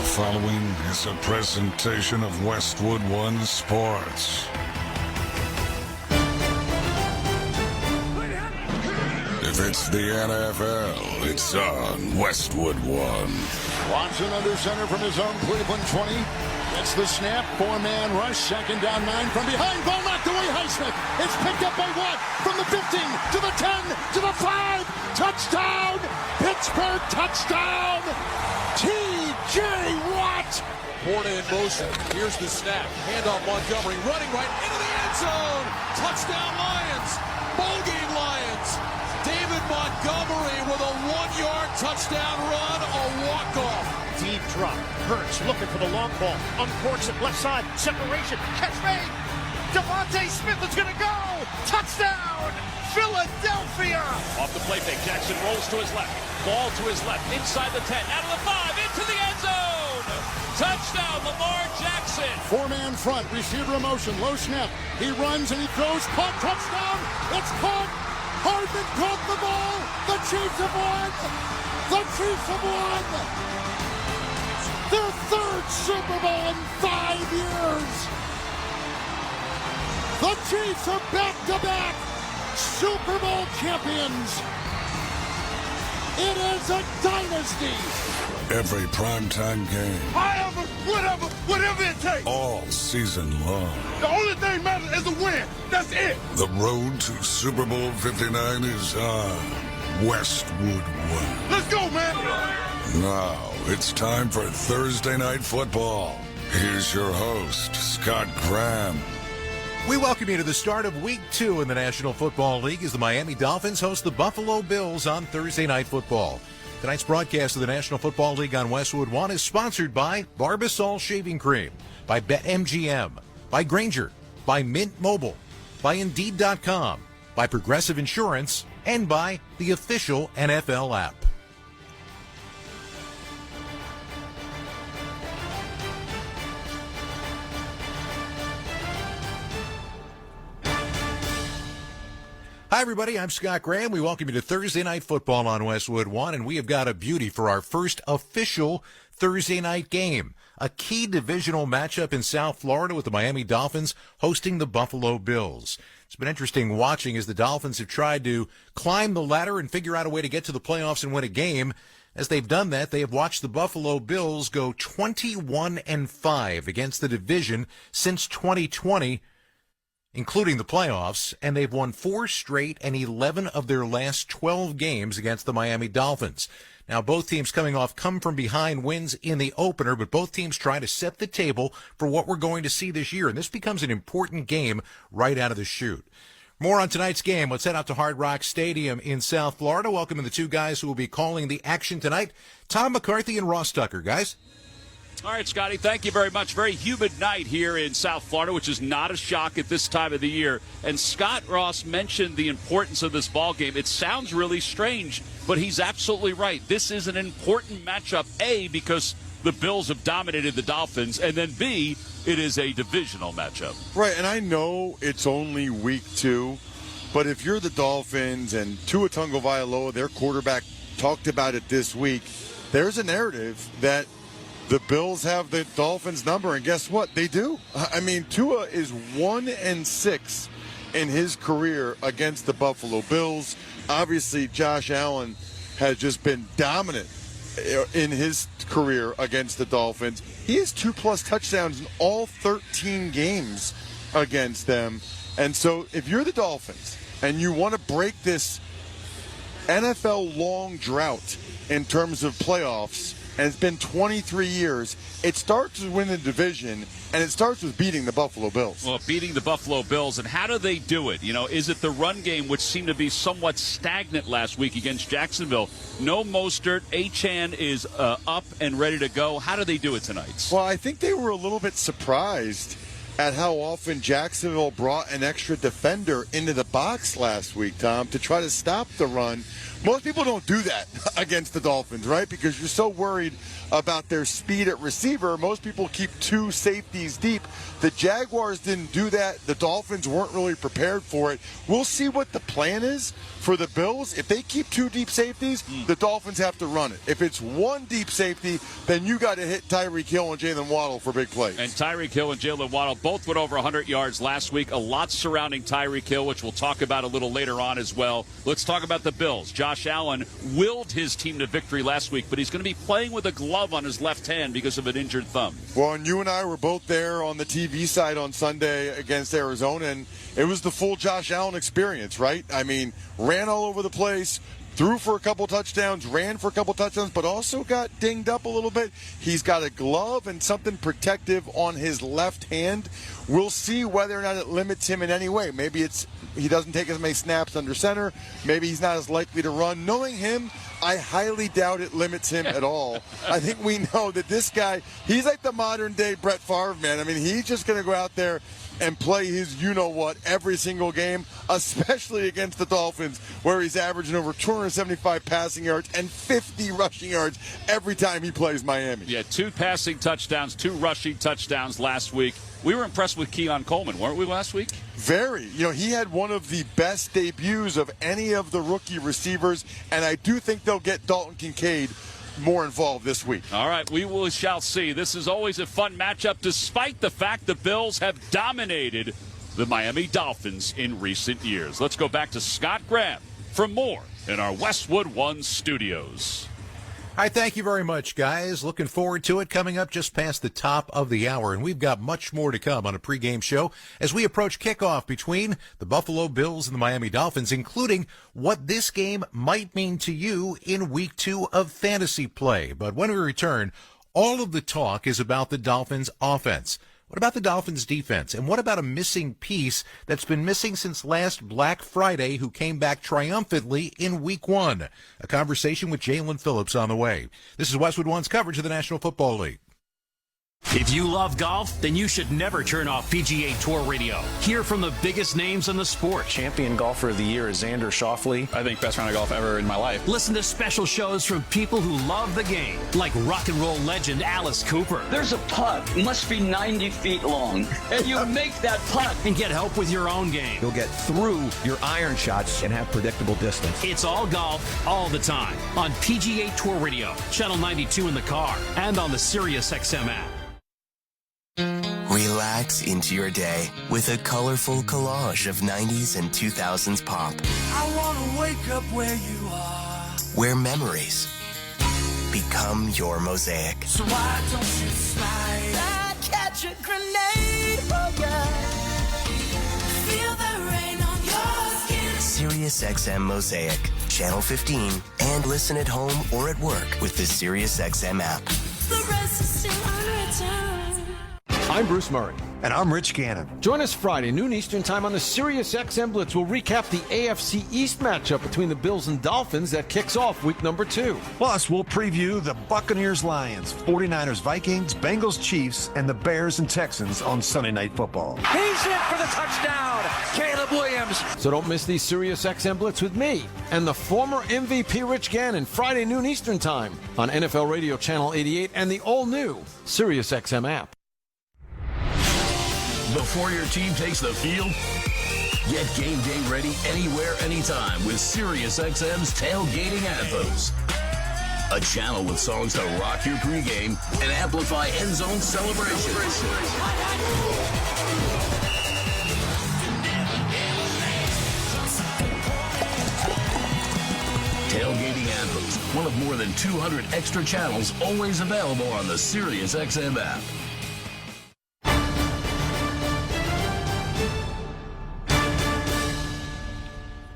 following is a presentation of Westwood One Sports. If it's the NFL, it's on Westwood One. Watson under center from his own Cleveland 20. Gets the snap, four-man rush, second down, 9 from behind. Ball knocked away, Highsmith. It's picked up by Watt from the 15 to the 10 to the 5. Touchdown! Pittsburgh touchdown! T.J. Watt! Porta in motion. Here's the snap. Handoff Montgomery running right into the end zone. Touchdown Lions. Ball game Lions. David Montgomery with a 1-yard touchdown run, a walk-off. Deep drop. Hurts looking for the long ball. Uncorks it left side. Separation. Catch made. Devontae Smith is going to go. Touchdown. Philadelphia. Off the play fake. Jackson rolls to his left. Ball to his left. Inside the 10. Out of the 5. Into the end zone. Touchdown, Lamar Jackson. Four-man front. Receiver in motion. Low snap. He runs and he throws. Caught. Touchdown. It's caught. Hardman caught the ball. The Chiefs have won. The Chiefs have won. Their third Super Bowl in 5 years. The Chiefs are back-to-back Super Bowl champions. It is a dynasty. Every primetime game. Whatever it takes. All season long. The only thing matters is a win. That's it. The road to Super Bowl 59 is on Westwood One. Let's go, man. Now it's time for Thursday Night Football. Here's your host, Scott Graham. We welcome you to the start of Week 2 in the National Football League as the Miami Dolphins host the Buffalo Bills on Thursday Night Football. Tonight's broadcast of the National Football League on Westwood One is sponsored by Barbasol Shaving Cream, by BetMGM, by Granger, by Mint Mobile, by Indeed.com, by Progressive Insurance, and by the official NFL app. Hi, everybody. I'm Scott Graham. We welcome you to Thursday Night Football on Westwood One, and we have got a beauty for our first official Thursday night game. A key divisional matchup in South Florida with the Miami Dolphins hosting the Buffalo Bills. It's been interesting watching as the Dolphins have tried to climb the ladder and figure out a way to get to the playoffs and win a game. As they've done that, they have watched the Buffalo Bills go 21-5 against the division since 2020. Including the playoffs, and they've won 4 straight and 11 of their last 12 games against the Miami Dolphins. Now, both teams coming off come-from-behind wins in the opener, but both teams try to set the table for what we're going to see this year, and this becomes an important game right out of the chute. More on tonight's game. Let's head out to Hard Rock Stadium in South Florida. Welcome to the two guys who will be calling the action tonight, Tom McCarthy and Ross Tucker. Guys? All right, Scotty, thank you very much. Very humid night here in South Florida, which is not a shock at this time of the year. And Scott Ross mentioned the importance of this ball game. It sounds really strange, but he's absolutely right. This is an important matchup, A, because the Bills have dominated the Dolphins, and then B, it is a divisional matchup. Right, and I know it's only week 2, but if you're the Dolphins and Tua Tagovailoa, their quarterback, talked about it this week, there's a narrative that the Bills have the Dolphins' number, and guess what? They do. I mean, Tua is 1-6 in his career against the Buffalo Bills. Obviously, Josh Allen has just been dominant in his career against the Dolphins. He has 2+ touchdowns in all 13 games against them. And so if you're the Dolphins and you want to break this NFL-long drought in terms of playoffs, and it's been 23 years, it starts with winning the division, and it starts with beating the Buffalo Bills. Well, beating the Buffalo Bills, and how do they do it? You know, is it the run game, which seemed to be somewhat stagnant last week against Jacksonville? No Mostert. Achane is up and ready to go. How do they do it tonight? Well, I think they were a little bit surprised at how often Jacksonville brought an extra defender into the box last week, Tom, to try to stop the run. Most people don't do that against the Dolphins, right? Because you're so worried about their speed at receiver. Most people keep 2 safeties deep. The Jaguars didn't do that. The Dolphins weren't really prepared for it. We'll see what the plan is for the Bills, if they keep 2 deep safeties, the Dolphins have to run it. If it's 1 deep safety, then you got to hit Tyreek Hill and Jalen Waddle for big plays. And Tyreek Hill and Jalen Waddle both went over 100 yards last week. A lot surrounding Tyreek Hill, which we'll talk about a little later on as well. Let's talk about the Bills. Josh Allen willed his team to victory last week, but he's going to be playing with a glove on his left hand because of an injured thumb. Well, and you and I were both there on the TV side on Sunday against Arizona, and it was the full Josh Allen experience, right? I mean, ran all over the place, threw for a couple touchdowns, ran for a couple touchdowns, but also got dinged up a little bit. He's got a glove and something protective on his left hand. We'll see whether or not it limits him in any way. Maybe he doesn't take as many snaps under center. Maybe he's not as likely to run. Knowing him, I highly doubt it limits him at all. I think we know that this guy, he's like the modern-day Brett Favre, man. I mean, he's just going to go out there and play his you-know-what every single game, especially against the Dolphins, where he's averaging over 275 passing yards and 50 rushing yards every time he plays Miami. Yeah, 2 passing touchdowns, 2 rushing touchdowns last week. We were impressed with Keon Coleman, weren't we, last week? Very. You know, he had one of the best debuts of any of the rookie receivers, and I do think they'll get Dalton Kincaid more involved this week. All right, we shall see. This is always a fun matchup, despite the fact the Bills have dominated the Miami Dolphins in recent years. Let's go back to Scott Graham for more in our Westwood One studios. All right, thank you very much, guys. Looking forward to it. Coming up just past the top of the hour, and we've got much more to come on a pregame show as we approach kickoff between the Buffalo Bills and the Miami Dolphins, including what this game might mean to you in Week 2 of fantasy play. But when we return, all of the talk is about the Dolphins' offense. What about the Dolphins' defense? And what about a missing piece that's been missing since last Black Friday who came back triumphantly in Week 1? A conversation with Jalen Phillips on the way. This is Westwood One's coverage of the National Football League. If you love golf, then you should never turn off PGA Tour Radio. Hear from the biggest names in the sport. Champion golfer of the year is Xander Schauffele. I think best round of golf ever in my life. Listen to special shows from people who love the game, like rock and roll legend Alice Cooper. There's a putt, must be 90 feet long, and you make that putt. And get help with your own game. You'll get through your iron shots and have predictable distance. It's all golf, all the time, on PGA Tour Radio, Channel 92 in the car, and on the SiriusXM app. Relax into your day with a colorful collage of 90s and 2000s pop. I want to wake up where you are. Where memories become your mosaic. So why don't you slide? I'd catch a grenade for you. Feel the rain on your skin. SiriusXM Mosaic, Channel 15, and listen at home or at work with the SiriusXM app. The rest is still unwritten. I'm Bruce Murray. And I'm Rich Gannon. Join us Friday, noon Eastern time on the SiriusXM Blitz. We'll recap the AFC East matchup between the Bills and Dolphins that kicks off week number 2. Plus, we'll preview the Buccaneers-Lions, 49ers-Vikings, Bengals-Chiefs, and the Bears and Texans on Sunday Night Football. He's in for the touchdown, Caleb Williams. So don't miss the SiriusXM Blitz with me and the former MVP Rich Gannon, Friday, noon Eastern time on NFL Radio Channel 88 and the all-new SiriusXM app. Before your team takes the field, get game day ready anywhere, anytime with SiriusXM's Tailgating Anthems. A channel with songs to rock your pregame and amplify end zone celebrations. Tailgating Anthems, one of more than 200 extra channels always available on the SiriusXM app.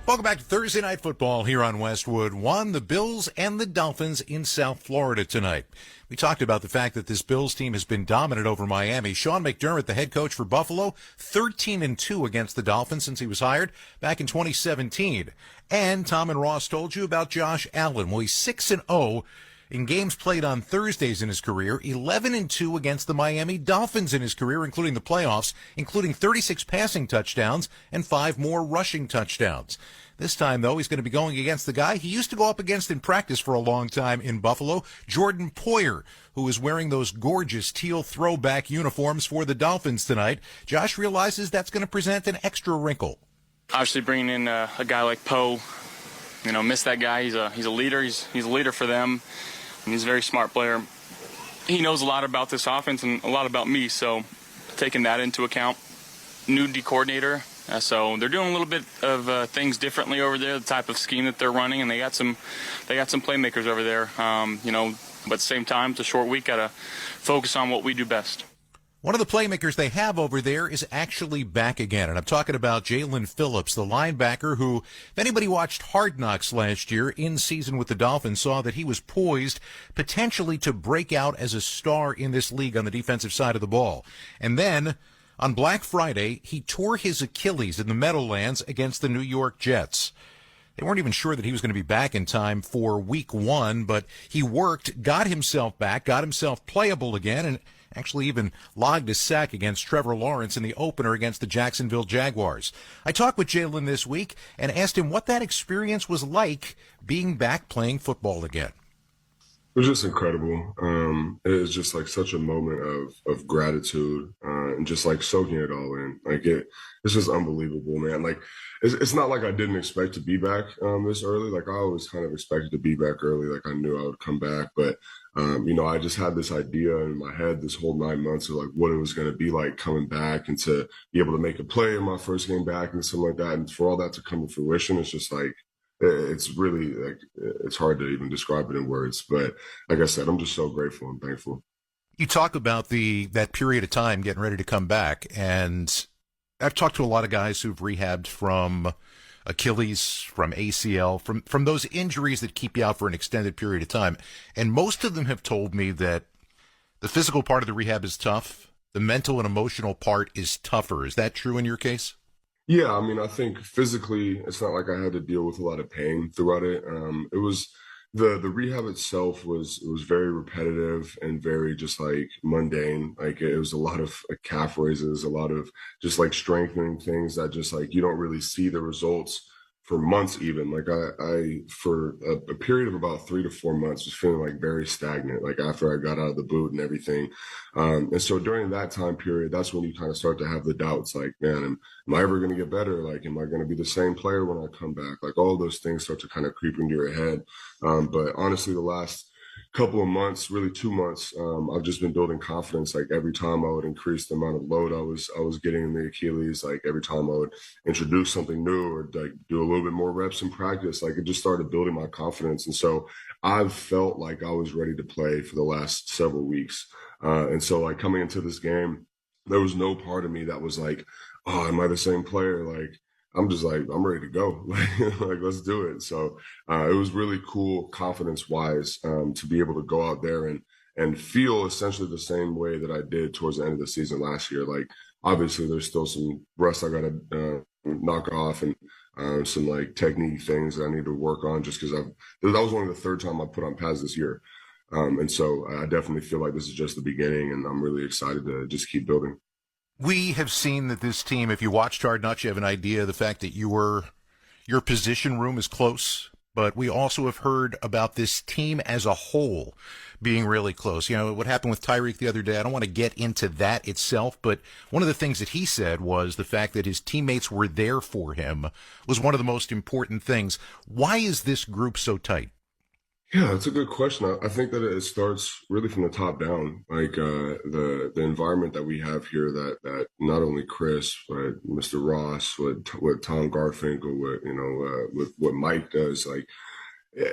Welcome back to Thursday Night Football here on Westwood One. The Bills and the Dolphins in South Florida tonight. We talked about the fact that this Bills team has been dominant over Miami. Sean McDermott, the head coach for Buffalo, 13-2 against the Dolphins since he was hired back in 2017. And Tom and Ross told you about Josh Allen. Well, he's 6-0 in games played on Thursdays in his career, 11-2 against the Miami Dolphins in his career, including the playoffs, including 36 passing touchdowns and 5 more rushing touchdowns. This time, though, he's going to be going against the guy he used to go up against in practice for a long time in Buffalo, Jordan Poyer, who is wearing those gorgeous teal throwback uniforms for the Dolphins tonight. Josh realizes that's going to present an extra wrinkle. Obviously, bringing in a guy like Poe, miss that guy. He's a leader. He's a leader for them, and he's a very smart player. He knows a lot about this offense and a lot about me, so taking that into account. New D coordinator, so they're doing a little bit of things differently over there, the type of scheme that they're running, and they got some playmakers over there. But at the same time, it's a short week. Got to focus on what we do best. One of the playmakers they have over there is actually back again, and I'm talking about Jalen Phillips, the linebacker who, if anybody watched Hard Knocks last year in season with the Dolphins, saw that he was poised potentially to break out as a star in this league on the defensive side of the ball. And then on Black Friday, he tore his Achilles in the Meadowlands against the New York Jets. They weren't even sure that he was going to be back in time for week 1, but he worked, got himself back, got himself playable again, and actually even logged a sack against Trevor Lawrence in the opener against the Jacksonville Jaguars. I talked with Jalen this week and asked him what that experience was like being back playing football again. It was just incredible. It was just like such a moment of gratitude and just like soaking it all in. Like it's just unbelievable, man. Like it's not like I didn't expect to be back this early. Like I always kind of expected to be back early. Like I knew I would come back, but I just had this idea in my head this whole 9 months of like what it was going to be like coming back and to be able to make a play in my first game back and something like that. And for all that to come to fruition, it's just like, it's really like, it's hard to even describe it in words. But like I said, I'm just so grateful and thankful. You talk about that period of time getting ready to come back, and I've talked to a lot of guys who've rehabbed from Achilles, from ACL, from those injuries that keep you out for an extended period of time. And most of them have told me that the physical part of the rehab is tough. The mental and emotional part is tougher. Is that true in your case? Yeah, I mean, I think physically, it's not like I had to deal with a lot of pain throughout it. It was the rehab itself was very repetitive and very just like mundane. Like it was a lot of calf raises, a lot of just like strengthening things that just like you don't really see the results for months even. Like I for a period of about 3 to 4 months was feeling like very stagnant, like after I got out of the boot and everything. And so during that time period, that's when you kind of start to have the doubts, like, man, am I ever going to get better? Like, am I going to be the same player when I come back? Like all those things start to kind of creep into your head. But honestly, the last couple of months, really 2 months, I've just been building confidence. Like every time I would increase the amount of load I was getting in the Achilles, like every time I would introduce something new or like do a little bit more reps in practice, like it just started building my confidence. And so I've felt like I was ready to play for the last several weeks. And so like coming into this game, there was no part of me that was like, oh, am I the same player? Like, I'm just like, I'm ready to go. Like, let's do it. So it was really cool, confidence-wise, to be able to go out there and feel essentially the same way that I did towards the end of the season last year. Like, obviously, there's still some rust I got to knock off and some, like, technique things that I need to work on just because that was only the third time I put on pads this year. And so I definitely feel like this is just the beginning, and I'm really excited to just keep building. We have seen that this team, if you watched Hard Knocks, you have an idea of the fact that your position room is close, but we also have heard about this team as a whole being really close. You know, what happened with Tyreek the other day, I don't want to get into that itself, but one of the things that he said was the fact that his teammates were there for him was one of the most important things. Why is this group so tight? Yeah, that's a good question. I think that it starts really from the top down, like the environment that we have here. That not only Chris, but Mr. Ross, what Tom Garfinkel, with what Mike does. Like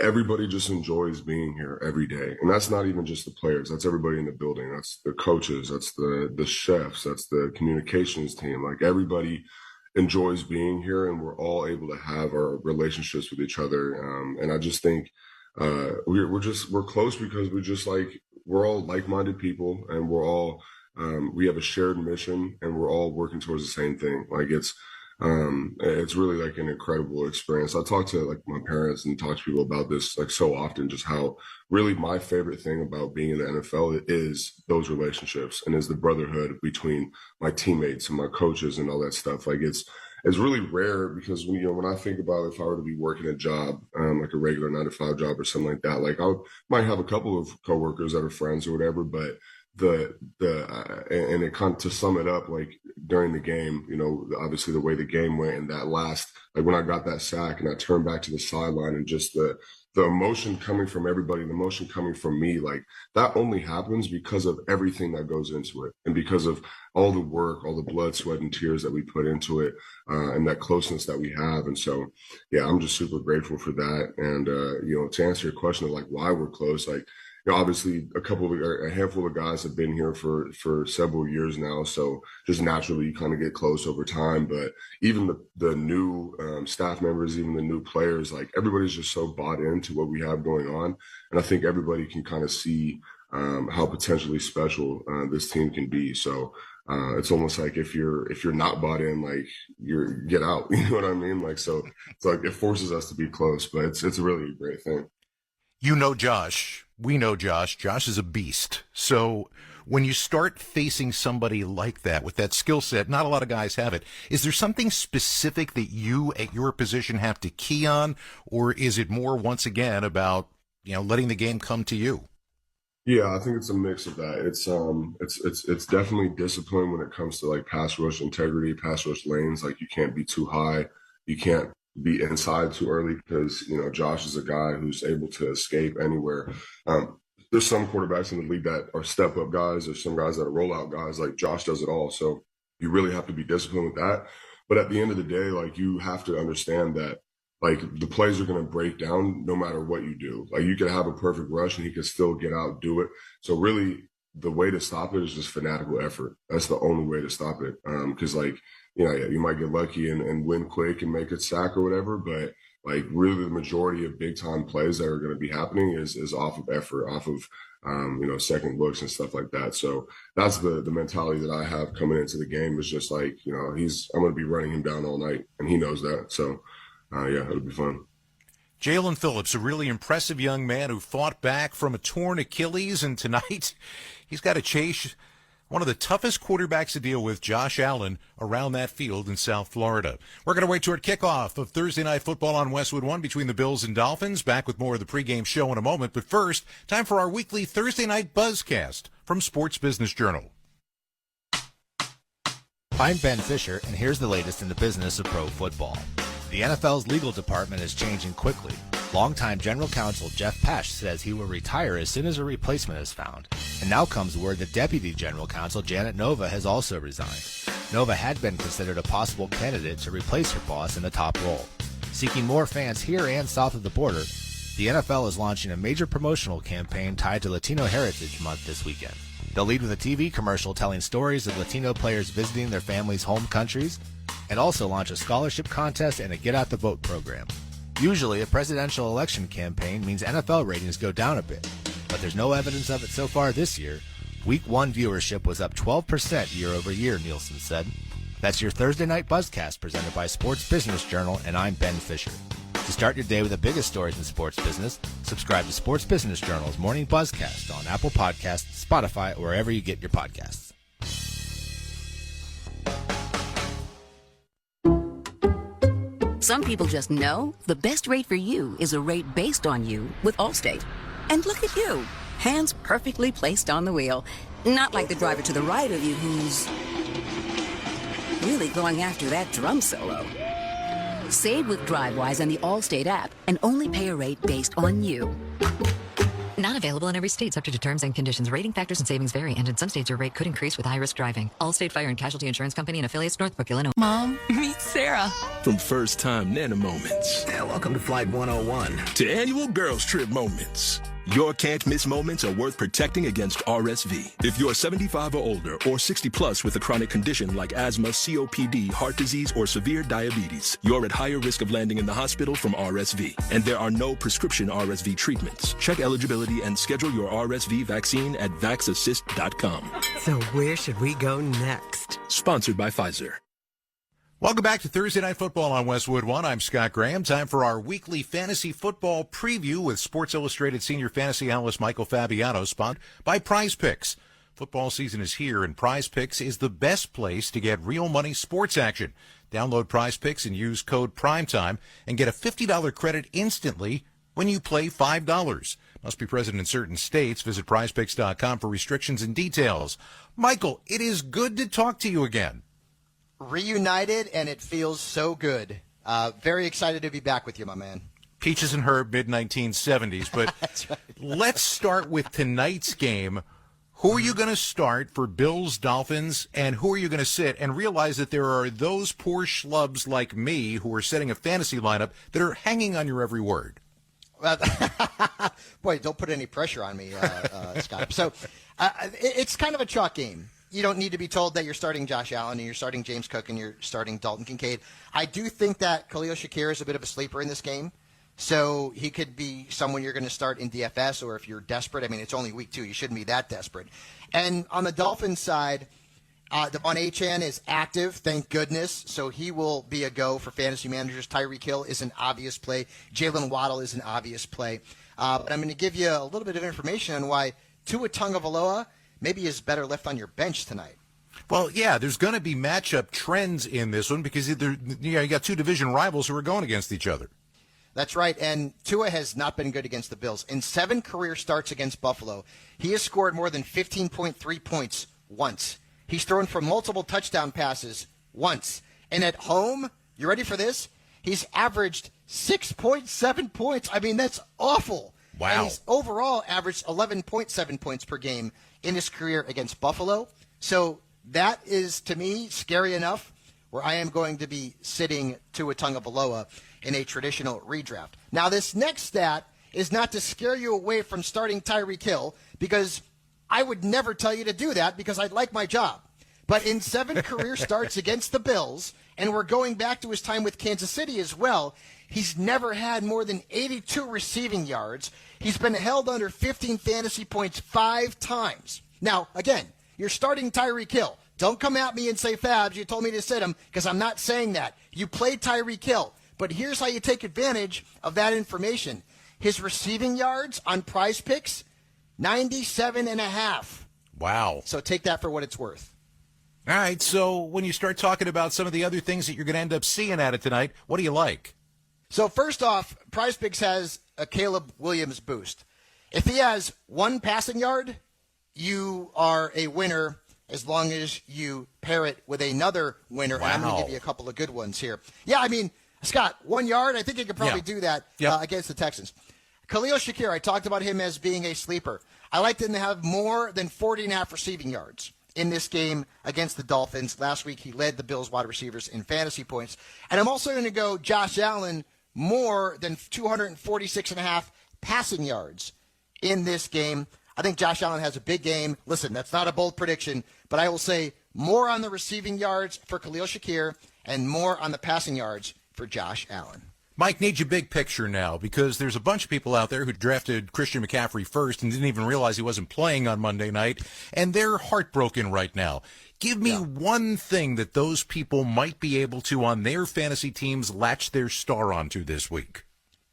everybody just enjoys being here every day, and that's not even just the players. That's everybody in the building. That's the coaches. That's the chefs. That's the communications team. Like everybody enjoys being here, and we're all able to have our relationships with each other. And I just think. We're close because we're all like-minded people, and we're all we have a shared mission, and we're all working towards the same thing. Like it's really like an incredible experience. I talk to like my parents and talk to people about this like so often, just how really my favorite thing about being in the NFL is those relationships and is the brotherhood between my teammates and my coaches and all that stuff. Like it's really rare because when I think about if I were to be working a job, like a regular 9 to 5 job or something like that, like I might have a couple of coworkers that are friends or whatever, but and it kind of, to sum it up, like during the game, obviously the way the game went and that last, like when I got that sack and I turned back to the sideline and just the emotion coming from everybody, the emotion coming from me, like that only happens because of everything that goes into it and because of all the work, all the blood, sweat, and tears that we put into it, and that closeness that we have. And so, yeah, I'm just super grateful for that. And, to answer your question of like why we're close, like, obviously a handful of guys have been here for several years now. So just naturally you kind of get close over time. But even the new staff members, even the new players, like everybody's just so bought into what we have going on. And I think everybody can kind of see how potentially special this team can be. So it's almost like if you're not bought in, like get out, you know what I mean? Like, so it's like, it forces us to be close, but it's really a great thing. You know Josh. We know Josh. Josh is a beast. So when you start facing somebody like that with that skill set, not a lot of guys have it. Is there something specific that you at your position have to key on, or is it more once again about, letting the game come to you? Yeah, I think it's a mix of that. It's definitely discipline when it comes to like pass rush integrity, pass rush lanes. Like you can't be too high. You can't be inside too early because, Josh is a guy who's able to escape anywhere. There's some quarterbacks in the league that are step-up guys. There's some guys that are rollout guys. Like Josh does it all. So you really have to be disciplined with that. But at the end of the day, like you have to understand that like the plays are going to break down no matter what you do. Like you could have a perfect rush and he could still get out, do it. So really the way to stop it is just fanatical effort. That's the only way to stop it. Because you might get lucky and win quick and make a sack or whatever, but like really the majority of big time plays that are going to be happening is off of effort, off of, second looks and stuff like that. So that's the mentality that I have coming into the game is just like, I'm going to be running him down all night and he knows that. So, it'll be fun. Jalen Phillips, a really impressive young man who fought back from a torn Achilles, and tonight he's got to chase one of the toughest quarterbacks to deal with, Josh Allen, around that field in South Florida. We're going to wait toward kickoff of Thursday Night Football on Westwood 1 between the Bills and Dolphins. Back with more of the pregame show in a moment. But first, time for our weekly Thursday Night Buzzcast from Sports Business Journal. I'm Ben Fisher, and here's the latest in the business of pro football. The NFL's legal department is changing quickly. Longtime General Counsel Jeff Pash says he will retire as soon as a replacement is found. And now comes word that Deputy General Counsel Janet Nova has also resigned. Nova had been considered a possible candidate to replace her boss in the top role. Seeking more fans here and south of the border, the NFL is launching a major promotional campaign tied to Latino Heritage Month this weekend. They'll lead with a TV commercial telling stories of Latino players visiting their families' home countries, and also launch a scholarship contest and a Get Out the Vote program. Usually, a presidential election campaign means NFL ratings go down a bit, but there's no evidence of it so far this year. Week 1 viewership was up 12% year over year, Nielsen said. That's your Thursday Night Buzzcast presented by Sports Business Journal, and I'm Ben Fisher. To start your day with the biggest stories in sports business, subscribe to Sports Business Journal's Morning Buzzcast on Apple Podcasts, Spotify, or wherever you get your podcasts. Some people just know the best rate for you is a rate based on you with Allstate. And look at you, hands perfectly placed on the wheel. Not like the driver to the right of you who's really going after that drum solo. Save with DriveWise and the Allstate app and only pay a rate based on you. Not available in every state, subject to terms and conditions. Rating factors and savings vary, and in some states your rate could increase with high-risk driving. Allstate Fire and Casualty Insurance Company and affiliates, Northbrook, Illinois. Mom, meet Sarah. From first-time Nana moments. Yeah, welcome to Flight 101. To annual girls trip moments. Your can't-miss moments are worth protecting against RSV. If you're 75 or older or 60 plus with a chronic condition like asthma, COPD, heart disease, or severe diabetes, you're at higher risk of landing in the hospital from RSV. And there are no prescription RSV treatments. Check eligibility and schedule your RSV vaccine at vaxassist.com. So where should we go next? Sponsored by Pfizer. Welcome back to Thursday Night Football on Westwood 1. I'm Scott Graham. Time for our weekly fantasy football preview with Sports Illustrated senior fantasy analyst Michael Fabiano, sponsored by Prize Picks. Football season is here, and Prize Picks is the best place to get real money sports action. Download Prize Picks and use code PRIMETIME and get a $50 credit instantly when you play $5. Must be present in certain states. Visit prizepicks.com for restrictions and details. Michael, it is good to talk to you again. Reunited, and it feels so good. Very excited to be back with you, my man. Peaches and Herb, mid-1970s. But That's right. Let's start with tonight's game. Who are you going to start for Bills, Dolphins, and who are you going to sit? And realize that there are those poor schlubs like me who are setting a fantasy lineup that are hanging on your every word. Boy, don't put any pressure on me, Scott. So it's kind of a chalk game. You don't need to be told that you're starting Josh Allen and you're starting James Cook and you're starting Dalton Kincaid. I do think that Khalil Shakir is a bit of a sleeper in this game. So he could be someone you're going to start in DFS, or if you're desperate. I mean, it's only week 2. You shouldn't be that desperate. And on the Dolphins side, Devon Achane is active, thank goodness. So he will be a go for fantasy managers. Tyreek Hill is an obvious play. Jalen Waddle is an obvious play. But I'm going to give you a little bit of information on why Tua Tagovailoa maybe is better left on your bench tonight. Well, yeah, there's going to be matchup trends in this one because you got 2 division rivals who are going against each other. That's right, and Tua has not been good against the Bills. In 7 career starts against Buffalo, he has scored more than 15.3 points once. He's thrown for multiple touchdown passes once. And at home, you ready for this? He's averaged 6.7 points. I mean, that's awful. Wow. And he's overall averaged 11.7 points per game in his career against Buffalo. So that is, to me, scary enough where I am going to be sitting Tua Tagovailoa in a traditional redraft. Now, this next stat is not to scare you away from starting Tyreek Hill, because I would never tell you to do that because I'd like my job. But in 7 career starts against the Bills, and we're going back to his time with Kansas City as well, he's never had more than 82 receiving yards. He's been held under 15 fantasy points 5 times. Now, again, you're starting Tyreek Hill. Don't come at me and say, Fabs, you told me to sit him, because I'm not saying that. You played Tyreek Hill. But here's how you take advantage of that information. His receiving yards on Prize Picks, 97.5. Wow. So take that for what it's worth. All right, so when you start talking about some of the other things that you're going to end up seeing at it tonight, what do you like? So first off, Prize Picks has a Caleb Williams boost. If he has 1 passing yard, you are a winner as long as you pair it with another winner. Wow. And I'm going to give you a couple of good ones here. Yeah, I mean, Scott, 1 yard, I think you could probably do that against the Texans. Khalil Shakir, I talked about him as being a sleeper. I liked him to have more than 40.5 receiving yards in this game against the Dolphins. Last week, he led the Bills wide receivers in fantasy points. And I'm also going to go Josh Allen, more than 246.5 passing yards in this game. I think Josh Allen has a big game. Listen, that's not a bold prediction, but I will say more on the receiving yards for Khalil Shakir and more on the passing yards for Josh Allen. Mike, needs your big picture now, because there's a bunch of people out there who drafted Christian McCaffrey first and didn't even realize he wasn't playing on Monday night, and they're heartbroken right now. Give me one thing that those people might be able to, on their fantasy teams, latch their star onto this week.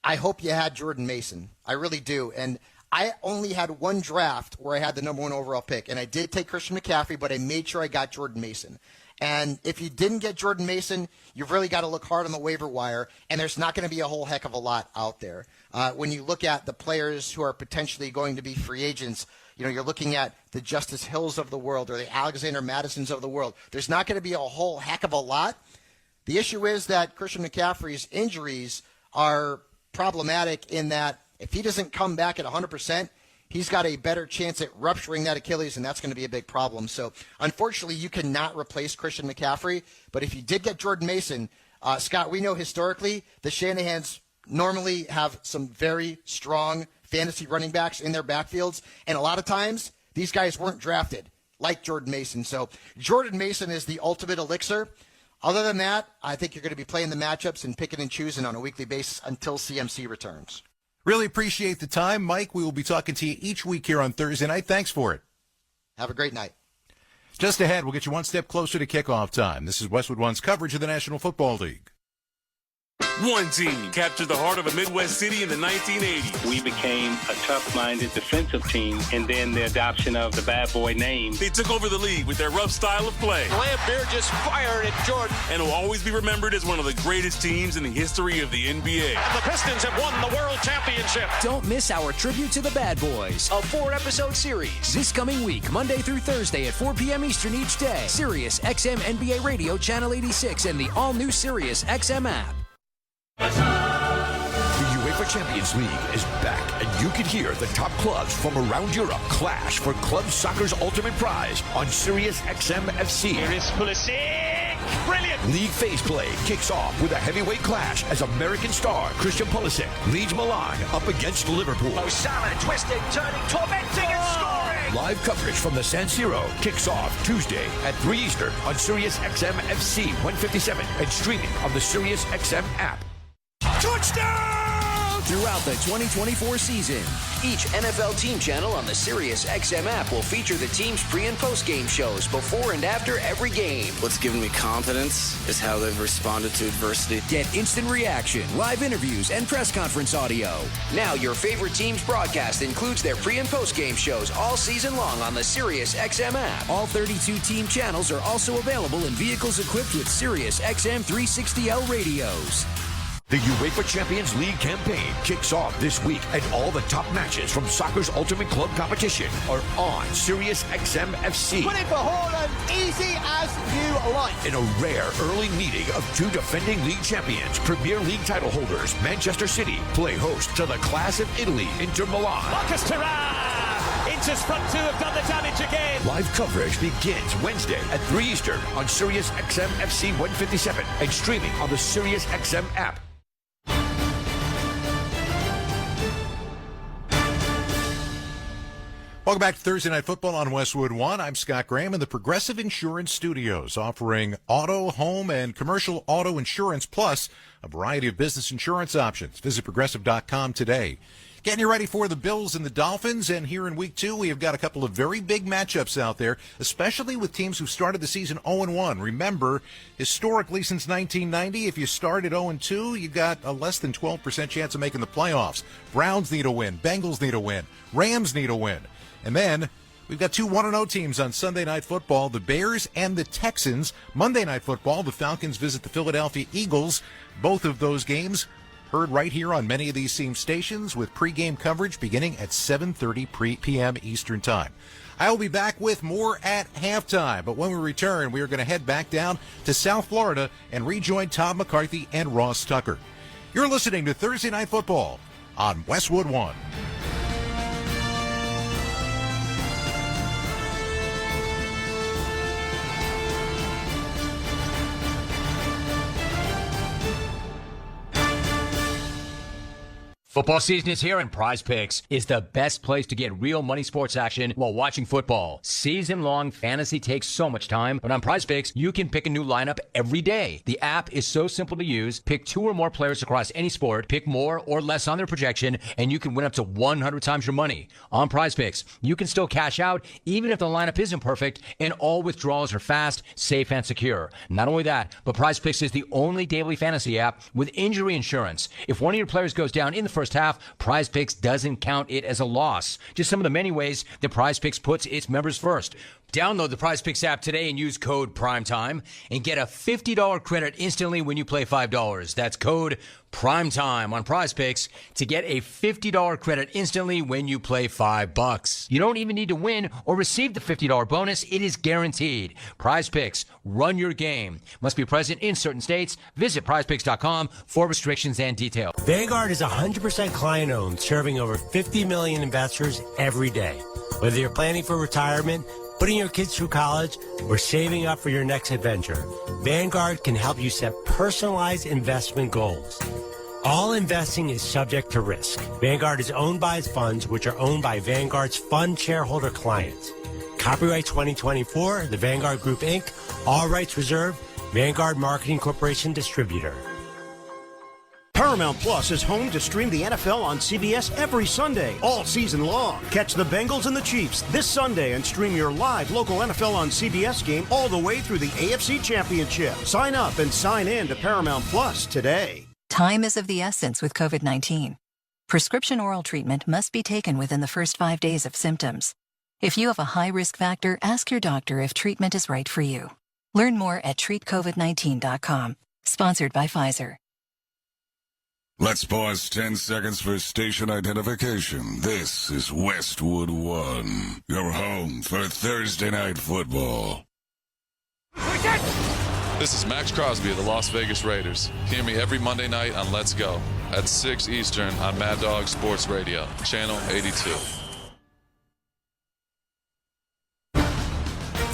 I hope you had Jordan Mason. I really do. And I only had 1 draft where I had the number 1 overall pick, and I did take Christian McCaffrey, but I made sure I got Jordan Mason. And if you didn't get Jordan Mason, you've really got to look hard on the waiver wire, and there's not going to be a whole heck of a lot out there. When you look at the players who are potentially going to be free agents, you know, you're looking at the Justice Hills of the world or the Alexander Madisons of the world. There's not going to be a whole heck of a lot. The issue is that Christian McCaffrey's injuries are problematic in that if he doesn't come back at 100%, he's got a better chance at rupturing that Achilles, and that's going to be a big problem. So, unfortunately, you cannot replace Christian McCaffrey. But if you did get Jordan Mason, Scott, we know historically the Shanahans normally have some very strong fantasy running backs in their backfields, and a lot of times these guys weren't drafted like Jordan Mason. So Jordan Mason is the ultimate elixir. Other than that, I think you're going to be playing the matchups and picking and choosing on a weekly basis until CMC returns. Really appreciate the time, Mike. We will be talking to you each week here on Thursday night. Thanks for it. Have a great night. Just ahead, we'll get you one step closer to kickoff time. This is Westwood One's coverage of the National Football League. One team captured the heart of a Midwest city in the 1980s. We became a tough-minded defensive team, and then the adoption of the bad boy name. They took over the league with their rough style of play. Lambeer just fired at Jordan. And will always be remembered as one of the greatest teams in the history of the NBA. And the Pistons have won the World Championship. Don't miss our tribute to the Bad Boys, a 4-episode series. This coming week, Monday through Thursday at 4 p.m. Eastern each day. Sirius XM NBA Radio, Channel 86, and the all-new Sirius XM app. The UEFA Champions League is back, and you can hear the top clubs from around Europe clash for club soccer's ultimate prize on Sirius XM FC. Here is Pulisic. Brilliant. League phase play kicks off with a heavyweight clash as American star Christian Pulisic leads Milan up against Liverpool. Mo Salah twisting, turning, tormenting, and scoring. Live coverage from the San Siro kicks off Tuesday at 3 Eastern on Sirius XM FC 157 and streaming on the Sirius XM app. Touchdown! Throughout the 2024 season, each NFL team channel on the Sirius XM app will feature the team's pre- and post-game shows before and after every game. What's given me confidence is how they've responded to adversity. Get instant reaction, live interviews, and press conference audio. Now your favorite team's broadcast includes their pre- and post-game shows all season long on the Sirius XM app. All 32 team channels are also available in vehicles equipped with Sirius XM 360L radios. The UEFA Champions League campaign kicks off this week, and all the top matches from soccer's ultimate club competition are on Sirius XM FC. Put it for Haaland, easy as you like. In a rare early meeting of two defending league champions, Premier League title holders, Manchester City, play host to the class of Italy, Inter Milan. Marcus Thuram! Inter's front two have done the damage again. Live coverage begins Wednesday at 3 Eastern on Sirius XM FC 157 and streaming on the Sirius XM app. Welcome back to Thursday Night Football on Westwood One. I'm Scott Graham in the Progressive Insurance Studios, offering auto, home, and commercial auto insurance, plus a variety of business insurance options. Visit Progressive.com today. Getting you ready for the Bills and the Dolphins, and here in Week 2, we have got a couple of very big matchups out there, especially with teams who started the season 0-1. Remember, historically since 1990, if you started 0-2, you got a less than 12% chance of making the playoffs. Browns need a win. Bengals need a win. Rams need a win. And then we've got two 1-0 teams on Sunday Night Football, the Bears and the Texans. Monday Night Football, the Falcons visit the Philadelphia Eagles. Both of those games heard right here on many of these same stations with pregame coverage beginning at 7:30 p.m. Eastern Time. I will be back with more at halftime, but when we return, we are going to head back down to South Florida and rejoin Tom McCarthy and Ross Tucker. You're listening to Thursday Night Football on Westwood One. Football season is here, and Prize Picks is the best place to get real money sports action while watching football. Season-long fantasy takes so much time, but on Prize Picks, you can pick a new lineup every day. The app is so simple to use. Pick 2 or more players across any sport, pick more or less on their projection, and you can win up to 100 times your money. On Prize Picks, you can still cash out even if the lineup isn't perfect, and all withdrawals are fast, safe, and secure. Not only that, but Prize Picks is the only daily fantasy app with injury insurance. If one of your players goes down in the first half, Prize Picks doesn't count it as a loss. Just some of the many ways that Prize Picks puts its members first. Download the Prize Picks app today and use code PRIMETIME and get a $50 credit instantly when you play $5. That's code PRIMETIME on Prize Picks to get a $50 credit instantly when you play $5. You don't even need to win or receive the $50 bonus. It is guaranteed. Prize Picks, run your game. Must be present in certain states. Visit prizepicks.com for restrictions and details. Vanguard is 100% client-owned, serving over 50 million investors every day. Whether you're planning for retirement, putting your kids through college, or saving up for your next adventure, Vanguard can help you set personalized investment goals. All investing is subject to risk. Vanguard is owned by its funds, which are owned by Vanguard's fund shareholder clients. Copyright 2024, The Vanguard Group, Inc., all rights reserved, Vanguard Marketing Corporation Distributor. Paramount Plus is home to stream the NFL on CBS every Sunday, all season long. Catch the Bengals and the Chiefs this Sunday and stream your live local NFL on CBS game all the way through the AFC Championship. Sign up and sign in to Paramount Plus today. Time is of the essence with COVID-19. Prescription oral treatment must be taken within the first 5 days of symptoms. If you have a high risk factor, ask your doctor if treatment is right for you. Learn more at treatcovid19.com. Sponsored by Pfizer. Let's pause 10 seconds for station identification. This is Westwood One, your home for Thursday Night Football. This is Max Crosby of the Las Vegas Raiders. Hear me every Monday night on Let's Go at 6 Eastern on Mad Dog Sports Radio, Channel 82.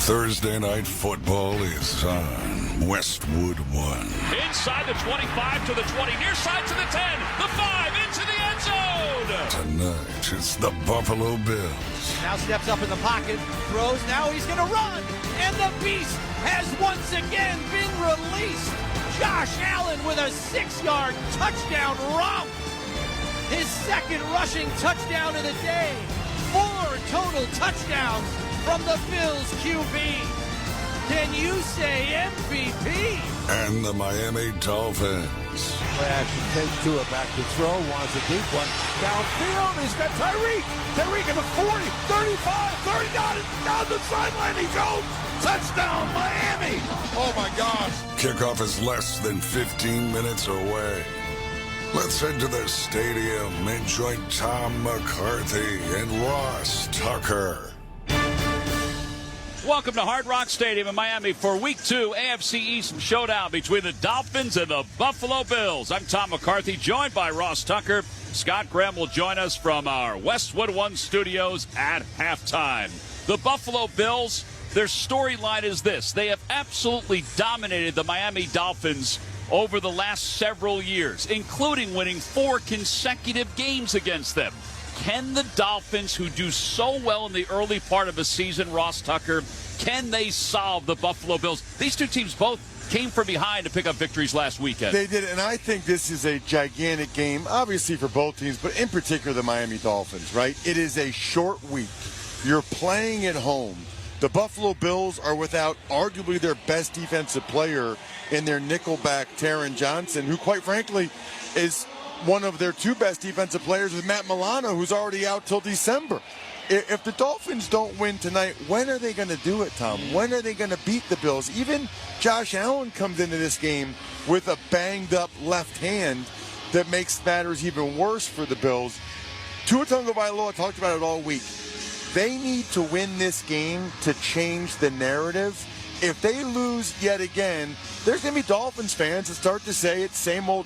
Thursday Night Football is on Westwood One. Inside the 25 to the 20, near side to the 10, the 5, into the end zone. Tonight, it's the Buffalo Bills. Now steps up in the pocket, throws, now he's going to run. And the Beast has once again been released. Josh Allen with a 6-yard touchdown romp. His second rushing touchdown of the day. 4 total touchdowns from the Bills QB. Can you say MVP? And the Miami Dolphins. Action takes Tua back to throw, wants a deep one. Downfield, he's got Tyreek. Tyreek at the 40, 35, 30, down the sideline he goes. Touchdown, Miami. Oh, my gosh. Kickoff is less than 15 minutes away. Let's head to the stadium and join Tom McCarthy and Ross Tucker. Welcome to Hard Rock Stadium in Miami for Week 2 AFC East showdown between the Dolphins and the Buffalo Bills. I'm Tom McCarthy, joined by Ross Tucker. Scott Graham will join us from our Westwood One studios at halftime. The Buffalo Bills, their storyline is this. They have absolutely dominated the Miami Dolphins over the last several years, including winning 4 consecutive games against them. Can the Dolphins, who do so well in the early part of a season, Ross Tucker, can they solve the Buffalo Bills? These two teams both came from behind to pick up victories last weekend. They did, and I think this is a gigantic game, obviously for both teams, but in particular the Miami Dolphins, right? It is a short week. You're playing at home. The Buffalo Bills are without arguably their best defensive player in their nickelback, Taron Johnson, who quite frankly is one of their 2 best defensive players with Matt Milano, who's already out till December. If the Dolphins don't win tonight, when are they going to do it, Tom? When are they going to beat the Bills? Even Josh Allen comes into this game with a banged-up left hand that makes matters even worse for the Bills. Tua Tagovailoa talked about it all week. They need to win this game to change the narrative. If they lose yet again, there's going to be Dolphins fans that start to say it's same old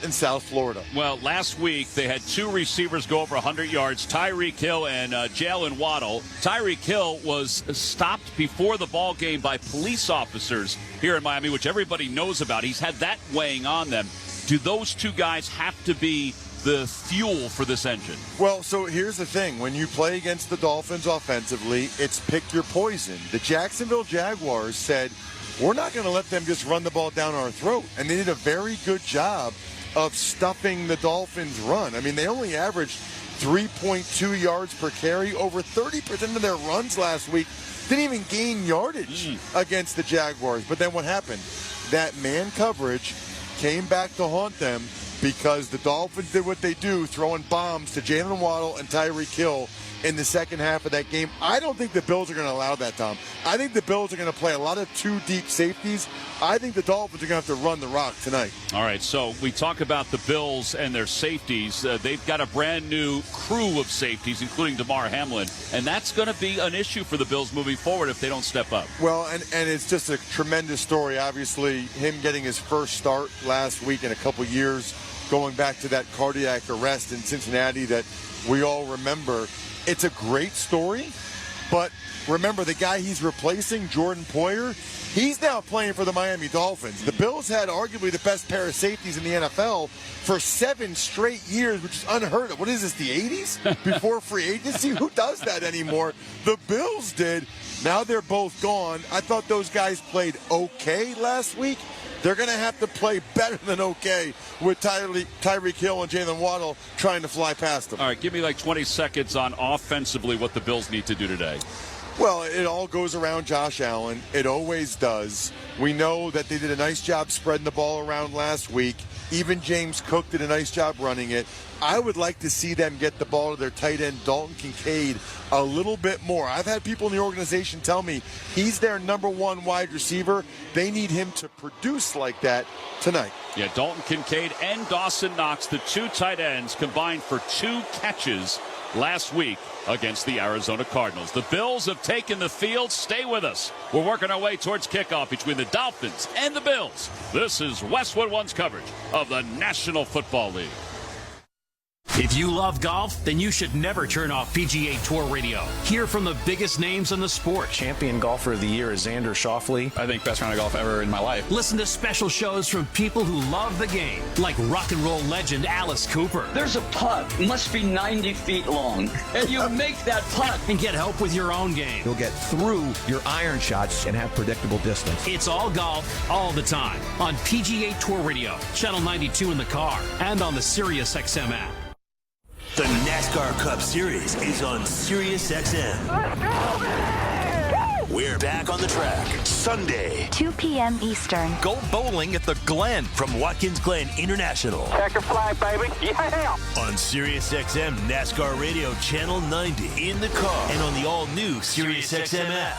in South Florida. Well, last week they had 2 receivers go over 100 yards, Tyreek Hill and Jalen Waddle. Tyreek Hill was stopped before the ball game by police officers here in Miami, which everybody knows about. He's had that weighing on them. Do those 2 guys have to be the fuel for this engine? Well, so here's the thing. When you play against the Dolphins offensively, it's pick your poison. The Jacksonville Jaguars said, we're not going to let them just run the ball down our throat. And they did a very good job of stuffing the Dolphins' run. I mean, they only averaged 3.2 yards per carry. Over 30% of their runs last week didn't even gain yardage against the Jaguars. But then what happened? That man coverage came back to haunt them, because the Dolphins did what they do, throwing bombs to Jalen Waddle and Tyreek Hill in the second half of that game. I don't think the Bills are going to allow that, Tom. I think the Bills are going to play a lot of 2 deep safeties. I think the Dolphins are going to have to run the rock tonight. All right, so we talk about the Bills and their safeties. They've got a brand new crew of safeties, including Damar Hamlin, and that's going to be an issue for the Bills moving forward if they don't step up. Well, and it's just a tremendous story. Obviously, him getting his first start last week in a couple years, going back to that cardiac arrest in Cincinnati that we all remember. It's a great story, but remember the guy he's replacing, Jordan Poyer, he's now playing for the Miami Dolphins. The Bills had arguably the best pair of safeties in the NFL for 7 straight years, which is unheard of. What is this, the 80s? Before free agency? Who does that anymore? The Bills did. Now they're both gone. I thought those guys played okay last week. They're going to have to play better than okay with Tyreek Hill and Jalen Waddle trying to fly past them. All right, give me like 20 seconds on offensively what the Bills need to do today. Well, it all goes around Josh Allen. It always does. We know that they did a nice job spreading the ball around last week. Even James Cook did a nice job running it. I would like to see them get the ball to their tight end, Dalton Kincaid, a little bit more. I've had people in the organization tell me he's their number one wide receiver. They need him to produce like that tonight. Yeah, Dalton Kincaid and Dawson Knox, the two tight ends, combined for 2 catches last week against the Arizona Cardinals. The Bills have taken the field. Stay with us. We're working our way towards kickoff between the Dolphins and the Bills. This is Westwood One's coverage of the National Football League. If you love golf, then you should never turn off PGA Tour Radio. Hear from the biggest names in the sport. Champion golfer of the year is Xander Schauffele. I think best round of golf ever in my life. Listen to special shows from people who love the game, like rock and roll legend Alice Cooper. There's a putt, must be 90 feet long, and you make that putt. And get help with your own game. You'll get through your iron shots and have predictable distance. It's all golf, all the time, on PGA Tour Radio, Channel 92 in the car, and on the Sirius XM app. The NASCAR Cup Series is on Sirius XM. We're back on the track Sunday, 2 p.m. Eastern. Go bowling at the Glen from Watkins Glen International. Checker flag, baby. Yeah. On Sirius XM NASCAR Radio Channel 90 in the car and on the all-new Sirius XM app.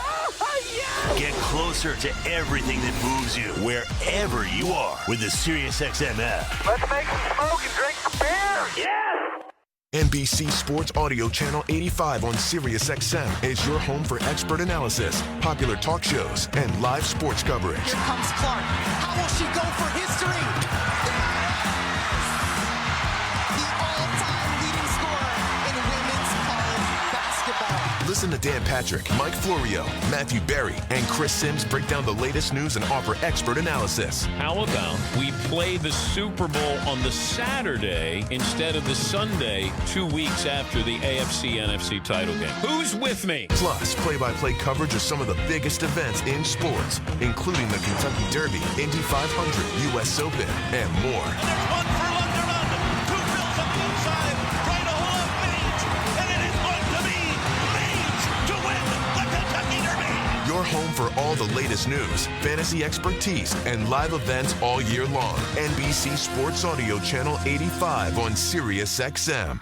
Get closer to everything that moves you wherever you are with the Sirius XM app. Let's make some smoke and drink some beer. Yeah. NBC Sports Audio Channel 85 on Sirius XM is your home for expert analysis, popular talk shows, and live sports coverage. Here comes Clark. How will she go for history? The all-time leading scorer in women's college basketball. Listen to Dan Patrick, Mike Florio, Matthew Berry, and Chris Sims break down the latest news and offer expert analysis. How about we play the Super Bowl on the Saturday instead of the Sunday 2 weeks after the AFC-NFC title game? Who's with me? Plus, play-by-play coverage of some of the biggest events in sports, including the Kentucky Derby, Indy 500, U.S. Open, and more. And there's one for London. 2 Bills on the inside. Trying to hold up Leeds. And it is going to be Leeds to win the Kentucky Derby. Your home for all the latest news, fantasy expertise, and live events all year long. NBC Sports Audio Channel 85 on Sirius XM.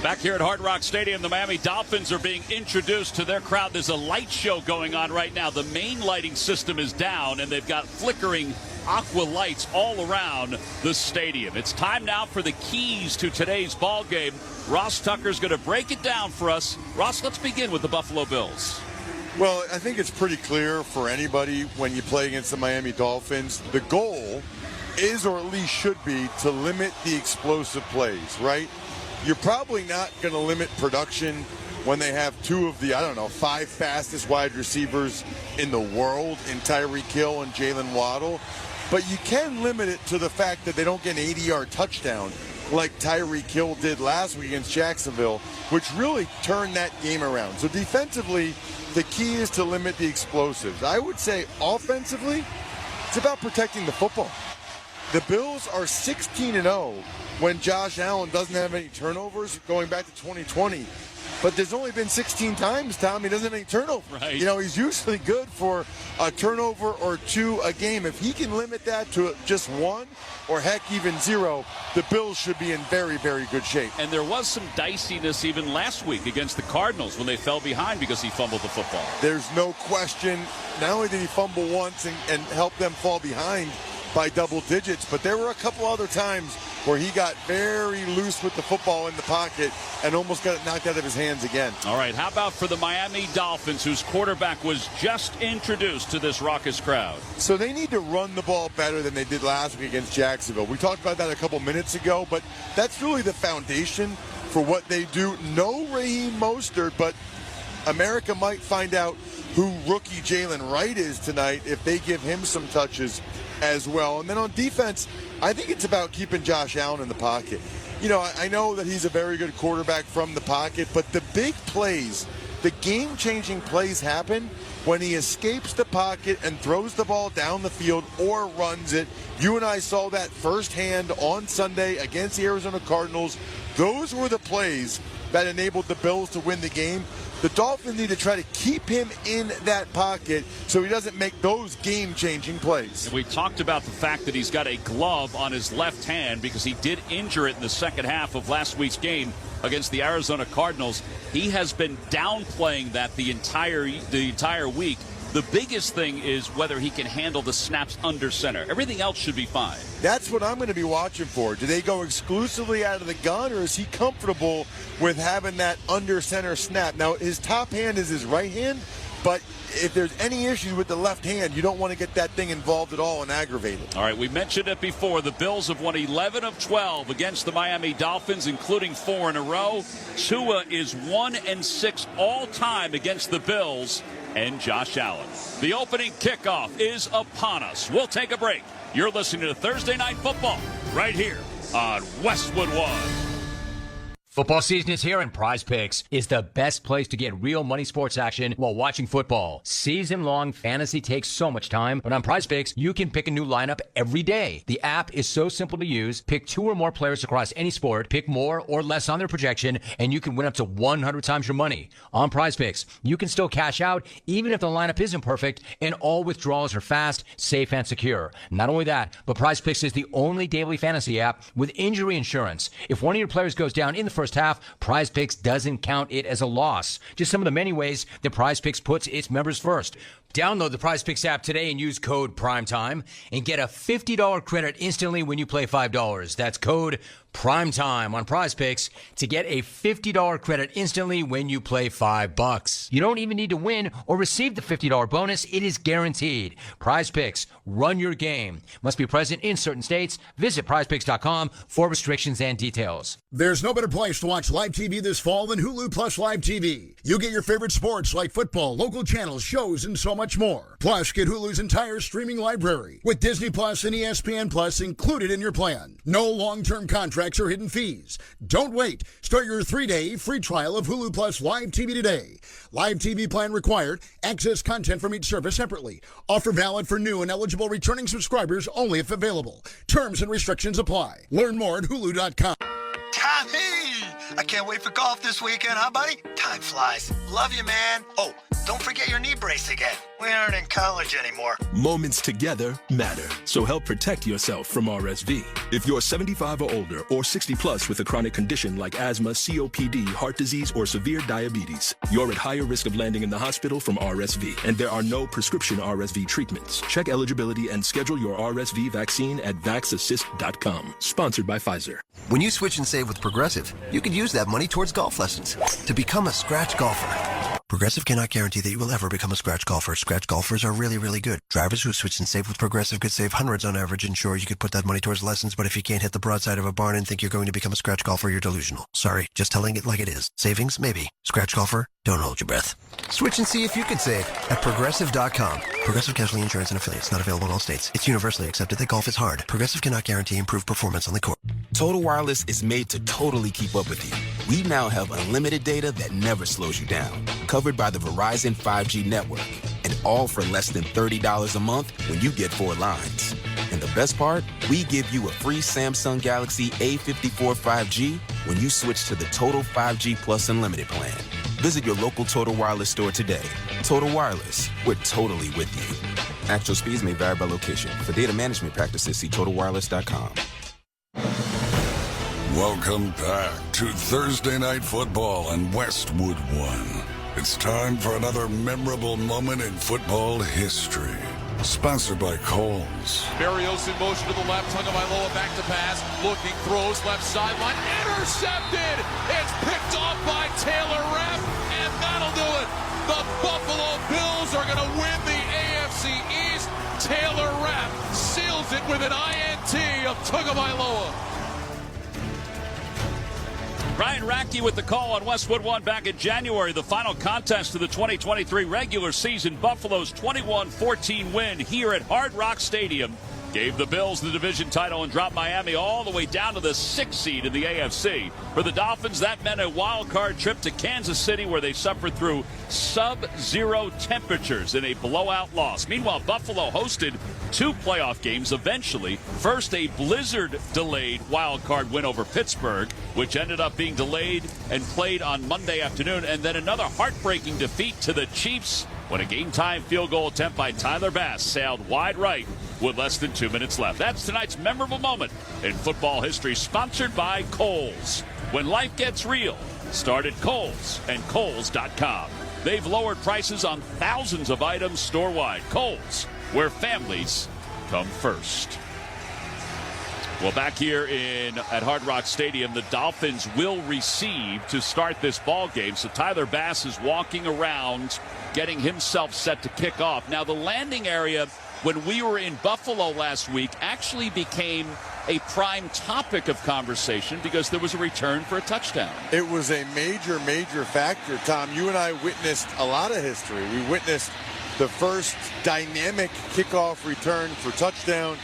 Back here at Hard Rock Stadium, the Miami Dolphins are being introduced to their crowd. There's a light show going on right now. The main lighting system is down, and they've got flickering aqua lights all around the stadium. It's time now for the keys to today's ball game. Ross Tucker's going to break it down for us. Ross, let's begin with the Buffalo Bills. Well, I think it's pretty clear for anybody when you play against the Miami Dolphins, the goal is, or at least should be, to limit the explosive plays, right? You're probably not going to limit production when they have 2 of the, 5 fastest wide receivers in the world in Tyreek Hill and Jalen Waddle. But you can limit it to the fact that they don't get an 80-yard touchdown like Tyreek Hill did last week against Jacksonville, which really turned that game around. So defensively, the key is to limit the explosives. I would say offensively, it's about protecting the football. The Bills are 16-0 when Josh Allen doesn't have any turnovers going back to 2020. But there's only been 16 times, Tom, he doesn't have any turnovers. Right. He's usually good for a turnover or 2 a game. If he can limit that to just 1 or heck even 0, the Bills should be in very, very good shape. And there was some diciness even last week against the Cardinals when they fell behind because he fumbled the football. There's no question. Not only did he fumble once and help them fall behind by double digits, but there were a couple other times where he got very loose with the football in the pocket and almost got it knocked out of his hands again. All right, how about for the Miami Dolphins, whose quarterback was just introduced to this raucous crowd? So they need to run the ball better than they did last week against Jacksonville. We talked about that a couple minutes ago, but that's really the foundation for what they do. No Raheem Mostert, but America might find out who rookie Jalen Wright is tonight if they give him some touches as well. And then on defense, I think it's about keeping Josh Allen in the pocket. I know that he's a very good quarterback from the pocket, but the big plays The game-changing plays happen when he escapes the pocket and throws the ball down the field or runs it. You and I saw that firsthand on Sunday against the Arizona Cardinals. Those were the plays that enabled the Bills to win the game. The Dolphins need to try to keep him in that pocket so he doesn't make those game-changing plays. And we talked about the fact that he's got a glove on his left hand because he did injure it in the second half of last week's game against the Arizona Cardinals. He has been downplaying that the entire week. The biggest thing is whether he can handle the snaps under center. Everything else should be fine. That's what I'm going to be watching for. Do they go exclusively out of the gun, or is he comfortable with having that under center snap? Now, his top hand is his right hand, but if there's any issues with the left hand, you don't want to get that thing involved at all and aggravate it. All right, we mentioned it before. The Bills have won 11 of 12 against the Miami Dolphins, including 4 in a row. Tua is 1-6 all time against the Bills and Josh Allen. The opening kickoff is upon us. We'll take a break. You're listening to Thursday Night Football right here on Westwood One. Football season is here, and Prize Picks is the best place to get real money sports action while watching football. Season-long fantasy takes so much time, but on Prize Picks, you can pick a new lineup every day. The app is so simple to use. Pick 2 or more players across any sport, pick more or less on their projection, and you can win up to 100 times your money. On Prize Picks, you can still cash out even if the lineup isn't perfect, and all withdrawals are fast, safe, and secure. Not only that, but Prize Picks is the only daily fantasy app with injury insurance. If one of your players goes down in the first half, Prize Picks doesn't count it as a loss. Just some of the many ways that Prize Picks puts its members first. Download the Prize Picks app today and use code PRIMETIME and get a $50 credit instantly when you play $5. That's code PRIMETIME on Prize Picks to get a $50 credit instantly when you play $5. You don't even need to win or receive the $50 bonus. It is guaranteed. Prize Picks, run your game. Must be present in certain states. Visit prizepicks.com for restrictions and details. There's no better place to watch live TV this fall than Hulu Plus Live TV. You get your favorite sports like football, local channels, shows, and so much more. Plus, get Hulu's entire streaming library with Disney Plus and ESPN Plus included in your plan. No long-term contracts or hidden fees. Don't wait. Start your 3-day free trial of Hulu Plus Live TV today. Live TV plan required. Access content from each service separately. Offer valid for new and eligible returning subscribers only if available. Terms and restrictions apply. Learn more at Hulu.com. Tommy! I can't wait for golf this weekend, huh, buddy? Time flies. Love you, man. Oh, don't forget your knee brace again. We aren't in college anymore. Moments together matter, so help protect yourself from RSV. If you're 75 or older or 60 plus with a chronic condition like asthma, COPD, heart disease, or severe diabetes, you're at higher risk of landing in the hospital from RSV, and there are no prescription RSV treatments. Check eligibility and schedule your RSV vaccine at vaxassist.com. Sponsored by Pfizer. When you switch and save with Progressive, you could use that money towards golf lessons to become a scratch golfer. Progressive cannot guarantee that you will ever become a scratch golfer. Scratch golfers are really, really good. Drivers who switch and save with Progressive could save hundreds on average, and sure, you could put that money towards lessons, but if you can't hit the broadside of a barn and think you're going to become a scratch golfer, you're delusional. Sorry, just telling it like it is. Savings? Maybe. Scratch golfer? Don't hold your breath. Switch and see if you could save at Progressive.com. Progressive Casualty Insurance and Affiliates. Not available in all states. It's universally accepted that golf is hard. Progressive cannot guarantee improved performance on the course. Total Wireless is made to totally keep up with you. We now have unlimited data that never slows you down, covered by the Verizon 5G network, and all for less than $30 a month when you get 4 lines. And the best part? We give you a free Samsung Galaxy A54 5G when you switch to the Total 5G Plus Unlimited plan. Visit your local Total Wireless store today. Total Wireless, we're totally with you. Actual speeds may vary by location. For data management practices, see TotalWireless.com. Welcome back to Thursday Night Football on Westwood One. It's time for another memorable moment in football history. Sponsored by Kohl's. Berrios in motion to the left, Tagovailoa back to pass, looking, throws, left sideline, intercepted! It's picked off by Taylor Rapp, and that'll do it! The Buffalo Bills are going to win the AFC East. Taylor Rapp seals it with an INT of Tagovailoa. Ryan Rackey with the call on Westwood One back in January. The final contest of the 2023 regular season. Buffalo's 21-14 win here at Hard Rock Stadium. gave the Bills the division title and dropped Miami all the way down to the 6th seed in the AFC. For the Dolphins, that meant a wild card trip to Kansas City where they suffered through sub-zero temperatures in a blowout loss. Meanwhile, Buffalo hosted 2 playoff games eventually. First, a blizzard-delayed wild card win over Pittsburgh, which ended up being delayed and played on Monday afternoon, and then another heartbreaking defeat to the Chiefs when a game-time field goal attempt by Tyler Bass sailed wide right with less than 2 minutes left. That's tonight's memorable moment in football history, sponsored by Kohl's. When life gets real, start at Kohl's and Kohl's.com. They've lowered prices on thousands of items store-wide. Kohl's, where families come first. Well, back here at Hard Rock Stadium, the Dolphins will receive to start this ball game. So Tyler Bass is walking around, getting himself set to kick off. Now, the landing area, when we were in Buffalo last week, actually became a prime topic of conversation because there was a return for a touchdown. It was a major, major factor, Tom. You and I witnessed a lot of history. We witnessed the first dynamic kickoff return for touchdown.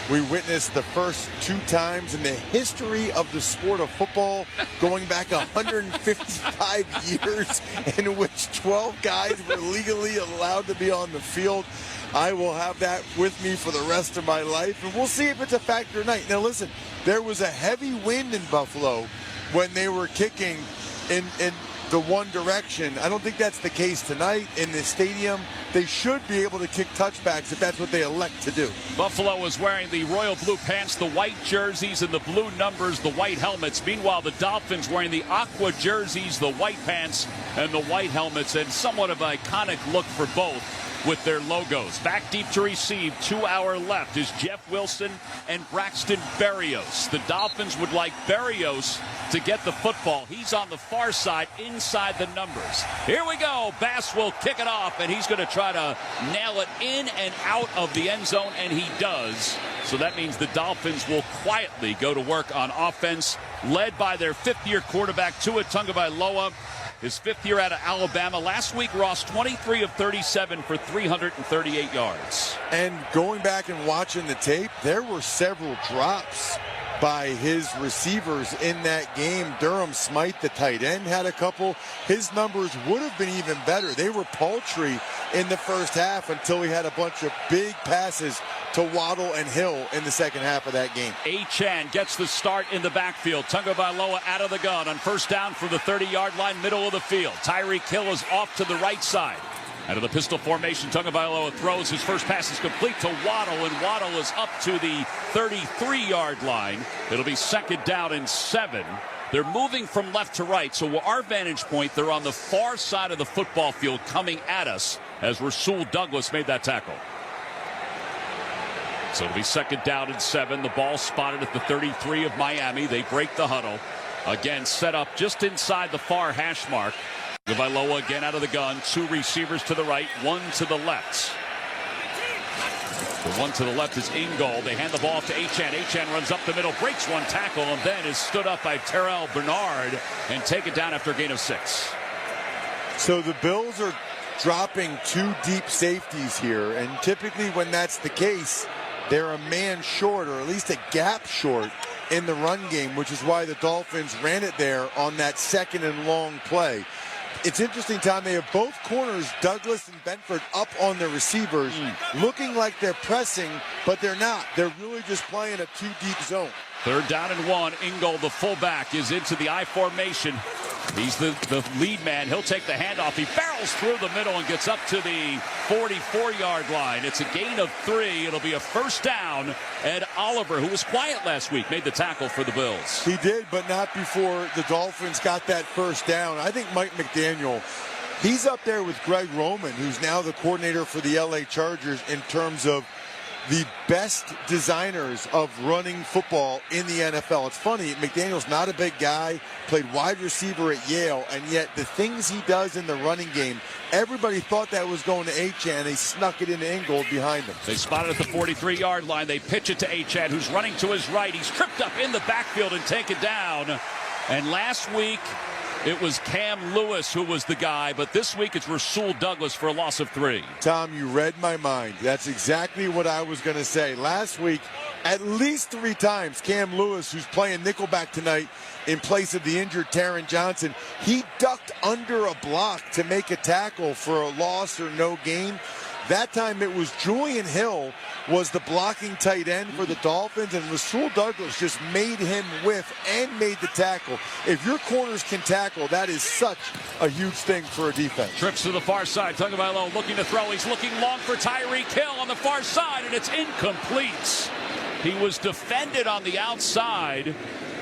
We witnessed the first 2 times in the history of the sport of football, going back 155 years, in which 12 guys were legally allowed to be on the field. I will have that with me for the rest of my life, and we'll see if it's a factor tonight. Now, listen, there was a heavy wind in Buffalo when they were kicking in the one direction. I don't think that's the case tonight in the stadium. They should be able to kick touchbacks if that's what they elect to do. Buffalo is wearing the royal blue pants, the white jerseys, and the blue numbers, the white helmets. Meanwhile, the Dolphins wearing the aqua jerseys, the white pants, and the white helmets, and somewhat of an iconic look for both with their logos. Back deep to receive, to our left is Jeff Wilson and Braxton Berrios. The Dolphins would like Berrios to get the football. He's on the far side, inside the numbers. Here we go. Bass will kick it off, and he's going to try to nail it in and out of the end zone, and he does. So that means the Dolphins will quietly go to work on offense, led by their 5th-year quarterback, Tua Tagovailoa. His 5th year out of Alabama. Last week, Ross, 23 of 37 for 338 yards. And going back and watching the tape, there were several drops by his receivers in that game. Durham Smythe, the tight end, had a couple. His numbers would have been even better. They were paltry in the first half until he had a bunch of big passes to Waddle and Hill in the second half of that game. Achane gets the start in the backfield. Tagovailoa out of the gun on first down from the 30-yard line, middle of the field. Tyreek Hill is off to the right side. Out of the pistol formation, Tagovailoa throws. His first pass is complete to Waddle, and Waddle is up to the 33-yard line. It'll be 2nd down and 7. They're moving from left to right, so our vantage point, they're on the far side of the football field coming at us as Rasul Douglas made that tackle. So it'll be 2nd down and 7. The ball spotted at the 33 of Miami. They break the huddle. Again, set up just inside the far hash mark. Tagovailoa again out of the gun. 2 receivers to the right, 1 to the left. The one to the left is Ingold. They hand the ball off to Achane. Achane runs up the middle, breaks one tackle, and then is stood up by Terrell Bernard and taken down after a gain of 6. So the Bills are dropping 2 deep safeties here, and typically when that's the case, they're a man short, or at least a gap short in the run game, which is why the Dolphins ran it there on that 2nd and long play. It's interesting, Tom, they have both corners, Douglas and Benford, up on their receivers, looking like they're pressing, but they're not. They're really just playing a 2-deep zone. 3rd down and 1. Ingold, the fullback, is into the I formation. He's the lead man. He'll take the handoff. He barrels through the middle and gets up to the 44-yard line. It's a gain of 3. It'll be a 1st down. Ed Oliver, who was quiet last week, made the tackle for the Bills. He did, but not before the Dolphins got that 1st down. I think Mike McDaniel, he's up there with Greg Roman, who's now the coordinator for the LA Chargers in terms of the best designers of running football in the NFL. It's funny, McDaniel's not a big guy, played wide receiver at Yale, and yet the things he does in the running game, everybody thought that was going to Achane. They snuck it into Ingold behind him. They spot it at the 43-yard line. They pitch it to Achane, who's running to his right. He's tripped up in the backfield and taken down. And last week, it was Cam Lewis who was the guy, but this week it's Rasul Douglas for a loss of 3. Tom, you read my mind. That's exactly what I was going to say. Last week, at least 3 times, Cam Lewis, who's playing nickelback tonight in place of the injured Taron Johnson, he ducked under a block to make a tackle for a loss or no gain. That time it was Julian Hill was the blocking tight end for the Dolphins, and Rasul Douglas just made him whiff and made the tackle. If your corners can tackle, that is such a huge thing for a defense. Trips to the far side. Tagovailoa looking to throw. He's looking long for Tyreek Hill on the far side, and it's incomplete. He was defended on the outside,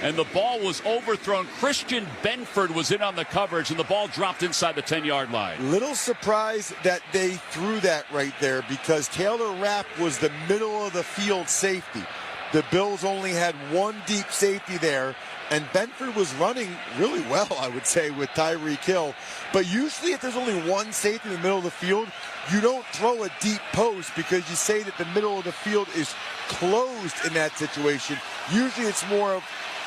and the ball was overthrown. Christian Benford was in on the coverage, and the ball dropped inside the 10-yard line. Little surprised that they threw that right there, because Taylor Rapp was the middle of the field safety. The Bills only had one deep safety there, and Benford was running really well, I would say, with Tyreek Hill. But usually if there's only one safety in the middle of the field, you don't throw a deep post because you say that the middle of the field is closed in that situation. Usually it's more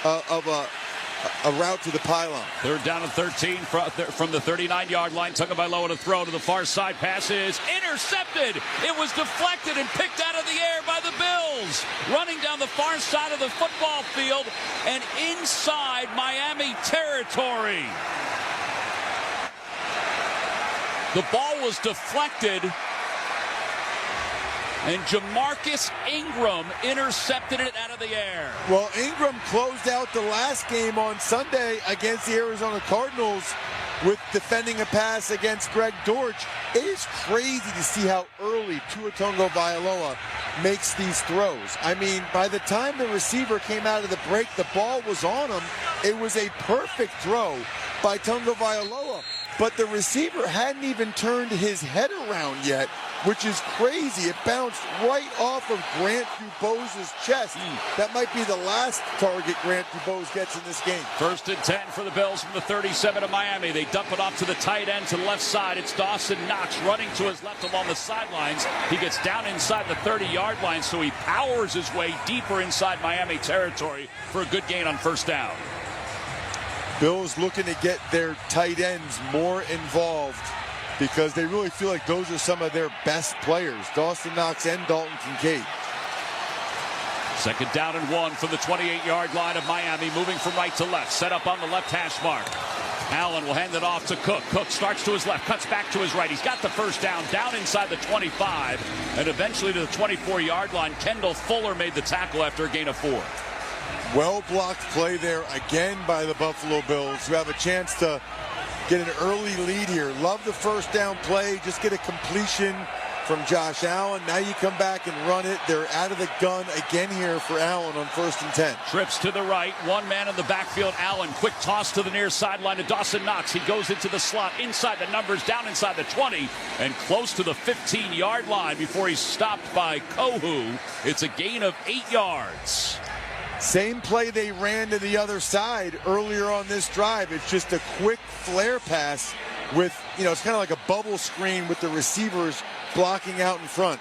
of a route to the pylon. 3rd down and 13 from the 39-yard line. Tagovailoa to throw to the far side. Pass is intercepted. It was deflected and picked out of the air by the Bills. Running down the far side of the football field and inside Miami territory. The ball was deflected, and Jamarcus Ingram intercepted it out of the air. Well, Ingram closed out the last game on Sunday against the Arizona Cardinals with defending a pass against Greg Dortch. It is crazy to see how early Tua Tagovailoa makes these throws. I mean, by the time the receiver came out of the break, the ball was on him. It was a perfect throw by Tagovailoa, but the receiver hadn't even turned his head around yet, which is crazy. It bounced right off of Grant Dubos's chest. That might be the last target Grant Dubose gets in this game. 1st and 10 for the Bills from the 37 of Miami. They dump it off to the tight end to the left side. It's Dawson Knox running to his left along the sidelines. He gets down inside the 30-yard line, so he powers his way deeper inside Miami territory for a good gain on 1st down. Bills looking to get their tight ends more involved, because they really feel like those are some of their best players, Dawson Knox and Dalton Kincaid. 2nd down and 1 from the 28-yard line of Miami, moving from right to left, set up on the left hash mark. Allen will hand it off to Cook. Cook starts to his left, cuts back to his right. He's got the 1st down inside the 25, and eventually to the 24-yard line. Kendall Fuller made the tackle after a gain of 4. Well-blocked play there again by the Buffalo Bills, who have a chance to get an early lead here. Love the 1st down play. Just get a completion from Josh Allen. Now you come back and run it. They're out of the gun again here for Allen on 1st and 10. Trips to the right. One man in the backfield. Allen, quick toss to the near sideline to Dawson Knox. He goes into the slot, inside the numbers, down inside the 20, and close to the 15-yard line before he's stopped by Kohu. It's a gain of 8 yards. Same play they ran to the other side earlier on this drive. It's just a quick flare pass with, it's kind of like a bubble screen with the receivers blocking out in front.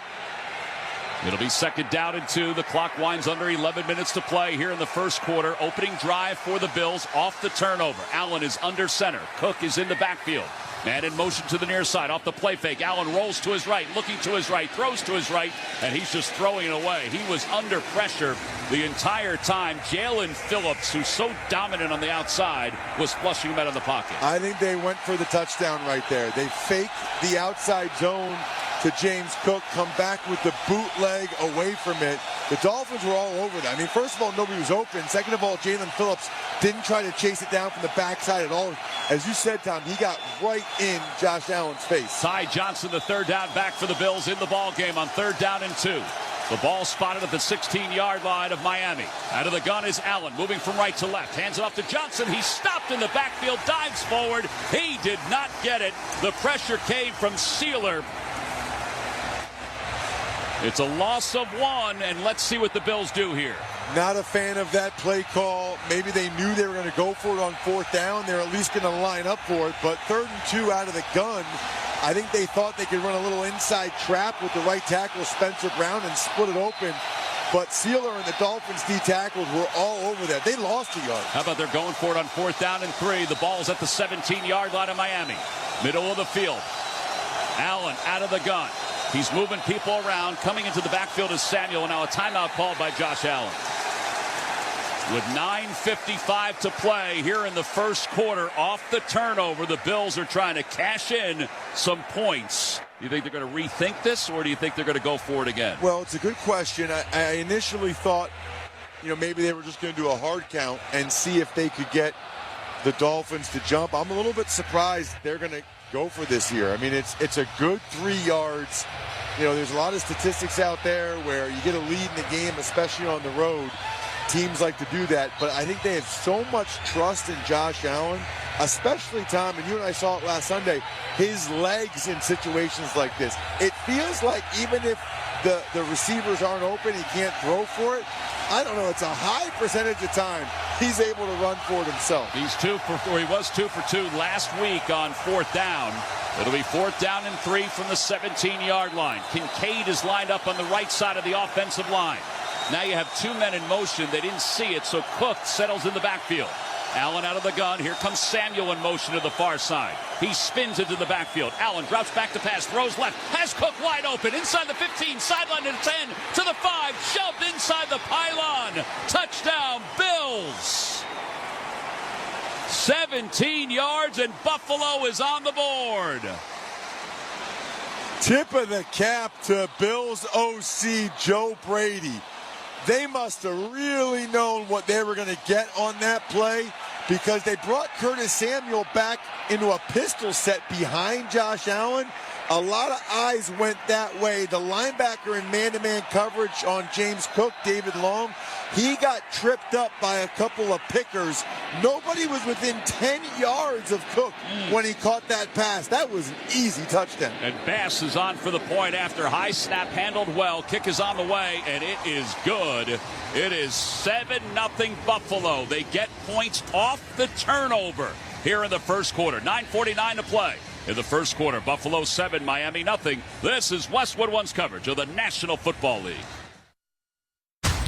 It'll be 2nd down and 2. The clock winds under 11 minutes to play here in the 1st quarter. Opening drive for the Bills off the turnover. Allen is under center. Cook is in the backfield. Man in motion to the near side off the play fake. Allen rolls to his right, looking to his right, throws to his right, and he's just throwing it away. He was under pressure the entire time. Jalen Phillips, who's so dominant on the outside, was flushing him out of the pocket. I think they went for the touchdown right there. They faked the outside zone to James Cook, come back with the bootleg away from it. The Dolphins were all over that. I mean, first of all, nobody was open. Second of all, Jalen Phillips didn't try to chase it down from the backside at all. As you said, Tom, he got right in Josh Allen's face. Ty Johnson, the 3rd down back for the Bills in the ball game on 3rd down and 2. The ball spotted at the 16-yard line of Miami. Out of the gun is Allen, moving from right to left. Hands it off to Johnson. He's stopped in the backfield, dives forward. He did not get it. The pressure came from Sealer. It's a loss of 1, and let's see what the Bills do here. Not a fan of that play call. Maybe they knew they were going to go for it on 4th down. They're at least going to line up for it. But 3rd and 2 out of the gun, I think they thought they could run a little inside trap with the right tackle, Spencer Brown, and split it open. but Sealer and the Dolphins D tackles were all over that. They lost a yard. How about they're going for it on 4th down and 3. The ball's at the 17-yard line of Miami. Middle of the field. Allen out of the gun. He's moving people around. Coming into the backfield is Samuel. Now a timeout called by Josh Allen. With 9:55 to play here in the first quarter, off the turnover, the Bills are trying to cash in some points. Do you think they're going to rethink this, or do you think they're going to go for it again? Well, it's a good question. I initially thought, maybe they were just going to do a hard count and see if they could get the Dolphins to jump. I'm a little bit surprised they're going to go for this here. I mean, it's a good 3 yards. There's a lot of statistics out there where you get a lead in the game, especially on the road. Teams like to do that, but I think they have so much trust in Josh Allen, especially, Tom, and you and I saw it last Sunday, his legs in situations like this. It feels like even if the receivers aren't open, he can't throw for it. I don't know. It's a high percentage of time he's able to run for it himself. He was 2 for 2 last week on 4th down. It'll be 4th down and 3 from the 17-yard line. Kincaid is lined up on the right side of the offensive line. Now you have 2 men in motion. They didn't see it, so Cook settles in the backfield. Allen out of the gun. Here comes Samuel in motion to the far side. He spins into the backfield. Allen drops back to pass, throws left, has Cook wide open, inside the 15, sideline to the 10, to the 5, shoved inside the pylon. Touchdown, Bills. 17 yards, and Buffalo is on the board. Tip of the cap to Bills OC Joe Brady. They must have really known what they were going to get on that play, because they brought Curtis Samuel back into a pistol set behind Josh Allen. A lot of eyes went that way. The linebacker in man-to-man coverage on James Cook, David Long, he got tripped up by a couple of pickers. Nobody was within 10 yards of Cook when he caught that pass. That was an easy touchdown. And Bass is on for the point after. High snap, handled well. Kick is on the way, and it is good. It is 7-0 Buffalo. They get points off the turnover here in the first quarter. 9:49 to play. In the first quarter, Buffalo 7, Miami nothing. This is Westwood One's coverage of the National Football League.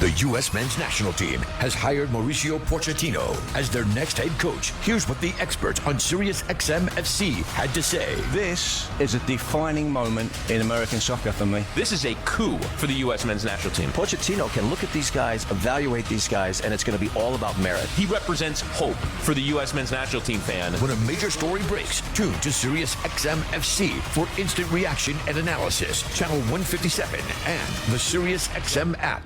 The U.S. men's national team has hired Mauricio Pochettino as their next head coach. Here's what the experts on SiriusXM FC had to say. This is a defining moment in American soccer for me. This is a coup for the U.S. men's national team. Pochettino can look at these guys, evaluate these guys, and it's going to be all about merit. He represents hope for the U.S. men's national team fan. When a major story breaks, tune to SiriusXM FC for instant reaction and analysis. Channel 157 and the SiriusXM app.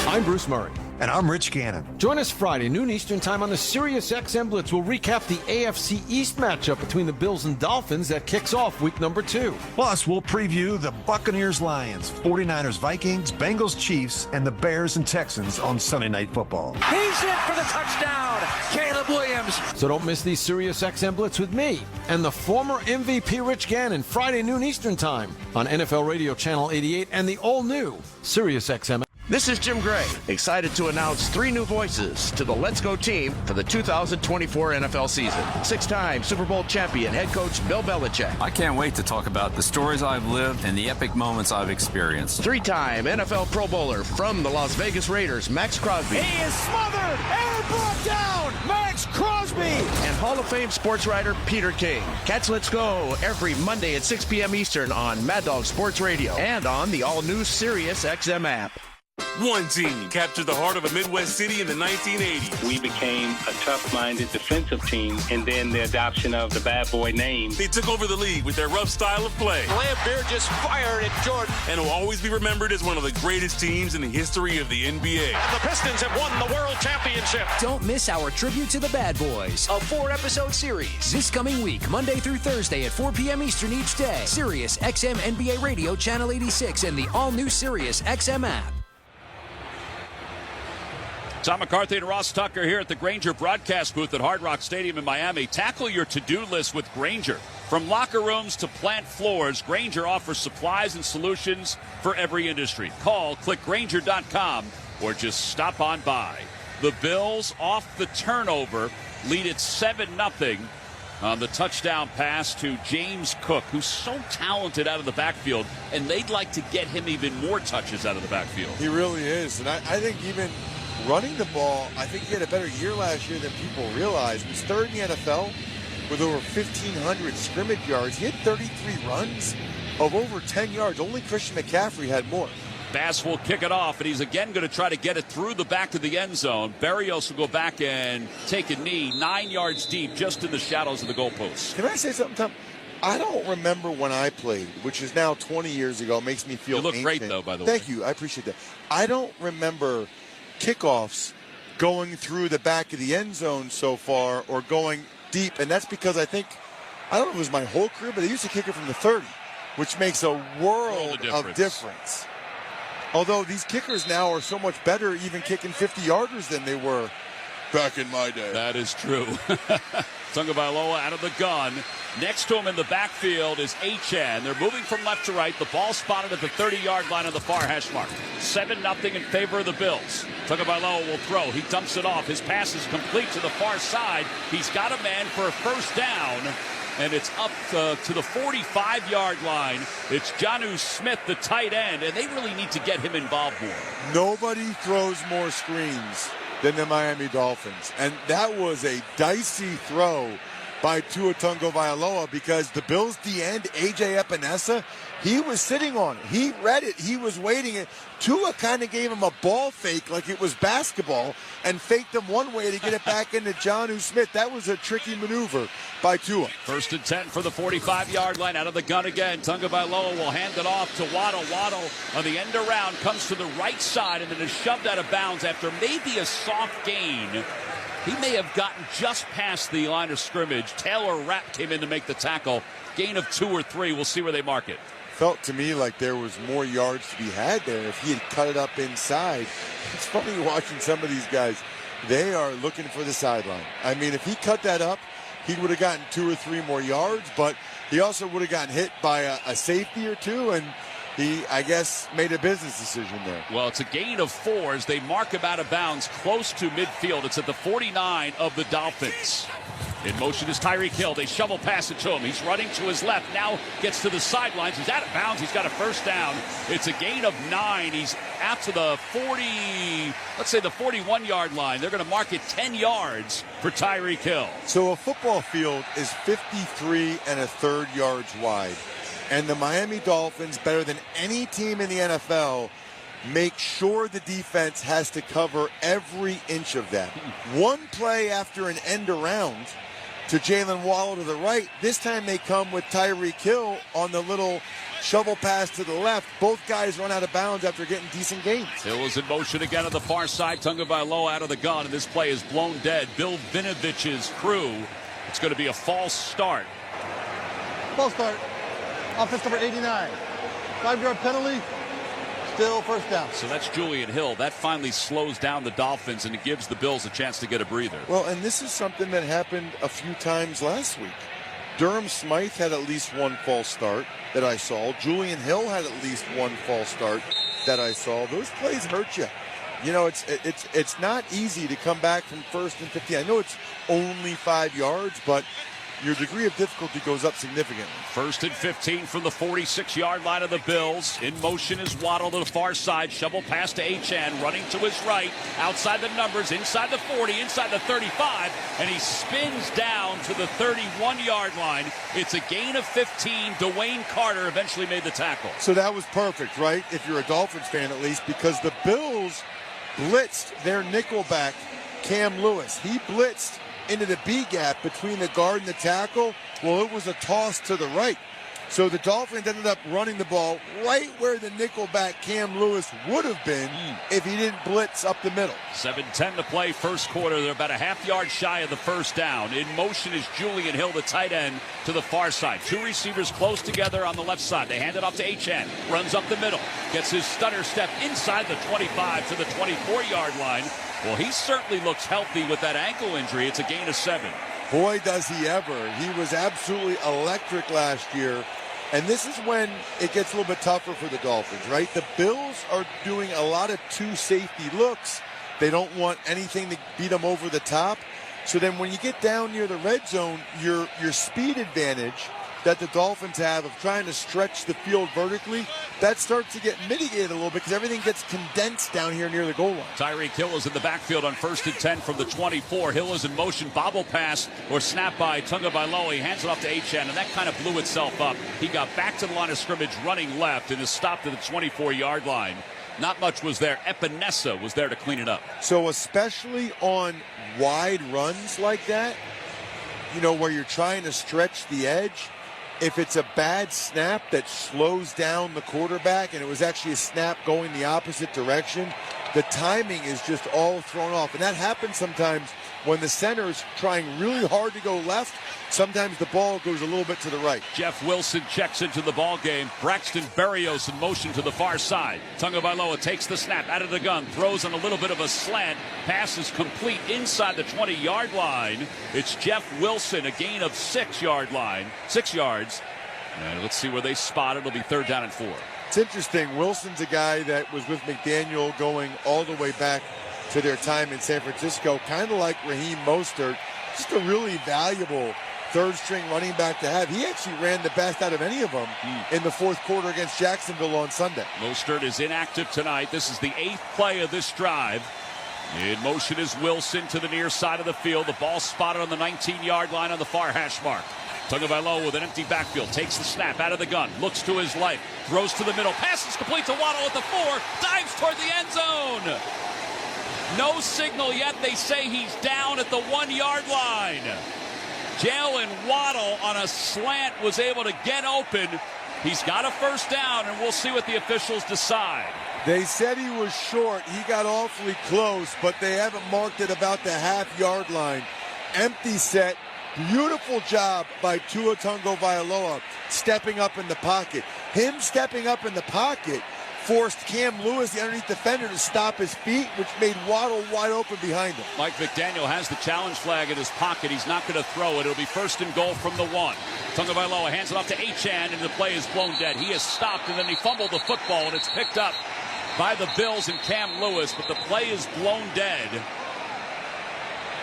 I'm Bruce Murray. And I'm Rich Gannon. Join us Friday, noon Eastern time on the SiriusXM Blitz. We'll recap the AFC East matchup between the Bills and Dolphins that kicks off week number 2. Plus, we'll preview the Buccaneers-Lions, 49ers-Vikings, Bengals-Chiefs, and the Bears and Texans on Sunday Night Football. He's in for the touchdown, Caleb Williams. So don't miss the SiriusXM Blitz with me and the former MVP Rich Gannon, Friday, noon Eastern time on NFL Radio Channel 88 and the all-new SiriusXM. This is Jim Gray, excited to announce 3 new voices to the Let's Go team for the 2024 NFL season. 6-time Super Bowl champion head coach Bill Belichick. I can't wait to talk about the stories I've lived and the epic moments I've experienced. 3-time NFL Pro Bowler from the Las Vegas Raiders, Max Crosby. He is smothered and brought down, Max Crosby. And Hall of Fame sports writer Peter King. Catch Let's Go every Monday at 6 p.m. Eastern on Mad Dog Sports Radio and on the all-new SiriusXM app. One team captured the heart of a Midwest city in the 1980s. We became a tough-minded defensive team, and then the adoption of the bad boy name. They took over the league with their rough style of play. Lambeer just fired at Jordan. And will always be remembered as one of the greatest teams in the history of the NBA. And the Pistons have won the World Championship. Don't miss our tribute to the Bad Boys, a 4-episode series. This coming week, Monday through Thursday at 4 p.m. Eastern each day. SiriusXM NBA Radio Channel 86 and the all-new SiriusXM app. Tom McCarthy and Ross Tucker here at the Grainger broadcast booth at Hard Rock Stadium in Miami. Tackle your to-do list with Grainger. From locker rooms to plant floors, Grainger offers supplies and solutions for every industry. Call, click Grainger.com, or just stop on by. The Bills off the turnover lead it 7-0 on the touchdown pass to James Cook, who's so talented out of the backfield, and they'd like to get him even more touches out of the backfield. He really is, and I think even running the ball, I think he had a better year last year than people realize. He was third in the NFL with over 1,500 scrimmage yards. He had 33 runs of over 10 yards. Only Christian McCaffrey had more. Bass will kick it off, and he's again going to try to get it through the back of the end zone. Berrios will go back and take a knee 9 yards deep, just in the shadows of the goalposts. Can I say something, Tom? I don't remember when I played, which is now 20 years ago. It makes me feel You look ancient. great, though, by the way. Thank you. I appreciate that. I don't remember kickoffs going through the back of the end zone so far or going deep, and that's because I don't know if it was my whole career, but they used to kick it from the 30, which makes a world of difference. Although these kickers now are so much better even kicking 50-yarders than they were back in my day. That is true. Tagovailoa out of the gun. Next to him in the backfield is Achane. They're moving from left to right. The ball spotted at the 30-yard line on the far hash mark. 7-0 in favor of the Bills. Tagovailoa will throw. He dumps it off. His pass is complete to the far side. He's got a man for a first down. And it's up to the 45-yard line. It's Jonnu Smith, the tight end, and they really need to get him involved more. Nobody throws more screens than the Miami Dolphins. And that was a dicey throw by Tua Tagovailoa because the Bills' D-end, A.J. Epinesa, he was sitting on it. He read it. He was waiting it. Tua kind of gave him a ball fake like it was basketball and faked him one way to get it back into Jonnu Smith. That was a tricky maneuver by Tua. 1st and 10 for the 45-yard line. Out of the gun again. Tagovailoa will hand it off to Waddle. Waddle on the end around comes to the right side and then is shoved out of bounds after maybe a soft gain. He may have gotten just past the line of scrimmage. Taylor Rapp came in to make the tackle. Gain of 2 or 3. We'll see where they mark it. Felt to me like there was more yards to be had there if he had cut it up inside. It's funny watching some of these guys. They are looking for the sideline. I mean, if he cut that up, he would have gotten 2 or 3 more yards, but he also would have gotten hit by a safety or two, and he, I guess, made a business decision there. Well, it's a gain of 4 as they mark him out of bounds close to midfield. It's at the 49 of the Dolphins. In motion is Tyreek Hill. They shovel pass it to him. He's running to his left. Now gets to the sidelines. He's out of bounds. He's got a first down. It's a gain of 9. He's out to the 41-yard line. They're going to mark it 10 yards for Tyreek Hill. So a football field is 53 1/3 yards wide. And the Miami Dolphins, better than any team in the NFL, make sure the defense has to cover every inch of that. One play after an end around to Jalen Waddle to the right. This time they come with Tyreek Hill on the little shovel pass to the left. Both guys run out of bounds after getting decent gains. Hill is in motion again on the far side. Tagovailoa out of the gun, and this play is blown dead. Bill Vinovich's crew. It's going to be a false start. False start. Offense number 89. 5-yard penalty. Still first down. So that's Julian Hill. That finally slows down the Dolphins, and it gives the Bills a chance to get a breather. Well, and this is something that happened a few times last week. Durham Smythe had at least one false start that I saw. Julian Hill had at least one false start that I saw. Those plays hurt you. You know, it's not easy to come back from 1st and 15. I know it's only 5 yards, but your degree of difficulty goes up significantly. 1st and 15 from the 46-yard line of the Bills. In motion is Waddle to the far side. Shovel pass to Achane, running to his right. Outside the numbers, inside the 40, inside the 35, and he spins down to the 31-yard line. It's a gain of 15. Dwayne Carter eventually made the tackle. So that was perfect, right? If you're a Dolphins fan at least, because the Bills blitzed their nickelback, Cam Lewis. He blitzed into the B gap between the guard and the tackle. Well, it was a toss to the right. So the Dolphins ended up running the ball right where the nickelback Cam Lewis would have been if he didn't blitz up the middle. 7:10 to play, first quarter. They're about a half yard shy of the first down. In motion is Julian Hill, the tight end, to the far side. 2 receivers close together on the left side. They hand it off to Achane. Runs up the middle. Gets his stutter step inside the 25 to the 24-yard line. Well, he certainly looks healthy with that ankle injury. It's a gain of 7. Boy, does he ever. He was absolutely electric last year. And this is when it gets a little bit tougher for the Dolphins, right? The Bills are doing a lot of 2 safety looks. They don't want anything to beat them over the top. So then when you get down near the red zone, your speed advantage that the Dolphins have of trying to stretch the field vertically, that starts to get mitigated a little bit because everything gets condensed down here near the goal line. Tyreek Hill is in the backfield on 1st and 10 from the 24. Hill is in motion, bobble pass or snap by Tagovailoa. He hands it off to Achane, and that kind of blew itself up. He got back to the line of scrimmage running left and is stopped at the 24-yard line. Not much was there. Epinesa was there to clean it up. So especially on wide runs like that, where you're trying to stretch the edge, if it's a bad snap that slows down the quarterback and it was actually a snap going the opposite direction, the timing is just all thrown off. And that happens sometimes when the center is trying really hard to go left. Sometimes the ball goes a little bit to the right. Jeff Wilson checks into the ball game. Braxton Berrios in motion to the far side. Tagovailoa takes the snap out of the gun, throws on a little bit of a slant. Pass is complete inside the 20-yard line. It's Jeff Wilson, a gain of 6 yards. And let's see where they spot it. It'll be 3rd down and 4. It's interesting. Wilson's a guy that was with McDaniel going all the way back to their time in San Francisco, kind of like Raheem Mostert, just a really valuable third-string running back to have. He actually ran the best out of any of them in the 4th quarter against Jacksonville on Sunday. Mostert is inactive tonight. This is the 8th play of this drive. In motion is Wilson to the near side of the field. The ball spotted on the 19-yard line on the far hash mark. Tagovailoa with an empty backfield, takes the snap out of the gun, looks to his left, throws to the middle, passes complete to Waddle at the 4, dives toward the end zone. No signal yet. They say he's down at the 1-yard line. Jalen Waddle on a slant was able to get open. He's got a 1st down, and we'll see what the officials decide. They said he was short. He got awfully close, but they haven't marked it about the half-yard line. Empty set. Beautiful job by Tua Tagovailoa stepping up in the pocket. Him stepping up in the pocket forced Cam Lewis, the underneath defender, to stop his feet, which made Waddle wide open behind him. Mike McDaniel has the challenge flag in his pocket. He's not going to throw it. It'll be 1st and goal from the 1. Tagovailoa hands it off to Achane, and the play is blown dead. He is stopped, and then he fumbled the football, and it's picked up by the Bills and Cam Lewis, but the play is blown dead.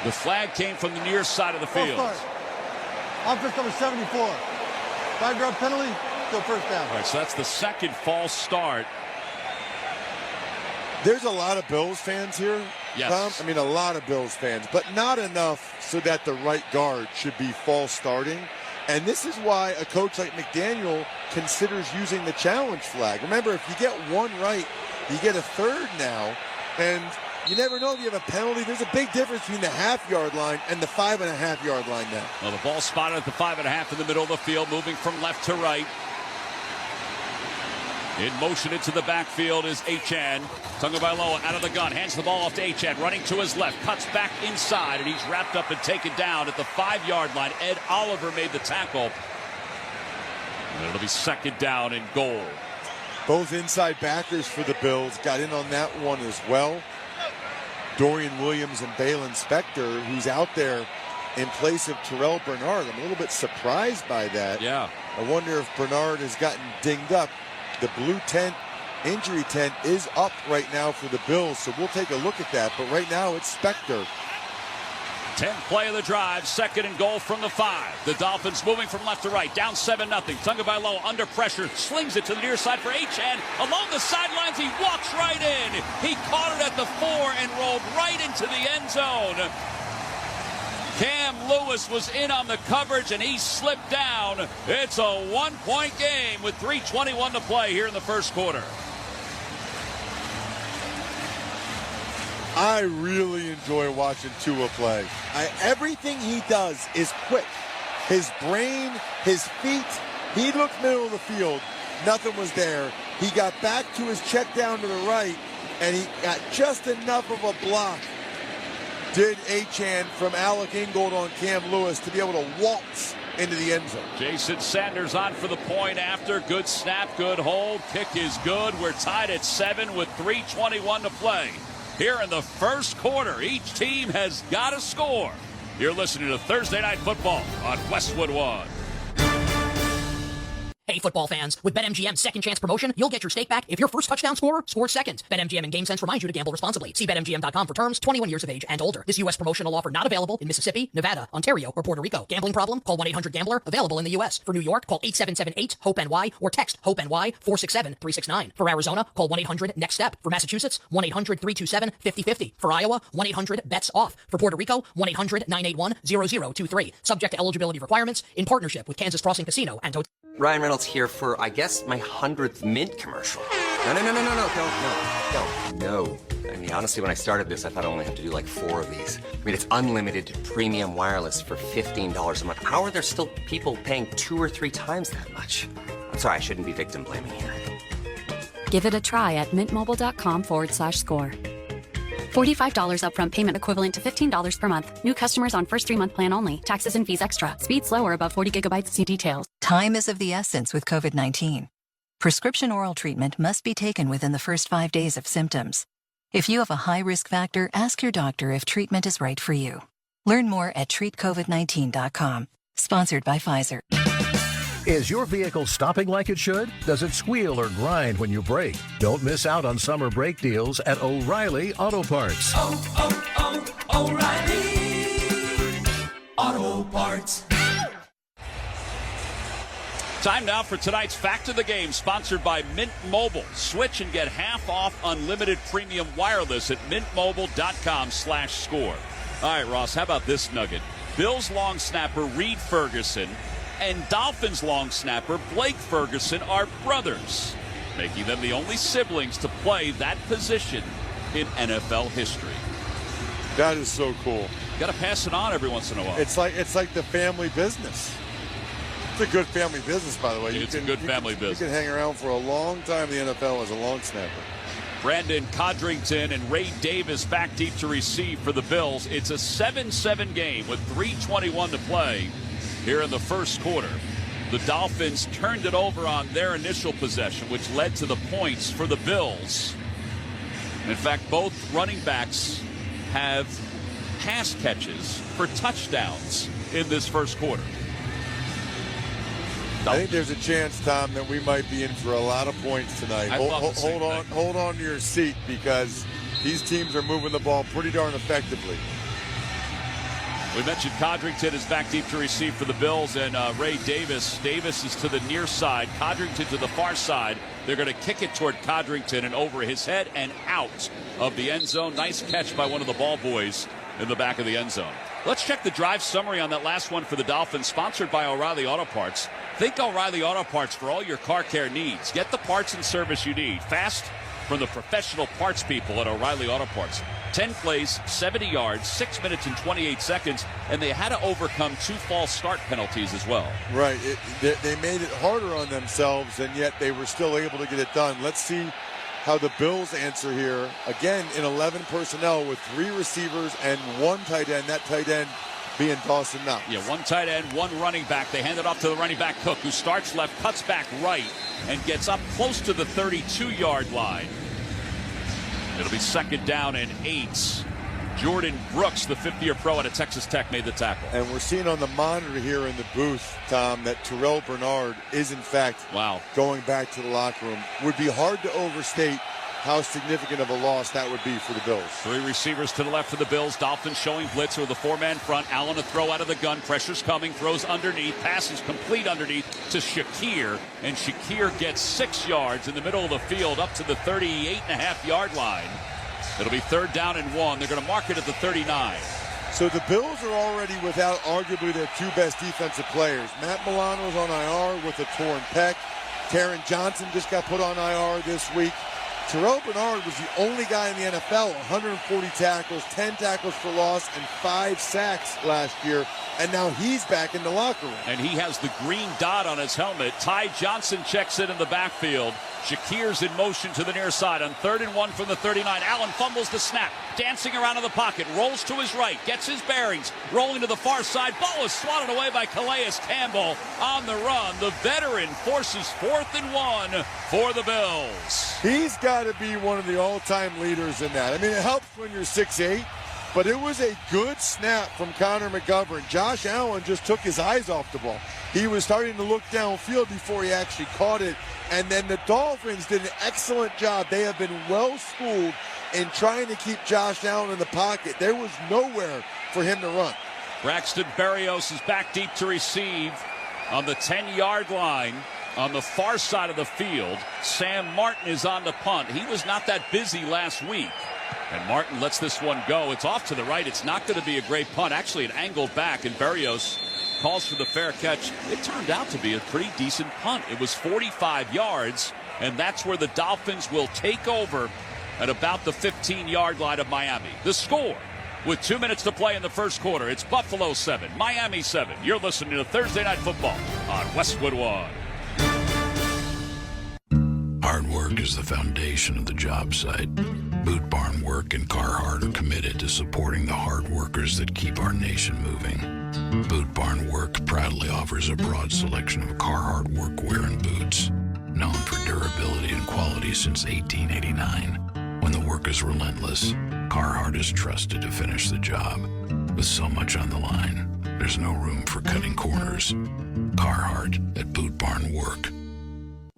The flag came from the near side of the field. Offense number 74. 5-yard penalty, still 1st down. All right, so that's the 2nd false start. There's a lot of Bills fans here, yes. Tom. I mean, a lot of Bills fans, but not enough so that the right guard should be false starting. And this is why a coach like McDaniel considers using the challenge flag. Remember, if you get one right, you get a 3rd now, and you never know if you have a penalty. There's a big difference between the half-yard line and the 5.5-yard line now. Well, the ball spotted at the 5.5 in the middle of the field, moving from left to right. In motion into the backfield is Achane. Tagovailoa out of the gun, hands the ball off to Achane, running to his left, cuts back inside, and he's wrapped up and taken down at the 5-yard line. Ed Oliver made the tackle. And it'll be 2nd down and goal. Both inside backers for the Bills got in on that one as well. Dorian Williams and Balin Spector, who's out there in place of Terrell Bernard. I'm a little bit surprised by that. Yeah. I wonder if Bernard has gotten dinged up. The blue tent, injury tent, is up right now for the Bills, so we'll take a look at that. But right now, it's Spector. 10th play of the drive, 2nd and goal from the 5. The Dolphins moving from left to right, down 7-0. Tagovailoa under pressure, slings it to the near side for Achane. Along the sidelines, he walks right in. He caught it at the 4 and rolled right into the end zone. Cam Lewis was in on the coverage, and he slipped down. It's a 1-point game with 3:21 to play here in the 1st quarter. I really enjoy watching Tua play. Everything he does is quick. His brain, his feet, he looked middle of the field. Nothing was there. He got back to his check down to the right, and he got just enough of a block, did Achane, from Alec Ingold on Cam Lewis to be able to waltz into the end zone. Jason Sanders on for the point after. Good snap, good hold. Kick is good. We're tied at 7 with 3:21 to play. Here in the 1st quarter, each team has got to score. You're listening to Thursday Night Football on Westwood One. Hey, football fans, with BetMGM's second chance promotion, you'll get your stake back if your first touchdown scorer scores second. BetMGM and GameSense remind you to gamble responsibly. See BetMGM.com for terms, 21 years of age and older. This U.S. promotional offer not available in Mississippi, Nevada, Ontario, or Puerto Rico. Gambling problem? Call 1-800-GAMBLER. Available in the U.S. For New York, call 877-8-HOPE-NY or text HOPE-NY 467-369. For Arizona, call 1-800-NEXT-STEP. For Massachusetts, 1-800-327-5050. For Iowa, 1-800-BETS-OFF. For Puerto Rico, 1-800-981-0023. Subject to eligibility requirements in partnership with Kansas Crossing Casino and Hotel. Ryan Reynolds here for, I guess, my 100th Mint commercial. No. I mean, honestly, when I started this, I thought I only have to do like 4 of these. I mean, it's unlimited premium wireless for $15 a month. How are there still people paying 2 or 3 times that much? I'm sorry, I shouldn't be victim blaming here. Give it a try at mintmobile.com/score. $45 upfront payment equivalent to $15 per month. New customers on first 3-month plan only. Taxes and fees extra. Speed slower above 40 gigabytes. See details. Time is of the essence with COVID-19. Prescription oral treatment must be taken within the first 5 days of symptoms. If you have a high risk factor, ask your doctor if treatment is right for you. Learn more at treatcovid19.com. Sponsored by Pfizer. Is your vehicle stopping like it should? Does it squeal or grind when you brake? Don't miss out on summer brake deals at O'Reilly Auto Parts. O'Reilly Auto Parts. Time now for tonight's Fact of the Game, sponsored by Mint Mobile. Switch and get half off unlimited premium wireless at mintmobile.com/score. All right, Ross, how about this nugget? Bills long snapper Reed Ferguson and Dolphins long snapper Blake Ferguson are brothers, making them the only siblings to play that position in NFL history. That is so cool. Got to pass it on every once in a while. It's like the family business. It's a good family business, by the way. It's a good family business. You can hang around for a long time in the NFL as a long snapper. Brandon Codrington and Ray Davis back deep to receive for the Bills. It's a 7-7 game with 3:21 to play here in the first quarter. The Dolphins turned it over on their initial possession, which led to the points for the Bills. In fact, both running backs have pass catches for touchdowns in this first quarter. I think there's a chance, Tom, that we might be in for a lot of points tonight. Hold on to your seat, because these teams are moving the ball pretty darn effectively. We mentioned Codrington is back deep to receive for the Bills, and Ray Davis. Davis is to the near side, Codrington to the far side. They're going to kick it toward Codrington and over his head and out of the end zone. Nice catch by one of the ball boys in the back of the end zone. Let's check the drive summary on that last one for the Dolphins, sponsored by O'Reilly Auto Parts. Think O'Reilly Auto Parts for all your car care needs. Get the parts and service you need fast from the professional parts people at O'Reilly Auto Parts. 10 plays, 70 yards, 6 minutes and 28 seconds, and they had to overcome 2 false start penalties as well. Right. They made it harder on themselves, and yet they were still able to get it done. Let's see how the Bills answer here. Again, in 11 personnel with 3 receivers and 1 tight end. That tight end being Dawson Knox. Yeah, 1 tight end, 1 running back. They hand it off to the running back Cook, who starts left, cuts back right, and gets up close to the 32-yard line. It'll be 2nd down and 8. Jordan Brooks, the 5th-year pro out of Texas Tech, made the tackle. And we're seeing on the monitor here in the booth, Tom, that Terrell Bernard is, in fact, going back to the locker room. Would be hard to overstate how significant of a loss that would be for the Bills. 3 receivers to the left for the Bills. Dolphins showing blitz with a 4-man front. Allen a throw out of the gun. Pressure's coming. Throws underneath. Passes complete underneath to Shakir. And Shakir gets 6 yards in the middle of the field up to the 38.5-yard line. It'll be 3rd down and 1. They're going to mark it at the 39. So the Bills are already without arguably their 2 best defensive players. Matt Milano's on IR with a torn pec. Taron Johnson just got put on IR this week. Terrell Bernard was the only guy in the NFL, 140 tackles, 10 tackles for loss, and 5 sacks last year. And now he's back in the locker room. And he has the green dot on his helmet. Ty Johnson checks in the backfield. Shakir's in motion to the near side on 3rd and 1 from the 39. Allen fumbles the snap, dancing around in the pocket, rolls to his right, gets his bearings, rolling to the far side. Ball is swatted away by Calais Campbell on the run. The veteran forces 4th and 1 for the Bills. He's got to be one of the all-time leaders in that. I mean, it helps when you're 6'8", but it was a good snap from Connor McGovern. Josh Allen just took his eyes off the ball. He was starting to look downfield before he actually caught it, and then the Dolphins did an excellent job. They have been well-schooled in trying to keep Josh Allen in the pocket. There was nowhere for him to run. Braxton Berrios is back deep to receive on the 10-yard line on the far side of the field. Sam Martin is on the punt. He was not that busy last week. And Martin lets this one go. It's off to the right. It's not going to be a great punt. Actually, an angled back, and Berrios calls for the fair catch. It turned out to be a pretty decent punt. It was 45 yards, and that's where the Dolphins will take over at about the 15-yard line of Miami. The score, with 2 minutes to play in the first quarter, it's Buffalo 7, Miami 7. You're listening to Thursday Night Football on Westwood One. Hard work is the foundation of the job site. Boot Barn Work and Carhartt are committed to supporting the hard workers that keep our nation moving. Boot Barn Work proudly offers a broad selection of Carhartt workwear and boots, known for durability and quality since 1889. When the work is relentless, Carhartt is trusted to finish the job. With so much on the line, there's no room for cutting corners. Carhartt at Boot Barn Work.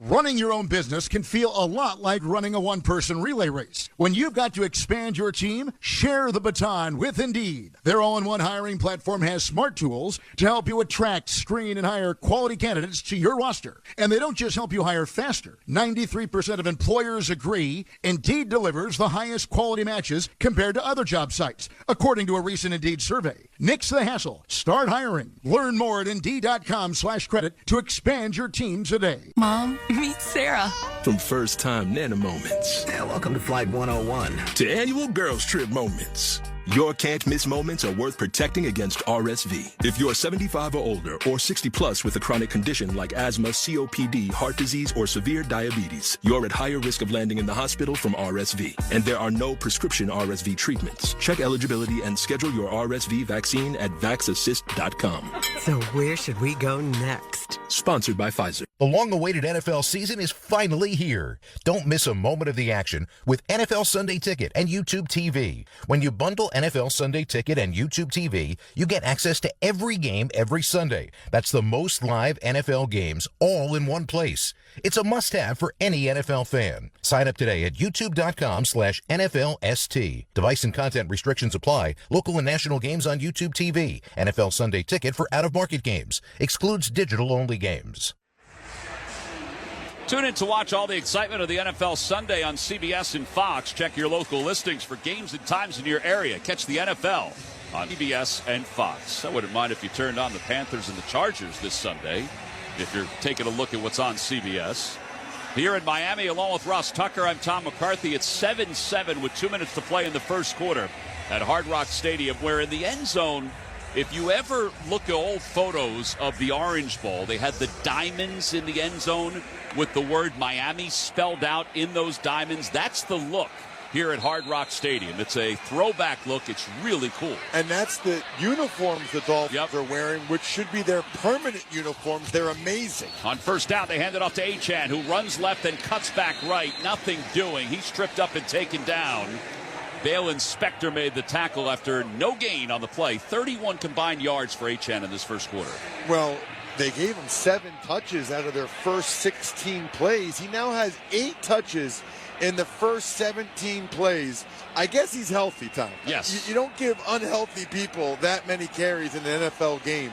Running your own business can feel a lot like running a one-person relay race. When you've got to expand your team, share the baton with Indeed. Their all-in-one hiring platform has smart tools to help you attract, screen, and hire quality candidates to your roster. And they don't just help you hire faster. 93% of employers agree Indeed delivers the highest quality matches compared to other job sites, according to a recent Indeed survey. Nix the hassle. Start hiring. Learn more at Indeed.com/credit to expand your team today. Mom, meet Sarah. From first-time Nana moments. Welcome to Flight 101. To annual girls trip moments. Your can't-miss moments are worth protecting against RSV. If you're 75 or older or 60 plus with a chronic condition like asthma, COPD, heart disease, or severe diabetes, you're at higher risk of landing in the hospital from RSV. And there are no prescription RSV treatments. Check eligibility and schedule your RSV vaccine at vaxassist.com. So where should we go next? Sponsored by Pfizer. The long-awaited NFL season is finally here. Don't miss a moment of the action with NFL Sunday Ticket and YouTube TV. When you bundle NFL Sunday Ticket and YouTube TV, you get access to every game every Sunday. That's the most live NFL games all in one place. It's a must-have for any NFL fan. Sign up today at youtube.com/NFLST. Device and content restrictions apply. Local and national games on YouTube TV. NFL Sunday Ticket for out-of-market games. Excludes digital-only games. Tune in to watch all the excitement of the NFL Sunday on CBS and Fox. Check your local listings for games and times in your area. Catch the NFL on CBS and Fox. I wouldn't mind if you turned on the Panthers and the Chargers this Sunday, if you're taking a look at what's on CBS. Here in Miami, along with Ross Tucker, I'm Tom McCarthy. It's 7-7 with 2 minutes to play in the first quarter at Hard Rock Stadium, where in the end zone, if you ever look at old photos of the Orange Bowl, they had the diamonds in the end zone with the word Miami spelled out in those diamonds. That's the look here at Hard Rock Stadium. It's a throwback look. It's really cool. And that's the uniforms the Dolphins are wearing, which should be their permanent uniforms. They're amazing. On first down, they hand it off to Achane, who runs left and cuts back right. Nothing doing. He's tripped up and taken down. Balin Spector made the tackle after no gain on the play. 31 combined yards for Achane in this first quarter. Well, they gave him 7 touches out of their first 16 plays. He now has 8 touches in the first 17 plays. I guess he's healthy, Tom. Yes. You don't give unhealthy people that many carries in an NFL game.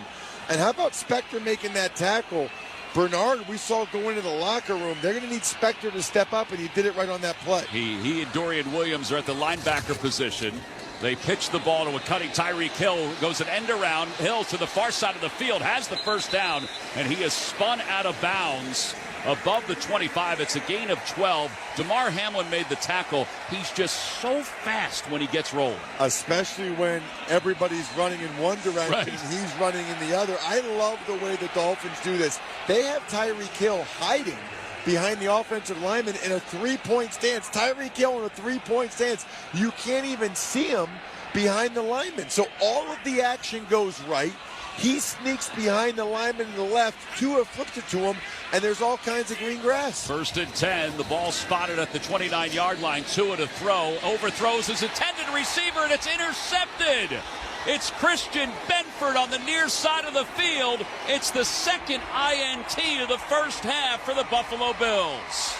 And how about Spector making that tackle? Bernard, we saw go into the locker room. They're going to need Spector to step up, and he did it right on that play. He and Dorian Williams are at the linebacker position. They pitch the ball to a cutting Tyreek Hill. Goes an end around. Hill to the far side of the field. Has the first down, and he is spun out of bounds above the 25. It's a gain of 12. DeMar Hamlin made the tackle. He's just so fast when he gets rolling. Especially when everybody's running in one direction, right. He's running in the other. I love the way the Dolphins do this. They have Tyreek Hill hiding behind the offensive lineman in a three-point stance. Tyreek Hill in a three-point stance. You can't even see him behind the lineman. So all of the action goes right. He sneaks behind the lineman to the left. Tua flips it to him, and there's all kinds of green grass. 1st and 10. The ball spotted at the 29-yard line. Tua to throw. Overthrows his intended receiver, and it's intercepted. It's Christian Benford on the near side of the field. It's the second INT of the first half for the Buffalo Bills.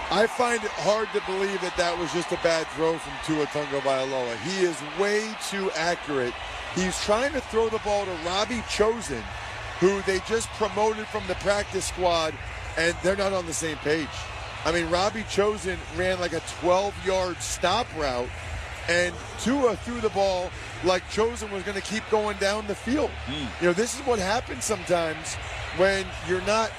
I find it hard to believe that was just a bad throw from Tua Tagovailoa. He is way too accurate. He's trying to throw the ball to Robbie Chosen, who they just promoted from the practice squad, and they're not on the same page. I mean, Robbie Chosen ran like a 12-yard stop route, and Tua threw the ball like Chosen was going to keep going down the field. You know, this is what happens sometimes when you're not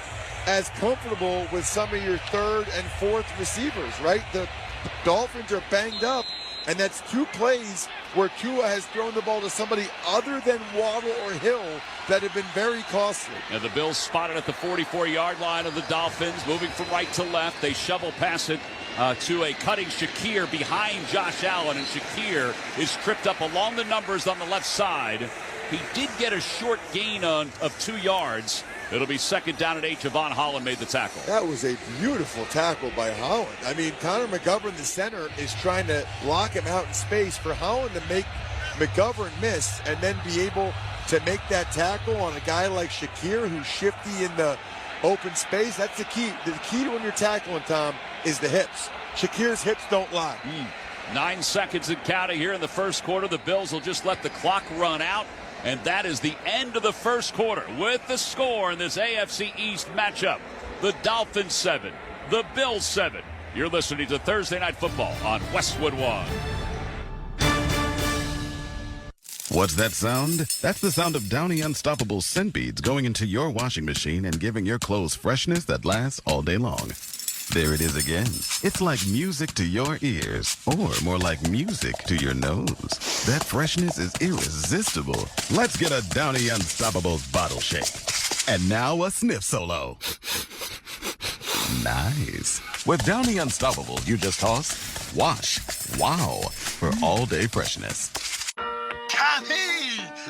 as comfortable with some of your third and fourth receivers, right? The Dolphins are banged up, and that's 2 plays where Tua has thrown the ball to somebody other than Waddle or Hill that have been very costly. And the Bills spotted at the 44-yard line of the Dolphins, moving from right to left. They shovel past it to a cutting Shakir behind Josh Allen, and Shakir is tripped up along the numbers on the left side. He did get a short gain of 2 yards. It'll be 2nd down and 8. Javon Holland made the tackle. That was a beautiful tackle by Holland. I mean, Connor McGovern, the center, is trying to block him out in space. For Holland to make McGovern miss and then be able to make that tackle on a guy like Shakir, who's shifty in the open space, that's the key. The key to when you're tackling, Tom, is the hips. Shakir's hips don't lie. 9 seconds and counting here in the first quarter. The Bills will just let the clock run out. And that is the end of the first quarter with the score in this AFC East matchup. The Dolphins 7, the Bills 7. You're listening to Thursday Night Football on Westwood One. What's that sound? That's the sound of Downy Unstoppable scent beads going into your washing machine and giving your clothes freshness that lasts all day long. There it is again. It's like music to your ears, or more like music to your nose. That freshness is irresistible. Let's get a Downy Unstoppables bottle shake. And now a sniff solo. Nice. With Downy Unstoppables, you just toss, wash, wow, for all-day freshness. Tommy!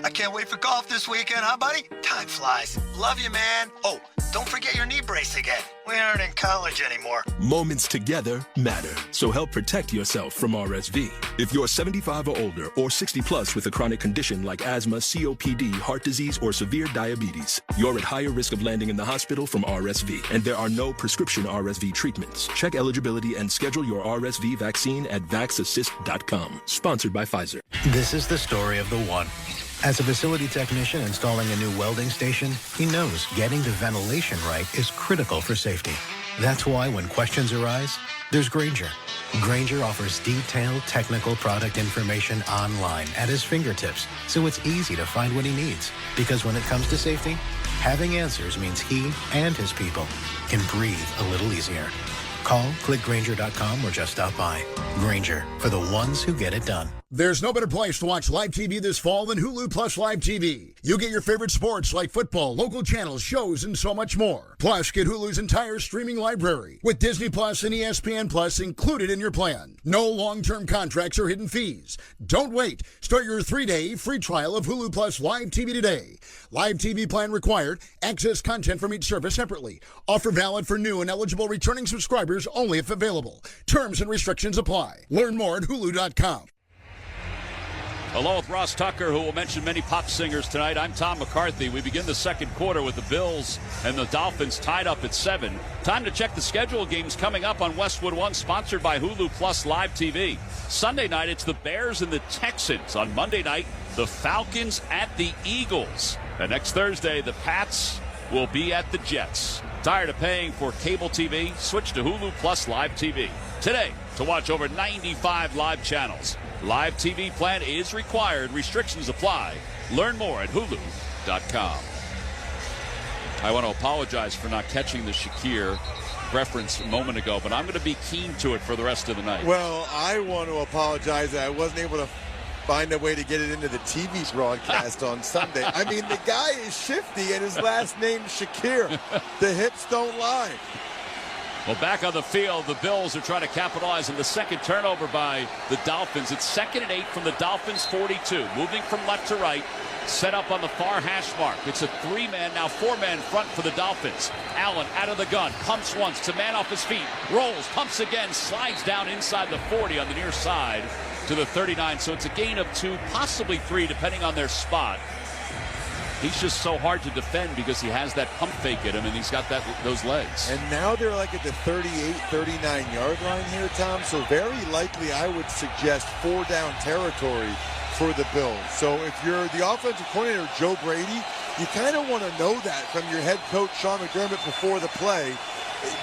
I can't wait for golf this weekend, huh, buddy? Time flies. Love you, man. Oh, don't forget your knee brace again. We aren't in college anymore. Moments together matter, so help protect yourself from RSV. If you're 75 or older or 60 plus with a chronic condition like asthma, COPD, heart disease, or severe diabetes, you're at higher risk of landing in the hospital from RSV, and there are no prescription RSV treatments. Check eligibility and schedule your RSV vaccine at vaxassist.com. Sponsored by Pfizer. This is the story of the one. As a facility technician installing a new welding station, he knows getting the ventilation right is critical for safety. That's why when questions arise, there's Grainger. Grainger offers detailed technical product information online at his fingertips, so it's easy to find what he needs. Because when it comes to safety, having answers means he and his people can breathe a little easier. Call, click Grainger.com, or just stop by. Grainger, for the ones who get it done. There's no better place to watch live TV this fall than Hulu Plus Live TV. You get your favorite sports like football, local channels, shows, and so much more. Plus, get Hulu's entire streaming library with Disney Plus and ESPN Plus included in your plan. No long-term contracts or hidden fees. Don't wait. Start your 3-day free trial of Hulu Plus Live TV today. Live TV plan required. Access content from each service separately. Offer valid for new and eligible returning subscribers only if available. Terms and restrictions apply. Learn more at Hulu.com. Along with Ross Tucker, who will mention many pop singers tonight, I'm Tom McCarthy. We begin the second quarter with the Bills and the Dolphins tied up at 7. Time to check the schedule of games coming up on Westwood One, sponsored by Hulu Plus Live TV. Sunday night, it's the Bears and the Texans. On Monday night, the Falcons at the Eagles. And next Thursday, the Pats will be at the Jets. Tired of paying for cable TV? Switch to Hulu Plus Live TV. Today, to watch over 95 live channels. Live TV plan is required. Restrictions apply. Learn more at Hulu.com. I want to apologize for not catching the Shakir reference a moment ago, but I'm going to be keen to it for the rest of the night. Well, I want to apologize that I wasn't able to find a way to get it into the TV broadcast on Sunday. I mean, the guy is shifty, and his last name's Shakir. The hips don't lie. Well, back on the field, the Bills are trying to capitalize on the second turnover by the Dolphins. It's 2nd and 8 from the Dolphins' 42. Moving from left to right, set up on the far hash mark. It's a 3-man, now 4-man front for the Dolphins. Allen out of the gun, pumps once to man off his feet, rolls, pumps again, slides down inside the 40 on the near side to the 39. So it's a gain of 2, possibly 3, depending on their spot. He's just so hard to defend because he has that pump fake at him, and he's got those legs. And now they're like at the 38, 39-yard line here, Tom. So very likely I would suggest 4-down territory for the Bills. So if you're the offensive coordinator, Joe Brady, you kind of want to know that from your head coach, Sean McDermott, before the play.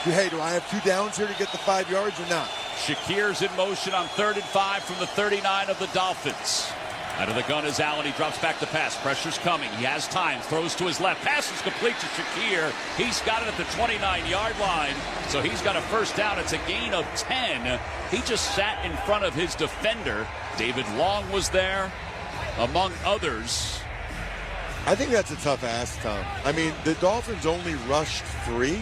Hey, do I have 2 downs here to get the 5 yards or not? Shakir's in motion on 3rd and 5 from the 39 of the Dolphins. Out of the gun is Allen. He drops back to pass. Pressure's coming. He has time. Throws to his left. Pass is complete to Shakir. He's got it at the 29-yard line. So he's got a first down. It's a gain of 10. He just sat in front of his defender. David Long was there, among others. I think that's a tough ask, Tom. I mean, the Dolphins only rushed 3.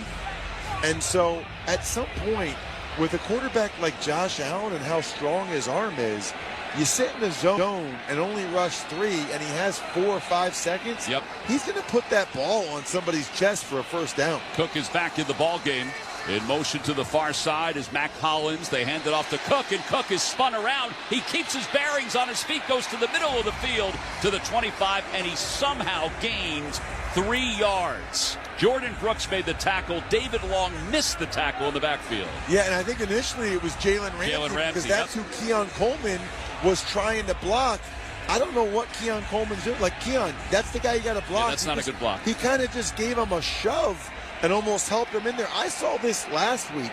And so at some point, with a quarterback like Josh Allen and how strong his arm is, you sit in the zone and only rush 3, and he has 4 or 5 seconds. Yep. He's going to put that ball on somebody's chest for a first down. Cook is back in the ball game. In motion to the far side is Mac Hollins. They hand it off to Cook, and Cook is spun around. He keeps his bearings on his feet, goes to the middle of the field to the 25, and he somehow gains 3 yards. Jordan Brooks made the tackle. David Long missed the tackle in the backfield. Yeah, and I think initially it was Jalen Ramsey because that's who Keon Coleman was trying to block. I don't know what Keon Coleman's doing. Like, Keon, that's the guy you got to block. Yeah, that's not a good block. He kind of just gave him a shove and almost helped him in there. I saw this last week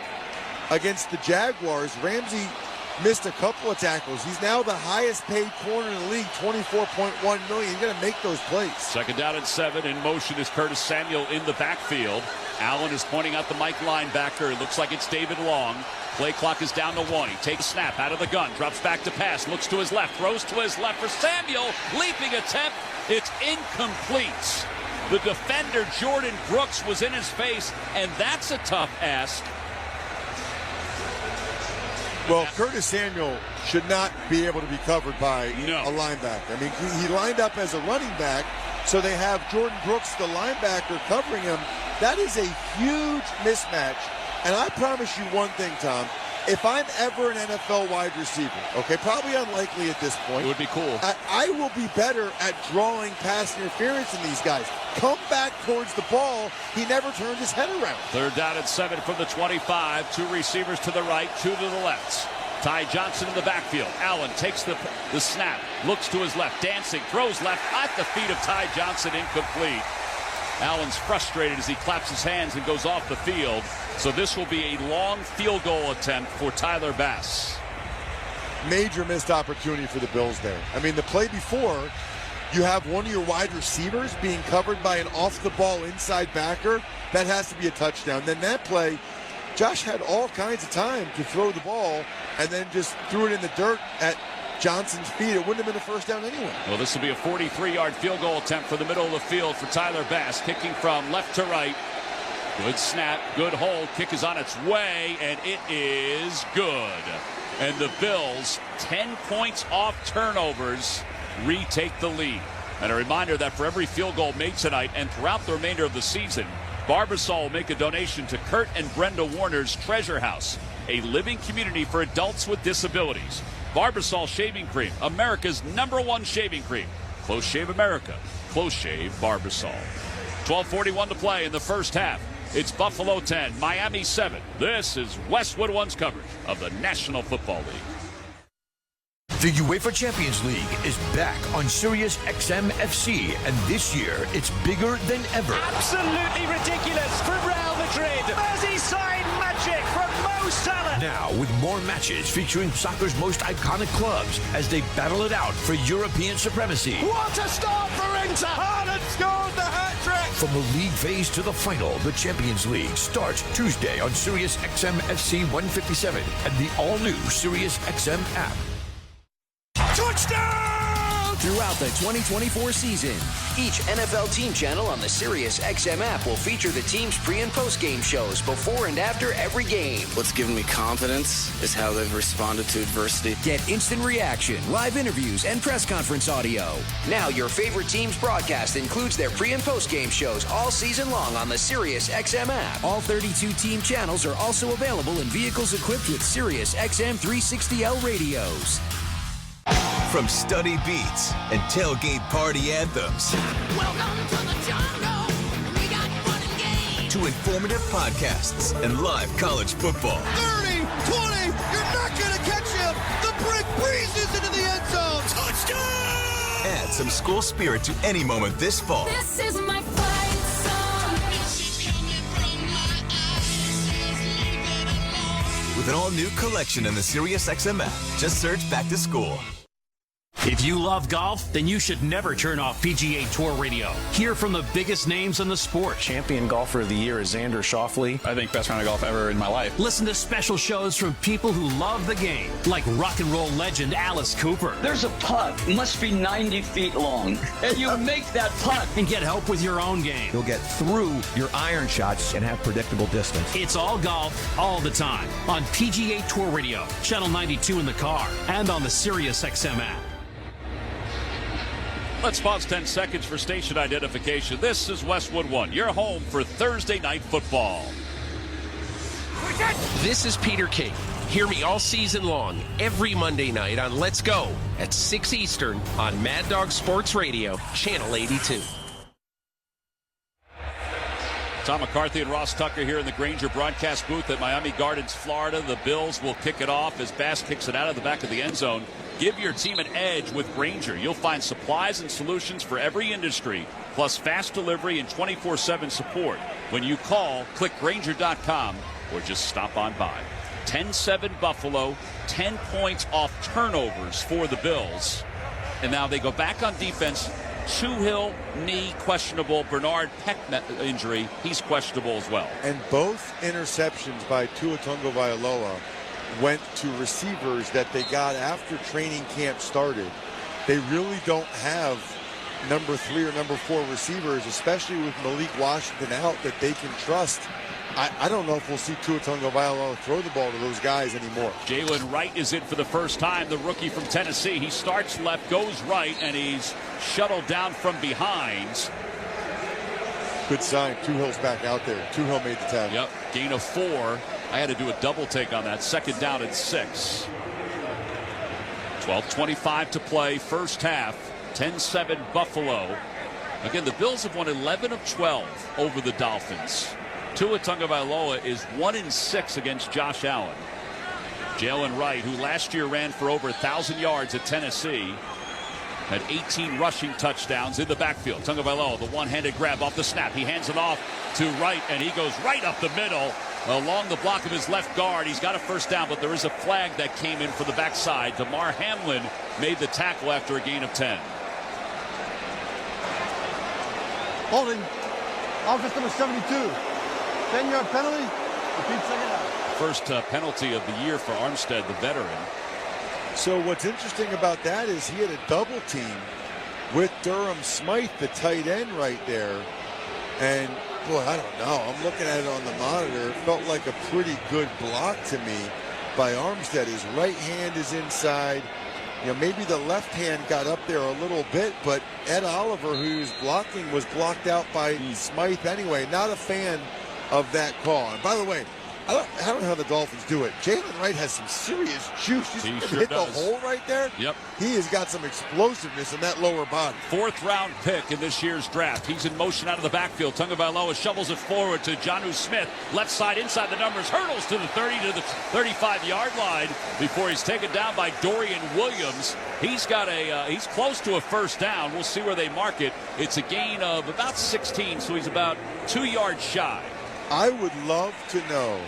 against the Jaguars. Ramsey missed a couple of tackles. He's now the highest paid corner in the league, $24.1 million. He's going to make those plays. 2nd down and 7. In motion is Curtis Samuel in the backfield. Allen is pointing out the Mike linebacker. It looks like it's David Long. Play clock is down to 1. He takes a snap out of the gun, drops back to pass, looks to his left, throws to his left for Samuel. Leaping attempt. It's incomplete. The defender, Jordan Brooks, was in his face, and that's a tough ask. Well, Curtis Samuel should not be able to be covered by a linebacker. I mean, he lined up as a running back, so they have Jordan Brooks, the linebacker, covering him. That is a huge mismatch. And I promise you one thing, Tom. If I'm ever an NFL wide receiver, okay, probably unlikely at this point. It would be cool. I will be better at drawing pass interference than these guys. Come back towards the ball. He never turned his head around. 3rd down and 7 from the 25. 2 receivers to the right, 2 to the left. Ty Johnson in the backfield. Allen takes the snap, looks to his left, dancing, throws left at the feet of Ty Johnson, incomplete. Allen's frustrated as he claps his hands and goes off the field. So this will be a long field goal attempt for Tyler Bass. Major missed opportunity for the Bills there. I mean, the play before, you have one of your wide receivers being covered by an off-the-ball inside backer. That has to be a touchdown. Then that play, Josh had all kinds of time to throw the ball and then just threw it in the dirt at Johnson's feet. It wouldn't have been a first down anyway. Well, this will be a 43-yard field goal attempt for the middle of the field for Tyler Bass, kicking from left to right. Good snap, good hold. Kick is on its way, and it is good. And the Bills, 10 points off turnovers, retake the lead. And a reminder that for every field goal made tonight and throughout the remainder of the season, Barbasol will make a donation to Kurt and Brenda Warner's Treasure House, a living community for adults with disabilities. Barbasol Shaving Cream, America's #1 shaving cream. Close Shave America. Close Shave Barbasol. 12:41 to play in the first half. It's Buffalo 10, Miami 7. This is Westwood One's coverage of the National Football League. The UEFA Champions League is back on Sirius XM FC, and this year it's bigger than ever. Absolutely ridiculous from Real Madrid. Merseyside magic from Mo Salah. Now with more matches featuring soccer's most iconic clubs as they battle it out for European supremacy. What a start for Inter! Haaland scored the hat-trick! From the league phase to the final, the Champions League starts Tuesday on Sirius XM FC 157 and the all-new Sirius XM app. Touchdown! throughout the 2024 season. Each NFL team channel on the SiriusXM app will feature the team's pre- and post-game shows before and after every game. What's given me confidence is how they've responded to adversity. Get instant reaction, live interviews, and press conference audio. Now your favorite team's broadcast includes their pre- and post-game shows all season long on the SiriusXM app. All 32 team channels are also available in vehicles equipped with SiriusXM 360L radios. From study beats and tailgate party anthems. Welcome to the jungle. We got fun and games. To informative podcasts and live college football. 30, 20, you're not going to catch him. The brick breezes into the end zone. Touchdown! Add some school spirit to any moment this fall. This is my fight song. This is coming from my eyes. With an all-new collection in the SiriusXM app. Just search Back to School. If you love golf, then you should never turn off PGA Tour Radio. Hear from the biggest names in the sport. Champion golfer of the year is Xander Schauffele. I think best round of golf ever in my life. Listen to special shows from people who love the game, like rock and roll legend Alice Cooper. There's a putt, must be 90 feet long, and you make that putt. And get help with your own game. You'll get through your iron shots and have predictable distance. It's all golf, all the time, on PGA Tour Radio, Channel 92 in the car, and on the SiriusXM app. Let's pause 10 seconds for station identification. This is Westwood 1, your home for Thursday night football. This is Peter King. Hear me all season long, every Monday night on Let's Go at 6 Eastern on Mad Dog Sports Radio, Channel 82. Tom McCarthy and Ross Tucker here in the Grainger broadcast booth at Miami Gardens, Florida. The Bills will kick it off as Bass kicks it out of the back of the end zone. Give your team an edge with Grainger. You'll find supplies and solutions for every industry, plus fast delivery and 24/7 support. When you call, click Grainger.com or just stop on by. 10-7 Buffalo, 10 points off turnovers for the Bills. And now they go back on defense. Tuhill, knee questionable. Bernard Peck injury, he's questionable as well. And both interceptions by Tua Tagovailoa went to receivers that they got after training camp started. They really don't have number 3 or number 4 receivers, especially with Malik Washington out, that they can trust. I don't know if we'll see Tua Tagovailoa throw the ball to those guys anymore. Jalen Wright is in for the first time, the rookie from Tennessee. He starts left, goes right, and he's shuttled down from behind. Good sign. Tuhill's back out there. Tuhill made the tackle. Yep, gain of 4. I had to do a double take on that. Second down and 6. 12:25 to play, first half. 10-7 Buffalo. Again, the Bills have won 11 of 12 over the Dolphins. Tua Tagovailoa is 1-6 against Josh Allen. Jalen Wright, who last year ran for over 1,000 yards at Tennessee, had 18 rushing touchdowns in the backfield. Tagovailoa, the one-handed grab off the snap. He hands it off to Wright, and he goes right up the middle along the block of his left guard. He's got a first down, but there is a flag that came in for the backside. Damar Hamlin made the tackle after a gain of 10. Holding. Offense number 72. 10-yard penalty. Repeat second half. First penalty of the year for Armstead, the veteran. So what's interesting about that is he had a double team with Durham Smythe, the tight end right there. And, boy, I don't know. I'm looking at it on the monitor. It felt like a pretty good block to me by Armstead. His right hand is inside. You know, maybe the left hand got up there a little bit, but Ed Oliver, who was blocking, was blocked out by Smythe anyway. Not a fan of that call. And by the way, I don't know how the Dolphins do it. Jalen Wright has some serious juice. He hit sure the does. hole right there. Yep. He has got some explosiveness in that lower body. 4th round pick in this year's draft. He's in motion out of the backfield. Tagovailoa shovels it forward to Jonnu Smith. Left side inside the numbers. Hurdles to the 30 to the 35-yard line before he's taken down by Dorian Williams. He's got he's close to a first down. We'll see where they mark it. It's a gain of about 16, so he's about 2 yards shy. I would love to know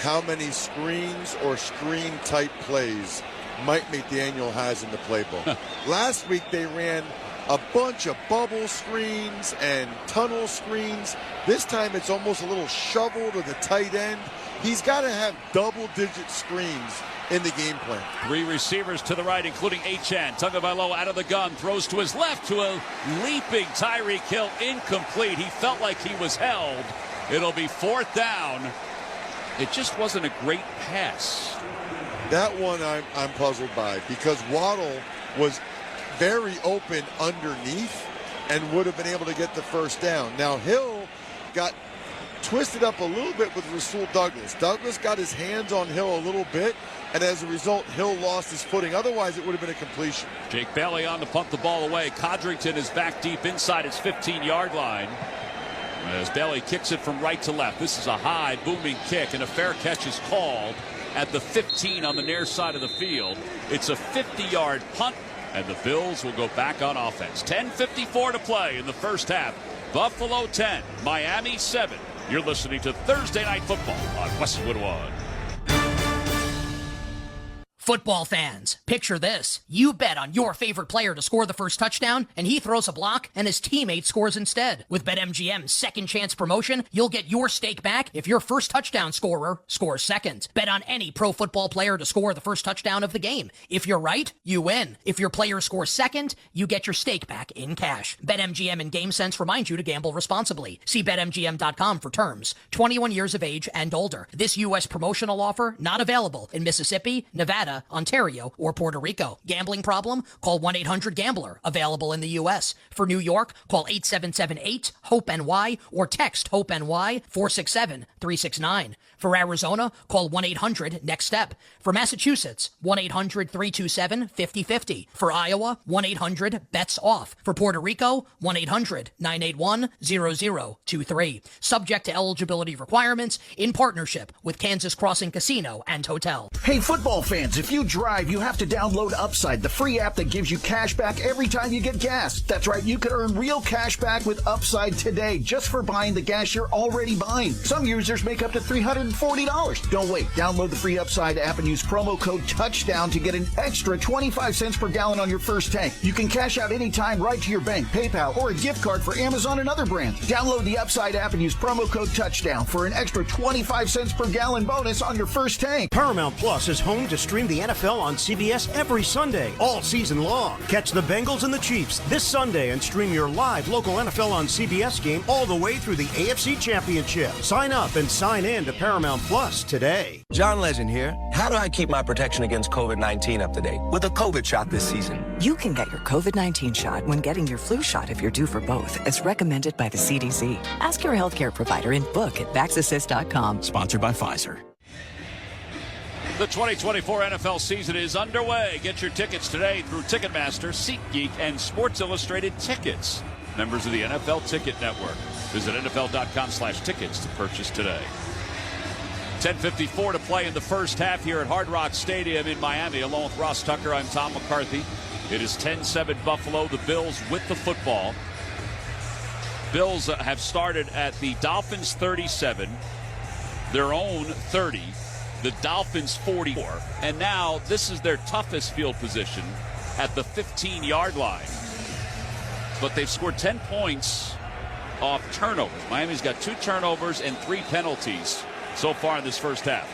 how many screens or screen-type plays Mike McDaniel has in the playbook. Last week they ran a bunch of bubble screens and tunnel screens. This time it's almost a little shovel to the tight end. He's got to have double-digit screens in the game plan. 3 receivers to the right, including Achane. Tagovailoa out of the gun, throws to his left to a leaping Tyreek Hill, incomplete. He felt like he was held. It'll be 4th down. It just wasn't a great pass. That one I'm puzzled by, because Waddle was very open underneath and would have been able to get the first down. Now Hill got twisted up a little bit with Rasul Douglas. Douglas got his hands on Hill a little bit, and as a result, Hill lost his footing. Otherwise, it would have been a completion. Jake Bailey on to punt the ball away. Codrington is back deep inside his 15-yard line. As Bailey kicks it from right to left. This is a high, booming kick, and a fair catch is called at the 15 on the near side of the field. It's a 50-yard punt, and the Bills will go back on offense. 10:54 to play in the first half. Buffalo 10, Miami 7. You're listening to Thursday Night Football on Westwood One. Football fans, picture this. You bet on your favorite player to score the first touchdown, and he throws a block, and his teammate scores instead. With BetMGM's second chance promotion, you'll get your stake back if your first touchdown scorer scores second. Bet on any pro football player to score the first touchdown of the game. If you're right, you win. If your player scores second, you get your stake back in cash. BetMGM and GameSense remind you to gamble responsibly. See BetMGM.com for terms. 21 years of age and older. This U.S. promotional offer not available in Mississippi, Nevada, Ontario, or Puerto Rico. Gambling problem? Call 1-800-GAMBLER. Available in the U.S. For New York, call 877-8-HOPE-NY or text HOPE-NY 467-369. For Arizona, call 1-800-NEXT-STEP. For Massachusetts, 1-800-327-5050. For Iowa, 1-800-BETS-OFF. For Puerto Rico, 1-800-981-0023. Subject to eligibility requirements in partnership with Kansas Crossing Casino and Hotel. Hey, football fans, if you drive, you have to download Upside, the free app that gives you cash back every time you get gas. That's right, you can earn real cash back with Upside today just for buying the gas you're already buying. Some users make up to $340. Don't wait. Download the free Upside app and use promo code TOUCHDOWN to get an extra 25 cents per gallon on your first tank. You can cash out anytime right to your bank, PayPal, or a gift card for Amazon and other brands. Download the Upside app and use promo code TOUCHDOWN for an extra 25 cents per gallon bonus on your first tank. Paramount Plus is home to stream the NFL on CBS every Sunday, all season long. Catch the Bengals and the Chiefs this Sunday and stream your live local NFL on CBS game all the way through the AFC Championship. Sign up and sign in to Paramount Plus today. John Legend here. How do I keep my protection against COVID-19 up to date with a COVID shot this season? You can get your COVID-19 shot when getting your flu shot if you're due for both, as recommended by the CDC. Ask your healthcare provider and book at VaxAssist.com. Sponsored by Pfizer. The 2024 NFL season is underway. Get your tickets today through Ticketmaster, SeatGeek, and Sports Illustrated Tickets. Members of the NFL Ticket Network. Visit NFL.com/tickets to purchase today. 10:54 to play in the first half here at Hard Rock Stadium in Miami. Along with Ross Tucker, I'm Tom McCarthy. It is 10-7 Buffalo. The Bills with the football. Bills have started at the Dolphins 37, their own 30. The Dolphins 44, and now this is their toughest field position at the 15-yard line. But they've scored 10 points off turnovers. Miami's got 2 turnovers and 3 penalties so far in this first half.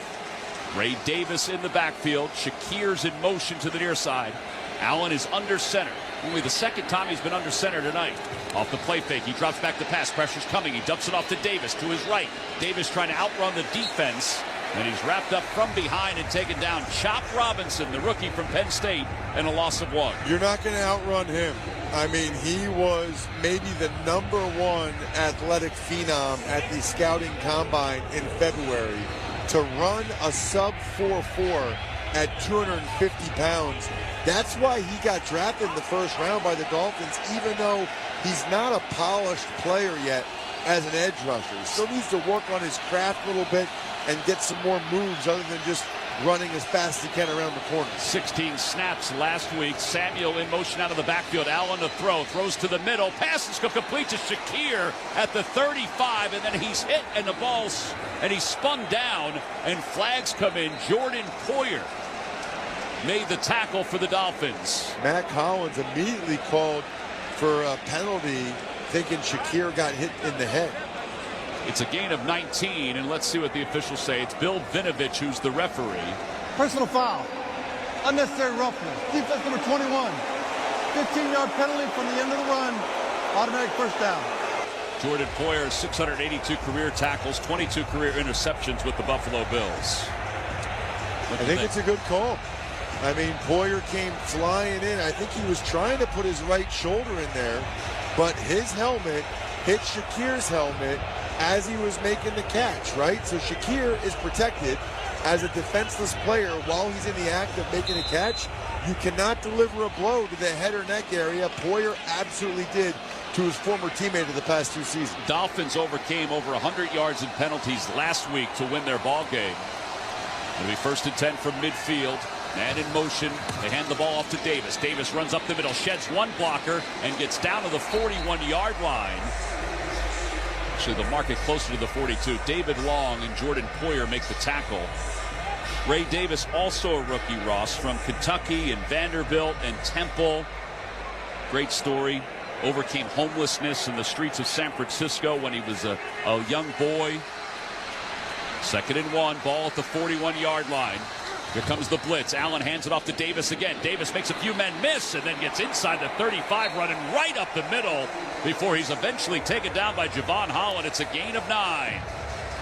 Ray Davis in the backfield. Shakir's in motion to the near side. Allen is under center. Only the second time he's been under center tonight. Off the play fake, he drops back the pass. Pressure's coming. He dumps it off to Davis to his right. Davis trying to outrun the defense. And he's wrapped up from behind and taken down. Chop Robinson, the rookie from Penn State, and a loss of 1. You're not going to outrun him. I mean, he was maybe the #1 athletic phenom at the scouting combine in February. To run a sub 4.4 at 250 pounds, that's why he got drafted in the first round by the Dolphins, even though he's not a polished player yet as an edge rusher. He still needs to work on his craft a little bit and get some more moves other than just running as fast as he can around the corner. 16 snaps last week. Samuel in motion out of the backfield. Allen to throw. Throws to the middle. Passes complete to Shakir at the 35, and then he's hit and the ball's and he's spun down, and flags come in. Jordan Poyer made the tackle for the Dolphins. Matt Collins immediately called for a penalty, thinking Shakir got hit in the head. It's a gain of 19, and let's see what the officials say. It's Bill Vinovich who's the referee. Personal foul. Unnecessary roughness. Defense number 21. 15-yard penalty from the end of the run. Automatic first down. Jordan Poyer, 682 career tackles, 22 career interceptions with the Buffalo Bills. I think it's a good call. I mean, Poyer came flying in. I think he was trying to put his right shoulder in there, but his helmet hit Shakir's helmet as he was making the catch, right? So Shakir is protected as a defenseless player while he's in the act of making a catch. You cannot deliver a blow to the head or neck area. Poyer absolutely did to his former teammate of the past 2 seasons. Dolphins overcame over 100 yards in penalties last week to win their ball game. It'll be 1st and 10 from midfield. Man in motion. They hand the ball off to Davis. Davis runs up the middle, sheds one blocker, and gets down to the 41-yard line. Actually, they'll mark it closer to the 42. David Long and Jordan Poyer make the tackle. Ray Davis, also a rookie, Ross, from Kentucky and Vanderbilt and Temple. Great story. Overcame homelessness in the streets of San Francisco when he was a young boy. 2nd and 1, ball at the 41-yard line. Here comes the blitz. Allen hands it off to Davis again. Davis makes a few men miss and then gets inside the 35, running right up the middle before he's eventually taken down by Javon Holland. It's a gain of 9.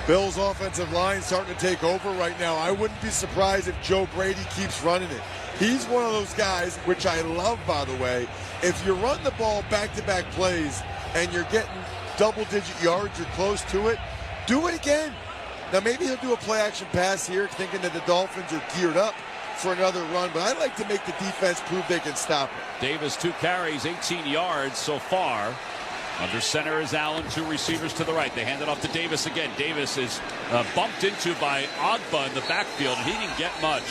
Bills' offensive line starting to take over right now. I wouldn't be surprised if Joe Brady keeps running it. He's one of those guys, which I love, by the way. If you run the ball back-to-back plays and you're getting double-digit yards or close to it, do it again. Now, maybe he'll do a play-action pass here, thinking that the Dolphins are geared up for another run, but I like to make the defense prove they can stop it. Davis, 2 carries, 18 yards so far. Under center is Allen, 2 receivers to the right. They hand it off to Davis again. Davis is bumped into by Ogba in the backfield, and he didn't get much.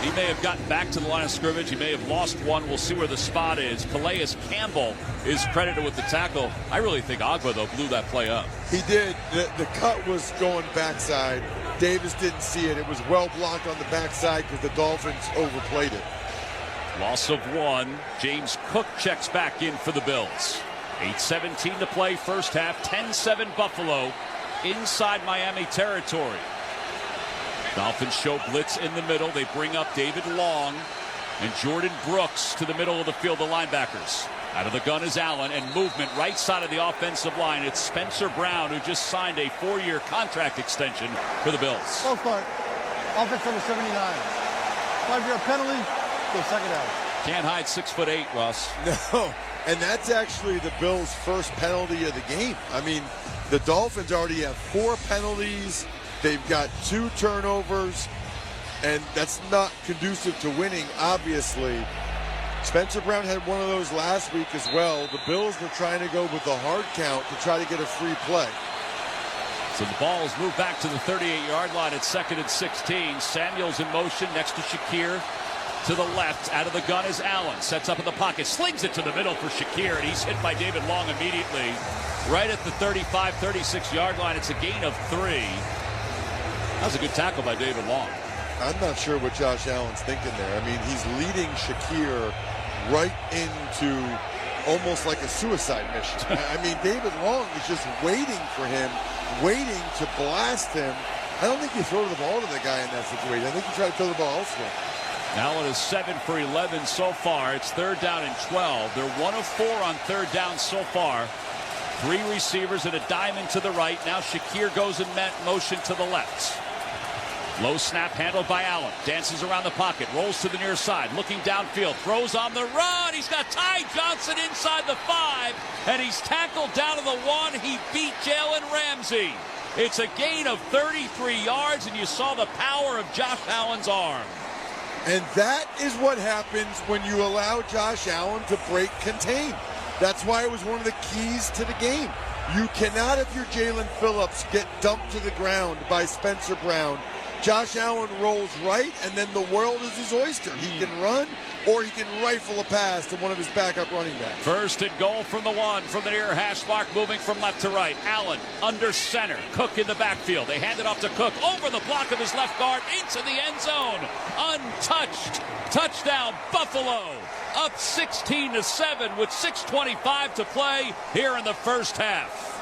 He may have gotten back to the line of scrimmage. He may have lost one. We'll see where the spot is. Calais Campbell is credited with the tackle. I really think Ogba, though, blew that play up. He did. The cut was going backside. Davis didn't see it. It was well blocked on the backside because the Dolphins overplayed it. Loss of 1. James Cook checks back in for the Bills. 8:17 to play, first half. 10-7 Buffalo inside Miami territory. Dolphins show blitz in the middle. They bring up David Long and Jordan Brooks to the middle of the field, the linebackers. Out of the gun is Allen, and movement right side of the offensive line. It's Spencer Brown, who just signed a 4-year contract extension for the Bills. Full start. Offense number 79. 5-yard penalty. Go 2nd down. Can't hide 6'8", Ross. No, and that's actually the Bills' first penalty of the game. I mean, the Dolphins already have 4 penalties. They've got 2 turnovers, and that's not conducive to winning, obviously. Spencer Brown had one of those last week as well. The Bills were trying to go with the hard count to try to get a free play. So the ball is moved back to the 38-yard line at 2nd and 16. Samuel's in motion next to Shakir. To the left, out of the gun is Allen. Sets up in the pocket, slings it to the middle for Shakir, and he's hit by David Long immediately. Right at the 35, 36-yard line. It's a gain of 3. That was a good tackle by David Long. I'm not sure what Josh Allen's thinking there. I mean, he's leading Shakir right into almost like a suicide mission. I mean, David Long is just waiting for him, waiting to blast him. I don't think you throw the ball to the guy in that situation. I think you try to throw the ball elsewhere. Allen is 7 for 11 so far. It's 3rd down and 12. They're 1 of 4 on 3rd down so far. 3 receivers and a diamond to the right. Now Shakir goes in motion to the left. Low snap handled by Allen. Dances around the pocket. Rolls to the near side. Looking downfield. Throws on the run. He's got Ty Johnson inside the 5. And he's tackled down to the 1. He beat Jalen Ramsey. It's a gain of 33 yards. And you saw the power of Josh Allen's arm. And that is what happens when you allow Josh Allen to break contain. That's why it was one of the keys to the game. You cannot, if you're Jalen Phillips, get dumped to the ground by Spencer Brown. Josh Allen rolls right, and then the world is his oyster. He can run, or he can rifle a pass to one of his backup running backs. 1st and goal from the 1, from the near hash mark, moving from left to right. Allen under center. Cook in the backfield. They hand it off to Cook over the block of his left guard into the end zone. Untouched. Touchdown, Buffalo. up 16-7 with 6:25 to play here in the first half.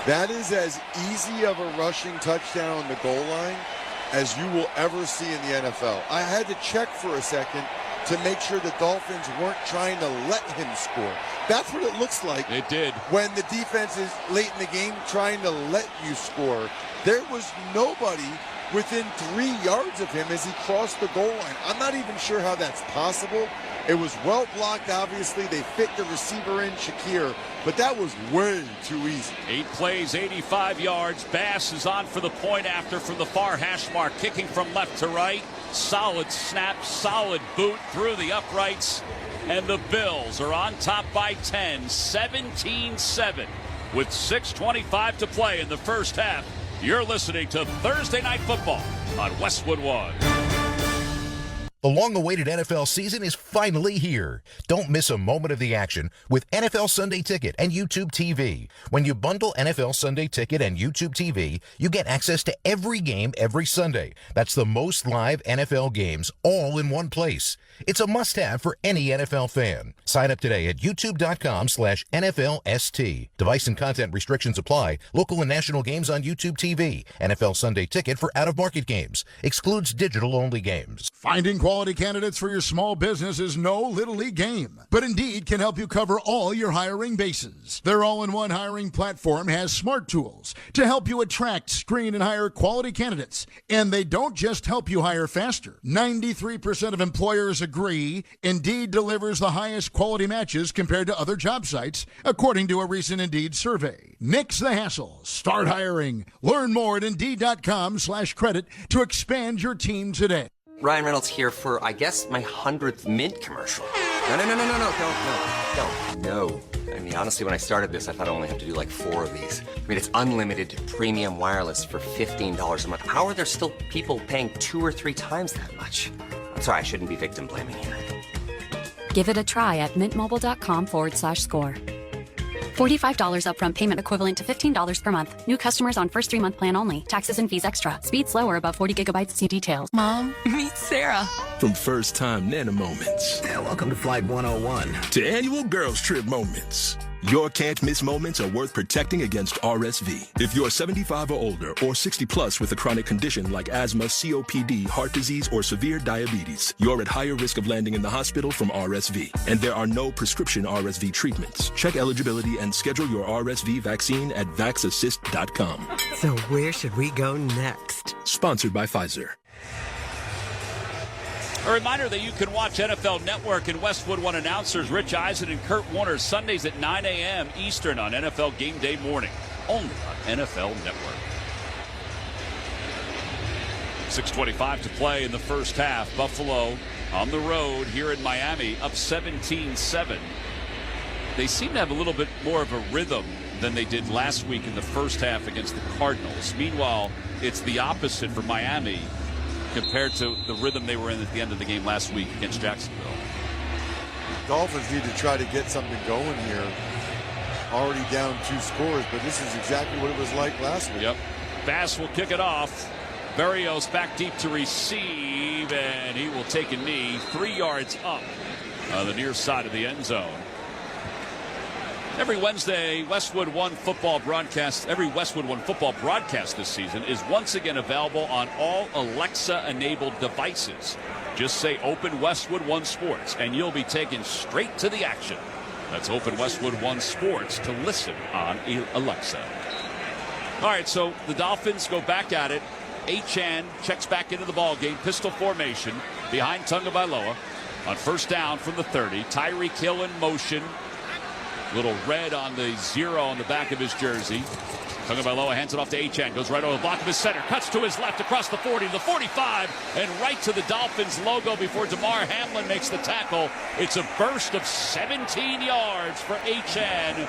That is as easy of a rushing touchdown on the goal line as you will ever see in the NFL. I had to check for a second to make sure the Dolphins weren't trying to let him score. That's what it looks like. It did. When the defense is late in the game trying to let you score. There was nobody within 3 yards of him as he crossed the goal line. I'm not even sure how that's possible. It was well blocked, obviously. They fit the receiver in, Shakir, but that was way too easy. 8 plays, 85 yards. Bass is on for the point after from the far hash mark, kicking from left to right. Solid snap, solid boot through the uprights. And the Bills are on top by 10, 17-7 with 6:25 to play in the first half. You're listening to Thursday Night Football on Westwood One. The long-awaited NFL season is finally here. Don't miss a moment of the action with NFL Sunday Ticket and YouTube TV. When you bundle NFL Sunday Ticket and YouTube TV, you get access to every game every Sunday. That's the most live NFL games all in one place. It's a must-have for any NFL fan. Sign up today at youtube.com/NFLST. Device and content restrictions apply. Local and national games on YouTube TV. NFL Sunday Ticket for out-of-market games. Excludes digital-only games. Finding quality candidates for your small business is no little league game, but Indeed can help you cover all your hiring bases. Their all-in-one hiring platform has smart tools to help you attract, screen, and hire quality candidates. And they don't just help you hire faster. 93% of employers agree Indeed delivers the highest quality matches compared to other job sites, according to a recent Indeed survey. Nix the hassle. Start hiring. Learn more at Indeed.com/credit to expand your team today. Ryan Reynolds here for, I guess, my 100th Mint commercial. No. I mean, honestly, when I started this, I thought I only had to do like 4 of these. I mean, it's unlimited premium wireless for $15 a month. How are there still people paying 2 or 3 times that much? I'm sorry, I shouldn't be victim blaming here. Give it a try at mintmobile.com/score. $45 upfront payment equivalent to $15 per month. New customers on first 3-month plan only. Taxes and fees extra. Speed slower above 40 gigabytes. See details. Mom, meet Sarah. From first-time Nana moments. Yeah, welcome to Flight 101. To annual girls trip moments. Your can't-miss moments are worth protecting against RSV. If you're 75 or older or 60 plus with a chronic condition like asthma, COPD, heart disease, or severe diabetes, you're at higher risk of landing in the hospital from RSV. And there are no prescription RSV treatments. Check eligibility and schedule your RSV vaccine at vaxassist.com. So where should we go next? Sponsored by Pfizer. A reminder that you can watch NFL Network and Westwood One announcers Rich Eisen and Kurt Warner Sundays at 9 a.m. Eastern on NFL Game Day morning, only on NFL Network. 6:25 to play in the first half. Buffalo on the road here in Miami, up 17-7. They seem to have a little bit more of a rhythm than they did last week in the first half against the Cardinals. Meanwhile, it's the opposite for Miami compared to the rhythm they were in at the end of the game last week against Jacksonville. Dolphins need to try to get something going here. Already down 2 scores, but this is exactly what it was like last week. Yep. Bass will kick it off. Berrios back deep to receive, and he will take a knee 3 yards up on the near side of the end zone. Every Wednesday, Westwood One football broadcast, every Westwood One football broadcast this season is once again available on all Alexa-enabled devices. Just say Open Westwood One Sports, and you'll be taken straight to the action. That's Open Westwood One Sports to listen on Alexa. All right, so the Dolphins go back at it. Achane checks back into the ball game. Pistol formation behind Tagovailoa on first down from the 30. Tyreek Hill in motion. Little red on the 0 on the back of his jersey. Tagovailoa hands it off to Achane. Goes right over the block of his center. Cuts to his left across the 40, the 45, and right to the Dolphins logo before Damar Hamlin makes the tackle. It's a burst of 17 yards for Achane,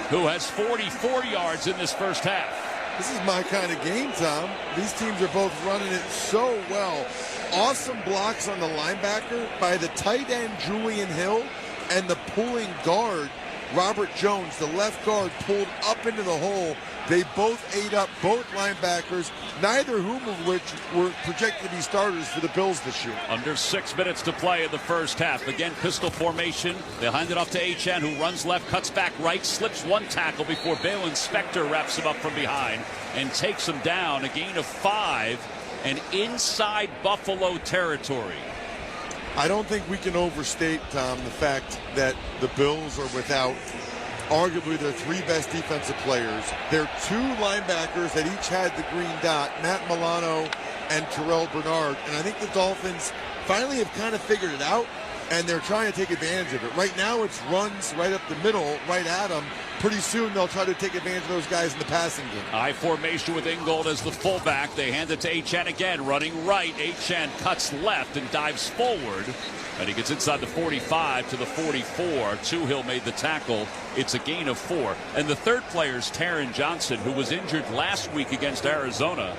who has 44 yards in this first half. This is my kind of game, Tom. These teams are both running it so well. Awesome blocks on the linebacker by the tight end Julian Hill and the pulling guard Robert Jones. The left guard pulled up into the hole They both ate up both linebackers, neither of which were projected to be starters for the Bills this year. Under 6 minutes to play in the first half. Again, pistol formation. They hand it off to Achane, who runs left, cuts back right, slips one tackle before Balin Spector wraps him up from behind and takes him down. A gain of 5 and inside Buffalo territory. I don't think we can overstate, Tom, the fact that the Bills are without arguably their 3 best defensive players. Their 2 linebackers that each had the green dot, Matt Milano and Terrell Bernard. And I think the Dolphins finally have kind of figured it out, and they're trying to take advantage of it. Right now it's runs right up the middle, right at them. Pretty soon they'll try to take advantage of those guys in the passing game. I formation with Ingold as the fullback. They hand it to Achane again, running right. Achane cuts left and dives forward. And he gets inside the 45 to the 44. Toohill made the tackle. It's a gain of 4. And the third player is Taron Johnson, who was injured last week against Arizona.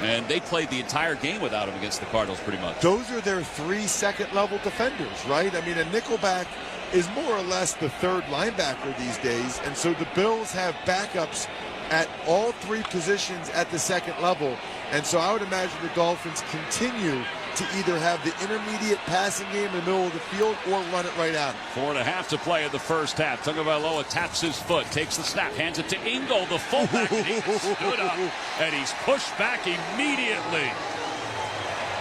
And they played the entire game without him against the Cardinals pretty much. Those are their 3 second-level defenders, right? I mean, a nickelback is more or less the third linebacker these days. And so the Bills have backups at all 3 positions at the second level. And so I would imagine the Dolphins continue to either have the intermediate passing game in the middle of the field or run it right at him. 4.5 to play in the first half. Tagovailoa taps his foot, takes the snap, hands it to Ingold, the fullback, and he stood up, and he's pushed back immediately.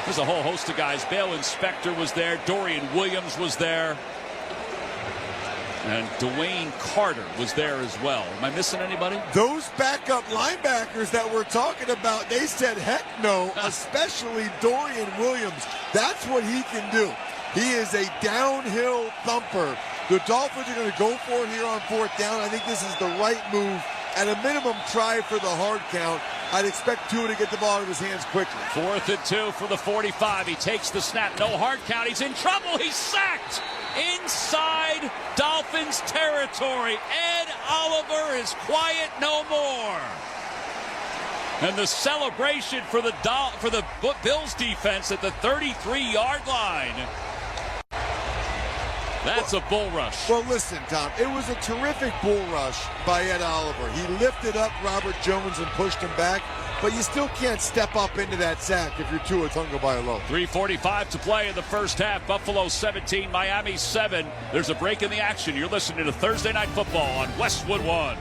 There's a whole host of guys. Balin Spector was there. Dorian Williams was there. And Dwayne Carter was there as well. Am I missing anybody? Those backup linebackers that we're talking about, they said heck no, especially Dorian Williams. That's what he can do. He is a downhill thumper. The Dolphins are going to go for it here on 4th down. I think this is the right move. At a minimum, try for the hard count. I'd expect Tua to get the ball out of his hands quickly. 4th and 2 for the 45. He takes the snap. No hard count. He's in trouble. He's sacked. Inside Dolphins territory. Ed Oliver is quiet no more. And the celebration for the Bills defense at the 33-yard line. That's a bull rush. Well, listen, Tom, it was a terrific bull rush by Ed Oliver. He lifted up Robert Jones and pushed him back, but you still can't step up into that sack if you're Tua Tagovailoa. 3:45 to play in the first half. Buffalo 17, Miami 7. There's a break in the action. You're listening to Thursday Night Football on Westwood 1.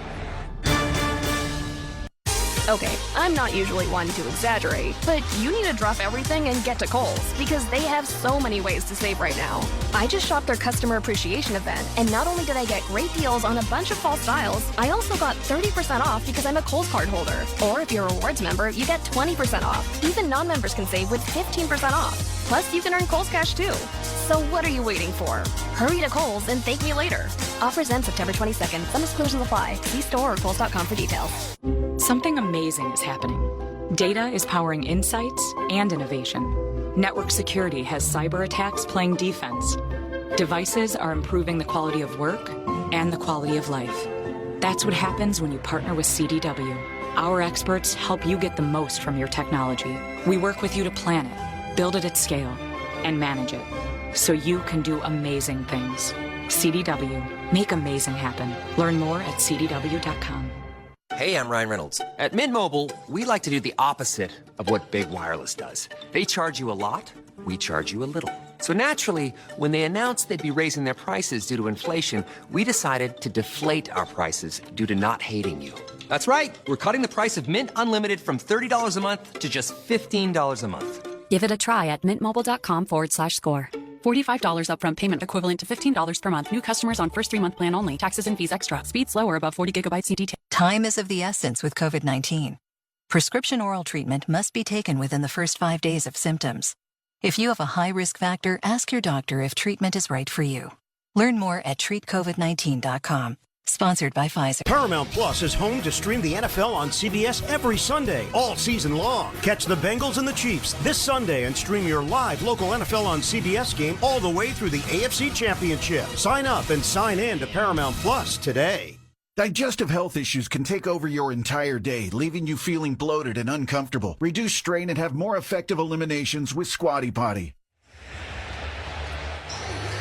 Okay, I'm not usually one to exaggerate, but you need to drop everything and get to Kohl's because they have so many ways to save right now. I just shopped their customer appreciation event, and not only did I get great deals on a bunch of fall styles, I also got 30% off because I'm a Kohl's card holder. Or if you're a rewards member, you get 20% off. Even non-members can save with 15% off. Plus, you can earn Kohl's cash too. So what are you waiting for? Hurry to Kohl's and thank me later. Offers end September 22nd. Some exclusions apply. See store or Kohl's.com for details. Something amazing is happening. Data is powering insights and innovation. Network security has cyber attacks playing defense. Devices are improving the quality of work and the quality of life. That's what happens when you partner with CDW. Our experts help you get the most from your technology. We work with you to plan it, build it at scale, and manage it, so you can do amazing things. CDW. Make amazing happen. Learn more at CDW.com. Hey, I'm Ryan Reynolds. At Mint Mobile, we like to do the opposite of what Big Wireless does. They charge you a lot, we charge you a little. So naturally, when they announced they'd be raising their prices due to inflation, we decided to deflate our prices due to not hating you. That's right. We're cutting the price of Mint Unlimited from $30 a month to just $15 a month. Give it a try at mintmobile.com/score. $45 upfront payment equivalent to $15 per month. New customers on first 3-month plan only. Taxes and fees extra. Speed slower above 40 gigabytes CDT. Time is of the essence with COVID-19. Prescription oral treatment must be taken within the first 5 days of symptoms. If you have a high risk factor, ask your doctor if treatment is right for you. Learn more at treatcovid19.com. Sponsored by Pfizer. Paramount Plus is home to stream the NFL on CBS every Sunday, all season long. Catch the Bengals and the Chiefs this Sunday and stream your live local NFL on CBS game all the way through the AFC Championship. Sign up and sign in to Paramount Plus today. Digestive health issues can take over your entire day, leaving you feeling bloated and uncomfortable. Reduce strain and have more effective eliminations with Squatty Potty.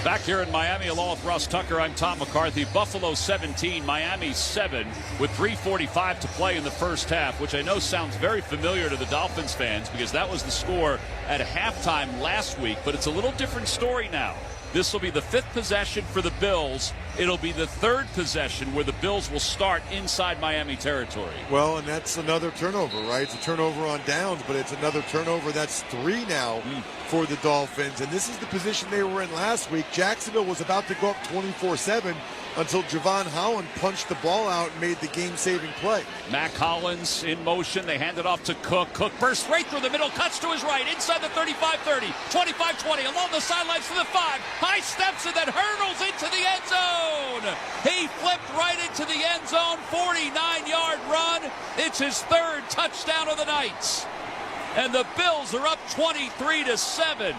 Back here in Miami, along with Russ Tucker, I'm Tom McCarthy. Buffalo 17, Miami 7, with 3:45 to play in the first half, which I know sounds very familiar to the Dolphins fans because that was the score at halftime last week, but it's a little different story now. This will be the 5th possession for the Bills. It'll be the 3rd possession where the Bills will start inside Miami territory. Well, and that's another turnover, right? It's a turnover on downs, but it's another turnover. That's 3 now for the Dolphins. And this is the position they were in last week. Jacksonville was about to go up 24-7 until Javon Holland punched the ball out and made the game-saving play. Mac Hollins in motion. They hand it off to Cook. Cook bursts right through the middle, cuts to his right, inside the 35-30, 25-20, along the sidelines to the 5. High steps and then hurdles into the end zone. He flipped right into the end zone, 49-yard run. It's his 3rd touchdown of the night. And the Bills are up 23-7.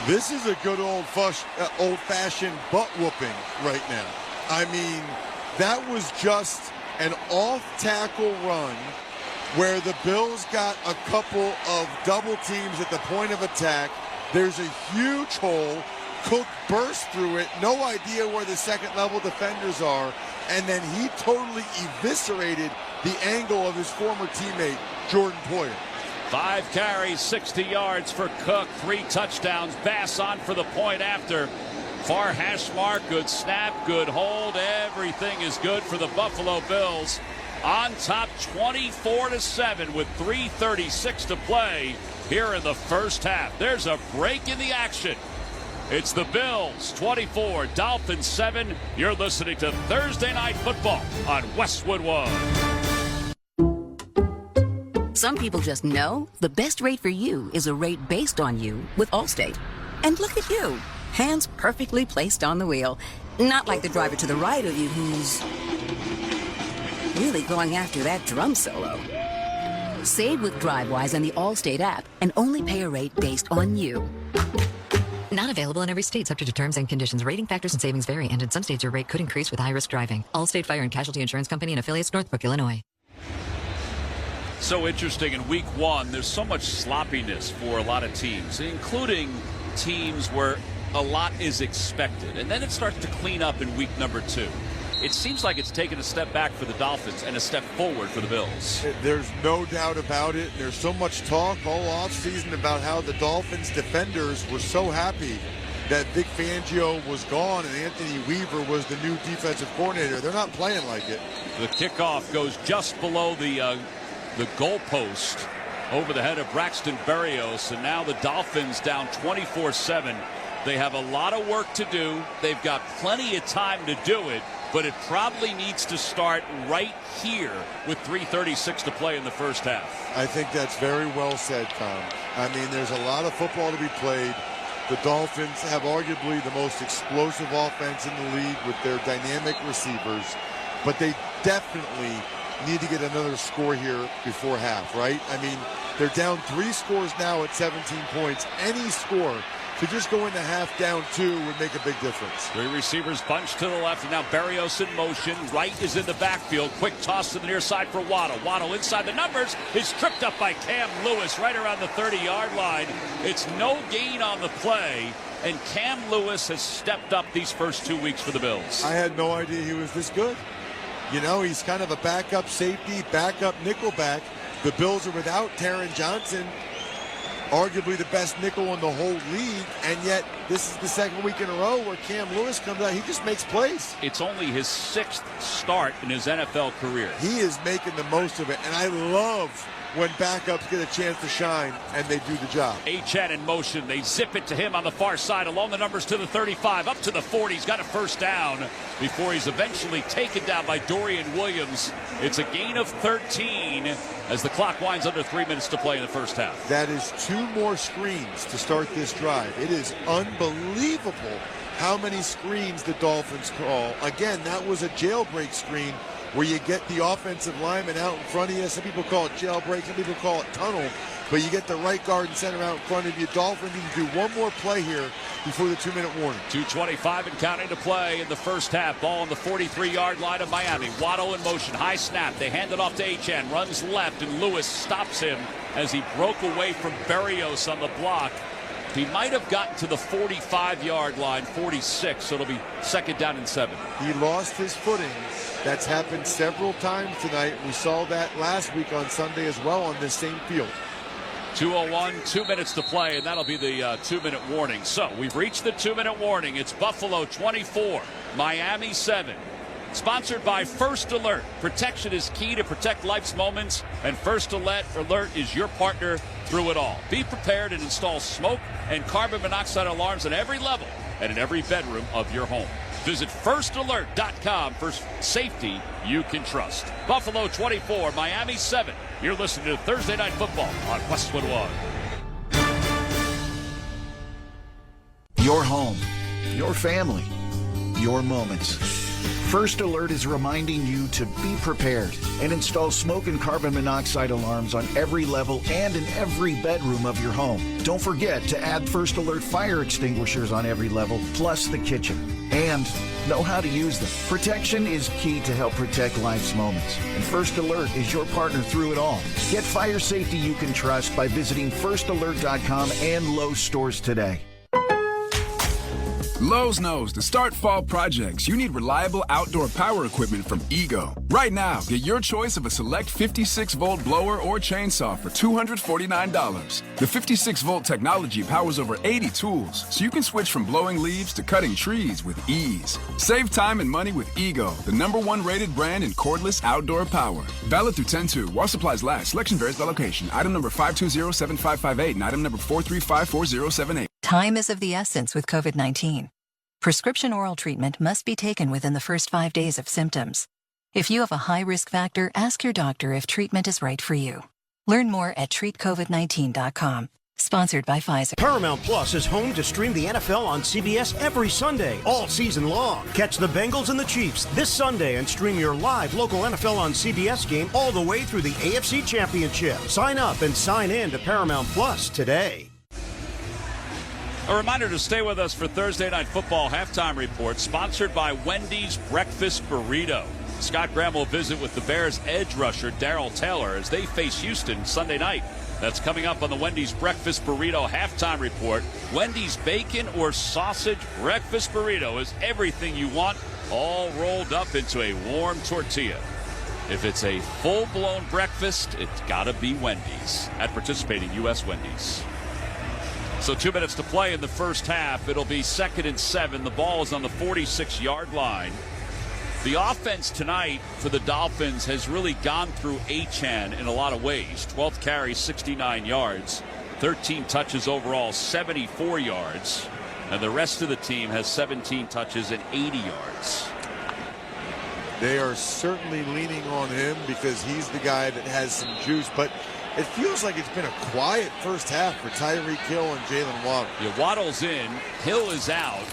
This is a good old-fashioned butt-whooping right now. I mean, that was just an off-tackle run where the Bills got a couple of double teams at the point of attack. There's a huge hole. Cook burst through it. No idea where the second-level defenders are. And then he totally eviscerated the angle of his former teammate, Jordan Poyer. 5 carries, 60 yards for Cook, 3 touchdowns. Bass on for the point after. Far hash mark, good snap, good hold. Everything is good for the Buffalo Bills. On top 24-7 with 3:36 to play here in the first half. There's a break in the action. It's the Bills 24, Dolphins 7. You're listening to Thursday Night Football on Westwood One. Some people just know the best rate for you is a rate based on you with Allstate. And look at you, hands perfectly placed on the wheel. Not like the driver to the right of you who's really going after that drum solo. Save with DriveWise and the Allstate app and only pay a rate based on you. Not available in every state, subject to terms and conditions. Rating factors and savings vary, and in some states your rate could increase with high-risk driving. Allstate Fire and Casualty Insurance Company and affiliates, Northbrook, Illinois. So interesting in week 1, there's so much sloppiness for a lot of teams, including teams where a lot is expected. And then it starts to clean up in week number 2. It seems like it's taken a step back for the Dolphins and a step forward for the Bills. There's no doubt about it. There's so much talk all offseason about how the Dolphins defenders were so happy that Vic Fangio was gone and Anthony Weaver was the new defensive coordinator. They're not playing like it. The kickoff goes just below the goalpost over the head of Braxton Berrios, and now the Dolphins down 24-7. They have a lot of work to do. They've got plenty of time to do it, but it probably needs to start right here with 3:36 to play in the first half. I think that's very well said, Tom. I mean, there's a lot of football to be played. The Dolphins have arguably the most explosive offense in the league with their dynamic receivers, but they definitely need to get another score here before half, right? I mean, they're down 3 scores now at 17 points. Any score to just go into half down 2 would make a big difference. 3 receivers bunched to the left, and now Berrios in motion. Wright is in the backfield. Quick toss to the near side for Waddle. Waddle inside the numbers is tripped up by Cam Lewis right around the 30-yard line. It's no gain on the play, and Cam Lewis has stepped up these first 2 weeks for the Bills. I had no idea he was this good. You know, he's kind of a backup safety, backup nickelback. The Bills are without Taron Johnson, arguably the best nickel in the whole league, and yet this is the second week in a row where Cam Lewis comes out. He just makes plays. It's only his 6th start in his NFL career. He is making the most of it, and I love when backups get a chance to shine and they do the job. Achane in motion. They zip it to him on the far side along the numbers to the 35, up to the 40. He's got a first down before he's eventually taken down by Dorian Williams. It's a gain of 13 as the clock winds under 3 minutes to play in the first half. That is 2 more screens to start this drive. It is unbelievable how many screens the Dolphins call. Again, that was a jailbreak screen where you get the offensive lineman out in front of you. Some people call it jailbreak, some people call it tunnel, but you get the right guard and center out in front of you. Dolphins need to do one more play here before the 2-minute warning. 2:25 and counting to play in the first half. Ball on the 43-yard line of Miami. Waddle in motion. High snap. They hand it off to Achane. Runs left, and Lewis stops him as he broke away from Berrios on the block. He might have gotten to the 45-yard line, 46, so it'll be 2nd down and 7. He lost his footing. That's happened several times tonight. We saw that last week on Sunday as well on this same field. 2:01, 2 minutes to play, and that'll be the 2-minute warning. So we've reached the 2-minute warning. It's Buffalo 24, Miami 7. Sponsored by First Alert. Protection is key to protect life's moments, and First Alert is your partner through it all. Be prepared and install smoke and carbon monoxide alarms at every level and in every bedroom of your home. Visit firstalert.com for safety you can trust. Buffalo 24, Miami 7. You're listening to Thursday Night Football on Westwood One. Your home, your family, your moments. First Alert is reminding you to be prepared and install smoke and carbon monoxide alarms on every level and in every bedroom of your home. Don't forget to add First Alert fire extinguishers on every level, plus the kitchen. And know how to use them. Protection is key to help protect life's moments. And First Alert is your partner through it all. Get fire safety you can trust by visiting firstalert.com and Lowe's stores today. Lowe's knows to start fall projects, you need reliable outdoor power equipment from Ego. Right now, get your choice of a select 56-volt blower or chainsaw for $249. The 56-volt technology powers over 80 tools, so you can switch from blowing leaves to cutting trees with ease. Save time and money with Ego, the #1 rated brand in cordless outdoor power. Valid through 10/2. While supplies last. Selection varies by location. Item number 5207558 and item number 4354078. Time is of the essence with COVID-19. Prescription oral treatment must be taken within the first 5 days of symptoms. If you have a high risk factor, ask your doctor if treatment is right for you. Learn more at treatcovid19.com. Sponsored by Pfizer. Paramount Plus is home to stream the NFL on CBS every Sunday, all season long. Catch the Bengals and the Chiefs this Sunday and stream your live local NFL on CBS game all the way through the AFC Championship. Sign up and sign in to Paramount Plus today. A reminder to stay with us for Thursday Night Football Halftime Report, sponsored by Wendy's Breakfast Burrito. Scott Graham will visit with the Bears edge rusher Darrell Taylor as they face Houston Sunday night. That's coming up on the Wendy's Breakfast Burrito Halftime Report. Wendy's bacon or sausage breakfast burrito is everything you want, all rolled up into a warm tortilla. If it's a full-blown breakfast, it's got to be Wendy's at participating U.S. Wendy's. So 2 minutes to play in the first half. It'll be 2nd and 7. The ball is on the 46-yard line. The offense tonight for the Dolphins has really gone through Achane in a lot of ways. 12th carry, 69 yards. 13 touches overall, 74 yards. And the rest of the team has 17 touches and 80 yards. They are certainly leaning on him because he's the guy that has some juice. But it feels like it's been a quiet first half for Tyreek Hill and Jalen Waddle. Yeah, Waddle's in. Hill is out.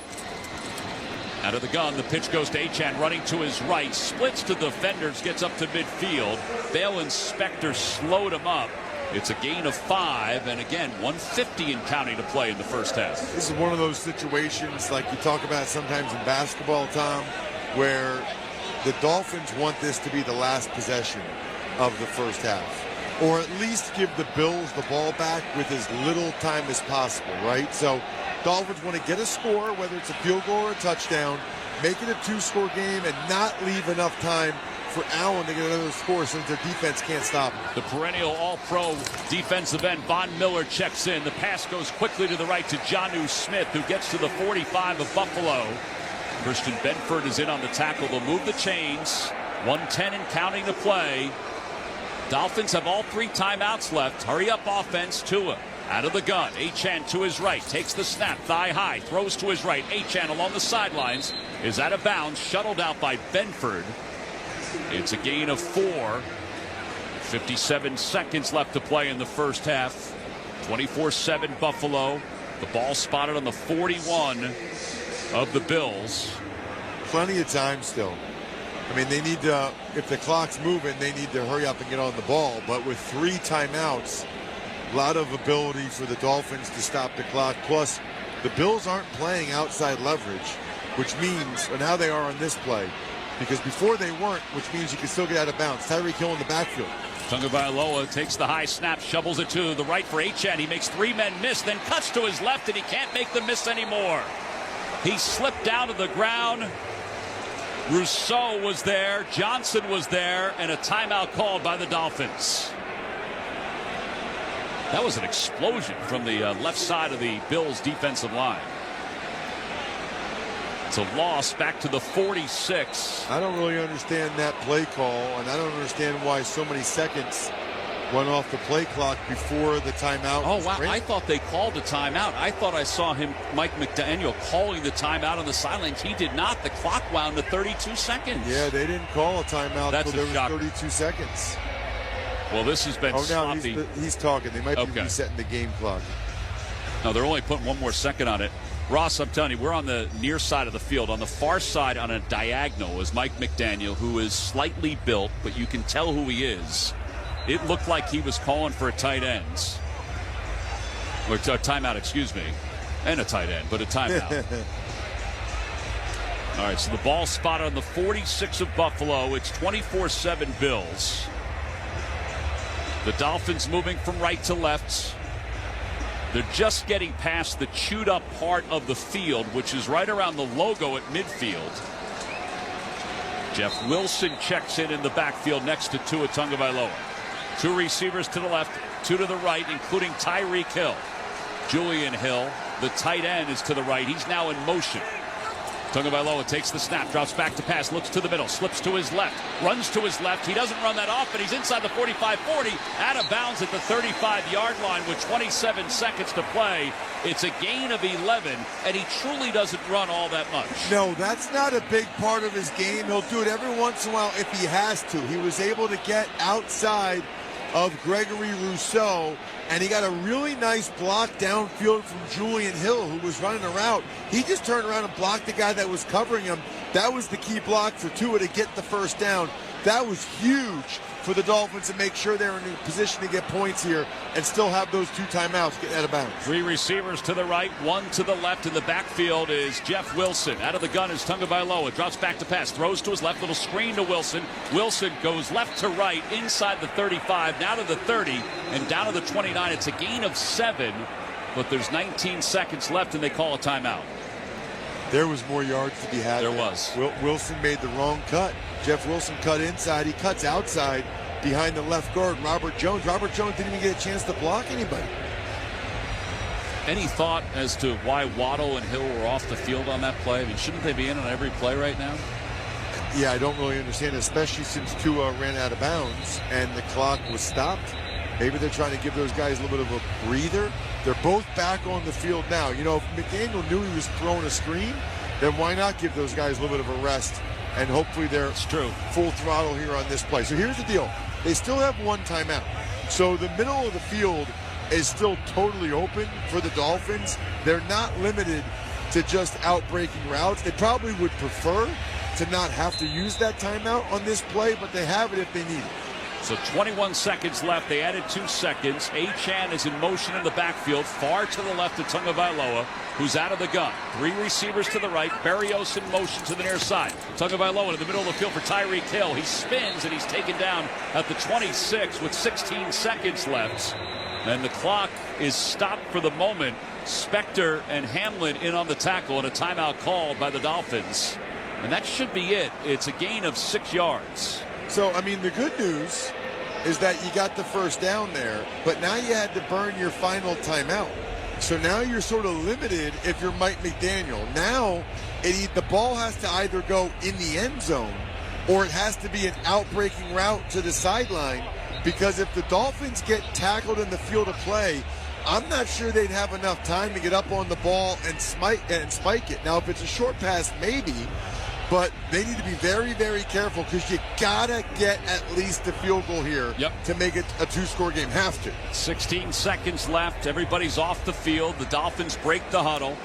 Out of the gun, the pitch goes to Achane, running to his right. Splits to defenders, gets up to midfield. Bale and Spector slowed him up. It's a gain of 5, and again, 150 and counting to play in the first half. This is one of those situations like you talk about sometimes in basketball, Tom, where the Dolphins want this to be the last possession of the first half. Or at least give the Bills the ball back with as little time as possible, right? So Dolphins want to get a score, whether it's a field goal or a touchdown, make it a 2-score game, and not leave enough time for Allen to get another score since their defense can't stop him. The perennial all-pro defensive end, Von Miller, checks in. The pass goes quickly to the right to Jonnu Smith, who gets to the 45 of Buffalo. Christian Benford is in on the tackle. They'll move the chains. 1:10 and counting to play. Dolphins have all 3 timeouts left. Hurry up offense. Tua out of the gun. Achane to his right. Takes the snap. Thigh high. Throws to his right. Achane along the sidelines. Is out of bounds. Shuttled out by Benford. It's a gain of 4. 57 seconds left to play in the first half. 24-7 Buffalo. The ball spotted on the 41 of the Bills. Plenty of time still. I mean, they need to, if the clock's moving, they need to hurry up and get on the ball. But with 3 timeouts, a lot of ability for the Dolphins to stop the clock. Plus, the Bills aren't playing outside leverage, which means, and how they are on this play, because before they weren't, which means you can still get out of bounds. Tyreek Hill in the backfield. Tagovailoa takes the high snap, shovels it to the right for Achane. He makes 3 men miss, then cuts to his left, and he can't make them miss anymore. He slipped down to the ground. Rousseau was there, Johnson was there, and a timeout called by the Dolphins. That was an explosion from the left side of the Bills' defensive line. It's a loss back to the 46. I don't really understand that play call, and I don't understand why so many seconds went off the play clock before the timeout. Oh, wow. I thought they called a timeout. I thought I saw Mike McDaniel, calling the timeout on the sidelines. He did not. The clock wound to 32 seconds. Yeah, they didn't call a timeout until there was 32 seconds. Well, this has been sloppy. He's talking. They might be resetting the game clock. No, they're only putting 1 more second on it. Ross, I'm telling you, we're on the near side of the field. On the far side, on a diagonal, is Mike McDaniel, who is slightly built, but you can tell who he is. It looked like he was calling for a tight end. Or a timeout, excuse me. And a tight end, but a timeout. All right, so the ball spotted on the 46 of Buffalo. It's 24-7 Bills. The Dolphins moving from right to left. They're just getting past the chewed-up part of the field, which is right around the logo at midfield. Jeff Wilson checks in the backfield next to Tua Tagovailoa. 2 receivers to the left, 2 to the right, including Tyreek Hill. Julian Hill, the tight end, is to the right. He's now in motion. Tagovailoa takes the snap, drops back to pass, looks to the middle, slips to his left, runs to his left. He doesn't run that off, but he's inside the 45-40, out of bounds at the 35-yard line with 27 seconds to play. It's a gain of 11, and he truly doesn't run all that much. No, that's not a big part of his game. He'll do it every once in a while if he has to. He was able to get outside of Gregory Rousseau, and he got a really nice block downfield from Julian Hill, who was running a route. He just turned around and blocked the guy that was covering him. That was the key block for Tua to get the first down. That was huge for the Dolphins to make sure they're in a position to get points here and still have those 2 timeouts get out of bounds. 3 receivers to the right, 1 to the left. In the backfield is Jeff Wilson. Out of the gun is Tagovailoa. Drops back to pass, throws to his left, little screen to Wilson. Wilson goes left to right, inside the 35, now to the 30, and down to the 29. It's a gain of 7, but there's 19 seconds left, and they call a timeout. There was more yards to be had. There was. Wilson made the wrong cut. Jeff Wilson cut inside. He cuts outside behind the left guard, Robert Jones. Robert Jones didn't even get a chance to block anybody. Any thought as to why Waddle and Hill were off the field on that play? I mean, shouldn't they be in on every play right now? Yeah, I don't really understand, especially since Tua ran out of bounds and the clock was stopped. Maybe they're trying to give those guys a little bit of a breather. They're both back on the field now. You know, if McDaniel knew he was throwing a screen, then why not give those guys a little bit of a rest? And hopefully they're full throttle here on this play. So here's the deal. They still have 1 timeout. So the middle of the field is still totally open for the Dolphins. They're not limited to just outbreaking routes. They probably would prefer to not have to use that timeout on this play, but they have it if they need it. So 21 seconds left. They added 2 seconds. Achane is in motion in the backfield, far to the left of Tagovailoa, who's out of the gun. 3 receivers to the right. Berrios in motion to the near side. Tagovailoa in the middle of the field for Tyreek Hill. He spins, and he's taken down at the 26 with 16 seconds left. And the clock is stopped for the moment. Spector and Hamlin in on the tackle, and a timeout called by the Dolphins. And that should be it. It's a gain of 6 yards. So, I mean, the good news is that you got the first down there, but now you had to burn your final timeout. So now you're sort of limited if you're Mike McDaniel. Now, the ball has to either go in the end zone or it has to be an outbreaking route to the sideline, because if the Dolphins get tackled in the field of play, I'm not sure they'd have enough time to get up on the ball and spike it. Now, if it's a short pass, maybe. But they need to be very, very careful, because you got to get at least the field goal here to make it a 2-score game. Have to. 16 seconds left. Everybody's off the field. The Dolphins break the huddle.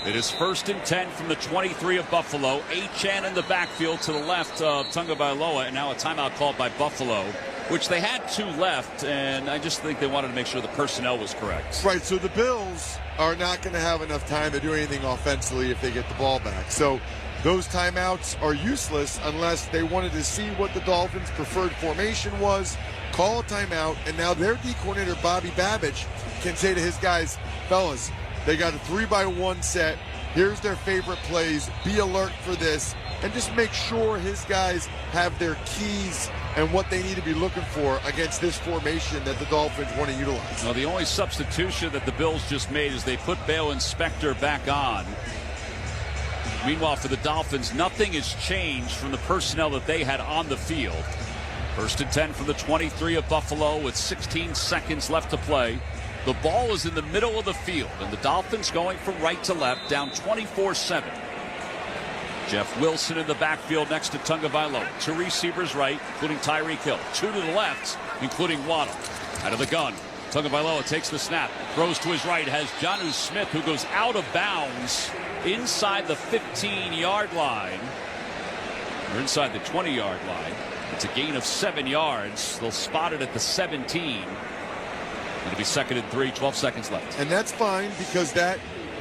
It is 1st and 10 from the 23 of Buffalo. Achane in the backfield to the left of Tagovailoa, and now a timeout called by Buffalo, which they had 2 left, and I just think they wanted to make sure the personnel was correct. Right, so the Bills are not going to have enough time to do anything offensively if they get the ball back. So those timeouts are useless unless they wanted to see what the Dolphins' preferred formation was, call a timeout, and now their D coordinator, Bobby Babich, can say to his guys, fellas, they got a 3-by-1 set. Here's their favorite plays. Be alert for this. And just make sure his guys have their keys and what they need to be looking for against this formation that the Dolphins want to utilize. Well, the only substitution that the Bills just made is they put Bale Inspector back on. Meanwhile, for the Dolphins, nothing has changed from the personnel that they had on the field. 1st and 10 from the 23 of Buffalo with 16 seconds left to play. The ball is in the middle of the field, and the Dolphins going from right to left, down 24-7. Jeff Wilson in the backfield next to Tagovailoa. 2 receivers right, including Tyreek Hill. 2 to the left, including Waddle. Out of the gun, Tagovailoa takes the snap, throws to his right, has Jonnu Smith, who goes out of bounds inside the 15-yard line, or inside the 20-yard line. It's a gain of 7 yards. They'll spot it at the 17. It'll be 2nd and 3, 12 seconds left. And that's fine because that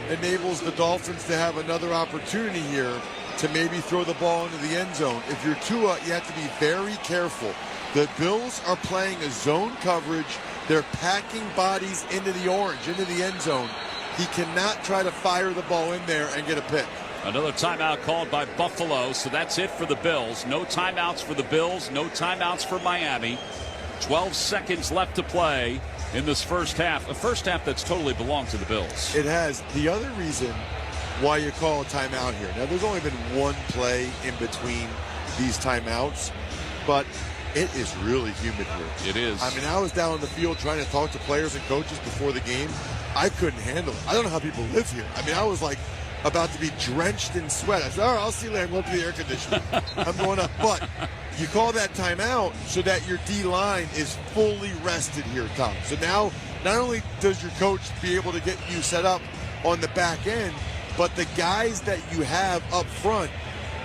enables the Dolphins to have another opportunity here to maybe throw the ball into the end zone. If you're Tua, you have to be very careful. The Bills are playing a zone coverage. They're packing bodies into the orange, into the end zone. He cannot try to fire the ball in there and get a pick. Another timeout called by Buffalo, so that's it for the Bills. No timeouts for the Bills, no timeouts for Miami. 12 seconds left to play in this first half. A first half that's totally belonged to the Bills. It has. The other reason why you call a timeout here. Now, there's only been one play in between these timeouts, but it is really humid here. It is. I mean, I was down on the field trying to talk to players and coaches before the game. I couldn't handle it. I don't know how people live here. I mean, I was like about to be drenched in sweat. I said, all right, I'll see you later. I'm going to the air conditioner. I'm going up. But you call that timeout so that your D-line is fully rested here, Tom. So now not only does your coach be able to get you set up on the back end, but the guys that you have up front,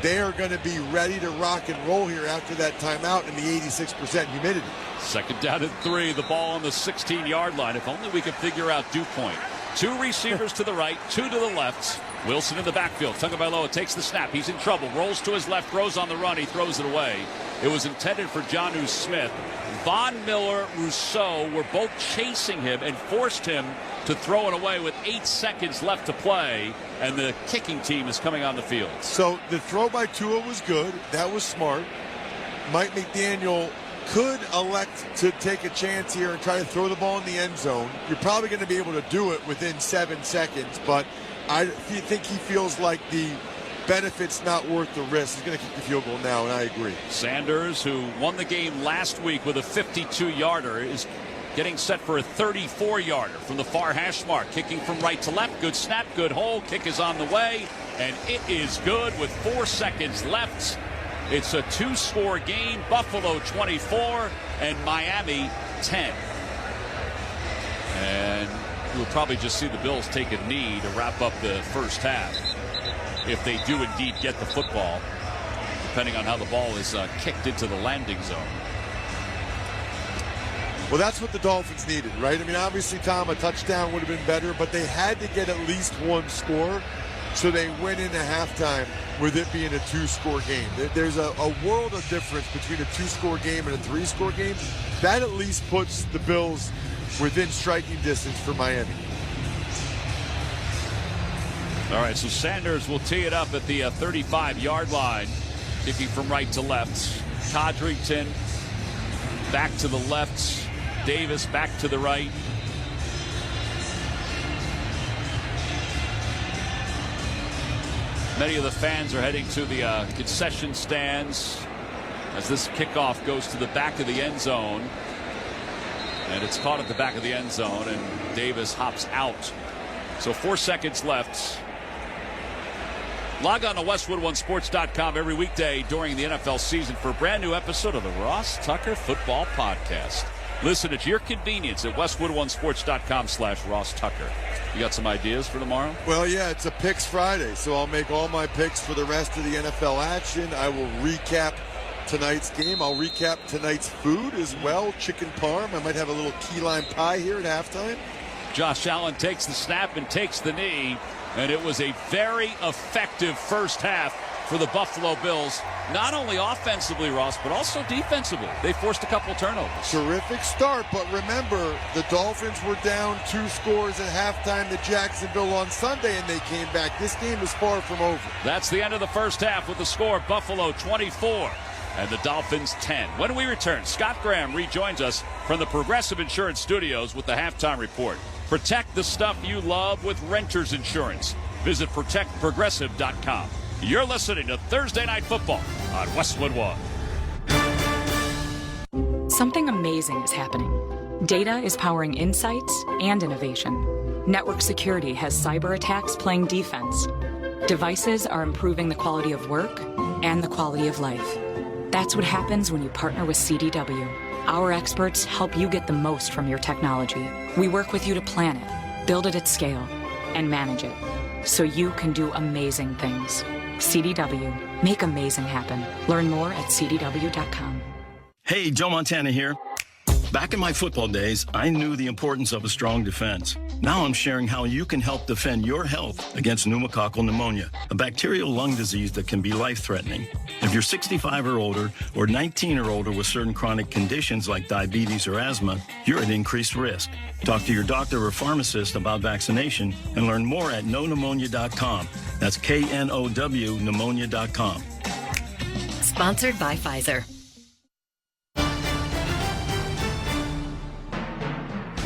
they are going to be ready to rock and roll here after that timeout in the 86% humidity. 2nd down and 3, the ball on the 16-yard line. If only we could figure out dew point. 2 receivers to the right, 2 to the left. Wilson in the backfield. Tagovailoa takes the snap. He's in trouble. Rolls to his left, throws on the run. He throws it away. It was intended for Jonnu Smith. Von Miller, Rousseau were both chasing him and forced him to throw it away with 8 seconds left to play, and the kicking team is coming on the field. So the throw by Tua was good. That was smart. Mike McDaniel could elect to take a chance here and try to throw the ball in the end zone. You're probably going to be able to do it within 7 seconds, but I think he feels like the benefit's not worth the risk. He's going to kick the field goal now, and I agree. Sanders, who won the game last week with a 52-yarder, is getting set for a 34-yarder from the far hash mark. Kicking from right to left. Good snap, good hole. Kick is on the way, and it is good with 4 seconds left. It's a 2-score game. Buffalo 24 and Miami 10. And we'll probably just see the Bills take a knee to wrap up the first half, if they do indeed get the football, depending on how the ball is kicked into the landing zone. Well, that's what the Dolphins needed, right? I mean, obviously, Tom, a touchdown would have been better, but they had to get at least 1 score, so they went into halftime with it being a 2-score game. There's a world of difference between a 2-score game and a 3-score game. That at least puts the Bills within striking distance for Miami. All right, so Sanders will tee it up at the 35-yard line, kicking from right to left. Codrington back to the left. Davis back to the right. Many of the fans are heading to the concession stands as this kickoff goes to the back of the end zone. And it's caught at the back of the end zone, and Davis hops out. So 4 seconds left. Log on to WestwoodOneSports.com every weekday during the NFL season for a brand new episode of the Ross Tucker Football Podcast. Listen at your convenience at WestwoodOneSports.com/Ross Tucker. You got some ideas for tomorrow? Well, yeah, it's a Picks Friday, so I'll make all my picks for the rest of the NFL action. I will recap tonight's game. I'll recap tonight's food as well, chicken parm. I might have a little key lime pie here at halftime. Josh Allen takes the snap and takes the knee, and it was a very effective first half for the Buffalo Bills, not only offensively, Ross, but also defensively. They forced a couple turnovers. Terrific start, but remember, the Dolphins were down 2 scores at halftime to Jacksonville on Sunday, and they came back. This game is far from over. That's the end of the first half with the score, Buffalo 24 and the Dolphins 10. When we return, Scott Graham rejoins us from the Progressive Insurance Studios with the halftime report. Protect the stuff you love with Renters Insurance. Visit protectprogressive.com. You're listening to Thursday Night Football on Westwood One. Something amazing is happening. Data is powering insights and innovation. Network security has cyber attacks playing defense. Devices are improving the quality of work and the quality of life. That's what happens when you partner with CDW. Our experts help you get the most from your technology. We work with you to plan it, build it at scale, and manage it, so you can do amazing things. CDW. Make amazing happen. Learn more at CDW.com. Hey, Joe Montana here. Back in my football days, I knew the importance of a strong defense. Now I'm sharing how you can help defend your health against pneumococcal pneumonia, a bacterial lung disease that can be life-threatening. If you're 65 or older, or 19 or older with certain chronic conditions like diabetes or asthma, you're at increased risk. Talk to your doctor or pharmacist about vaccination and learn more at knowpneumonia.com. That's KNOW pneumonia.com. Sponsored by Pfizer.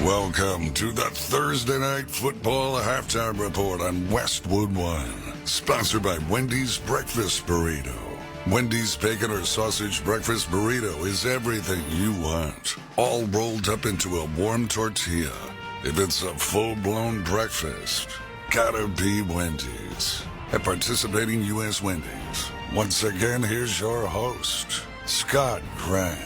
Welcome to the Thursday Night Football Halftime Report on Westwood One. Sponsored by Wendy's Breakfast Burrito. Wendy's bacon or sausage breakfast burrito is everything you want, all rolled up into a warm tortilla. If it's a full-blown breakfast, gotta be Wendy's. At participating U.S. Wendy's. Once again, here's your host, Scott Graham.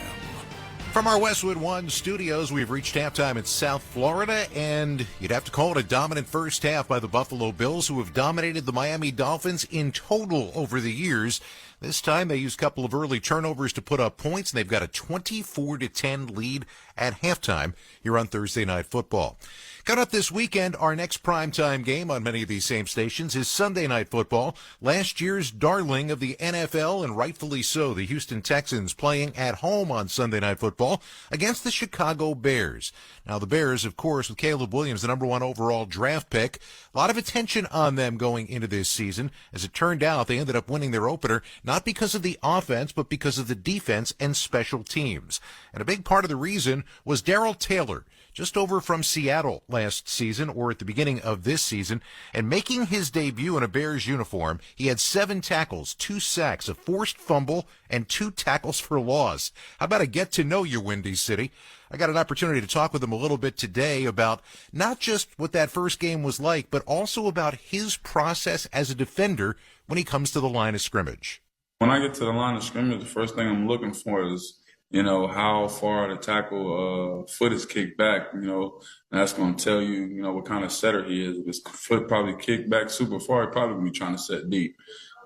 From our Westwood One studios, we've reached halftime in South Florida, and you'd have to call it a dominant first half by the Buffalo Bills, who have dominated the Miami Dolphins in total over the years. This time, they used a couple of early turnovers to put up points, and they've got a 24-10 lead at halftime here on Thursday Night Football. Coming up this weekend, our next primetime game on many of these same stations is Sunday Night Football. Last year's darling of the NFL, and rightfully so, the Houston Texans playing at home on Sunday Night Football against the Chicago Bears. Now, the Bears, of course, with Caleb Williams, the number 1 overall draft pick, a lot of attention on them going into this season. As it turned out, they ended up winning their opener, not because of the offense, but because of the defense and special teams. And a big part of the reason was Darrell Taylor, just over from Seattle last season, or at the beginning of this season, and making his debut in a Bears uniform. He had 7 tackles, 2 sacks, a forced fumble, and 2 tackles for loss. How about a get to know you, Windy City? I got an opportunity to talk with him a little bit today about not just what that first game was like, but also about his process as a defender when he comes to the line of scrimmage. When I get to the line of scrimmage, the first thing I'm looking for is, how far the tackle foot is kicked back, and that's going to tell you, what kind of setter he is. If his foot probably kicked back super far, he probably going to be trying to set deep,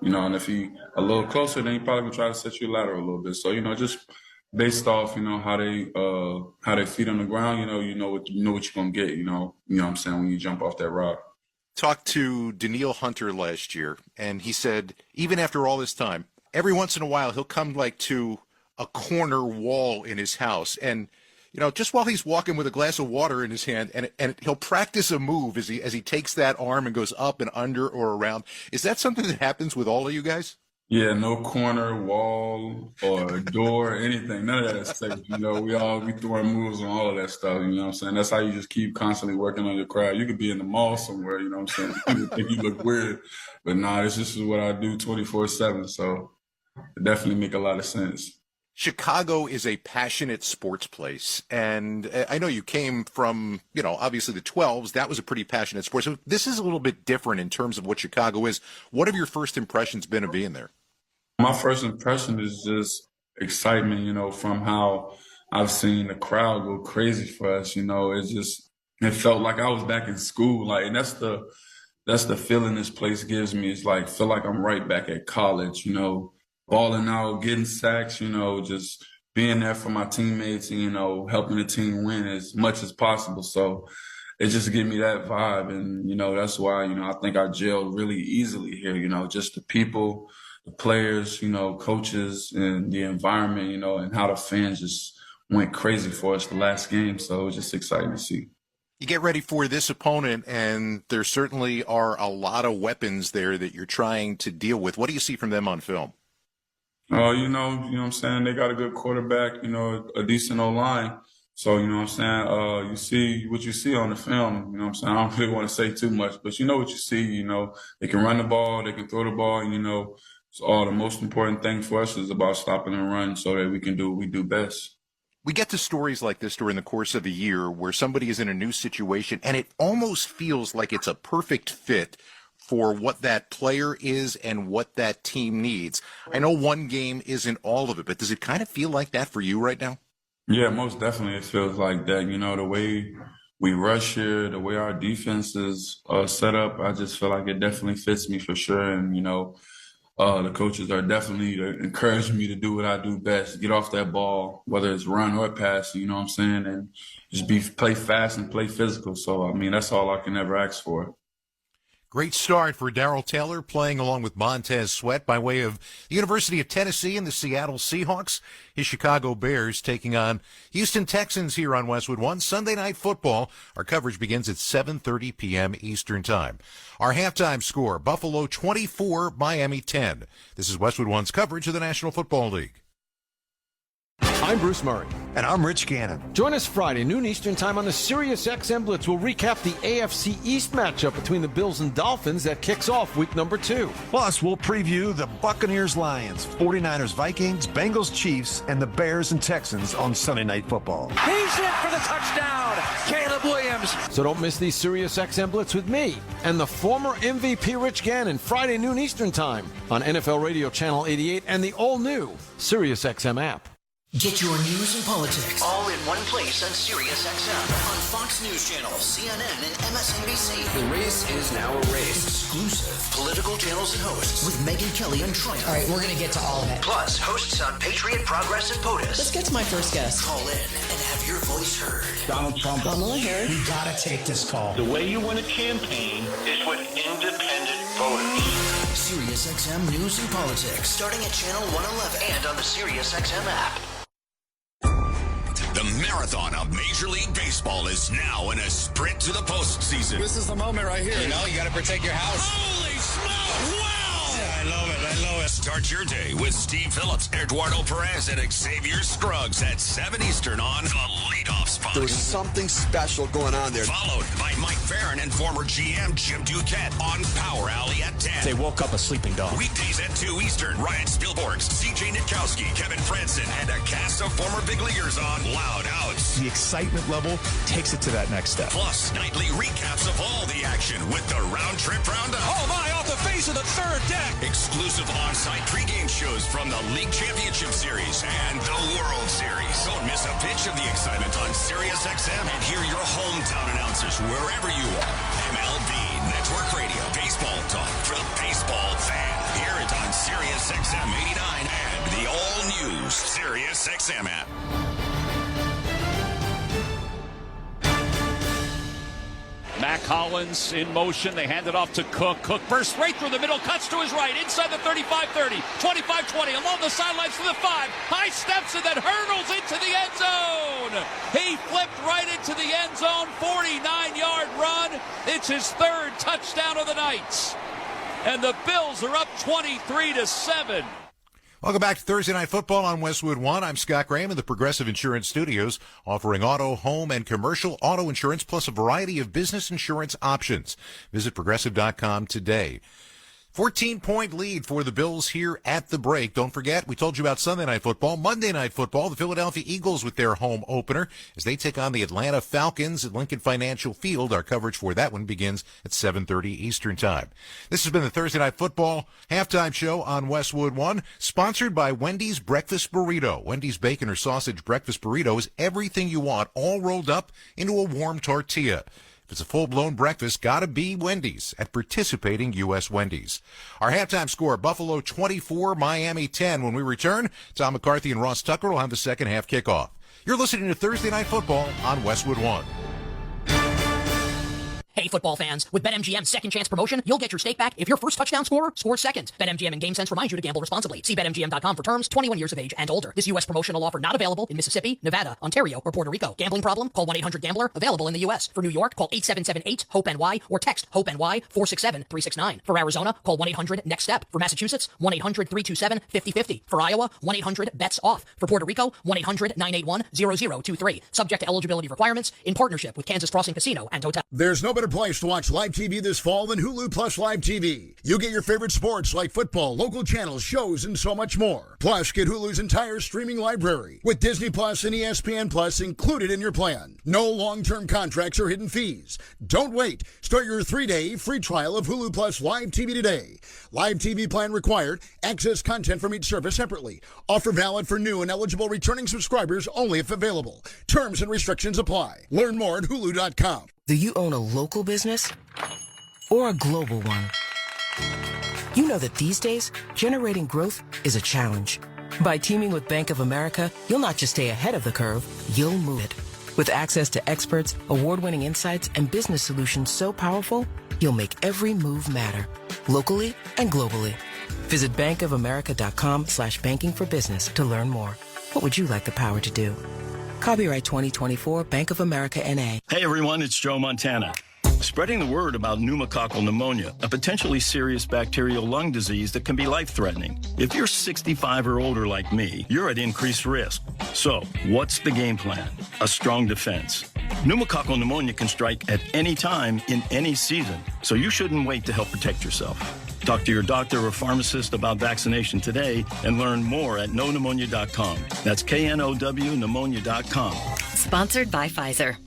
and if he a little closer, then he probably going to try to set you lateral a little bit. So, just based off, how they feet on the ground, you know what you're going to get, you know what I'm saying, when you jump off that rock. Talked to Daniil Hunter last year, and he said, even after all this time, every once in a while, he'll come to a corner wall in his house, and just while he's walking with a glass of water in his hand, and he'll practice a move as he takes that arm and goes up and under or around. Is that something that happens with all of you guys? Yeah, no corner, wall, or door, anything. None of that is safe. We throwing moves on all of that stuff. You know what I'm saying? That's how you just keep constantly working on your craft. You could be in the mall somewhere. You know what I'm saying? People think you look weird, but this is what I do 24/7. So it definitely make a lot of sense. Chicago is a passionate sports place, and I know you came from, obviously the 12s. That was a pretty passionate sport. So this is a little bit different in terms of what Chicago is. What have your first impressions been of being there? My first impression is just excitement, from how I've seen the crowd go crazy for us. It's just It felt like I was back in school. Like, and that's the feeling this place gives me. It's like, feel like I'm right back at college, balling out, getting sacks, just being there for my teammates and, helping the team win as much as possible. So it just gave me that vibe. And, that's why, I think I gelled really easily here, just the people, the players, coaches and the environment, and how the fans just went crazy for us the last game. So it was just exciting to see. You get ready for this opponent, and there certainly are a lot of weapons there that you're trying to deal with. What do you see from them on film? You know what I'm saying? They got a good quarterback, a decent O-line. So, you know what I'm saying? You see what you see on the film, you know what I'm saying? I don't really want to say too much, but you know what you see, they can run the ball, they can throw the ball, so the most important thing for us is about stopping and run so that we can do what we do best. We get to stories like this during the course of a year where somebody is in a new situation and it almost feels like it's a perfect fit for what that player is and what that team needs. I know one game isn't all of it, but does it kind of feel like that for you right now? Yeah, most definitely it feels like that. The way we rush here, the way our defense is set up, I just feel like it definitely fits me for sure. And, the coaches are definitely encouraging me to do what I do best, get off that ball, whether it's run or pass, you know what I'm saying, and just play fast and play physical. So, that's all I can ever ask for. Great start for Darrell Taylor, playing along with Montez Sweat by way of the University of Tennessee and the Seattle Seahawks. His Chicago Bears taking on Houston Texans here on Westwood One. Sunday Night Football. Our coverage begins at 7:30 p.m. Eastern Time. Our halftime score, Buffalo 24, Miami 10. This is Westwood One's coverage of the National Football League. I'm Bruce Murray. And I'm Rich Gannon. Join us Friday, noon Eastern Time on the Sirius XM Blitz. We'll recap the AFC East matchup between the Bills and Dolphins that kicks off week number 2. Plus, we'll preview the Buccaneers-Lions, 49ers-Vikings, Bengals-Chiefs, and the Bears and Texans on Sunday Night Football. He's in for the touchdown, Caleb Williams. So don't miss the Sirius XM Blitz with me and the former MVP Rich Gannon, Friday, noon Eastern Time on NFL Radio Channel 88 and the all-new Sirius XM app. Get your news and politics all in one place on SiriusXM on Fox News Channel, CNN, and MSNBC. The race is now a race. Exclusive political channels and hosts with Megyn Kelly and Triumph. All right, we're going to get to all of it. Plus, hosts on Patriot, Progress, and POTUS. Let's get to my first guest. Call in and have your voice heard. Donald Trump. Kamala Harris. We got to take this call. The way you win a campaign is with independent voters. SiriusXM News and Politics, starting at Channel 111 and on the SiriusXM app. The marathon of Major League Baseball is now in a sprint to the postseason. This is the moment right here. You got to protect your house. Holy smoke! Wow! Yeah, I love it. Start your day with Steve Phillips, Eduardo Perez, and Xavier Scruggs at 7 Eastern on the leadoff spot. There's something special going on there. Followed by Mike Farron and former GM Jim Duquette on Power Alley at 10. They woke up a sleeping dog. Weekdays at 2 Eastern, Ryan Spielborgs, CJ Nitkowski, Kevin Franson, and a cast of former big leaguers on Loud Outs. The excitement level takes it to that next step. Plus, nightly recaps of all the action with the Round Trip Roundup. Oh my, off the face of the third deck. Exclusive on-site pregame shows from the League Championship Series and the World Series. Don't miss a pitch of the excitement on SiriusXM and hear your hometown announcers wherever you are. MLB Network Radio, baseball talk for the baseball fan. Hear it on SiriusXM 89 and the all-new SiriusXM app. Mac Hollins in motion. They hand it off to Cook. Cook bursts right through the middle, cuts to his right, inside the 35-30, 25-20, along the sidelines to the 5. High steps and then hurdles into the end zone. He flipped right into the end zone, 49-yard run. It's his third touchdown of the night. And the Bills are up 23-7. Welcome back to Thursday Night Football on Westwood One. I'm Scott Graham in the Progressive Insurance Studios, offering auto, home, and commercial auto insurance, plus a variety of business insurance options. Visit Progressive.com today. 14-point lead for the Bills here at the break. Don't forget, we told you about Sunday Night Football. Monday Night Football, the Philadelphia Eagles with their home opener as they take on the Atlanta Falcons at Lincoln Financial Field. Our coverage for that one begins at 7:30 Eastern Time. This has been the Thursday Night Football halftime show on Westwood One, sponsored by Wendy's Breakfast Burrito. Wendy's bacon or sausage breakfast burrito is everything you want, all rolled up into a warm tortilla. If it's a full-blown breakfast, gotta be Wendy's at participating U.S. Wendy's. Our halftime score, Buffalo 24, Miami 10. When we return, Tom McCarthy and Ross Tucker will have the second half kickoff. You're listening to Thursday Night Football on Westwood One. Hey, football fans, with BetMGM's second chance promotion, you'll get your stake back if your first touchdown scorer scores second. BetMGM and GameSense remind you to gamble responsibly. See BetMGM.com for terms, 21 years of age and older. This U.S. promotional offer not available in Mississippi, Nevada, Ontario, or Puerto Rico. Gambling problem? Call 1-800-GAMBLER. Available in the U.S. For New York, call 8778-HOPE-NY or text HOPE-NY 467-369. For Arizona, call 1-800-NEXT-STEP. For Massachusetts, 1-800-327-5050. For Iowa, 1-800-BETS-OFF. For Puerto Rico, 1-800-981-0023. Subject to eligibility requirements in partnership with Kansas Crossing Casino and Hotel. There's no better place to watch live TV this fall than Hulu Plus Live TV. You get your favorite sports like football, local channels, shows, and so much more. Plus, get Hulu's entire streaming library with Disney Plus and ESPN Plus included in your plan. No long-term contracts or hidden fees. Don't wait. Start your 3-day free trial of Hulu Plus Live TV today. Live TV plan required. Access content from each service separately. Offer valid for new and eligible returning subscribers only if available. Terms and restrictions apply. Learn more at Hulu.com. Do you own a local business or a global one? You know that these days, generating growth is a challenge. By teaming with Bank of America, you'll not just stay ahead of the curve, you'll move it. With access to experts, award-winning insights, and business solutions so powerful, you'll make every move matter, locally and globally. Visit bankofamerica.com/banking for business to learn more. What would you like the power to do? Copyright 2024, Bank of America, N.A. Hey everyone, it's Joe Montana. Spreading the word about pneumococcal pneumonia, a potentially serious bacterial lung disease that can be life-threatening. If you're 65 or older like me, you're at increased risk. So, what's the game plan? A strong defense. Pneumococcal pneumonia can strike at any time in any season, so you shouldn't wait to help protect yourself. Talk to your doctor or pharmacist about vaccination today and learn more at knowpneumonia.com. That's KNOW pneumonia.com. Sponsored by Pfizer.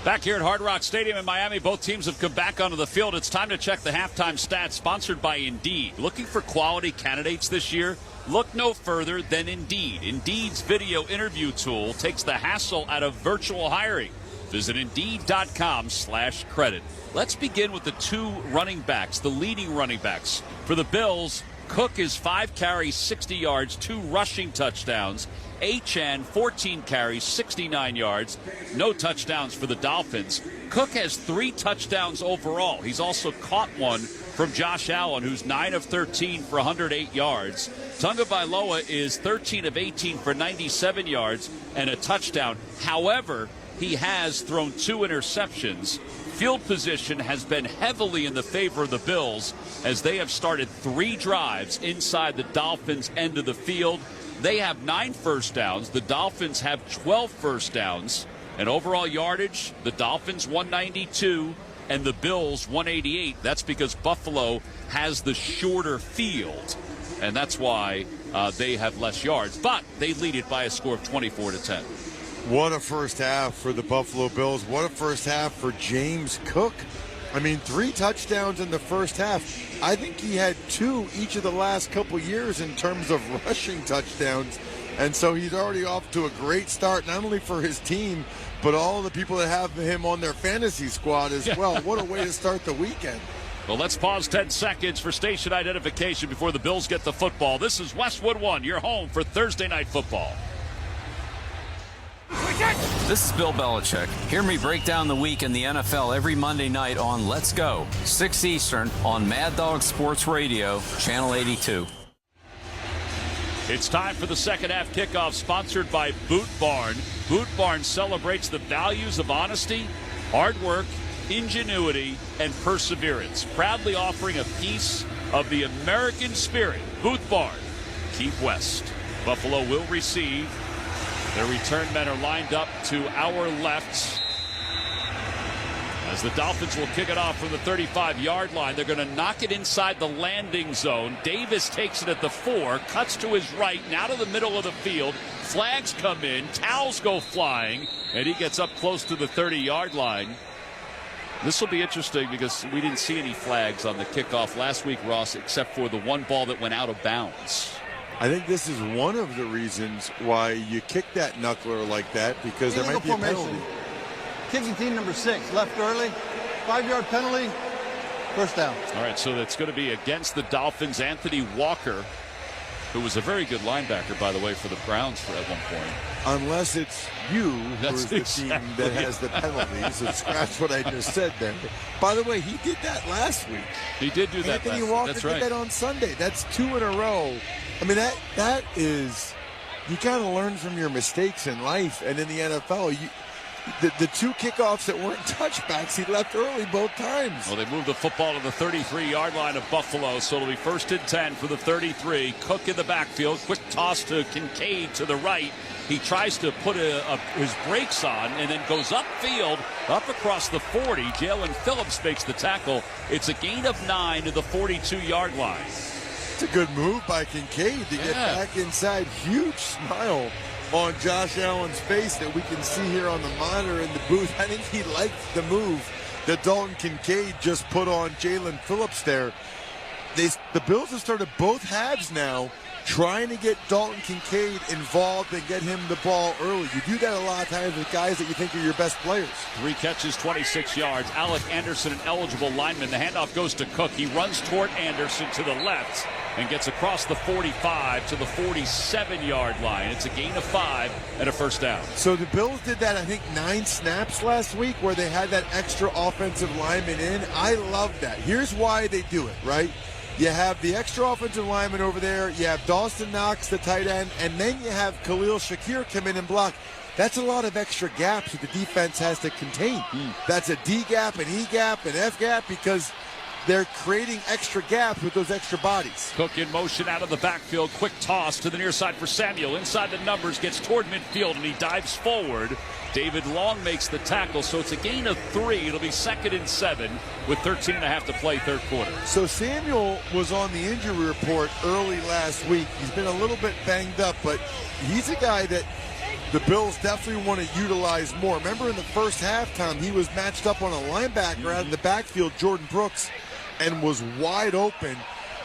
Back here at Hard Rock Stadium in Miami, both teams have come back onto the field. It's time to check the halftime stats, sponsored by Indeed. Looking for quality candidates this year? Look no further than Indeed. Indeed's video interview tool takes the hassle out of virtual hiring. Visit Indeed.com/credit. Let's begin with the two running backs, the leading running backs. For the Bills, Cook is 5 carries, 60 yards, 2 rushing touchdowns. Achane, 14 carries, 69 yards. No touchdowns for the Dolphins. Cook has 3 touchdowns overall. He's also caught one from Josh Allen, who's 9 of 13 for 108 yards. Tunga Bailoa is 13 of 18 for 97 yards and a touchdown. However, he has thrown 2 interceptions. Field position has been heavily in the favor of the Bills as they have started 3 drives inside the Dolphins' end of the field. They have 9 first downs. The Dolphins have 12 first downs. And overall yardage, the Dolphins 192 and the Bills 188. That's because Buffalo has the shorter field, and that's why they have less yards. But they lead it by a score of 24-10. What a first half for the Buffalo Bills. What a first half for James Cook. I mean, 3 touchdowns in the first half. I think he had 2 each of the last couple years in terms of rushing touchdowns. And so he's already off to a great start, not only for his team, but all the people that have him on their fantasy squad as well. What a way to start the weekend. Well, let's pause 10 seconds for station identification before the Bills get the football. This is Westwood One, your home for Thursday Night Football. This is Bill Belichick. Hear me break down the week in the NFL every Monday night on Let's Go, 6 Eastern on Mad Dog Sports Radio, Channel 82. It's time for the second half kickoff, sponsored by Boot Barn. Boot Barn celebrates the values of honesty, hard work, ingenuity, and perseverance. Proudly offering a piece of the American spirit. Boot Barn, keep west. Buffalo will receive. Their return men are lined up to our left as as the Dolphins will kick it off from the 35-yard line. They're going to knock it inside the landing zone. Davis takes it at the 4, cuts to his right, now to the middle of the field. Flags come in, towels go flying, and he gets up close to the 30-yard line. This will be interesting because we didn't see any flags on the kickoff last week, Ross, except for the one ball that went out of bounds. I think this is one of the reasons why you kick that knuckler like that, because there might be a penalty. Kicking team number 6, left early, 5-yard penalty, first down. All right, so that's going to be against the Dolphins. Anthony Walker, who was a very good linebacker, by the way, for the Browns at one point. Unless it's you who's the team that has the penalties. So scratch what I just said there. By the way, he did that last week. He did do that Anthony last Walker week. That's did right. that on Sunday. That's 2 in a row. I mean, that is, you got to learn from your mistakes in life. And in the NFL, the 2 kickoffs that weren't touchbacks, he left early both times. Well, they moved the football to the 33-yard line of Buffalo, so it'll be 1st and 10 for the 33. Cook in the backfield. Quick toss to Kincaid to the right. He tries to put his brakes on and then goes upfield, up across the 40. Jalen Phillips makes the tackle. It's a gain of 9 to the 42-yard line. It's a good move by Kincaid to get back inside. Huge smile on Josh Allen's face that we can see here on the monitor in the booth. I think he liked the move that Dalton Kincaid just put on Jalen Phillips there. The Bills have started both halves now trying to get Dalton Kincaid involved and get him the ball early. You do that a lot of times with guys that you think are your best players. 3 catches, 26 yards. Alec Anderson, an eligible lineman. The handoff goes to Cook. He runs toward Anderson to the left and gets across the 45 to the 47-yard line. It's a gain of 5 and a first down. So the Bills did that, I think, 9 snaps last week where they had that extra offensive lineman in. I love that. Here's why they do it, right? You have the extra offensive lineman over there. You have Dawson Knox, the tight end, and then you have Khalil Shakir come in and block. That's a lot of extra gaps that the defense has to contain. That's a D gap, an E gap, an F gap, because they're creating extra gaps with those extra bodies. Cook in motion out of the backfield. Quick toss to the near side for Samuel. Inside the numbers, gets toward midfield, and he dives forward. David Long makes the tackle, so it's a gain of 3. It'll be 2nd and 7 with 13.5 to play, third quarter. So Samuel was on the injury report early last week. He's been a little bit banged up, but he's a guy that the Bills definitely want to utilize more. Remember in the first half, Tom, he was matched up on a linebacker out of the backfield, Jordan Brooks, and was wide open.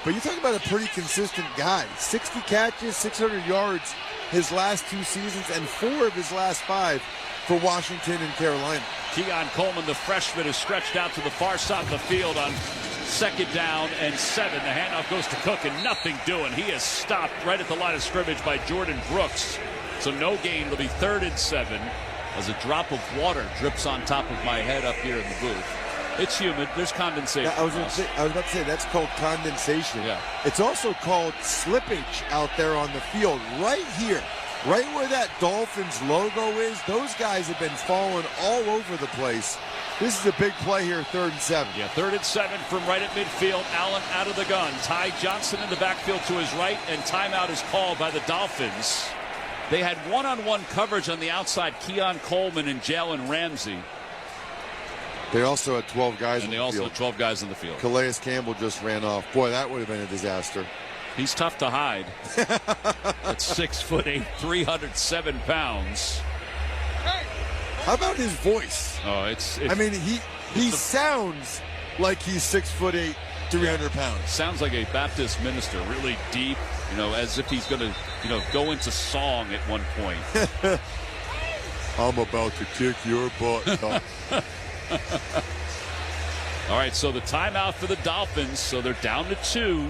But you're talking about a pretty consistent guy. 60 catches, 600 yards his last 2 seasons, and 4 of his last 5 for Washington and Carolina. Keon Coleman, the freshman, is stretched out to the far side of the field on 2nd down and 7. The handoff goes to Cook, and nothing doing. He is stopped right at the line of scrimmage by Jordan Brooks. So no gain. It'll be 3rd and 7 as a drop of water drips on top of my head up here in the booth. It's humid. There's condensation. I was about to say that's called condensation. Yeah. It's also called slippage out there on the field. Right here, right where that Dolphins logo is, those guys have been falling all over the place. This is a big play here, 3rd and 7. Yeah, 3rd and 7 from right at midfield. Allen out of the gun. Ty Johnson in the backfield to his right, and timeout is called by the Dolphins. They had one-on-one coverage on the outside, Keon Coleman and Jalen Ramsey. They also had 12 guys in the field. And they also had 12 guys in the field. Calais Campbell just ran off. Boy, that would have been a disaster. He's tough to hide. At 6'8", 307 pounds. How about his voice? Oh, it's I mean, he sounds like he's 6'8", 300 pounds. Sounds like a Baptist minister, really deep, as if he's going to, go into song at one point. I'm about to kick your butt. All right, so the timeout for the Dolphins. So they're down to 2,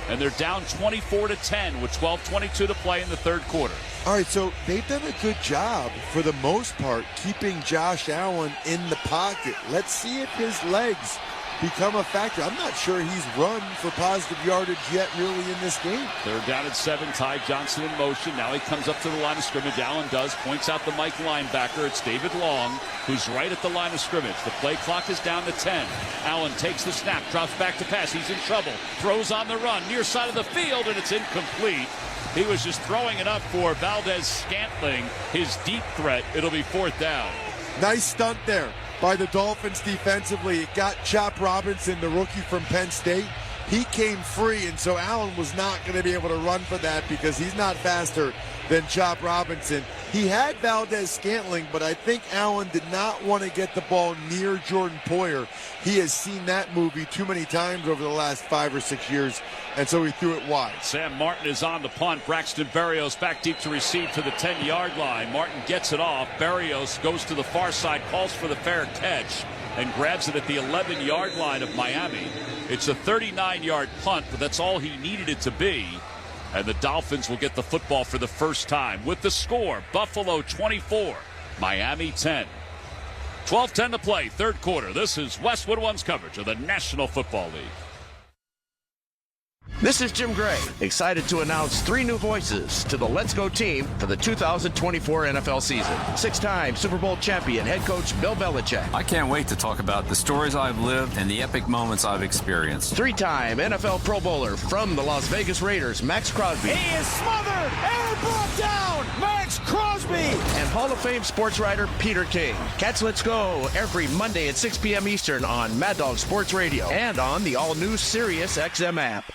and they're down 24-10 with 12:22 to play in the third quarter. All right, so they've done a good job, for the most part, keeping Josh Allen in the pocket. Let's see if his legs become a factor. I'm not sure he's run for positive yardage yet really in this game. They're down at 7. Ty Johnson in motion. Now he comes up to the line of scrimmage. Allen does. Points out the Mike linebacker. It's David Long, who's right at the line of scrimmage. The play clock is down to 10. Allen takes the snap, drops back to pass. He's in trouble. Throws on the run. Near side of the field, and it's incomplete. He was just throwing it up for Valdez Scantling, his deep threat. It'll be 4th down. Nice stunt there by the Dolphins defensively. It got Chop Robinson, the rookie from Penn State. He came free, and so Allen was not going to be able to run for that because he's not faster than Chop Robinson. He had Valdez-Scantling, but I think Allen did not want to get the ball near Jordan Poyer. He has seen that movie too many times over the last 5 or 6 years, and so he threw it wide. Sam Martin is on the punt. Braxton Berrios back deep to receive to the 10-yard line. Martin gets it off. Berrios goes to the far side, calls for the fair catch, and grabs it at the 11-yard line of Miami. It's a 39-yard punt, but that's all he needed it to be. And the Dolphins will get the football for the first time with the score, Buffalo 24, Miami 10. 12:10 to play, third quarter. This is Westwood One's coverage of the National Football League. This is Jim Gray, excited to announce 3 new voices to the Let's Go team for the 2024 NFL season. 6-time Super Bowl champion head coach Bill Belichick. I can't wait to talk about the stories I've lived and the epic moments I've experienced. 3-time NFL Pro Bowler from the Las Vegas Raiders, Max Crosby. He is smothered and brought down, Max Crosby. And Hall of Fame sports writer Peter King. Catch Let's Go every Monday at 6 p.m. Eastern on Mad Dog Sports Radio and on the all-new Sirius XM app.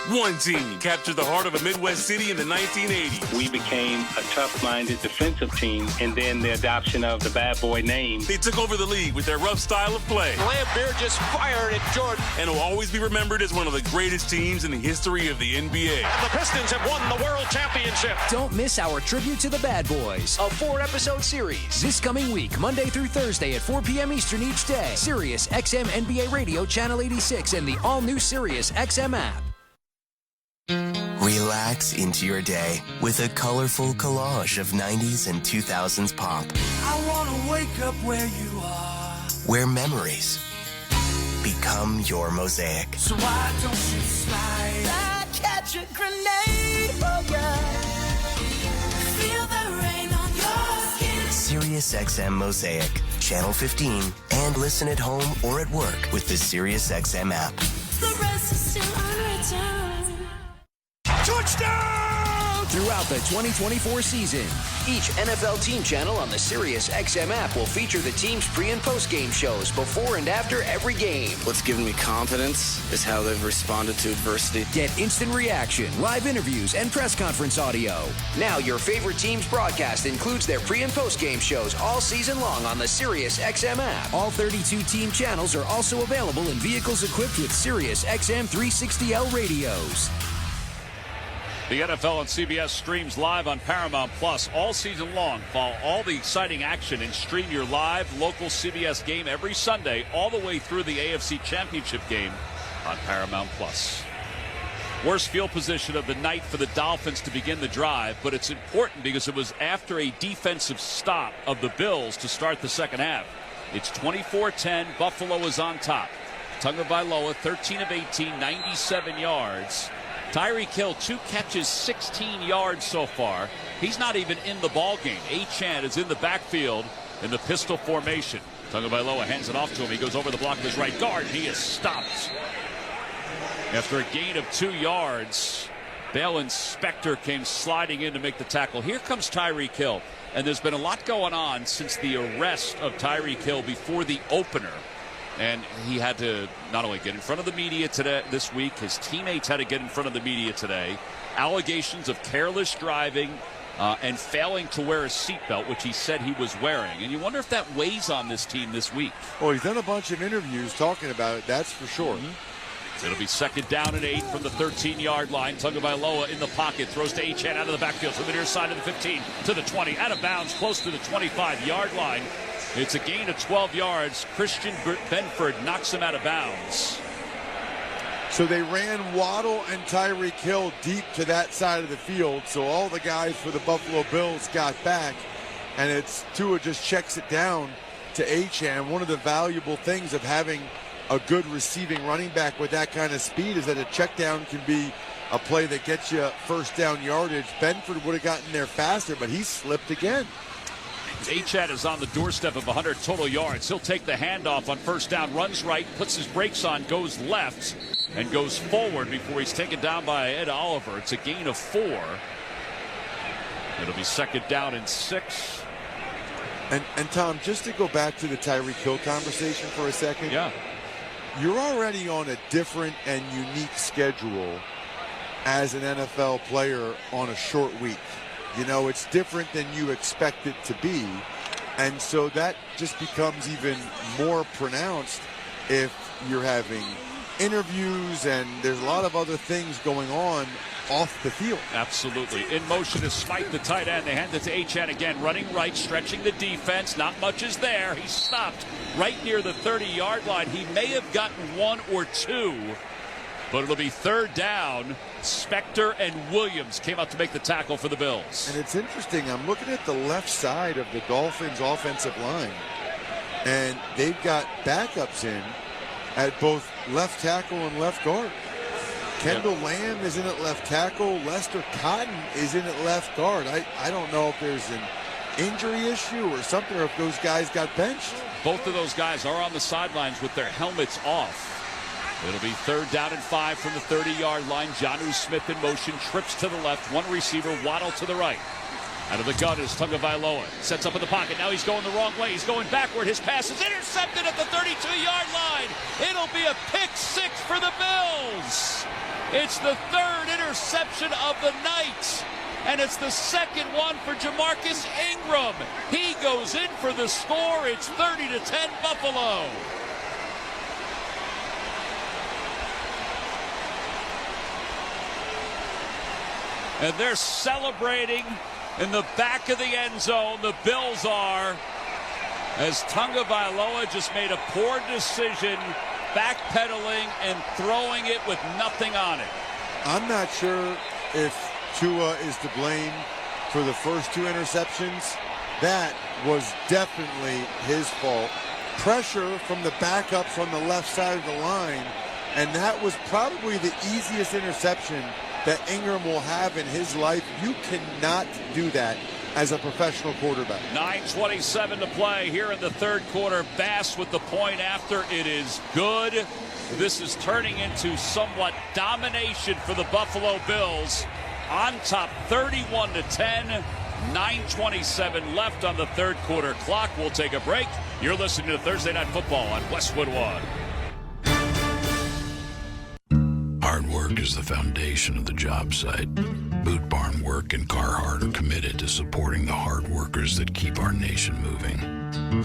One team captured the heart of a Midwest city in the 1980s. We became a tough-minded defensive team, and then the adoption of the bad boy name. They took over the league with their rough style of play. Lambeer just fired at Jordan. And will always be remembered as one of the greatest teams in the history of the NBA. And the Pistons have won the World Championship. Don't miss our tribute to the Bad Boys, a 4-episode series. This coming week, Monday through Thursday at 4 p.m. Eastern each day. Sirius XM NBA Radio, Channel 86, and the all-new Sirius XM app. Relax into your day with a colorful collage of 90s and 2000s pop. I want to wake up where you are. Where memories become your mosaic. So why don't you slide? I catch a grenade, oh yeah. Feel the rain on your skin. Sirius XM Mosaic, Channel 15, and listen at home or at work with the Sirius XM app. The rest is still unwritten. Touchdown! Throughout the 2024 season, each NFL team channel on the Sirius XM app will feature the team's pre- and post-game shows before and after every game. What's given me confidence is how they've responded to adversity. Get instant reaction, live interviews, and press conference audio. Now your favorite team's broadcast includes their pre- and post-game shows all season long on the Sirius XM app. All 32 team channels are also available in vehicles equipped with Sirius XM 360L radios. The NFL on CBS streams live on Paramount Plus all season long. Follow all the exciting action and stream your live local CBS game every Sunday all the way through the AFC Championship game on Paramount Plus. Worst field position of the night for the Dolphins to begin the drive, but it's important because it was after a defensive stop of the Bills to start the second half. It's 24-10. Buffalo is on top. Tagovailoa, 13 of 18, 97 yards. Tyreek Hill, 2 catches, 16 yards so far. He's not even in the ball game. Achane is in the backfield in the pistol formation. Tagovailoa hands it off to him. He goes over the block of his right guard. He is stopped. After a gain of 2 yards, Balen Spector came sliding in to make the tackle. Here comes Tyreek Hill. And there's been a lot going on since the arrest of Tyreek Hill before the opener. And he had to not only get in front of the media today, this week, his teammates had to get in front of the media today. Allegations of careless driving and failing to wear a seatbelt, which he said he was wearing. And you wonder if that weighs on this team this week. Well, he's done a bunch of interviews talking about it, that's for sure. It'll be 2nd down and 8 from the 13-yard line. Tagovailoa in the pocket, throws to Achane out of the backfield from the near side of the 15 to the 20, out of bounds, close to the 25-yard line. It's a gain of 12 yards. Christian Benford knocks him out of bounds. So they ran Waddle and Tyreek Hill deep to that side of the field. So all the guys for the Buffalo Bills got back. And it's Tua just checks it down to Achane. One of the valuable things of having a good receiving running back with that kind of speed is that a check down can be a play that gets you first down yardage. Benford would have gotten there faster, but he slipped again. Achane is on the doorstep of 100 total yards. He'll take the handoff on first down, runs right, puts his brakes on, goes left, and goes forward before he's taken down by Ed Oliver. It's a gain of 4. It'll be 2nd down and 6. And Tom, just to go back to the Tyreek Hill conversation for a second. Yeah. You're already on a different and unique schedule as an NFL player on a short week. You know, it's different than you expect it to be. And so that just becomes even more pronounced if you're having interviews and there's a lot of other things going on off the field. Absolutely. In motion is Smythe, the tight end. They hand it to Achane again, running right, stretching the defense. Not much is there. He's stopped right near the 30-yard line. He may have gotten one or two, but it'll be third down. Spector and Williams came out to make the tackle for the Bills. And it's interesting. I'm looking at the left side of the Dolphins' offensive line, and they've got backups in at both left tackle and left guard. Kendall Lamb is in at left tackle. Lester Cotton is in at left guard. I don't know if there's an injury issue or something, or if those guys got benched. Both of those guys are on the sidelines with their helmets off. It'll be third down and 5 from the 30-yard line. Jonnu Smith in motion, trips to the left, one receiver, Waddle to the right. Out of the gun is Tagovailoa. Sets up in the pocket. Now he's going the wrong way. He's going backward. His pass is intercepted at the 32-yard line. It'll be a pick six for the Bills. It's the third interception of the night. And it's the second one for Jamarcus Ingram. He goes in for the score. It's 30-10 Buffalo. And they're celebrating in the back of the end zone. The Bills are, as Tagovailoa just made a poor decision, backpedaling and throwing it with nothing on it. I'm not sure if Tua is to blame for the first two interceptions. That was definitely his fault. Pressure from the backups on the left side of the line, and that was probably the easiest interception that Ingram will have in his life. You cannot do that as a professional quarterback. 9:27 to play here in the third quarter. Bass with the point after. It is good. This is turning into somewhat domination for the Buffalo Bills. On top 31-10. 9:27 left on the third quarter clock. We'll take a break. You're listening to Thursday Night Football on Westwood One. Hard work is the foundation of the job site. Boot Barn Work and Carhartt are committed to supporting the hard workers that keep our nation moving.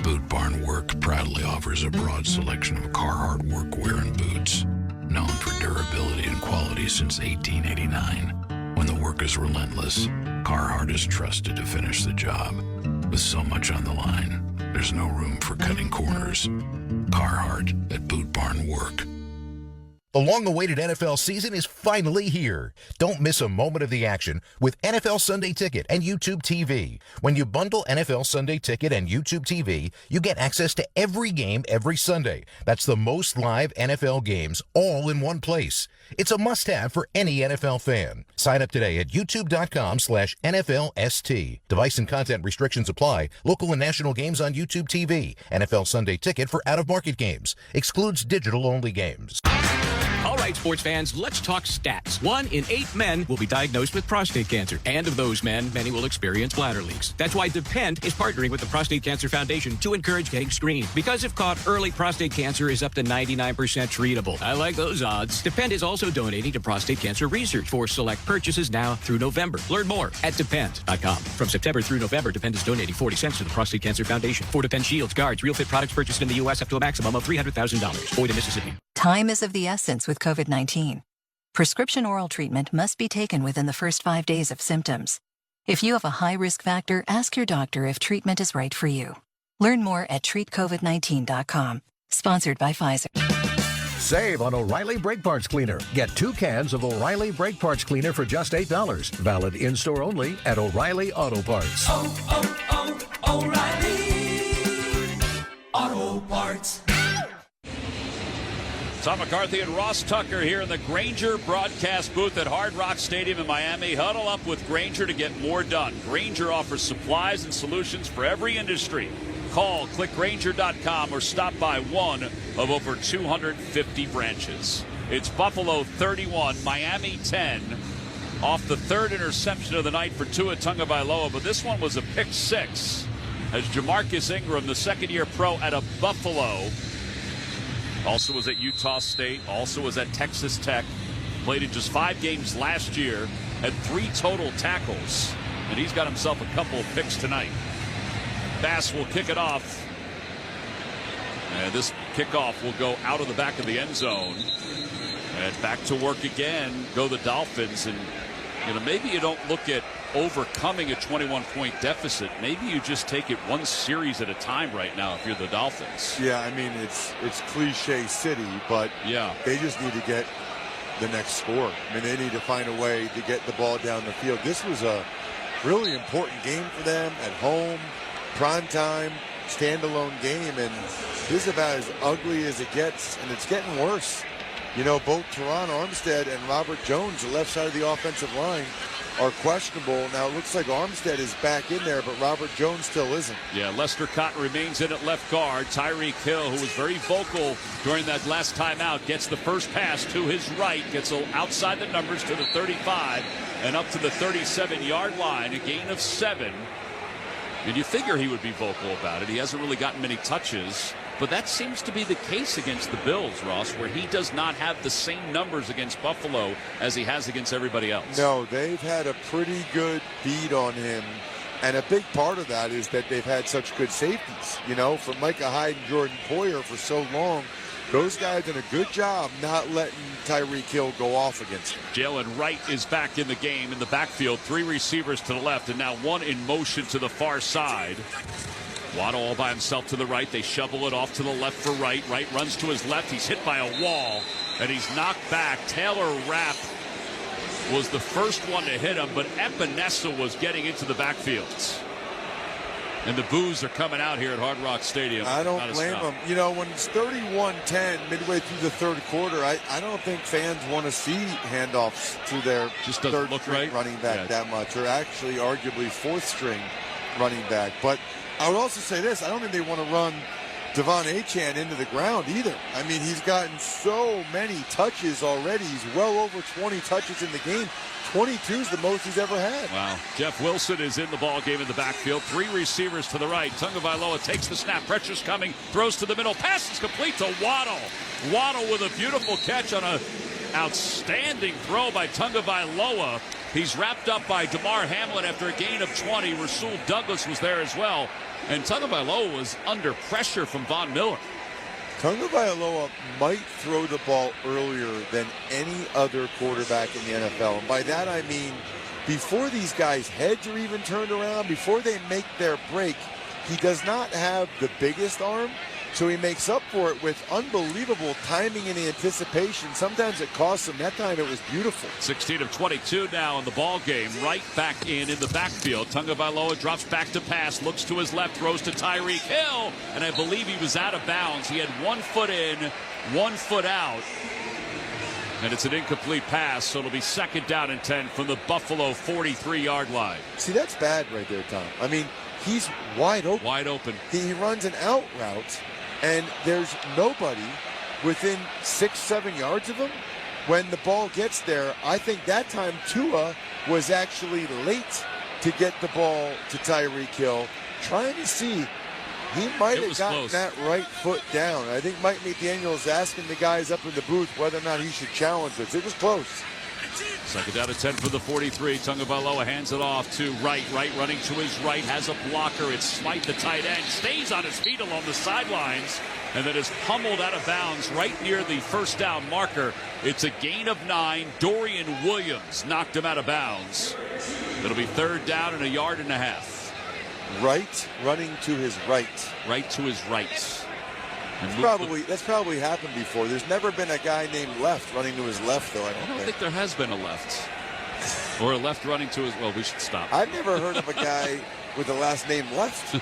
Boot Barn Work proudly offers a broad selection of Carhartt workwear and boots, known for durability and quality since 1889. When the work is relentless, Carhartt is trusted to finish the job. With so much on the line, there's no room for cutting corners. Carhartt at Boot Barn Work. The long-awaited NFL season is finally here. Don't miss a moment of the action with NFL Sunday Ticket and YouTube TV. When you bundle NFL Sunday Ticket and YouTube TV, you get access to every game every Sunday. That's the most live NFL games all in one place. It's a must-have for any NFL fan. Sign up today at youtube.com/NFLST. Device and content restrictions apply. Local and national games on YouTube TV. NFL Sunday Ticket for out-of-market games. Excludes digital-only games. All right, sports fans, let's talk stats. 1 in 8 men will be diagnosed with prostate cancer. And of those men, many will experience bladder leaks. That's why Depend is partnering with the Prostate Cancer Foundation to encourage getting screened. Because if caught early, prostate cancer is up to 99% treatable. I like those odds. Depend is also donating to prostate cancer research for select purchases now through November. Learn more at Depend.com. From September through November, Depend is donating 40 cents to the Prostate Cancer Foundation. For Depend shields, guards, real fit products purchased in the U.S. up to a maximum of $300,000. Void in Mississippi. Time is of the essence with COVID-19. Prescription oral treatment must be taken within the first 5 days of symptoms. If you have a high risk factor, ask your doctor if treatment is right for you. Learn more at treatcovid19.com. Sponsored by Pfizer. Save on O'Reilly Brake Parts Cleaner. Get 2 cans of O'Reilly Brake Parts Cleaner for just $8. Valid in-store only at O'Reilly Auto Parts. O'Reilly Auto Parts. Tom McCarthy and Ross Tucker here in the Grainger broadcast booth at Hard Rock Stadium in Miami. Huddle up with Grainger to get more done. Grainger offers supplies and solutions for every industry. Call, click Grainger.com, or stop by one of over 250 branches. It's Buffalo 31, Miami 10. Off the third interception of the night for Tua Tagovailoa, but this one was a pick six. as Jamarcus Ingram, the second-year pro out of Buffalo, also was at Utah State, also was at Texas Tech, played in just 5 games last year, had 3 total tackles, and he's got himself a couple of picks tonight. Bass will kick it off. And this kickoff will go out of the back of the end zone. And back to work again go the Dolphins. And, maybe you don't look at overcoming a 21-point deficit. Maybe you just take it one series at a time right now if you're the Dolphins. Yeah, I mean, it's cliche city, but yeah, they just need to get the next score. I mean, they need to find a way to get the ball down the field. This was a really important game for them at home, prime time, standalone game, and this is about as ugly as it gets, and it's getting worse. Both Teron Armstead and Robert Jones, the left side of the offensive line, are questionable. Now, it looks like Armstead is back in there, but Robert Jones still isn't. Yeah, Lester Cotton remains in at left guard. Tyreek Hill, who was very vocal during that last timeout, gets the first pass to his right, gets outside the numbers to the 35 and up to the 37-yard line, a gain of 7. And you figure he would be vocal about it. He hasn't really gotten many touches. But that seems to be the case against the Bills, Ross, where he does not have the same numbers against Buffalo as he has against everybody else. No, they've had a pretty good beat on him. And a big part of that is that they've had such good safeties. From Micah Hyde and Jordan Poyer for so long, those guys did a good job not letting Tyreek Hill go off against him. Jalen Wright is back in the game in the backfield. 3 receivers to the left and now 1 in motion to the far side. Waddle all by himself to the right. They shovel it off to the left for Wright. Wright runs to his left. He's hit by a wall, and he's knocked back. Taylor Rapp was the first one to hit him, but Epinesa was getting into the backfields. And the boos are coming out here at Hard Rock Stadium. I don't blame them. When it's 31-10 midway through the third quarter, I don't think fans want to see handoffs to their third-string running back that much, or actually arguably fourth-string running back. But I would also say this, I don't think they want to run Devon Achane into the ground either. I mean, he's gotten so many touches already. He's well over 20 touches in the game. 22 is the most he's ever had. Wow. Jeff Wilson is in the ball game in the backfield. 3 receivers to the right. Tagovailoa takes the snap. Pressure's coming. Throws to the middle. Pass is complete to Waddle. Waddle with a beautiful catch on an outstanding throw by Tagovailoa. He's wrapped up by DeMar Hamlin after a gain of 20. Rasul Douglas was there as well. And Tagovailoa was under pressure from Von Miller. Tagovailoa might throw the ball earlier than any other quarterback in the NFL. And by that I mean before these guys' heads are even turned around, before they make their break, he does not have the biggest arm. So he makes up for it with unbelievable timing and anticipation. Sometimes it costs him. That time it was beautiful. 16 of 22 now in the ball game. Right back in the backfield. Tagovailoa drops back to pass, looks to his left, throws to Tyreek Hill, and I believe he was out of bounds. He had 1 foot in, 1 foot out, and it's an incomplete pass, so it'll be 2nd down and 10 from the Buffalo 43-yard line. See, that's bad right there, Tom. I mean, he's wide open. Wide open. He runs an out route, and there's nobody within 6-7 yards of him. When the ball gets there, I think that time Tua was actually late to get the ball to Tyreek Hill, trying to see. He might have gotten close. That right foot down. I think Mike McDaniel's asking the guys up in the booth whether or not he should challenge this. It was close. 2nd down and 10 for the 43. Tagovailoa hands it off to Wright. Wright running to his right, has a blocker. It's Smythe, the tight end, stays on his feet along the sidelines, and then is pummeled out of bounds right near the 1st down marker. It's a gain of 9. Dorian Williams knocked him out of bounds. It'll be 3rd down and 1.5 yards. Wright running to his right. Right to his right. That's probably happened before. There's never been a guy named Left running to his left, though. I don't think there has been a left. Or a left running to his... Well, we should stop. I've never heard of a guy with the last name Left.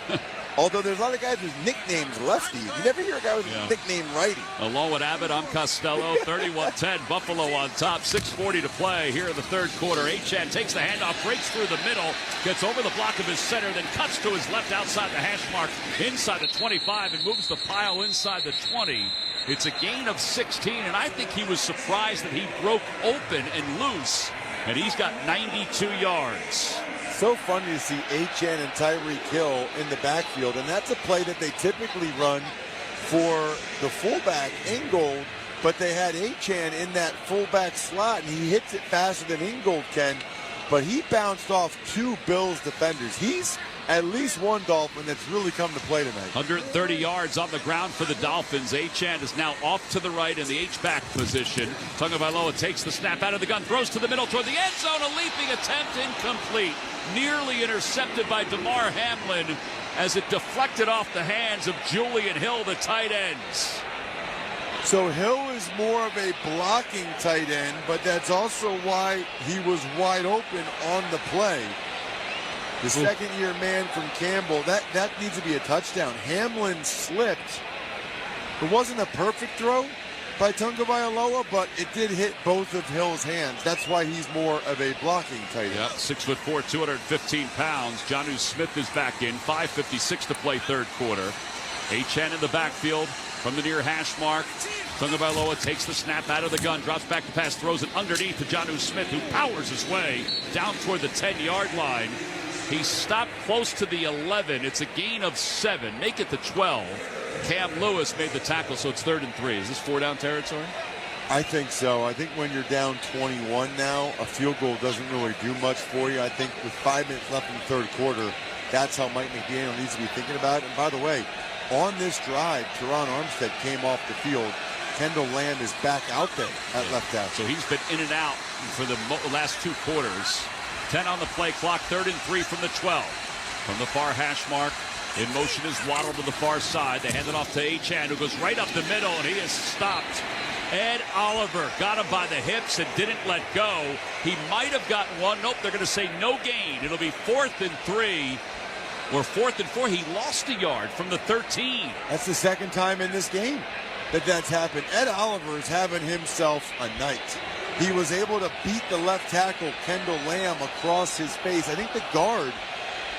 Although there's a lot of guys with nicknames Lefty. You never hear a guy with a nickname Righty. Along with Abbott, I'm Costello. 31-10, Buffalo on top. 6:40 to play here in the 3rd quarter. Achane takes the handoff, breaks through the middle, gets over the block of his center, then cuts to his left outside the hash mark, inside the 25, and moves the pile inside the 20. It's a gain of 16, and I think he was surprised that he broke open and loose, and he's got 92 yards. so funny to see Achane and Tyreek Hill in the backfield, and that's a play that they typically run for the fullback, Ingold, but they had Achane in that fullback slot, and he hits it faster than Ingold can, but he bounced off 2 Bills defenders. He's at least one Dolphin that's really come to play tonight. 130 yards on the ground for the Dolphins. Achane is now off to the right in the H-back position. Tagovailoa takes the snap out of the gun, throws to the middle toward the end zone. A leaping attempt, incomplete. Nearly intercepted by DeMar Hamlin as it deflected off the hands of Julian Hill, the tight ends. So Hill is more of a blocking tight end, but that's also why he was wide open on the play. The second-year man from Campbell, that needs to be a touchdown. Hamlin slipped. It wasn't a perfect throw by Tagovailoa, but it did hit both of Hill's hands. That's why he's more of a blocking tight end. Yep, 6'4", 215 pounds. Jonnu Smith is back in. 5:56 to play third quarter. Achane in the backfield from the near hash mark. Tagovailoa takes the snap out of the gun, drops back to pass, throws it underneath to Jonnu Smith, who powers his way down toward the 10-yard line. He stopped close to the 11. It's a gain of 7. Make it the 12. Cam Lewis made the tackle, so it's 3rd and 3. Is this 4-down territory? I think so. I think when you're down 21 now, a field goal doesn't really do much for you. I think with 5 minutes left in the third quarter, that's how Mike McDaniel needs to be thinking about it. And by the way, on this drive, Teron Armstead came off the field. Kendall Lamb is back out there at left tackle. So he's been in and out for the last 2 quarters. 10 on the play clock, 3rd and 3 from the 12. From the far hash mark, in motion is Waddle to the far side. They hand it off to Achane, who goes right up the middle, and he is stopped. Ed Oliver got him by the hips and didn't let go. He might have gotten one. Nope, they're going to say no gain. It'll be 4th and 3. Or 4th and 4. He lost a yard from the 13. That's the second time in this game that's happened. Ed Oliver is having himself a night. He was able to beat the left tackle, Kendall Lamb, across his face. I think the guard,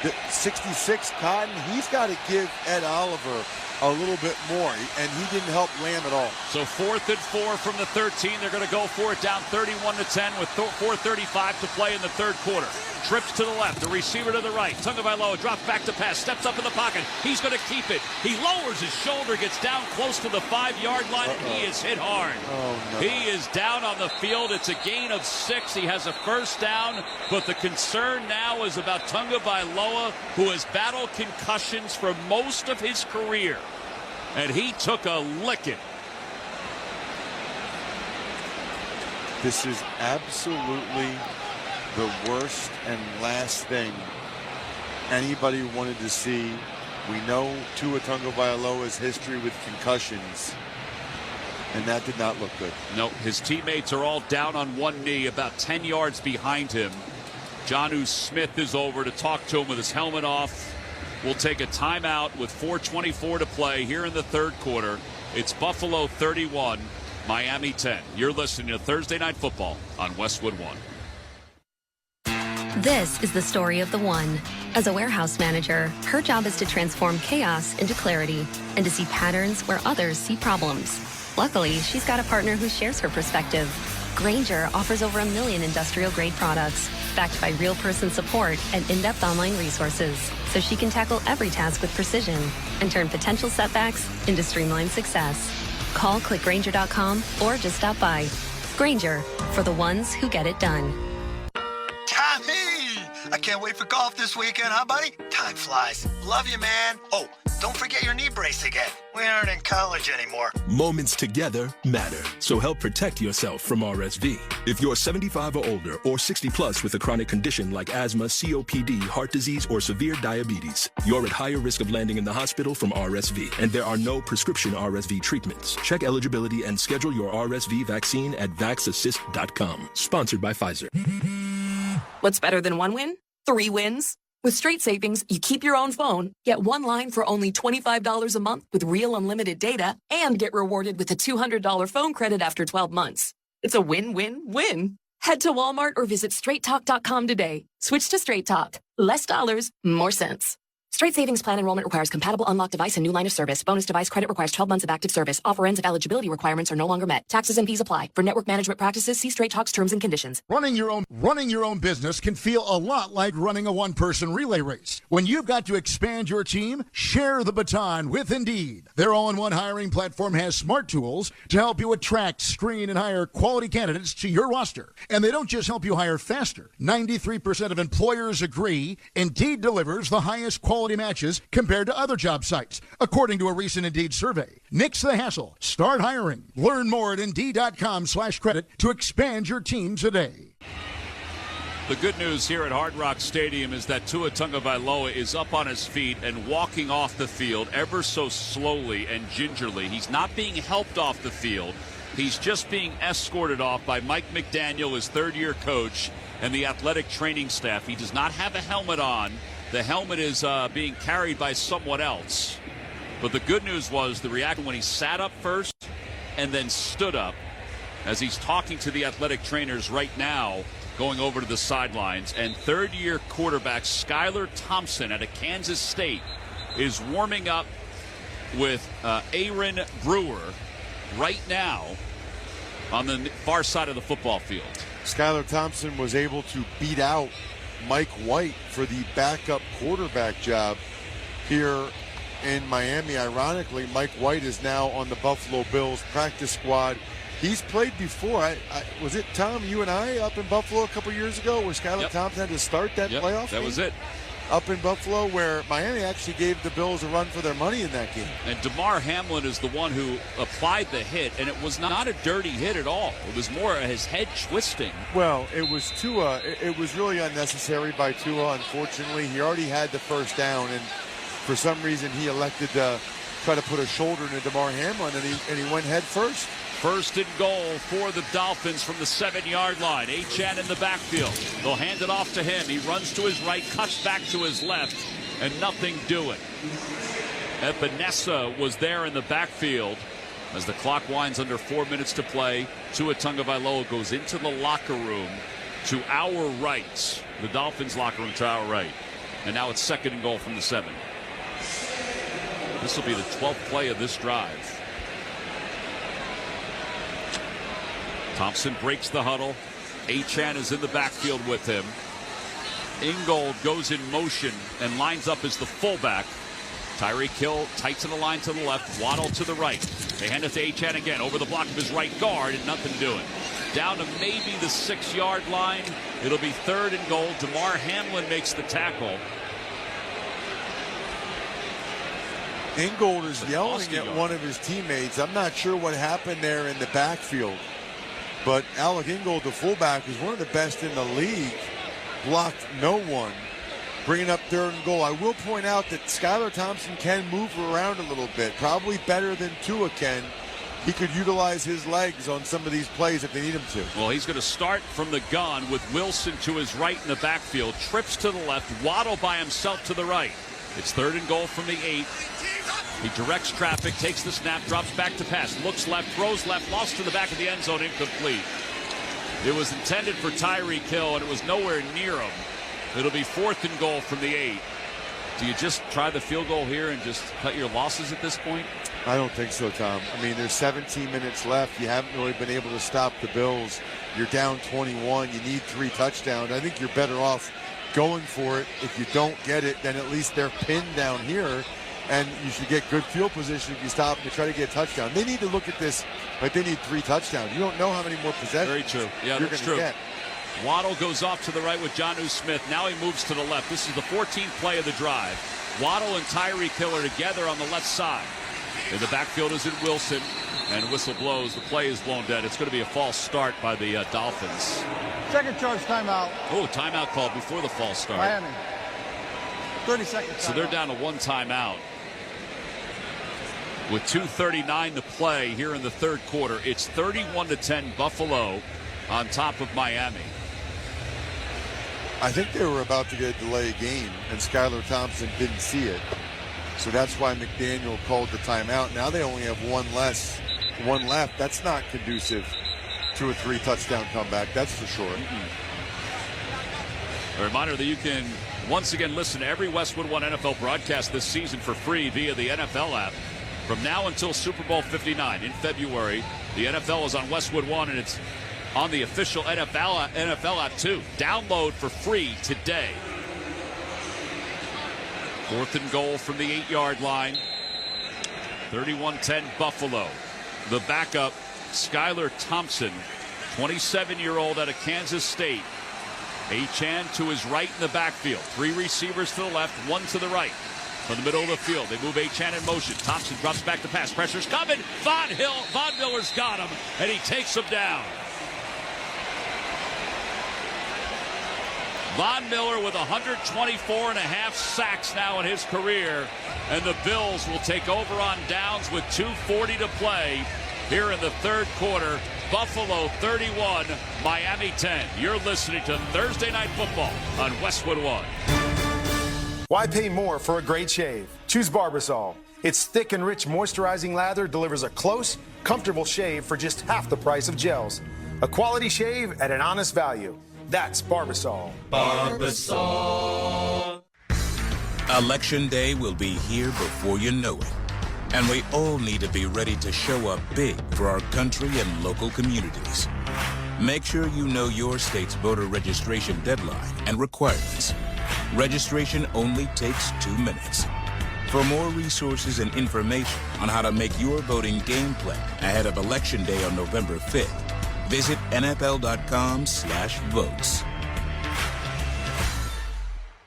the 66 Cotton, he's got to give Ed Oliver a little bit more, and he didn't help Lamb at all. So 4th and 4 from the 13. They're going to go for it down 31-10 with 4:35 to play in the third quarter. Trips to the left, the receiver to the right. Tagovailoa drops back to pass, steps up in the pocket. He's going to keep it. He lowers his shoulder, gets down close to the 5-yard line, and he is hit hard. Oh, no. He is down on the field. It's a gain of 6. He has a first down, but the concern now is about Tagovailoa, who has battled concussions for most of his career. And he took a licking. This is absolutely the worst and last thing anybody wanted to see. We know Tua Tagovailoa's history with concussions, and that did not look good. No, his teammates are all down on one knee, about 10 yards behind him. Jonnu Smith is over to talk to him with his helmet off. We'll take a timeout with 4:24 to play here in the third quarter. It's Buffalo 31, Miami 10. You're listening to Thursday Night Football on Westwood 1. This is the story of the one. As a warehouse manager, her job is to transform chaos into clarity and to see patterns where others see problems. Luckily, she's got a partner who shares her perspective. Grainger offers over 1 million industrial-grade products, backed by real person support and in-depth online resources, so she can tackle every task with precision and turn potential setbacks into streamlined success. Call clickgrainger.com or just stop by. Grainger, for the ones who get it done. Tommy! I can't wait for golf this weekend, huh, buddy? Time flies. Love you, man. Oh, don't forget your knee brace again. We aren't in college anymore. Moments together matter, so help protect yourself from RSV. If you're 75 or older or 60 plus with a chronic condition like asthma, COPD, heart disease, or severe diabetes, you're at higher risk of landing in the hospital from RSV, and there are no prescription RSV treatments. Check eligibility and schedule your RSV vaccine at vaxassist.com. Sponsored by Pfizer. What's better than one win? 3 wins. With Straight Savings, you keep your own phone, get one line for only $25 a month with real unlimited data, and get rewarded with a $200 phone credit after 12 months. It's a win-win-win. Head to Walmart or visit straighttalk.com today. Switch to Straight Talk. Less dollars, more sense. Straight Savings Plan enrollment requires compatible unlocked device and new line of service. Bonus device credit requires 12 months of active service. Offer ends if eligibility requirements are no longer met. Taxes and fees apply. For network management practices, see Straight Talk's terms and conditions. Running your own business can feel a lot like running a one-person relay race. When you've got to expand your team, share the baton with Indeed. Their all-in-one hiring platform has smart tools to help you attract, screen, and hire quality candidates to your roster. And they don't just help you hire faster. 93% of employers agree Indeed delivers the highest quality matches compared to other job sites, according to a recent Indeed survey. Nix the hassle. Start hiring. Learn more at Indeed.com/credit to expand your team today. The good news here at Hard Rock Stadium is that Tua Tagovailoa is up on his feet and walking off the field ever so slowly and gingerly. He's not being helped off the field. He's just being escorted off by Mike McDaniel, his third-year coach, and the athletic training staff. He does not have a helmet on. The helmet is being carried by someone else. But the good news was the reaction when he sat up first and then stood up as he's talking to the athletic trainers right now, going over to the sidelines. And third-year quarterback Skylar Thompson out of Kansas State is warming up with Aaron Brewer right now on the far side of the football field. Skylar Thompson was able to beat out Mike White for the backup quarterback job here in Miami. Ironically, Mike White is now on the Buffalo Bills practice squad. He's played before. Was it, Tom, you and I up in Buffalo a couple years ago where Skylar Thompson had to start that playoff game? That was it. Up in Buffalo, where Miami actually gave the Bills a run for their money in that game. And Damar Hamlin is the one who applied the hit, and it was not a dirty hit at all. It was more his head twisting. Well, it was Tua. It was really unnecessary by Tua, unfortunately. He already had the first down, and for some reason he elected to try to put a shoulder into Damar Hamlin, and he went head first. First and goal for the Dolphins from the 7-yard line. Achane in the backfield. They'll hand it off to him. He runs to his right, cuts back to his left, and nothing doing. Epenesa was there in the backfield as the clock winds under 4 minutes to play. Tua Tagovailoa goes into the locker room to our right. The Dolphins locker room to our right. And now it's second and goal from the 7. This will be the 12th play of this drive. Thompson breaks the huddle. Achane is in the backfield with him. Ingold goes in motion and lines up as the fullback. Tyreek Hill tights in the line to the left. Waddle to the right. They hand it to Achane again over the block of his right guard, and nothing doing. Down to maybe the 6-yard line. It'll be third and goal. Damar Hamlin makes the tackle. Ingold is yelling at one of his teammates. I'm not sure what happened there in the backfield. But Alec Ingold, the fullback, is one of the best in the league. Blocked no one. Bringing up third and goal. I will point out that Skylar Thompson can move around a little bit. Probably better than Tua can. He could utilize his legs on some of these plays if they need him to. Well, he's going to start from the gun with Wilson to his right in the backfield. Trips to the left. Waddle by himself to the right. It's third and goal from the 8. He directs traffic, takes the snap, drops back to pass, looks left, throws left, lost to the back of the end zone, incomplete. It was intended for Tyreek Hill, and it was nowhere near him. It'll be fourth and goal from the 8. Do you just try the field goal here and just cut your losses at this point? I don't think so, Tom. I mean, there's 17 minutes left. You haven't really been able to stop the Bills. You're down 21. You need 3 touchdowns. I think you're better off going for it. If you don't get it, then at least they're pinned down here. And you should get good field position if you stop and try to get a touchdown. They need to look at this like they need 3 touchdowns. You don't know how many more possessions Very true. Yeah, you're that's going to true. get. Waddle goes off to the right with Jonnu Smith. Now he moves to the left. This is the 14th play of the drive. Waddle and Tyreek Hill are together on the left side. In the backfield is it Wilson, and whistle blows. The play is blown dead. It's going to be a false start by the Dolphins. Second charge timeout. Oh, timeout called before the false start. Miami. 30 seconds. So they're down to 1 timeout. With 2:39 to play here in the third quarter, it's 31-10 Buffalo on top of Miami. I think they were about to get a delay game, and Skylar Thompson didn't see it. So that's why McDaniel called the timeout. Now they only have one left. That's not conducive to a 3-touchdown comeback, that's for sure. A reminder that you can Once again, listen to every Westwood One NFL broadcast this season for free via the NFL app. From now until Super Bowl 59 in February, the NFL is on Westwood One, and it's on the official NFL app too. Download for free today. 4th and goal from the 8-yard line. 31-10 Buffalo. The backup, Skylar Thompson, 27-year-old out of Kansas State. Achane to his right in the backfield. 3 receivers to the left, 1 to the right. From the middle of the field, they move Achane in motion. Thompson drops back to pass. Pressure's coming. Von Miller's got him, and he takes him down. Von Miller with 124.5 sacks now in his career, and the Bills will take over on downs with 2:40 to play here in the third quarter. Buffalo 31, Miami 10. You're listening to Thursday Night Football on Westwood One. Why pay more for a great shave? Choose Barbasol. Its thick and rich moisturizing lather delivers a close, comfortable shave for just half the price of gels. A quality shave at an honest value. That's Barbasol. Barbasol. Election Day will be here before you know it. And we all need to be ready to show up big for our country and local communities. Make sure you know your state's voter registration deadline and requirements. Registration only takes 2 minutes. For more resources and information on how to make your voting game plan ahead of Election Day on November 5th, visit nfl.com/votes.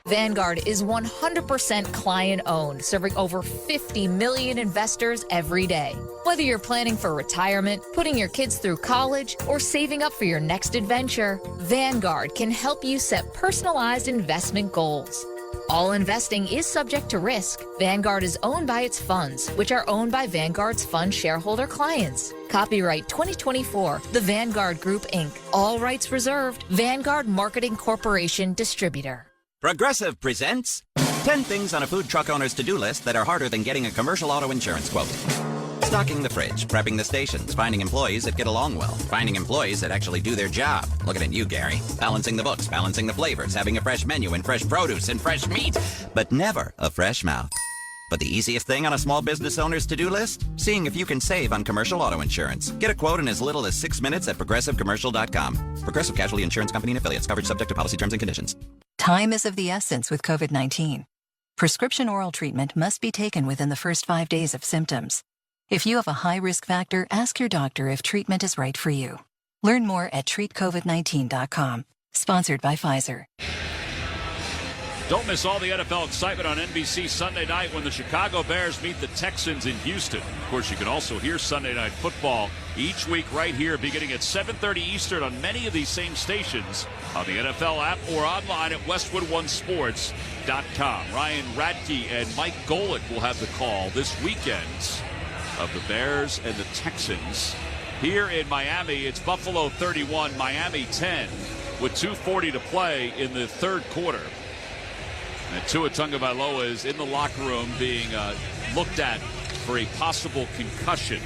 Vanguard is 100% client-owned, serving over 50 million investors every day. Whether you're planning for retirement, putting your kids through college, or saving up for your next adventure, Vanguard can help you set personalized investment goals. All investing is subject to risk. Vanguard is owned by its funds, which are owned by Vanguard's fund shareholder clients. Copyright 2024, The Vanguard Group, Inc. All rights reserved. Vanguard Marketing Corporation Distributor. Progressive presents 10 things on a food truck owner's to-do list that are harder than getting a commercial auto insurance quote. Stocking the fridge, prepping the stations, finding employees that get along well, finding employees that actually do their job. Looking at you, Gary. Balancing the books, balancing the flavors, having a fresh menu and fresh produce and fresh meat, but never a fresh mouth. But the easiest thing on a small business owner's to-do list? Seeing if you can save on commercial auto insurance. Get a quote in as little as 6 minutes at progressivecommercial.com. Progressive Casualty Insurance Company and Affiliates. Coverage subject to policy terms and conditions. Time is of the essence with COVID-19. Prescription oral treatment must be taken within the first 5 days of symptoms. If you have a high risk factor, ask your doctor if treatment is right for you. Learn more at treatcovid19.com. Sponsored by Pfizer. Don't miss all the NFL excitement on NBC Sunday night when the Chicago Bears meet the Texans in Houston. Of course, you can also hear Sunday Night Football each week right here beginning at 7:30 Eastern on many of these same stations on the NFL app or online at westwoodonesports.com. Ryan Radke and Mike Golick will have the call this weekend of the Bears and the Texans. Here in Miami, it's Buffalo 31, Miami 10 with 2:40 to play in the third quarter. And Tua Tagovailoa is in the locker room being looked at for a possible concussion.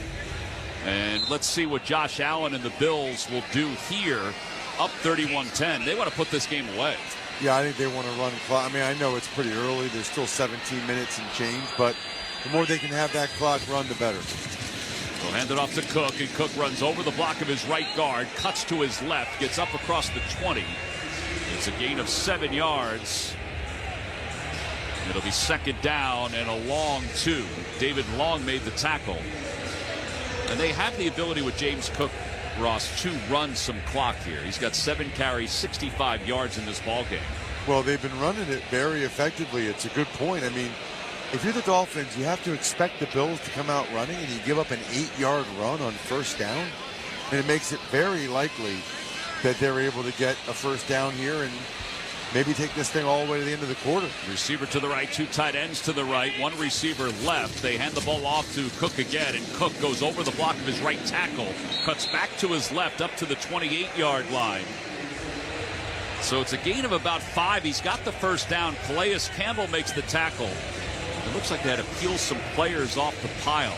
And let's see what Josh Allen and the Bills will do here, up 31-10. They want to put this game away. Yeah, I think they want to run clock. I mean, I know it's pretty early. There's still 17 minutes and change, but the more they can have that clock run, the better. They'll hand it off to Cook, and Cook runs over the block of his right guard, cuts to his left, gets up across the 20. It's a gain of 7 yards. It'll be second down and a long 2. David Long made the tackle. And they have the ability with James Cook, Ross, to run some clock here. He's got 7 carries, 65 yards in this ballgame. Well, they've been running it very effectively. It's a good point. I mean, if you're the Dolphins, you have to expect the Bills to come out running, and you give up an 8-yard run on first down. And it makes it very likely that they're able to get a first down here and maybe take this thing all the way to the end of the quarter. Receiver to the right, 2 tight ends to the right, 1 receiver left. They hand the ball off to Cook again, and Cook goes over the block of his right tackle, cuts back to his left up to the 28-yard line. So it's a gain of about 5. He's got the first down. Calais Campbell makes the tackle. It looks like they had to peel some players off the pile.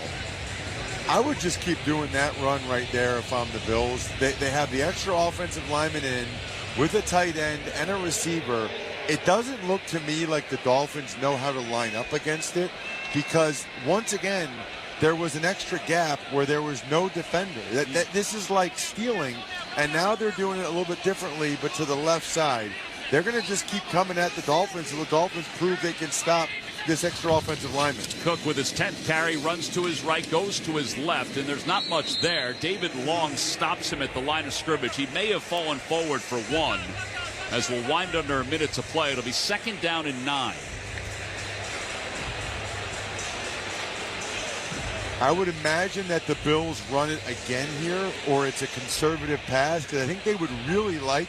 I would just keep doing that run right there if I'm the Bills. They have the extra offensive lineman in with a tight end and a receiver. it doesn't look to me like the Dolphins know how to line up against it, because once again, there was an extra gap where there was no defender. This is like stealing, and now they're doing it a little bit differently, but to the left side. They're going to just keep coming at the Dolphins, and the Dolphins prove they can stop this extra offensive lineman. Cook with his 10th carry runs to his right, goes to his left, and there's not much there. David Long stops him at the line of scrimmage. He may have fallen forward for one, as we'll wind under a minute to play. It'll be 2nd down and 9. I would imagine that the Bills run it again here, or it's a conservative pass, because I think they would really like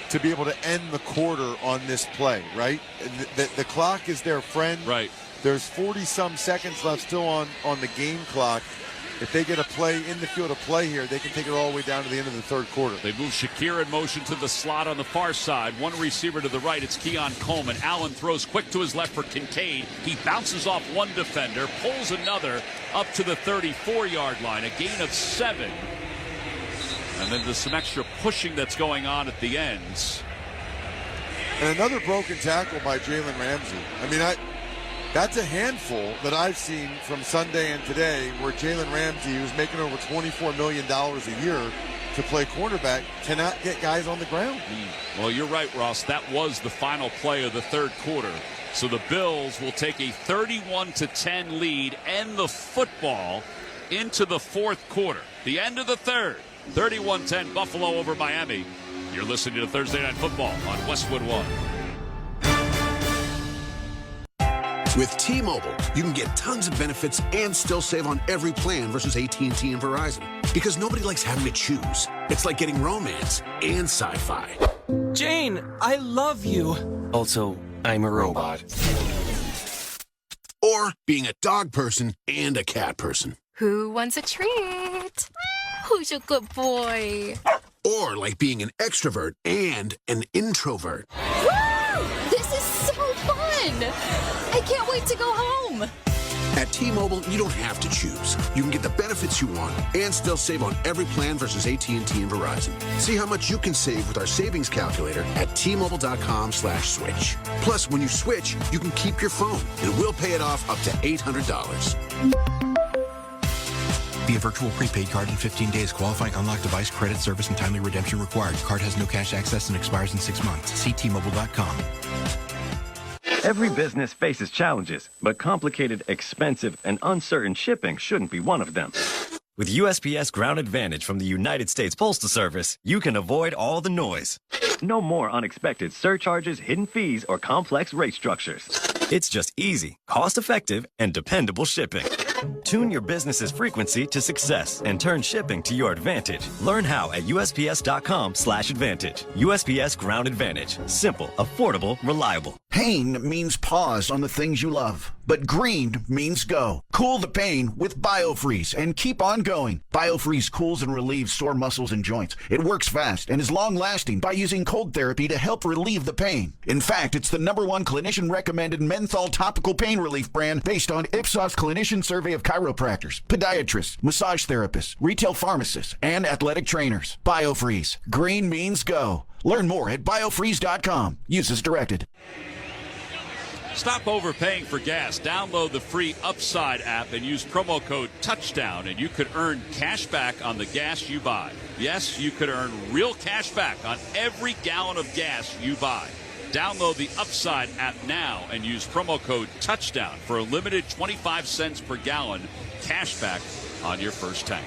to be able to end the quarter on this play, right? The clock is their friend. Right. There's 40-some seconds left still on the game clock. If they get a play in the field of play here, they can take it all the way down to the end of the third quarter. They move Shakir in motion to the slot on the far side. One receiver to the right. It's Keon Coleman. Allen throws quick to his left for Kincaid. He bounces off one defender, pulls another up to the 34-yard line. A gain of 7. And then there's some extra pushing that's going on at the ends. And another broken tackle by Jalen Ramsey. I mean, that's a handful that I've seen from Sunday and today, where Jalen Ramsey, who's making over $24 million a year to play cornerback, cannot get guys on the ground. Well, you're right, Ross. That was the final play of the third quarter. So the Bills will take a 31-10 lead and the football into the fourth quarter. The end of the third. 31-10 Buffalo over Miami. You're listening to Thursday Night Football on Westwood One. With T-Mobile, you can get tons of benefits and still save on every plan versus AT&T and Verizon. Because nobody likes having to choose. It's like getting romance and sci-fi. Jane, I love you. Also, I'm a robot. Or being a dog person and a cat person. Who wants a treat? Who's a good boy? Or like being an extrovert and an introvert. Woo! This is so fun! I can't wait to go home. At T-Mobile, you don't have to choose. You can get the benefits you want and still save on every plan versus AT&T and Verizon. See how much you can save with our savings calculator at T-Mobile.com/switch. Plus, when you switch, you can keep your phone, and we'll pay it off up to $800. Via virtual prepaid card in 15 days. Qualifying unlocked device, credit, service, and timely redemption required. Card has no cash access and expires in 6 months. See T-Mobile.com. Every business faces challenges, but complicated, expensive, and uncertain shipping shouldn't be one of them. With USPS Ground Advantage from the United States Postal Service, you can avoid all the noise. No more unexpected surcharges, hidden fees, or complex rate structures. It's just easy, cost-effective, and dependable shipping. Tune your business's frequency to success and turn shipping to your advantage. Learn how at USPS.com/advantage. USPS Ground Advantage. Simple, affordable, reliable. Pain means pause on the things you love, but green means go. Cool the pain with BioFreeze and keep on going. BioFreeze cools and relieves sore muscles and joints. It works fast and is long-lasting by using cold therapy to help relieve the pain. In fact, it's the #1 clinician-recommended menthol topical pain relief brand based on Ipsos clinician survey of chiropractors, podiatrists, massage therapists, retail pharmacists, and athletic trainers. BioFreeze. Green means go. Learn more at biofreeze.com. Use as directed. Stop overpaying for gas. Download the free Upside app and use promo code TOUCHDOWN, and you could earn cash back on the gas you buy. Yes, you could earn real cash back on every gallon of gas you buy. Download the Upside app now and use promo code TOUCHDOWN for a limited 25 cents per gallon cash back on your first tank.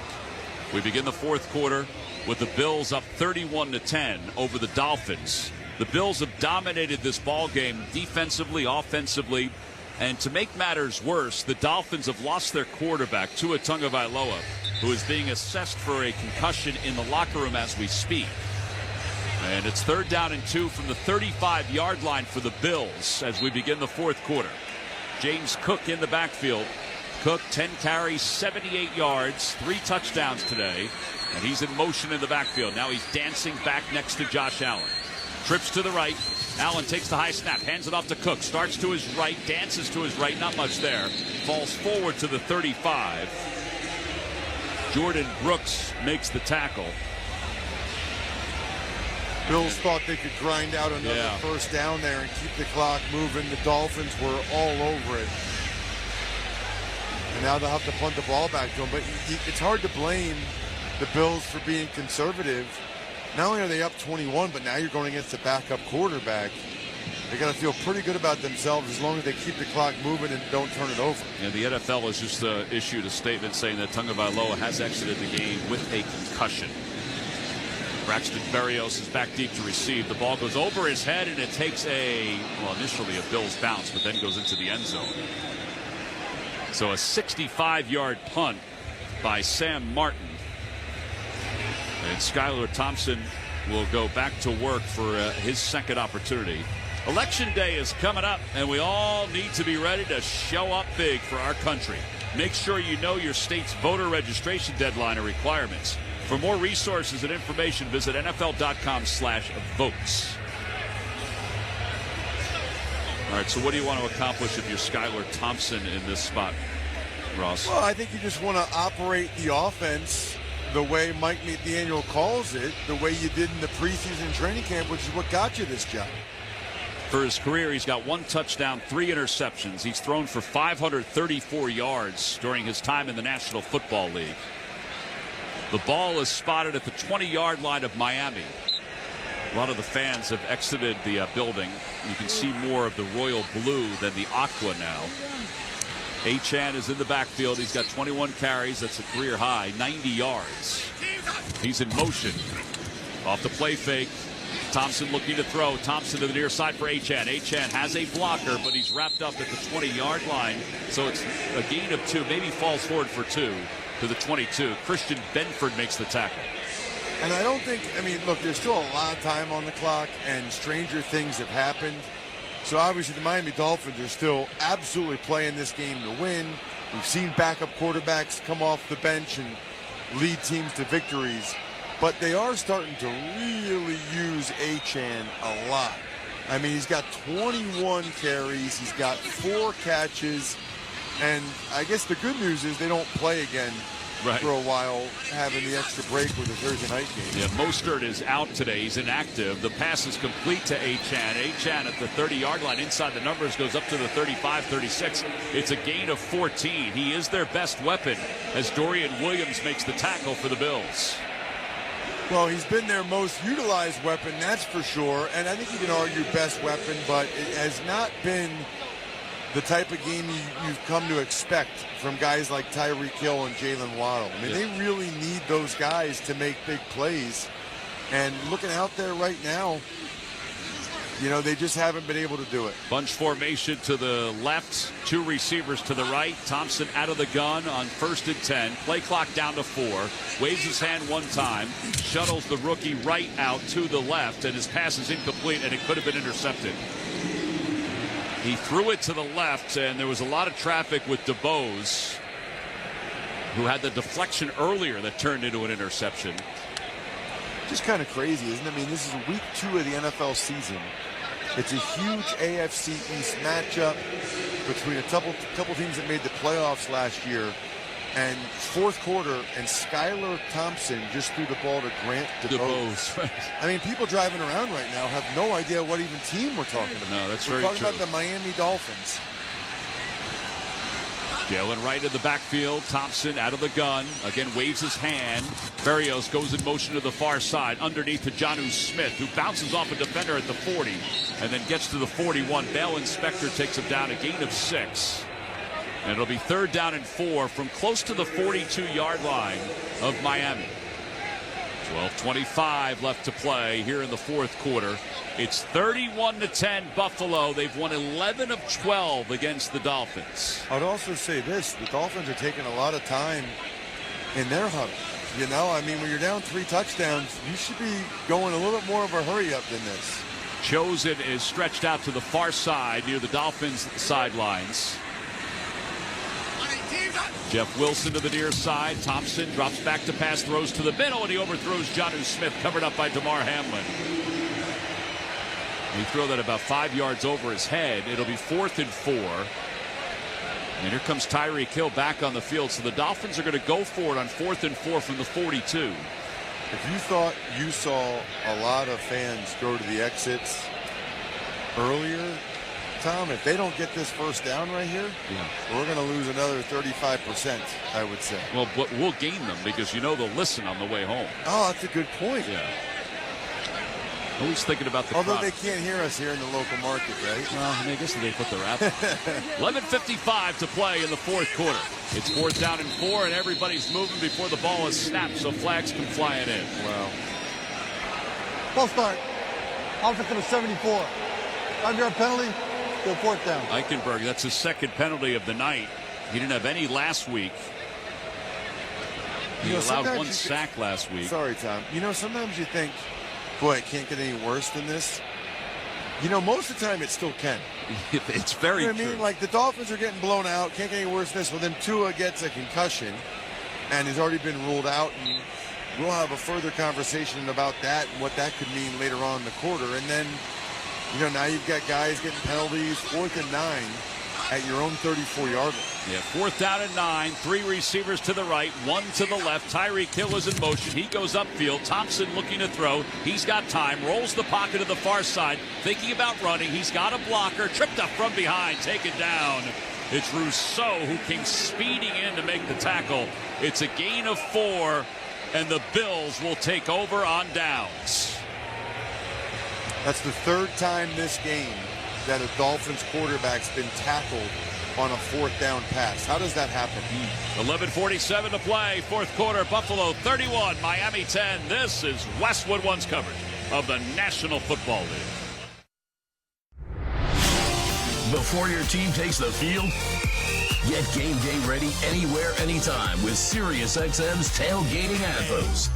We begin the fourth quarter with the Bills up 31-10 over the Dolphins. The Bills have dominated this ball game defensively, offensively, and to make matters worse, the Dolphins have lost their quarterback, Tua Tagovailoa, who is being assessed for a concussion in the locker room as we speak. And it's 3rd down and 2 from the 35-yard line for the Bills as we begin the fourth quarter. James Cook in the backfield. Cook, 10 carries, 78 yards, 3 touchdowns today, and he's in motion in the backfield. Now he's dancing back next to Josh Allen. Trips to the right. Allen takes the high snap, hands it off to Cook. Starts to his right, dances to his right, not much there. Falls forward to the 35. Jordan Brooks makes the tackle. Bills thought they could grind out another first down there and keep the clock moving. The Dolphins were all over it. And now they'll have to punt the ball back to them. But it's hard to blame the Bills for being conservative. Not only are they up 21, but now you're going against a backup quarterback. They got to feel pretty good about themselves as long as they keep the clock moving and don't turn it over. And the NFL has just issued a statement saying that Tagovailoa has exited the game with a concussion. Braxton Berrios is back deep to receive. The ball goes over his head, and it takes initially a Bills bounce, but then goes into the end zone. So a 65-yard punt by Sam Martin. And Skylar Thompson will go back to work for his second opportunity. Election Day is coming up, and we all need to be ready to show up big for our country. Make sure you know your state's voter registration deadline and requirements. For more resources and information, visit NFL.com/votes. All right, so what do you want to accomplish if you're Skylar Thompson in this spot, Ross? Well, I think you just want to operate the offense the way Mike McDaniel calls it, the way you did in the preseason training camp, which is what got you this job. For his career, he's got 1 touchdown, 3 interceptions. He's thrown for 534 yards during his time in the National Football League. The ball is spotted at the 20-yard line of Miami. A lot of the fans have exited the building. You can see more of the royal blue than the aqua now. Achane is in the backfield. He's got 21 carries. That's a career high, 90 yards. He's in motion. Off the play fake. Thompson looking to throw. Thompson to the near side for Achane. Achane has a blocker, but he's wrapped up at the 20-yard line. So it's a gain of 2. Maybe falls forward for 2 to the 22. Christian Benford makes the tackle. And I don't think, look, there's still a lot of time on the clock, and stranger things have happened. So obviously the Miami Dolphins are still absolutely playing this game to win. We've seen backup quarterbacks come off the bench and lead teams to victories. But they are starting to really use Achane a lot. He's got 21 carries. He's got 4 catches. And I guess the good news is they don't play again for a while, having the extra break with the Thursday night game. Yeah, Mostert is out today. He's inactive. The pass is complete to Achane. Achane at the 30-yard line inside the numbers goes up to the 35, 36. It's a gain of 14. He is their best weapon as Dorian Williams makes the tackle for the Bills. Well, he's been their most utilized weapon, that's for sure. And I think you can argue best weapon, but it has not been the type of game you've come to expect from guys like Tyreek Hill and Jalen Waddle. They really need those guys to make big plays. And looking out there right now, they just haven't been able to do it. Bunch formation to the left, 2 receivers to the right. Thompson out of the gun on 1st and 10. Play clock down to 4. Waves his hand 1 time. Shuttles the rookie right out to the left, and his pass is incomplete, and it could have been intercepted. He threw it to the left, and there was a lot of traffic with DeBose, who had the deflection earlier that turned into an interception. Just kind of crazy, isn't it? This is week 2 of the NFL season. It's a huge AFC East matchup between a couple teams that made the playoffs last year. And 4th quarter, and Skylar Thompson just threw the ball to Grant DeBose. People driving around right now have no idea what even team we're talking about. No, that's we're very talking true. about the Miami Dolphins. Jalen Wright in the backfield. Thompson out of the gun. Again, waves his hand. Berrios goes in motion to the far side. Underneath to Jonnu Smith, who bounces off a defender at the 40 and then gets to the 41. Bell Inspector takes him down, a gain of 6. And it'll be 3rd down and 4 from close to the 42-yard line of Miami. 12:25 left to play here in the 4th quarter. It's 31-10 Buffalo. They've won 11 of 12 against the Dolphins. I'd also say this. The Dolphins are taking a lot of time in their huddle. When you're down 3 touchdowns, you should be going a little bit more of a hurry up than this. Chosen is stretched out to the far side near the Dolphins sidelines. Jeff Wilson to the near side. Thompson drops back to pass, throws to the middle, and he overthrows Jonnu Smith, covered up by DeMar Hamlin. He threw that about 5 yards over his head. It'll be 4th and 4. And here comes Tyreek Hill back on the field. So the Dolphins are going to go for it on 4th and 4 from the 42. If you thought you saw a lot of fans go to the exits earlier, Tom, if they don't get this first down right here, we're going to lose another 35%, I would say. Well, but we'll gain them because they'll listen on the way home. Oh, that's a good point. Yeah. Always thinking about the Although product. they can't hear us here in the local market, right? Well, I guess they put their app on. 11:55 to play in the fourth quarter. It's 4th down and 4, and everybody's moving before the ball is snapped, so flags can fly it in. Wow. False start. Offense number 74. 5-yard penalty. Still 4th down. Eichenberg, that's his second penalty of the night. He didn't have any last week. He allowed one sack last week. Sorry, Tom. Sometimes you think, boy, it can't get any worse than this. Most of the time it still can. It's very true. I mean? Like the Dolphins are getting blown out. Can't get any worse than this. Well, then Tua gets a concussion and has already been ruled out. And we'll have a further conversation about that and what that could mean later on in the quarter. And then, now you've got guys getting penalties. 4th and 9 at your own 34-yard line. Yeah, 4th down and 9. 3 receivers to the right, 1 to the left. Tyreek Hill is in motion. He goes upfield. Thompson looking to throw. He's got time. Rolls the pocket to the far side. Thinking about running. He's got a blocker. Tripped up from behind. Taken down. It's Rousseau who came speeding in to make the tackle. It's a gain of 4, and the Bills will take over on downs. That's the 3rd time this game that a Dolphins quarterback's been tackled on a 4th down pass. How does that happen? 11:47 to play, 4th quarter. Buffalo 31, Miami 10. This is Westwood One's coverage of the National Football League. Before your team takes the field, get game day ready anywhere, anytime with SiriusXM's Tailgating Anthems.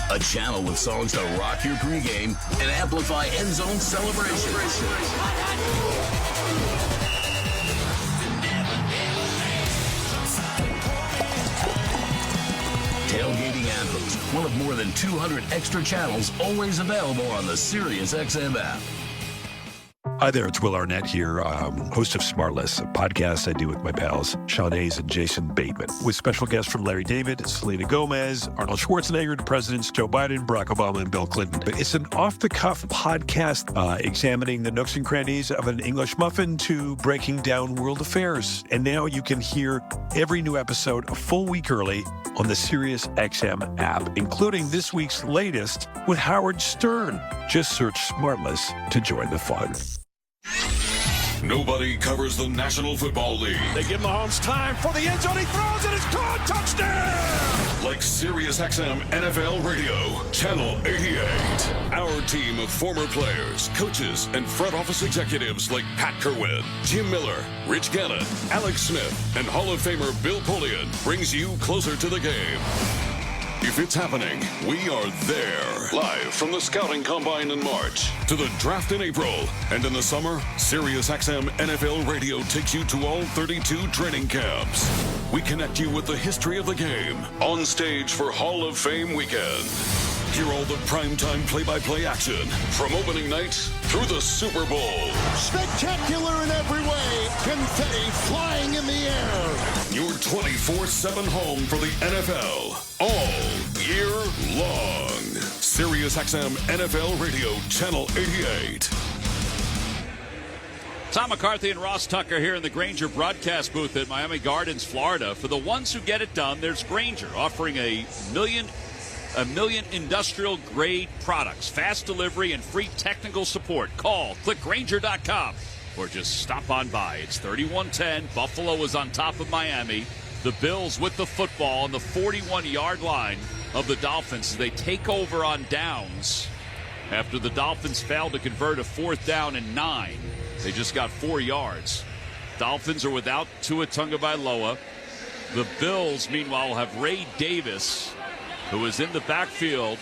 A channel with songs to rock your pregame and amplify end zone celebrations. Tailgating Anthems, one of more than 200 extra channels always available on the SiriusXM app. Hi there, it's Will Arnett here, host of Smartless, a podcast I do with my pals Sean Hayes and Jason Bateman, with special guests from Larry David, Selena Gomez, Arnold Schwarzenegger, the presidents Joe Biden, Barack Obama, and Bill Clinton. But it's an off-the-cuff podcast examining the nooks and crannies of an English muffin to breaking down world affairs. And now you can hear every new episode a full week early on the SiriusXM app, including this week's latest with Howard Stern. Just search Smartless to join the fun. Nobody covers the National Football League. They give Mahomes time for the end zone. He throws and it's caught. Touchdown! Like SiriusXM NFL Radio, Channel 88. Our team of former players, coaches, and front office executives like Pat Kerwin, Jim Miller, Rich Gannon, Alex Smith, and Hall of Famer Bill Polian brings you closer to the game. If it's happening, we are there. Live from the Scouting Combine in March to the draft in April. And in the summer, SiriusXM NFL Radio takes you to all 32 training camps. We connect you with the history of the game on stage for Hall of Fame weekend. Hear all the primetime play-by-play action from opening night through the Super Bowl. Spectacular in every way. Confetti flying in the air. Your 24/7 home for the NFL all year long. SiriusXM NFL Radio, Channel 88. Tom McCarthy and Ross Tucker here in the Grainger broadcast booth at Miami Gardens, Florida. For the ones who get it done, there's Grainger offering a million industrial-grade products, fast delivery, and free technical support. Call, click Grainger.com, or just stop on by. It's 31-10. Buffalo is on top of Miami. The Bills with the football on the 41-yard line of the Dolphins as they take over on downs after the Dolphins failed to convert a 4th down and 9. They just got 4 yards. Dolphins are without Tua Tagovailoa. The Bills, meanwhile, will have Ray Davis, who is in the backfield.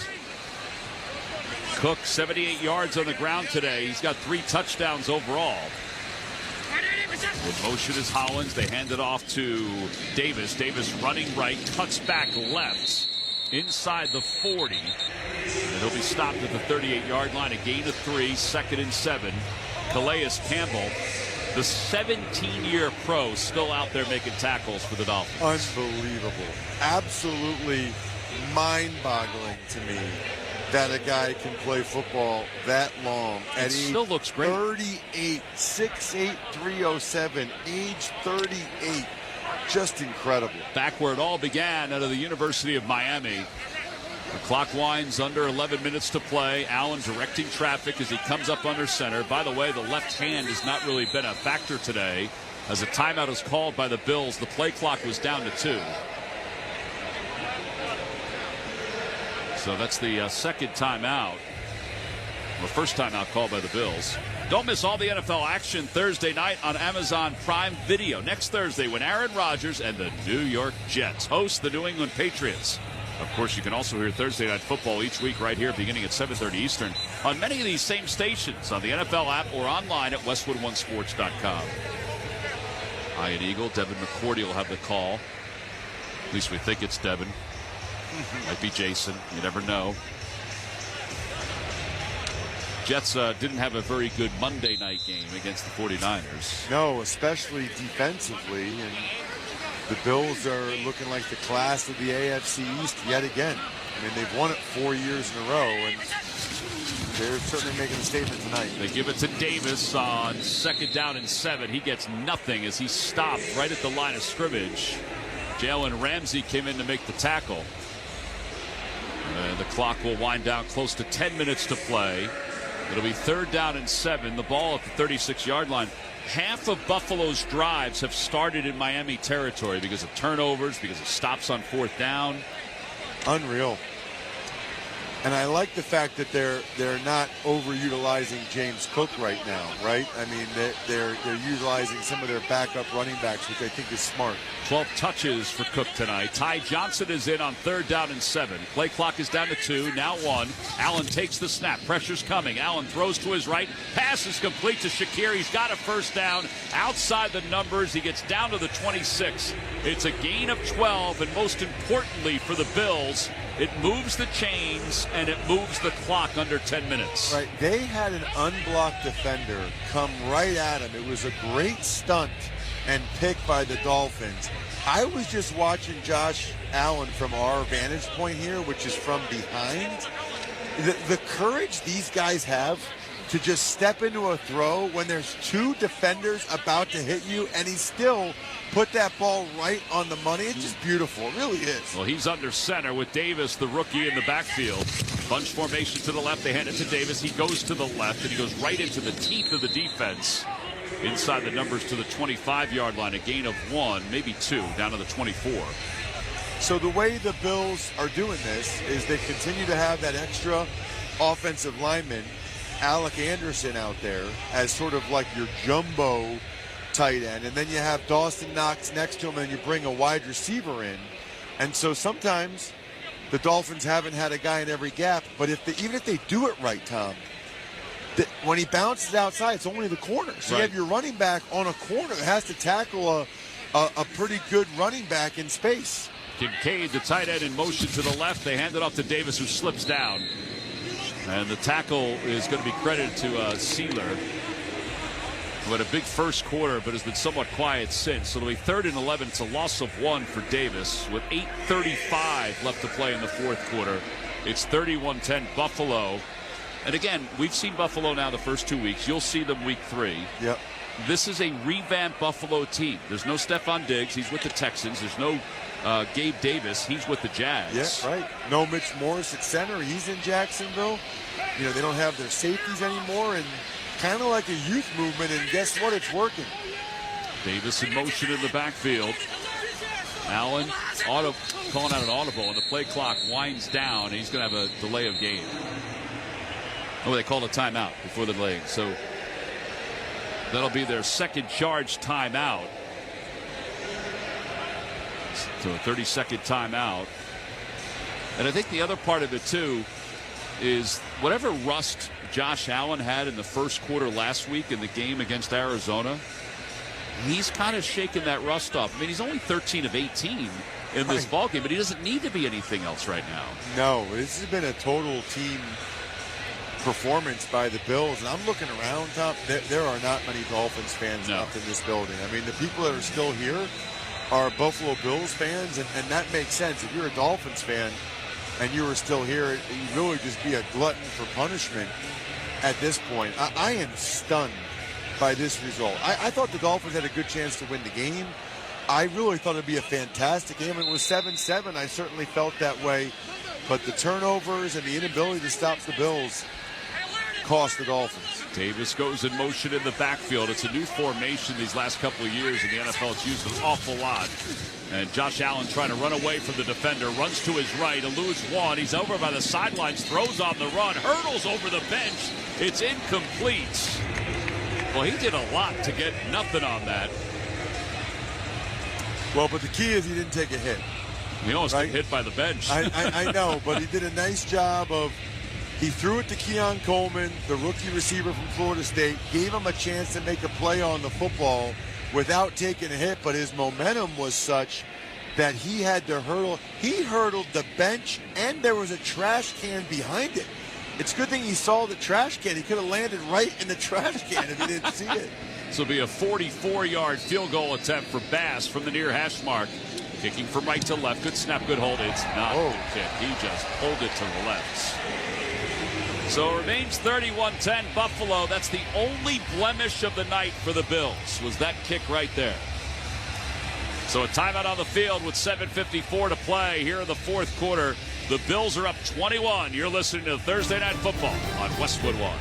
Cook, 78 yards on the ground today. He's got 3 touchdowns overall. In motion is Hollins. They hand it off to Davis. Davis running right, cuts back left inside the 40. And he'll be stopped at the 38-yard line. A gain of 3, 2nd and 7. Calais Campbell, the 17-year pro, still out there making tackles for the Dolphins. Unbelievable. Absolutely mind-boggling to me that a guy can play football that long at age still looks great. 38, 6'8", 307, age 38. Just incredible. Back where it all began, out of the University of Miami. The clock winds, under 11 minutes to play. Allen directing traffic as he comes up under center. By the way, the left hand has not really been a factor today. As a timeout is called by the Bills, the play clock was down to 2. So that's the second timeout, or first timeout called by the Bills. Don't miss all the NFL action Thursday night on Amazon Prime Video. Next Thursday, when Aaron Rodgers and the New York Jets host the New England Patriots. Of course, you can also hear Thursday Night Football each week right here beginning at 7:30 Eastern on many of these same stations on the NFL app or online at westwood1sports.com. Ian Eagle, Devin McCourty will have the call. At least we think it's Devin. Might be Jason. You never know. Jets didn't have a very good Monday night game against the 49ers. No, especially defensively. And the Bills are looking like the class of the AFC East yet again. I mean, they've won it 4 years in a row, and they're certainly making a statement tonight. They give it to Davis on 2nd down and 7. He gets nothing as he stopped right at the line of scrimmage. Jalen Ramsey came in to make the tackle. And the clock will wind down close to 10 minutes to play. It'll be 3rd down and 7. The ball at the 36-yard line. Half of Buffalo's drives have started in Miami territory because of turnovers, because of stops on 4th down. Unreal. And I like the fact that they're not overutilizing James Cook right now, right? I mean, they're utilizing some of their backup running backs, which I think is smart. 12 touches for Cook tonight. Ty Johnson is in on 3rd down and 7. Play clock is down to 2, now 1. Allen takes the snap. Pressure's coming. Allen throws to his right. Pass is complete to Shakir. He's got a 1st down. Outside the numbers, he gets down to the 26. It's a gain of 12, and most importantly for the Bills, it moves the chains and it moves the clock under 10 minutes. Right. They had an unblocked defender come right at him. It was a great stunt and pick by the Dolphins. I was just watching Josh Allen from our vantage point here, which is from behind. The courage these guys have to just step into a throw when there's 2 defenders about to hit you, and he still put that ball right on the money. It's just beautiful. It really is. Well, he's under center with Davis, the rookie, in the backfield. Bunch formation to the left. They hand it to Davis. He goes to the left, and he goes right into the teeth of the defense. Inside the numbers to the 25-yard line. A gain of 1, maybe 2, down to the 24. So the way the Bills are doing this is they continue to have that extra offensive lineman, Alec Anderson, out there as sort of like your jumbo tight end, and then you have Dawson Knox next to him, and you bring a wide receiver in. And so sometimes the Dolphins haven't had a guy in every gap, but even if they do it right, Tom, when he bounces outside, it's only the corner. So you have your running back on a corner that has to tackle a pretty good running back in space. Kincaid, the tight end, in motion to the left. They hand it off to Davis, who slips down. And the tackle is going to be credited to Sealer, who had a big first quarter but has been somewhat quiet since. So it'll be 3rd and 11. It's a loss of 1 for Davis with 8:35 left to play in the 4th quarter. It's 31-10 Buffalo. And again, we've seen Buffalo now the first 2 weeks. You'll see them week 3. Yep. This is a revamped Buffalo team. There's no Stephon Diggs. He's with the Texans. There's no Gabe Davis. He's with the Jags. Yeah, right. No Mitch Morris at center. He's in Jacksonville. You know, they don't have their safeties anymore, and kind of like a youth movement, and guess what? It's working. Davis in motion in the backfield. Allen calling out an audible, and the play clock winds down. He's going to have a delay of game. Oh, they called a timeout before the delay. So that'll be their second charge timeout. So a 30-second timeout. And I think the other part of it, too, is whatever rust Josh Allen had in the first quarter last week in the game against Arizona, he's kind of shaking that rust off. I mean, he's only 13 of 18 in this ballgame, but he doesn't need to be anything else right now. No, this has been a total team performance by the Bills. And I'm looking around, Tom, there are not many Dolphins fans left in this building. I mean, the people that are still here are Buffalo Bills fans, and that makes sense. If you're a Dolphins fan, and you were still here, you'd really just be a glutton for punishment at this point. I am stunned by this result. I thought the Dolphins had a good chance to win the game. I really thought it'd be a fantastic game. It was 7-7. I certainly felt that way. But the turnovers and the inability to stop the Bills cost the Dolphins. Davis goes in motion in the backfield. It's a new formation these last couple of years in the NFL. It's used an awful lot. And Josh Allen trying to run away from the defender. Runs to his right, eludes one. He's over by the sidelines, throws on the run, hurdles over the bench. It's incomplete. Well, he did a lot to get nothing on that. Well, but the key is he didn't take a hit. He almost got hit by the bench. I know, but he did a nice job of, he threw it to Keon Coleman, the rookie receiver from Florida State, gave him a chance to make a play on the football without taking a hit, but his momentum was such that he had to hurdle. He hurdled the bench, and there was a trash can behind it. It's a good thing he saw the trash can. He could have landed right in the trash can if he didn't see it. This will be a 44-yard field goal attempt for Bass from the near hash mark. Kicking from right to left. Good snap, good hold. It's not a kick. He just pulled it to the left. So it remains 31-10 Buffalo. That's the only blemish of the night for the Bills, was that kick right there. So a timeout on the field with 7:54 to play here in the fourth quarter. The Bills are up 21. You're listening to Thursday Night Football on Westwood One.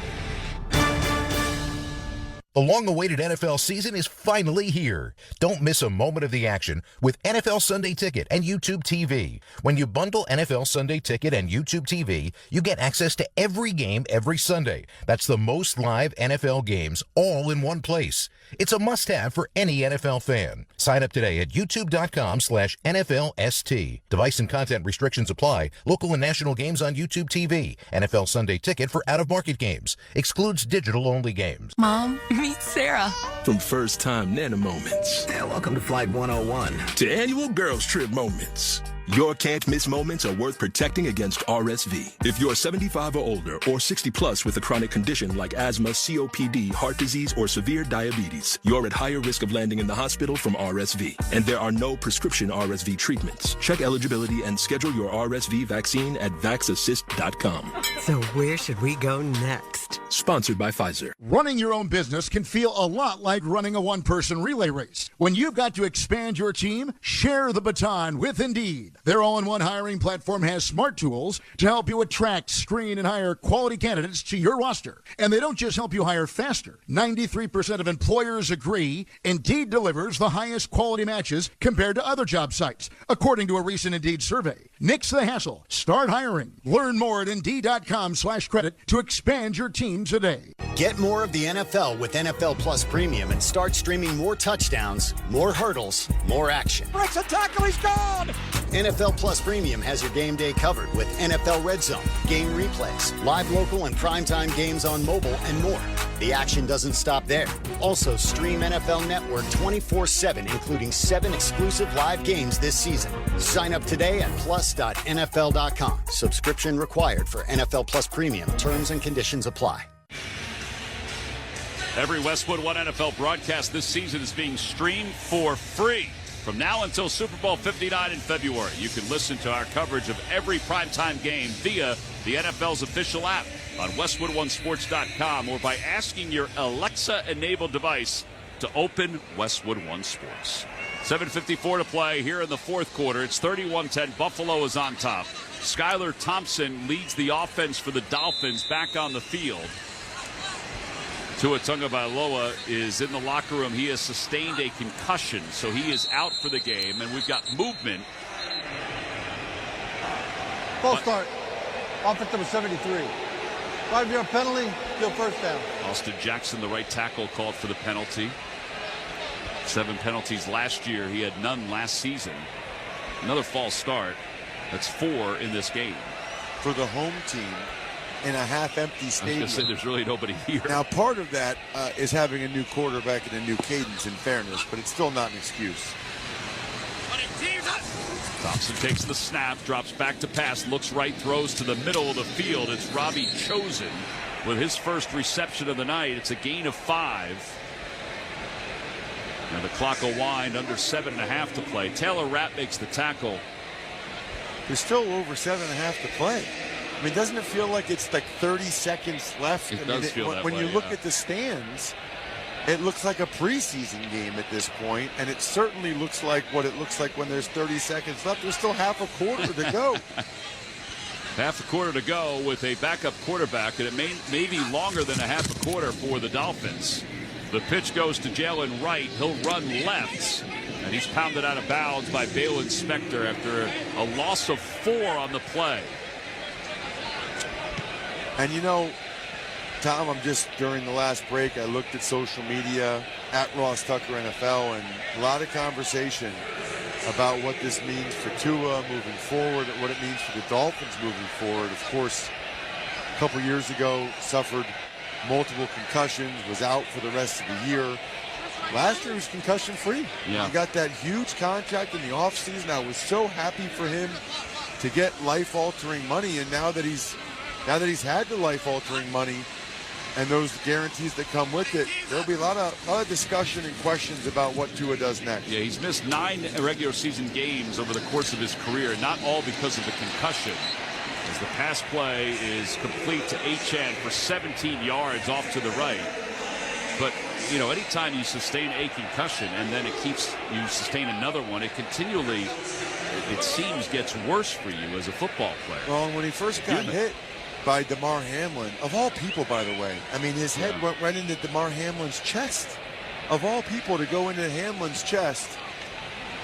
The long-awaited NFL season is finally here. Don't miss a moment of the action with NFL Sunday Ticket and YouTube TV. When you bundle NFL Sunday Ticket and YouTube TV, you get access to every game every Sunday. That's the most live NFL games all in one place. It's a must-have for any NFL fan. Sign up today at youtube.com/NFLST. Device and content restrictions apply. Local and national games on YouTube TV. NFL Sunday Ticket for out-of-market games. Excludes digital-only games. Mom, meet Sarah. From first-time Nana moments. Welcome to Flight 101. To annual girls trip moments. Your can't-miss moments are worth protecting against RSV. If you're 75 or older or 60 plus with a chronic condition like asthma, COPD, heart disease, or severe diabetes, you're at higher risk of landing in the hospital from RSV. And there are no prescription RSV treatments. Check eligibility and schedule your RSV vaccine at vaxassist.com. So where should we go next? Sponsored by Pfizer. Running your own business can feel a lot like running a one-person relay race. When you've got to expand your team, share the baton with Indeed. Their all-in-one hiring platform has smart tools to help you attract, screen, and hire quality candidates to your roster. And they don't just help you hire faster. 93% of employers agree Indeed delivers the highest quality matches compared to other job sites, according to a recent Indeed survey. Nix the hassle. Start hiring. Learn more at Indeed.com/credit to expand your team today. Get more of the NFL with NFL Plus Premium and start streaming more touchdowns, more hurdles, more action. Breaks a tackle, he's gone! NFL Plus Premium has your game day covered with NFL Red Zone, game replays, live local and primetime games on mobile, and more. The action doesn't stop there. Also, stream NFL Network 24/7, including 7 exclusive live games this season. Sign up today at plus.nfl.com. Subscription required for NFL Plus Premium. Terms and conditions apply. Every Westwood One NFL broadcast this season is being streamed for free. From now until Super Bowl 59 in February, you can listen to our coverage of every primetime game via the NFL's official app on WestwoodOneSports.com or by asking your Alexa-enabled device to open Westwood One Sports. 7:54 to play here in the fourth quarter. It's 31-10. Buffalo is on top. Skylar Thompson leads the offense for the Dolphins back on the field. Tua Tagovailoa is in the locker room. He has sustained a concussion, so he is out for the game, and we've got movement. False start. Offense number 73. 5-yard penalty, still first down. Austin Jackson, the right tackle, called for the penalty. 7 penalties last year. He had none last season. Another false start. That's 4 in this game. For the home team, in a half-empty stadium. I was going to say, there's really nobody here. Now, part of that is having a new quarterback and a new cadence, in fairness, but it's still not an excuse. Thompson takes the snap, drops back to pass, looks right, throws to the middle of the field. It's Robbie Chosen with his first reception of the night. It's a gain of 5. And the clock will wind, under 7.5 to play. Taylor Rapp makes the tackle. There's still over 7.5 to play. I mean, doesn't it feel like it's like 30 seconds left? It does feel that when way, you look at the stands, it looks like a preseason game at this point, and it certainly looks like what it looks like when there's 30 seconds left. There's still half a quarter to go. Half a quarter to go with a backup quarterback, and it may be longer than a half a quarter for the Dolphins. The pitch goes to Jalen Wright. He'll run left, and he's pounded out of bounds by Balin Spector after a loss of 4 on the play. And you know, Tom, during the last break, I looked at social media at Ross Tucker NFL, and a lot of conversation about what this means for Tua moving forward, what it means for the Dolphins moving forward. Of course, a couple years ago, suffered multiple concussions, was out for the rest of the year. Last year, he was concussion-free. Yeah. He got that huge contract in the offseason. I was so happy for him to get life-altering money, and now that he's had the life-altering money and those guarantees that come with it, there'll be a lot of discussion and questions about what Tua does next. Yeah, he's missed 9 regular season games over the course of his career, not all because of the concussion. As the pass play is complete to Achane for 17 yards off to the right. But, you know, anytime you sustain a concussion and then you sustain another one, it continually, it seems, gets worse for you as a football player. Well, when he first got hit by Damar Hamlin, of all people, by the way, I mean, his head went right into Damar Hamlin's chest. Of all people to go into Hamlin's chest,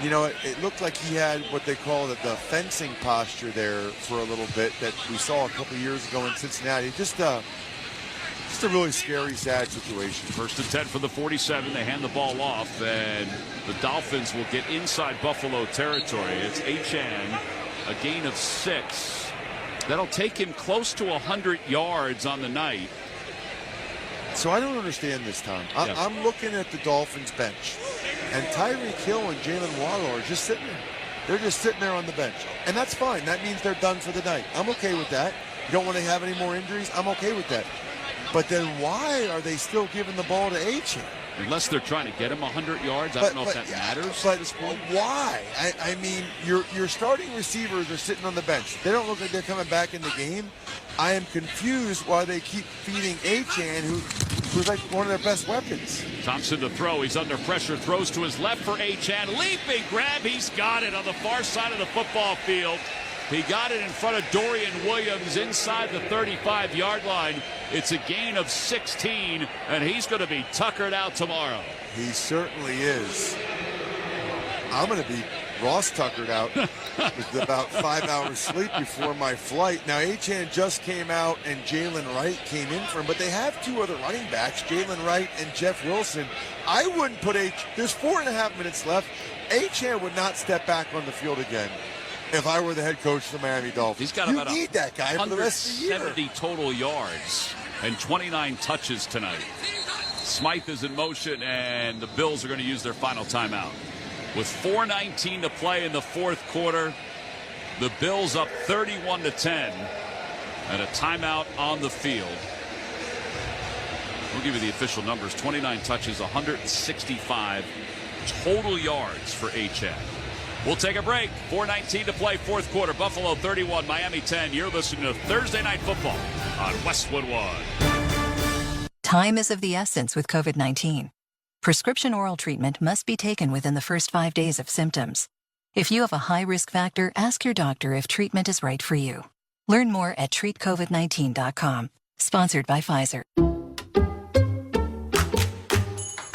you know, it looked like he had what they call the fencing posture there for a little bit that we saw a couple years ago in Cincinnati. Just a really scary, sad situation. 1st and 10 for the 47. They hand the ball off, and the Dolphins will get inside Buffalo territory. It's Achane, a gain of 6. That'll take him close to 100 yards on the night. So I don't understand this, Tom. I'm looking at the Dolphins bench, and Tyreek Hill and Jalen Waddle are just sitting there. They're just sitting there on the bench, and that's fine. That means they're done for the night. I'm okay with that. You don't want to have any more injuries? I'm okay with that. But then why are they still giving the ball to Achane? Unless they're trying to get him 100 yards. I don't know if that matters. But why? I mean, your starting receivers are sitting on the bench. They don't look like they're coming back in the game. I am confused why they keep feeding Achane, who's like one of their best weapons. Thompson to throw. He's under pressure. Throws to his left for Achane. Leaping grab. He's got it on the far side of the football field. He got it in front of Dorian Williams inside the 35-yard line. It's a gain of 16, and he's going to be tuckered out tomorrow. He certainly is. I'm going to be Ross tuckered out with about 5 hours sleep before my flight. Now, Achane just came out, and Jalen Wright came in for him, but they have 2 other running backs, Jalen Wright and Jeff Wilson. I wouldn't put there's 4.5 minutes left. Achane would not step back on the field again. If I were the head coach of the Miami Dolphins, he's got about need that guy for the rest of the year. 170 total yards and 29 touches tonight. Smythe is in motion, and the Bills are going to use their final timeout. With 4:19 to play in the 4th quarter, the Bills up 31-10, and a timeout on the field. We'll give you the official numbers: 29 touches, 165 total yards for Achane. We'll take a break. 4:19 to play, 4th quarter. Buffalo 31, Miami 10. You're listening to Thursday Night Football on Westwood One. Time is of the essence with COVID-19. Prescription oral treatment must be taken within the first 5 days of symptoms. If you have a high risk factor, ask your doctor if treatment is right for you. Learn more at treatcovid19.com. Sponsored by Pfizer.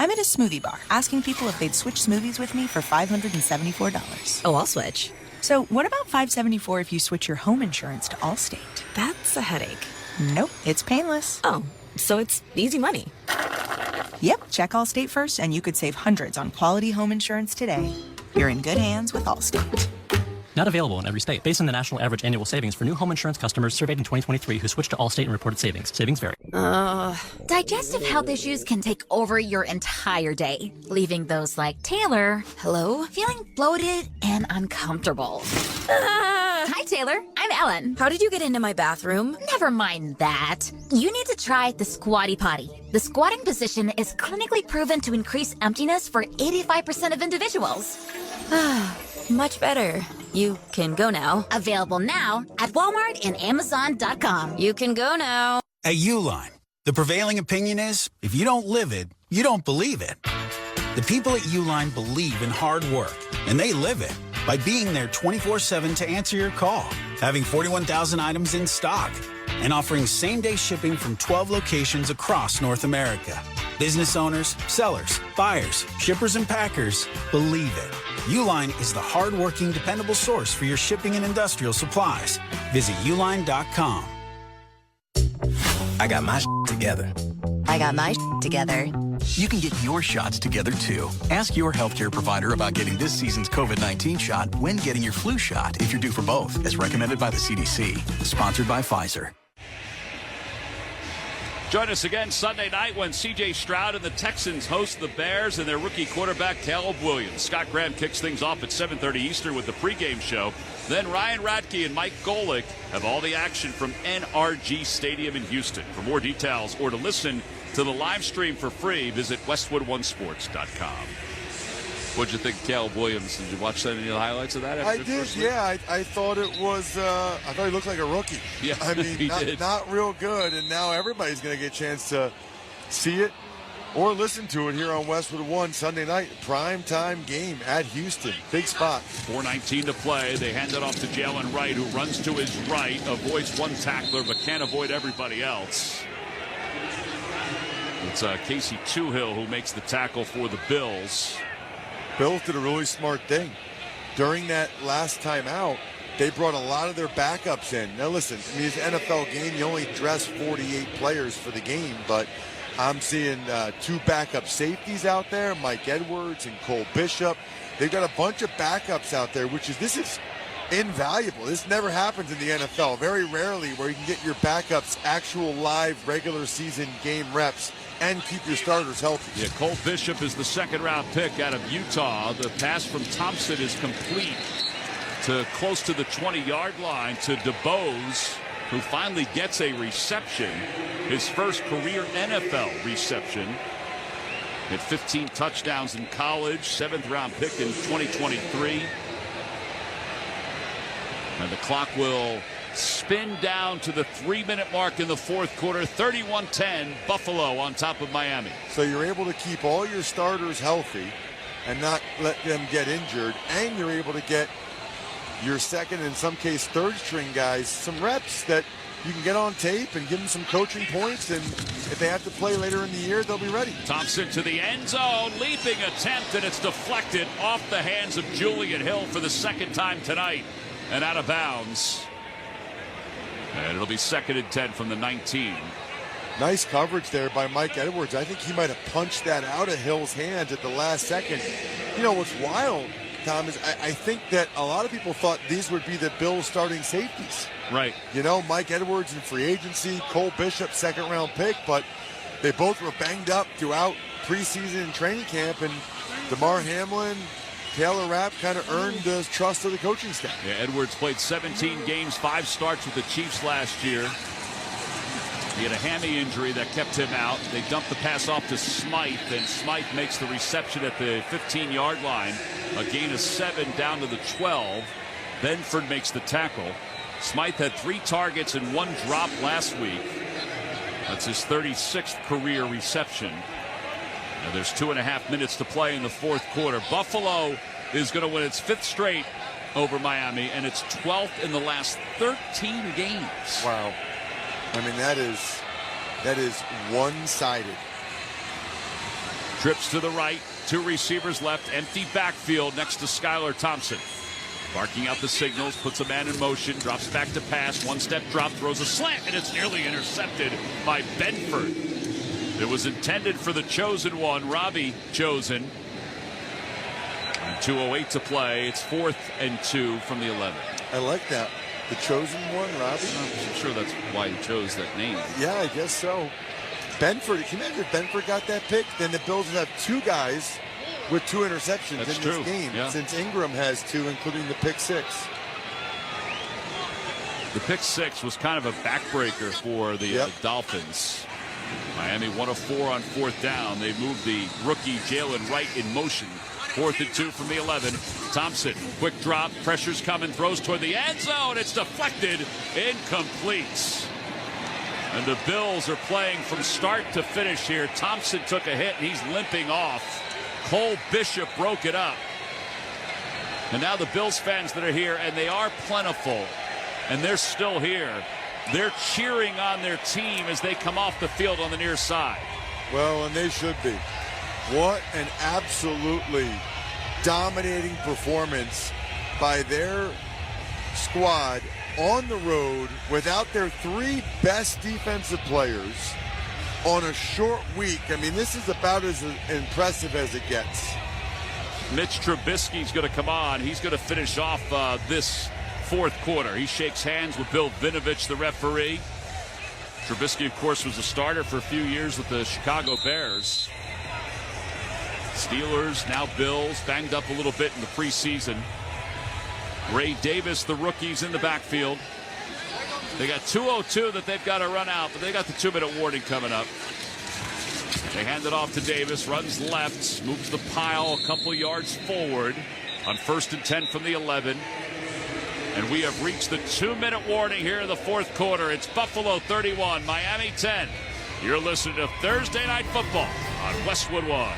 I'm at a smoothie bar asking people if they'd switch smoothies with me for $574. Oh, I'll switch. So what about $574 if you switch your home insurance to Allstate? That's a headache. Nope, it's painless. Oh, so it's easy money. Yep, check Allstate first and you could save hundreds on quality home insurance today. You're in good hands with Allstate. Not available in every state. Based on the national average annual savings for new home insurance customers surveyed in 2023 who switched to Allstate and reported savings. Savings vary. Digestive health issues can take over your entire day, leaving those like Taylor, hello, feeling bloated and uncomfortable. Hi, Taylor. I'm Ellen. How did you get into my bathroom? Never mind that. You need to try the Squatty Potty. The squatting position is clinically proven to increase emptiness for 85% of individuals. Much better. You can go now. Available now at Walmart and Amazon.com. You can go now. At Uline, the prevailing opinion is, if you don't live it, you don't believe it. The people at Uline believe in hard work, and they live it by being there 24/7 to answer your call, having 41,000 items in stock, and offering same-day shipping from 12 locations across North America. Business owners, sellers, buyers, shippers, and packers believe it. Uline is the hard-working, dependable source for your shipping and industrial supplies. Visit uline.com. I got my together. I got my together. You can get your shots together, too. Ask your healthcare provider about getting this season's COVID-19 shot when getting your flu shot if you're due for both, as recommended by the CDC. Sponsored by Pfizer. Join us again Sunday night when C.J. Stroud and the Texans host the Bears and their rookie quarterback, Caleb Williams. Scott Graham kicks things off at 7:30 Eastern with the pregame show. Then Ryan Radke and Mike Golick have all the action from NRG Stadium in Houston. For more details or to listen to the live stream for free, visit westwood1sports.com. What'd you think of Caleb Williams? Did you watch any of the highlights of that? I did, yeah. I thought it was, I thought he looked like a rookie. Yeah, I mean, not real good, and now everybody's going to get a chance to see it or listen to it here on Westwood One Sunday night. Prime time game at Houston. Big spot. 4:19 to play. They hand it off to Jalen Wright, who runs to his right, avoids one tackler, but can't avoid everybody else. It's Casey Toohill who makes the tackle for the Bills. Bills did a really smart thing. During that last time out, they brought a lot of their backups in. Now listen, I mean, it's an NFL game. You only dress 48 players for the game, but I'm seeing two backup safeties out there, Mike Edwards and Cole Bishop. They've got a bunch of backups out there, this is invaluable. This never happens in the NFL. Very rarely where you can get your backups actual live regular season game reps and keep your starters healthy. Yeah, Cole Bishop is the second-round pick out of Utah. The pass from Thompson is complete to close to the 20-yard line to DeBose, who finally gets a reception, his first career NFL reception. Had 15 touchdowns in college, seventh-round pick in 2023. And the clock will spin down to the 3-minute mark in the fourth quarter. 31-10, Buffalo on top of Miami. So you're able to keep all your starters healthy and not let them get injured, and you're able to get your second, in some case third string guys, some reps that you can get on tape and give them some coaching points, and if they have to play later in the year, they'll be ready. Thompson to the end zone, leaping attempt, and it's deflected off the hands of Julian Hill for the second time tonight and out of bounds. And it'll be 2nd and 10 from the 19. Nice coverage there by Mike Edwards. I think he might have punched that out of Hill's hands at the last second. You know, what's wild, Tom, is I think that a lot of people thought these would be the Bills' starting safeties. Right. You know, Mike Edwards in free agency, Cole Bishop, second-round pick, but they both were banged up throughout preseason and training camp, and DeMar Hamlin, Taylor Rapp kind of earned the trust of the coaching staff. Yeah, Edwards played 17 games, 5 starts with the Chiefs last year. He had a hammy injury that kept him out. They dumped the pass off to Smythe, and Smythe makes the reception at the 15-yard line. A gain of 7 down to the 12. Benford makes the tackle. Smythe had 3 targets and 1 drop last week. That's his 36th career reception. Now there's 2.5 minutes to play in the fourth quarter. Buffalo is going to win its 5th straight over Miami, and it's 12th in the last 13 games. Wow. I mean, that is one-sided. Trips to the right, 2 receivers left, empty backfield next to Skylar Thompson. Barking out the signals, puts a man in motion, drops back to pass, 1-step drop, throws a slant, and it's nearly intercepted by Benford. It was intended for the chosen one, Robbie Chosen. And 2:08 to play. It's 4th and 2 from the 11. I like that. The chosen one, Robbie? I'm sure that's why he chose that name. Yeah, I guess so. Benford, can you imagine if Benford got that pick? Then the Bills would have 2 guys with 2 interceptions in this game, since Ingram has 2, including the pick 6. The pick 6 was kind of a backbreaker for the Dolphins. Miami 1 of 4 on 4th down. They moved the rookie Jalen Wright in motion 4th and 2 from the 11. Thompson, quick drop, pressure's coming, throws toward the end zone. It's deflected, incomplete. And the Bills are playing from start to finish here. Thompson took a hit, and he's limping off. Cole Bishop broke it up. And now the Bills fans that are here, and they are plentiful, and they're still here. They're cheering on their team as they come off the field on the near side. Well, and they should be. What an absolutely dominating performance by their squad on the road without their 3 best defensive players on a short week. I mean, this is about as impressive as it gets. Mitch Trubisky's going to come on. He's going to finish off this 4th quarter. He shakes hands with Bill Vinovich, the referee. Trubisky, of course, was a starter for a few years with the Chicago Bears. Steelers, now Bills, banged up a little bit in the preseason. Ray Davis, the rookies in the backfield. They got 2:02 that they've got to run out, but they got the 2-minute warning coming up. They hand it off to Davis, runs left, moves the pile a couple yards forward on 1st and 10 from the 11. And we have reached the 2-minute warning here in the 4th quarter. It's Buffalo 31, Miami 10. You're listening to Thursday Night Football on Westwood One.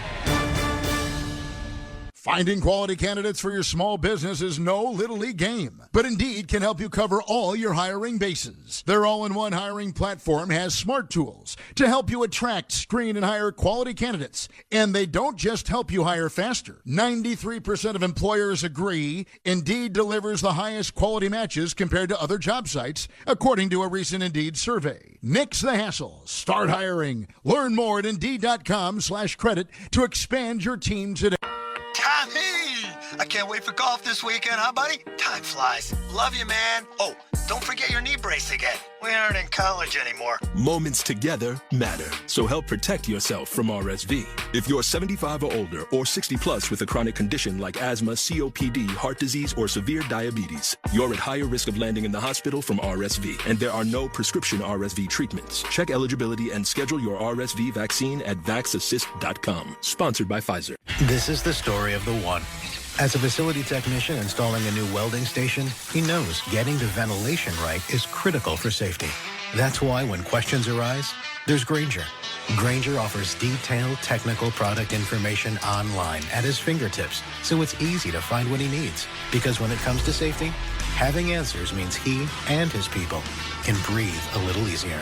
Finding quality candidates for your small business is no little league game, but Indeed can help you cover all your hiring bases. Their all-in-one hiring platform has smart tools to help you attract, screen, and hire quality candidates. And they don't just help you hire faster. 93% of employers agree Indeed delivers the highest quality matches compared to other job sites, according to a recent Indeed survey. Nix the hassle. Start hiring. Learn more at Indeed.com/credit to expand your team today. Tommy! I can't wait for golf this weekend, huh, buddy? Time flies. Love you, man. Oh, don't forget your knee brace again. We aren't in college anymore. Moments together matter, so help protect yourself from RSV. If you're 75 or older or 60 plus with a chronic condition like asthma, COPD, heart disease, or severe diabetes, you're at higher risk of landing in the hospital from RSV, and there are no prescription RSV treatments. Check eligibility and schedule your RSV vaccine at vaxassist.com. Sponsored by Pfizer. This is the story of the one. As a facility technician installing a new welding station, he knows getting the ventilation right is critical for safety. That's why when questions arise, there's Grainger. Grainger offers detailed technical product information online at his fingertips, so it's easy to find what he needs. Because when it comes to safety, having answers means he and his people can breathe a little easier.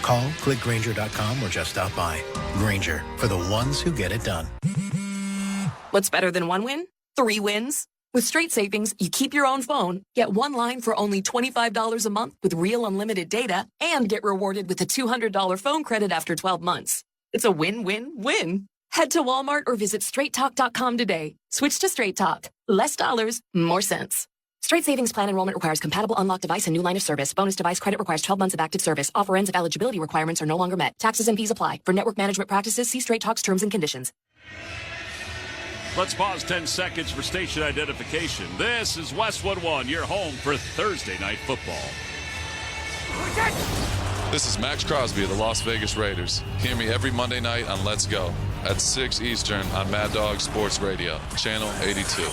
Call, click Grainger.com, or just stop by. Grainger, for the ones who get it done. What's better than one win? 3 wins. With Straight Savings, you keep your own phone, get one line for only $25 a month with real unlimited data, and get rewarded with a $200 phone credit after 12 months. It's a win-win-win. Head to Walmart or visit straighttalk.com today. Switch to Straight Talk. Less dollars, more sense. Straight Savings Plan enrollment requires compatible unlocked device and new line of service. Bonus device credit requires 12 months of active service. Offer ends if eligibility requirements are no longer met. Taxes and fees apply. For network management practices, see Straight Talk's terms and conditions. Let's pause 10 seconds for station identification. This is Westwood One, your home for Thursday Night Football. This is Max Crosby of the Las Vegas Raiders. Hear me every Monday night on Let's Go at 6 Eastern on Mad Dog Sports Radio, Channel 82.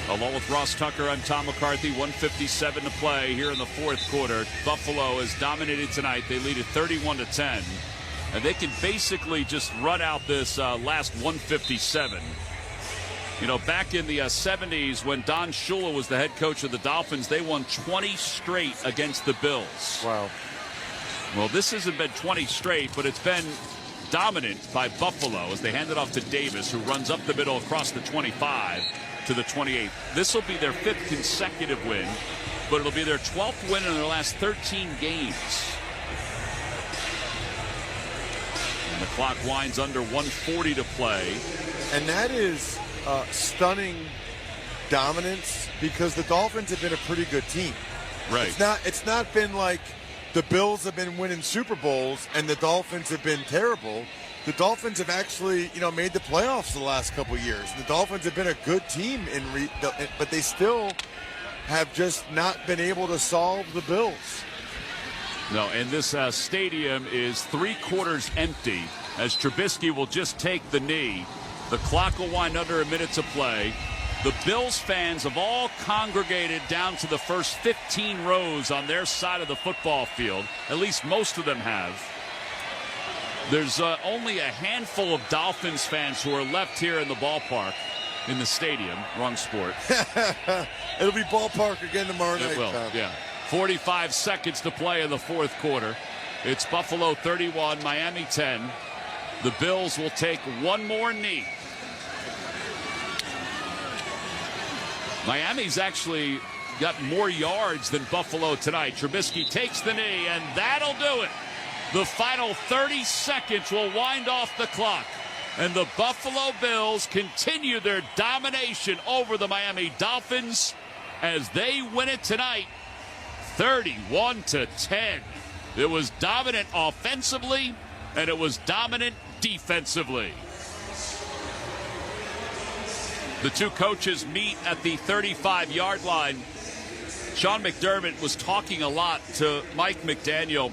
Along with Ross Tucker, I'm Tom McCarthy. 1:57 to play here in the 4th quarter. Buffalo has dominated tonight. They lead at 31-10. And they can basically just run out this last 157. You know, back in the 70s when Don Shula was the head coach of the Dolphins, they won 20 straight against the Bills. Wow. Well, this hasn't been 20 straight, but it's been dominant by Buffalo as they hand it off to Davis, who runs up the middle across the 25 to the 28. This will be their 5th consecutive win, but it'll be their 12th win in their last 13 games. The clock winds under 1:40 to play. And that is stunning dominance because the Dolphins have been a pretty good team. Right. It's not been like the Bills have been winning Super Bowls and the Dolphins have been terrible. The Dolphins have actually, made the playoffs the last couple of years. The Dolphins have been a good team, but they still have just not been able to solve the Bills. No, and this stadium is 3/4 empty as Trubisky will just take the knee. The clock will wind under a minute to play. The Bills fans have all congregated down to the first 15 rows on their side of the football field. At least most of them have. There's only a handful of Dolphins fans who are left here in the ballpark, in the stadium. Wrong sport. It'll be ballpark again tomorrow night. It will, yeah. 45 seconds to play in the fourth quarter. It's Buffalo 31, Miami 10. The Bills will take one more knee. Miami's actually got more yards than Buffalo tonight. Trubisky takes the knee, and that'll do it. The final 30 seconds will wind off the clock. And the Buffalo Bills continue their domination over the Miami Dolphins as they win it tonight, 31-10. It was dominant offensively, and it was dominant defensively. The two coaches meet at the 35-yard line. Sean McDermott was talking a lot to Mike McDaniel,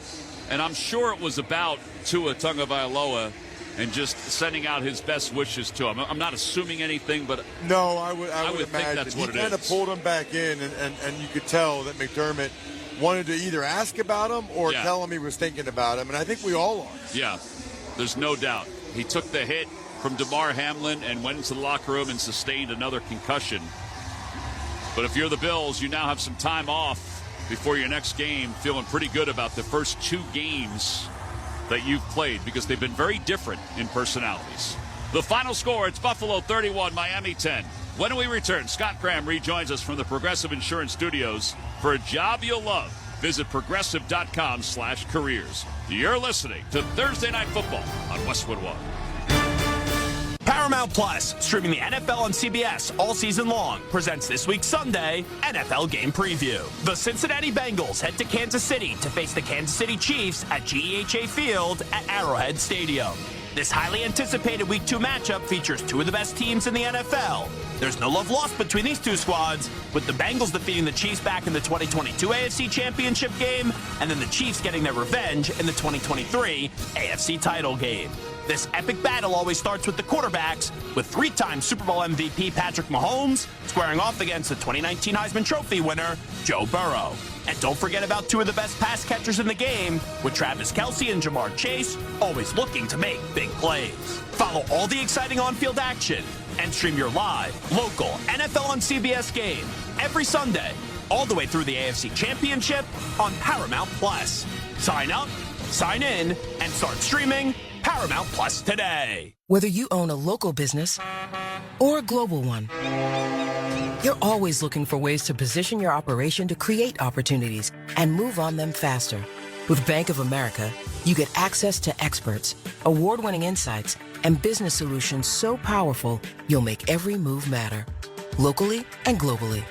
and I'm sure it was about Tua Tagovailoa and just sending out his best wishes to him. I'm not assuming anything, but no, I would imagine think that's what it is. He kind of pulled him back in, and you could tell that McDermott wanted to either ask about him or tell him he was thinking about him, and I think we all are. Yeah, there's no doubt. He took the hit from DeMar Hamlin and went into the locker room and sustained another concussion. But if you're the Bills, you now have some time off before your next game, feeling pretty good about the first two games that you've played because they've been very different in personalities. The final score, it's Buffalo 31, Miami 10. When we return, Scott Graham rejoins us from the Progressive Insurance Studios for a job you'll love. Visit progressive.com/careers. You're listening to Thursday Night Football on Westwood One. Paramount Plus, streaming the NFL on CBS all season long, presents this week's Sunday NFL Game Preview. The Cincinnati Bengals head to Kansas City to face the Kansas City Chiefs at GEHA Field at Arrowhead Stadium. This highly anticipated Week 2 matchup features two of the best teams in the NFL. There's no love lost between these two squads, with the Bengals defeating the Chiefs back in the 2022 AFC Championship game, and then the Chiefs getting their revenge in the 2023 AFC title game. This epic battle always starts with the quarterbacks, with three-time Super Bowl MVP Patrick Mahomes squaring off against the 2019 Heisman Trophy winner Joe Burrow. And don't forget about two of the best pass catchers in the game, with Travis Kelce and Jamar Chase always looking to make big plays. Follow all the exciting on-field action and stream your live, local NFL on CBS game every Sunday, all the way through the AFC Championship on Paramount Plus. Sign up, sign in, and start streaming Paramount Plus today. Whether you own a local business or a global one, you're always looking for ways to position your operation to create opportunities and move on them faster. With Bank of America, you get access to experts, award-winning insights, and business solutions so powerful, you'll make every move matter. Locally and globally.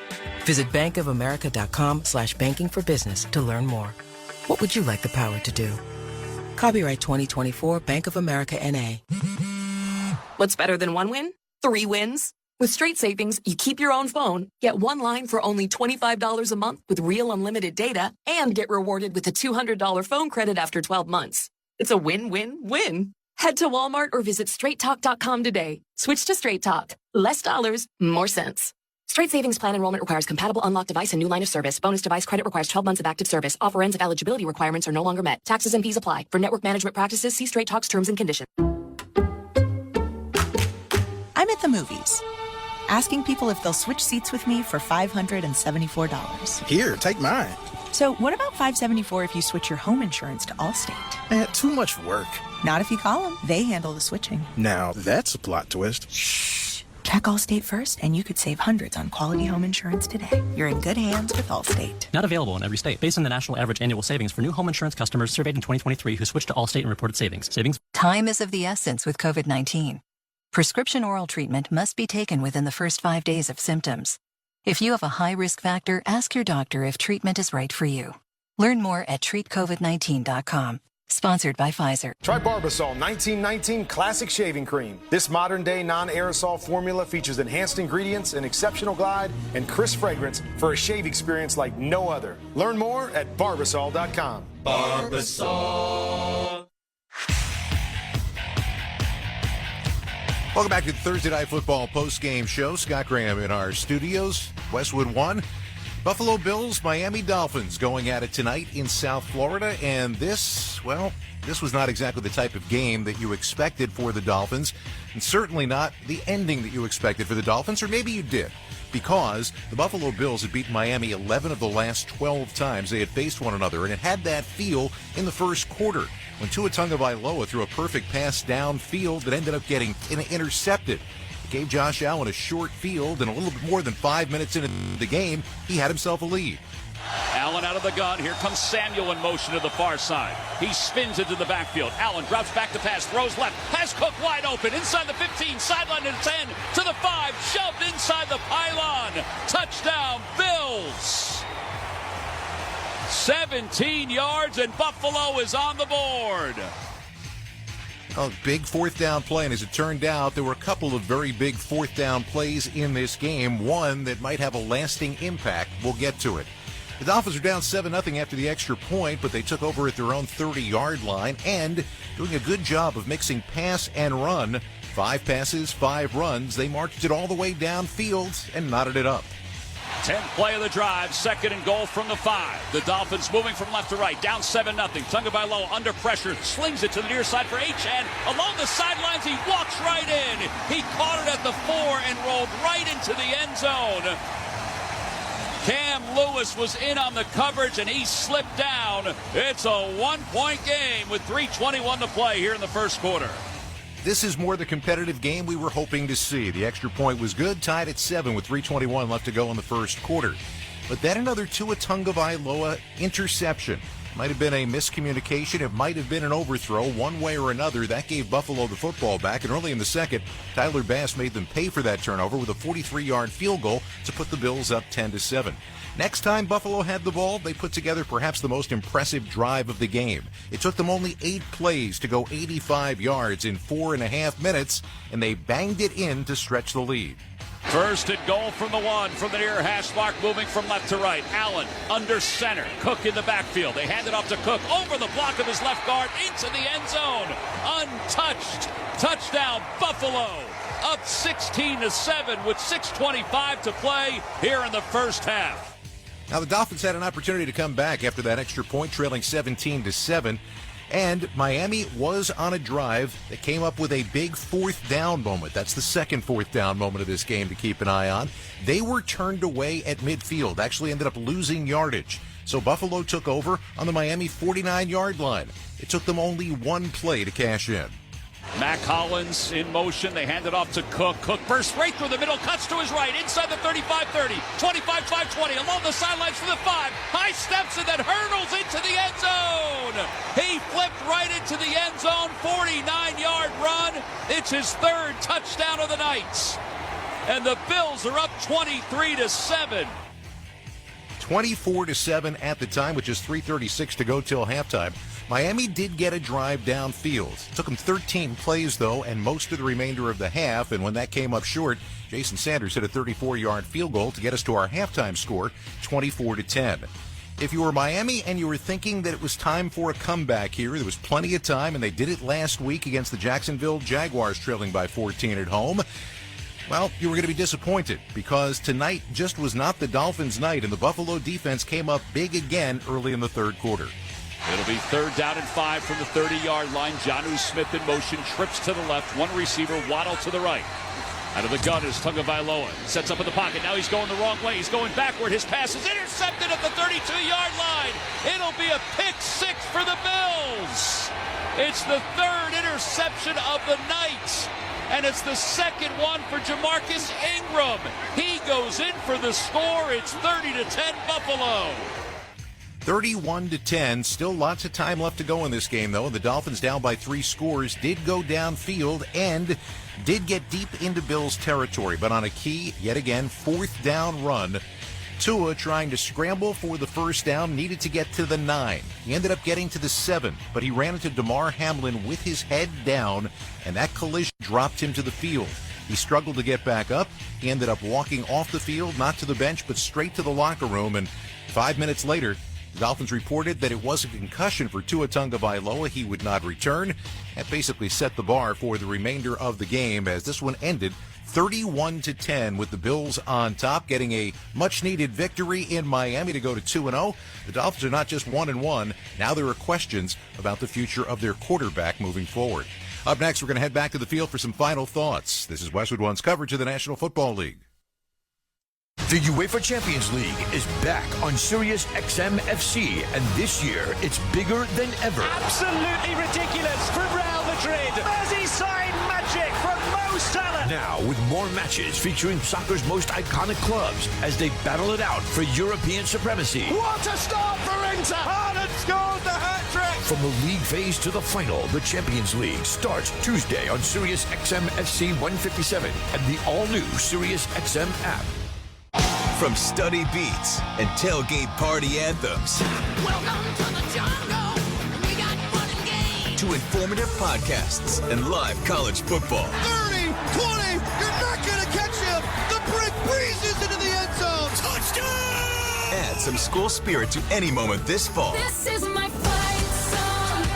Visit bankofamerica.com/banking for business to learn more. What would you like the power to do? Copyright 2024 Bank of America N.A. What's better than one win? 3 wins. With Straight Savings, you keep your own phone, get one line for only $25 a month with real unlimited data, and get rewarded with a $200 phone credit after 12 months. It's a win-win-win. Head to Walmart or visit straighttalk.com today. Switch to Straight Talk. Less dollars, more sense. Straight Savings Plan enrollment requires compatible unlocked device and new line of service. Bonus device credit requires 12 months of active service. Offer ends if eligibility requirements are no longer met. Taxes and fees apply. For network management practices, see Straight Talk's terms and conditions. I'm at the movies, asking people if they'll switch seats with me for $574. Here, take mine. So what about $574 if you switch your home insurance to Allstate? Too much work. Not if you call them. They handle the switching. Now, that's a plot twist. Shh. Check Allstate first, and you could save hundreds on quality home insurance today. You're in good hands with Allstate. Not available in every state. Based on the national average annual savings for new home insurance customers surveyed in 2023 who switched to Allstate and reported savings. Time is of the essence with COVID-19. Prescription oral treatment must be taken within the first 5 days of symptoms. If you have a high risk factor, ask your doctor if treatment is right for you. Learn more at treatcovid19.com. Sponsored by Pfizer. Try Barbasol 1919 Classic Shaving Cream. This modern-day non-aerosol formula features enhanced ingredients, an exceptional glide, and crisp fragrance for a shave experience like no other. Learn more at Barbasol.com. Barbasol. Welcome back to the Thursday Night Football post-game show. Scott Graham in our studios. Westwood 1. Buffalo Bills, Miami Dolphins going at it tonight in South Florida. And this was not exactly the type of game that you expected for the Dolphins. And certainly not the ending that you expected for the Dolphins. Or maybe you did. Because the Buffalo Bills had beaten Miami 11 of the last 12 times they had faced one another. And it had that feel in the first quarter, when Tua Tagovailoa threw a perfect pass downfield that ended up getting intercepted. It gave Josh Allen a short field, and a little bit more than 5 minutes into the game, he had himself a lead. Allen out of the gun. Here comes Samuel in motion to the far side. He spins into the backfield. Allen drops back to pass, throws left, has Cook wide open, inside the 15, sideline to the 10, to the 5, shoved inside the pylon. Touchdown, Bills. 17 yards, and Buffalo is on the board. Oh, big fourth down play, and as it turned out, there were a couple of very big fourth down plays in this game, one that might have a lasting impact. We'll get to it. The Dolphins are down 7-0 after the extra point, but they took over at their own 30-yard line and doing a good job of mixing pass and run. 5 passes, 5 runs. They marched it all the way downfield and knotted it up. 10th play of the drive, 2nd and goal from the 5. The Dolphins moving from left to right, down 7-0. Tagovailoa under pressure, slings it to the near side for Achane. Along the sidelines, he walks right in. He caught it at the 4 and rolled right into the end zone. Cam Lewis was in on the coverage, and he slipped down. It's a 1-point game with 3:21 to play here in the first quarter. This is more the competitive game we were hoping to see. The extra point was good, tied at 7 with 3:21 left to go in the first quarter. But then another Tua Tagovailoa interception. Might have been a miscommunication. It might have been an overthrow. One way or another, that gave Buffalo the football back. And early in the second, Tyler Bass made them pay for that turnover with a 43-yard field goal to put the Bills up 10-7. Next time Buffalo had the ball, they put together perhaps the most impressive drive of the game. It took them only 8 plays to go 85 yards in 4.5 minutes, and they banged it in to stretch the lead. First and goal from the 1, from the near hash mark, moving from left to right. Allen under center. Cook in the backfield. They hand it off to Cook over the block of his left guard into the end zone. Untouched. Touchdown, Buffalo. Up 16-7 with 6:25 to play here in the first half. Now, the Dolphins had an opportunity to come back after that extra point, trailing 17-7. And Miami was on a drive that came up with a big fourth down moment. That's the second fourth down moment of this game to keep an eye on. They were turned away at midfield, actually ended up losing yardage. So Buffalo took over on the Miami 49-yard line. It took them only 1 play to cash in. Mac Hollins in motion. They hand it off to Cook. Cook bursts right through the middle, cuts to his right, inside the 35-30, 25-5-20, along the sidelines for the 5. High steps and then hurdles into the end zone. He flipped right into the end zone, 49-yard run. It's his 3rd touchdown of the night. And the Bills are up 23-7. 24-7 at the time, which is 3:36 to go till halftime. Miami did get a drive downfield. It took them 13 plays, though, and most of the remainder of the half. And when that came up short, Jason Sanders hit a 34-yard field goal to get us to our halftime score, 24-10. If you were Miami and you were thinking that it was time for a comeback here, there was plenty of time, and they did it last week against the Jacksonville Jaguars, trailing by 14 at home. Well, you were going to be disappointed because tonight just was not the Dolphins' night, and the Buffalo defense came up big again early in the third quarter. It'll be 3rd down and 5 from the 30-yard line. Jonnu Smith in motion, trips to the left, 1 receiver, Waddle to the right. Out of the gun is Tagovailoa. Sets up in the pocket. Now he's going the wrong way. He's going backward. His pass is intercepted at the 32-yard line. It'll be a pick 6 for the Bills. It's the 3rd interception of the night. And it's the 2nd one for Jamarcus Ingram. He goes in for the score. It's 30-10 Buffalo. 31-10. Still lots of time left to go in this game, though. And the Dolphins, down by 3 scores, did go downfield and did get deep into Bills' territory. But on a key, yet again, 4th down run, Tua, trying to scramble for the first down, needed to get to the 9. He ended up getting to the 7, but he ran into Damar Hamlin with his head down, and that collision dropped him to the field. He struggled to get back up. He ended up walking off the field, not to the bench, but straight to the locker room. And 5 minutes later, The Dolphins reported that it was a concussion for Tua Tagovailoa. He would not return. That basically set the bar for the remainder of the game as this one ended 31-10 with the Bills on top, getting a much-needed victory in Miami to go to 2-0. The Dolphins are not just 1-1. Now there are questions about the future of their quarterback moving forward. Up next, we're going to head back to the field for some final thoughts. This is Westwood One's coverage of the National Football League. The UEFA Champions League is back on Sirius XM FC, and this year it's bigger than ever. Absolutely ridiculous from Real Madrid. Merseyside magic from Mo Salah. Now with more matches featuring soccer's most iconic clubs as they battle it out for European supremacy. What a start for Inter! Haaland scored the hat-trick! From the league phase to the final, the Champions League starts Tuesday on Sirius XM FC 157 and the all-new Sirius XM app. From study beats and tailgate party anthems. Welcome to the jungle. We got fun and games. To informative podcasts and live college football. 30, 20, you're not going to catch him. The brick breezes into the end zone. Touchdown! Add some school spirit to any moment this fall. This is my fight song.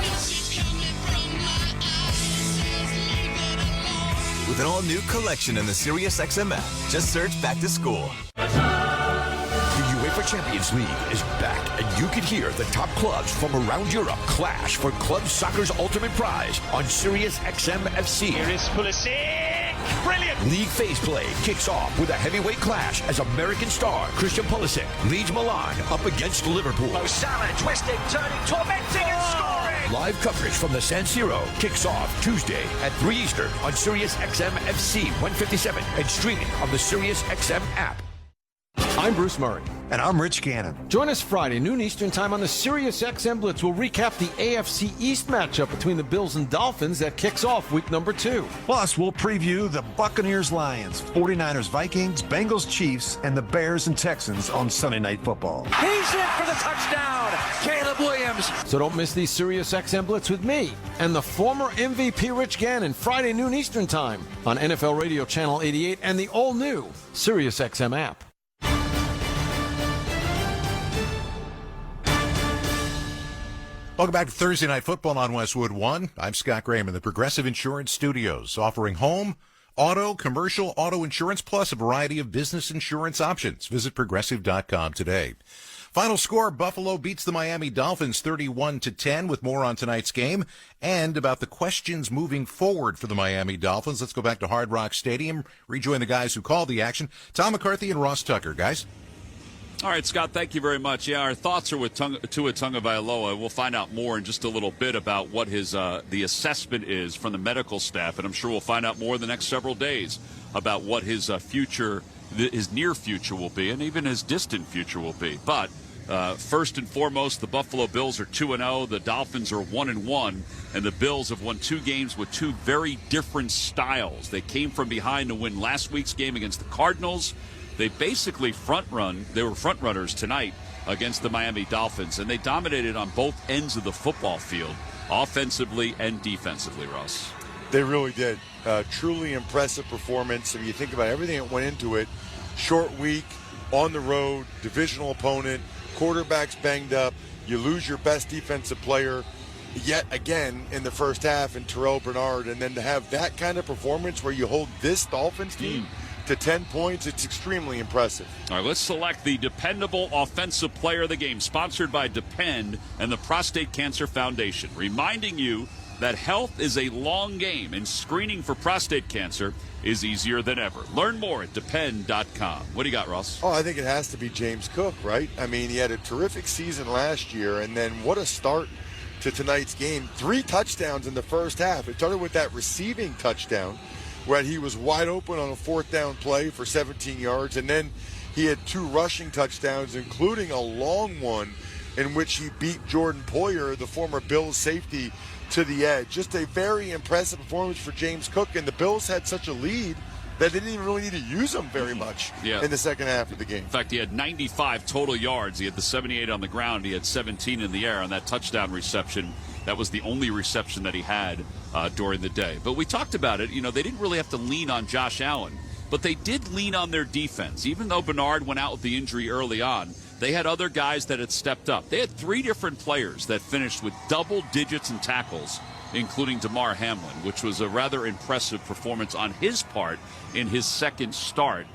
With an all-new collection in the SiriusXM app. Just search Back to School. The UEFA Champions League is back, and you can hear the top clubs from around Europe clash for club soccer's ultimate prize on Sirius XM FC. Here is Pulisic. Brilliant. League phase play kicks off with a heavyweight clash as American star Christian Pulisic leads Milan up against Liverpool. Mo Salah twisting, turning, tormenting, and scoring. Live coverage from the San Siro kicks off Tuesday at 3 Eastern on Sirius XM FC 157 and streaming on the Sirius XM app. I'm Bruce Murray. And I'm Rich Gannon. Join us Friday, noon Eastern time on the Sirius XM Blitz. We'll recap the AFC East matchup between the Bills and Dolphins that kicks off week number 2. Plus, we'll preview the Buccaneers-Lions, 49ers-Vikings, Bengals-Chiefs, and the Bears and Texans on Sunday Night Football. He's in for the touchdown. Caleb Williams. So don't miss the Sirius XM Blitz with me and the former MVP Rich Gannon, Friday, noon Eastern time on NFL Radio Channel 88 and the all-new Sirius XM app. Welcome back to Thursday Night Football on Westwood One. I'm Scott Graham in the Progressive Insurance Studios, offering home, auto, commercial, auto insurance, plus a variety of business insurance options. Visit Progressive.com today. Final score, Buffalo beats the Miami Dolphins 31-10 with more on tonight's game and about the questions moving forward for the Miami Dolphins. Let's go back to Hard Rock Stadium, rejoin the guys who called the action, Tom McCarthy and Ross Tucker. Guys? All right, Scott, thank you very much. Yeah, our thoughts are with Tua Tagovailoa. We'll find out more in just a little bit about what his the assessment is from the medical staff, and I'm sure we'll find out more in the next several days about what his future, his near future will be, and even his distant future will be. But first and foremost, the Buffalo Bills are 2-0. The Dolphins are 1-1, and the Bills have won 2 games with 2 very different styles. They came from behind to win last week's game against the Cardinals. They basically they were front runners tonight against the Miami Dolphins, and they dominated on both ends of the football field, offensively and defensively, Ross. They really did. Truly impressive performance. If you think about everything that went into it, short week, on the road, divisional opponent, quarterback's banged up, you lose your best defensive player yet again in the first half in Terrell Bernard, and then to have that kind of performance where you hold this Dolphins team to 10 points, it's extremely impressive. All right, let's select the dependable offensive player of the game, sponsored by Depend and the Prostate Cancer Foundation, reminding you that health is a long game and screening for prostate cancer is easier than ever. Learn more at Depend.com. What do you got, Ross? Oh, I think it has to be James Cook, right? I mean, he had a terrific season last year, and then what a start to tonight's game. 3 touchdowns in the first half. It started with that receiving touchdown where he was wide open on a 4th down play for 17 yards, and then he had 2 rushing touchdowns, including a long one in which he beat Jordan Poyer, the former Bills safety, to the edge. Just a very impressive performance for James Cook, and the Bills had such a lead that they didn't even really need to use him very much in the second half of the game. In fact, he had 95 total yards. He had the 78 on the ground. He had 17 in the air on that touchdown reception. That was the only reception that he had during the day. But we talked about it. You know, they didn't really have to lean on Josh Allen, but they did lean on their defense. Even though Bernard went out with the injury early on, they had other guys that had stepped up. They had 3 different players that finished with double digits in tackles, including Damar Hamlin, which was a rather impressive performance on his part in his second start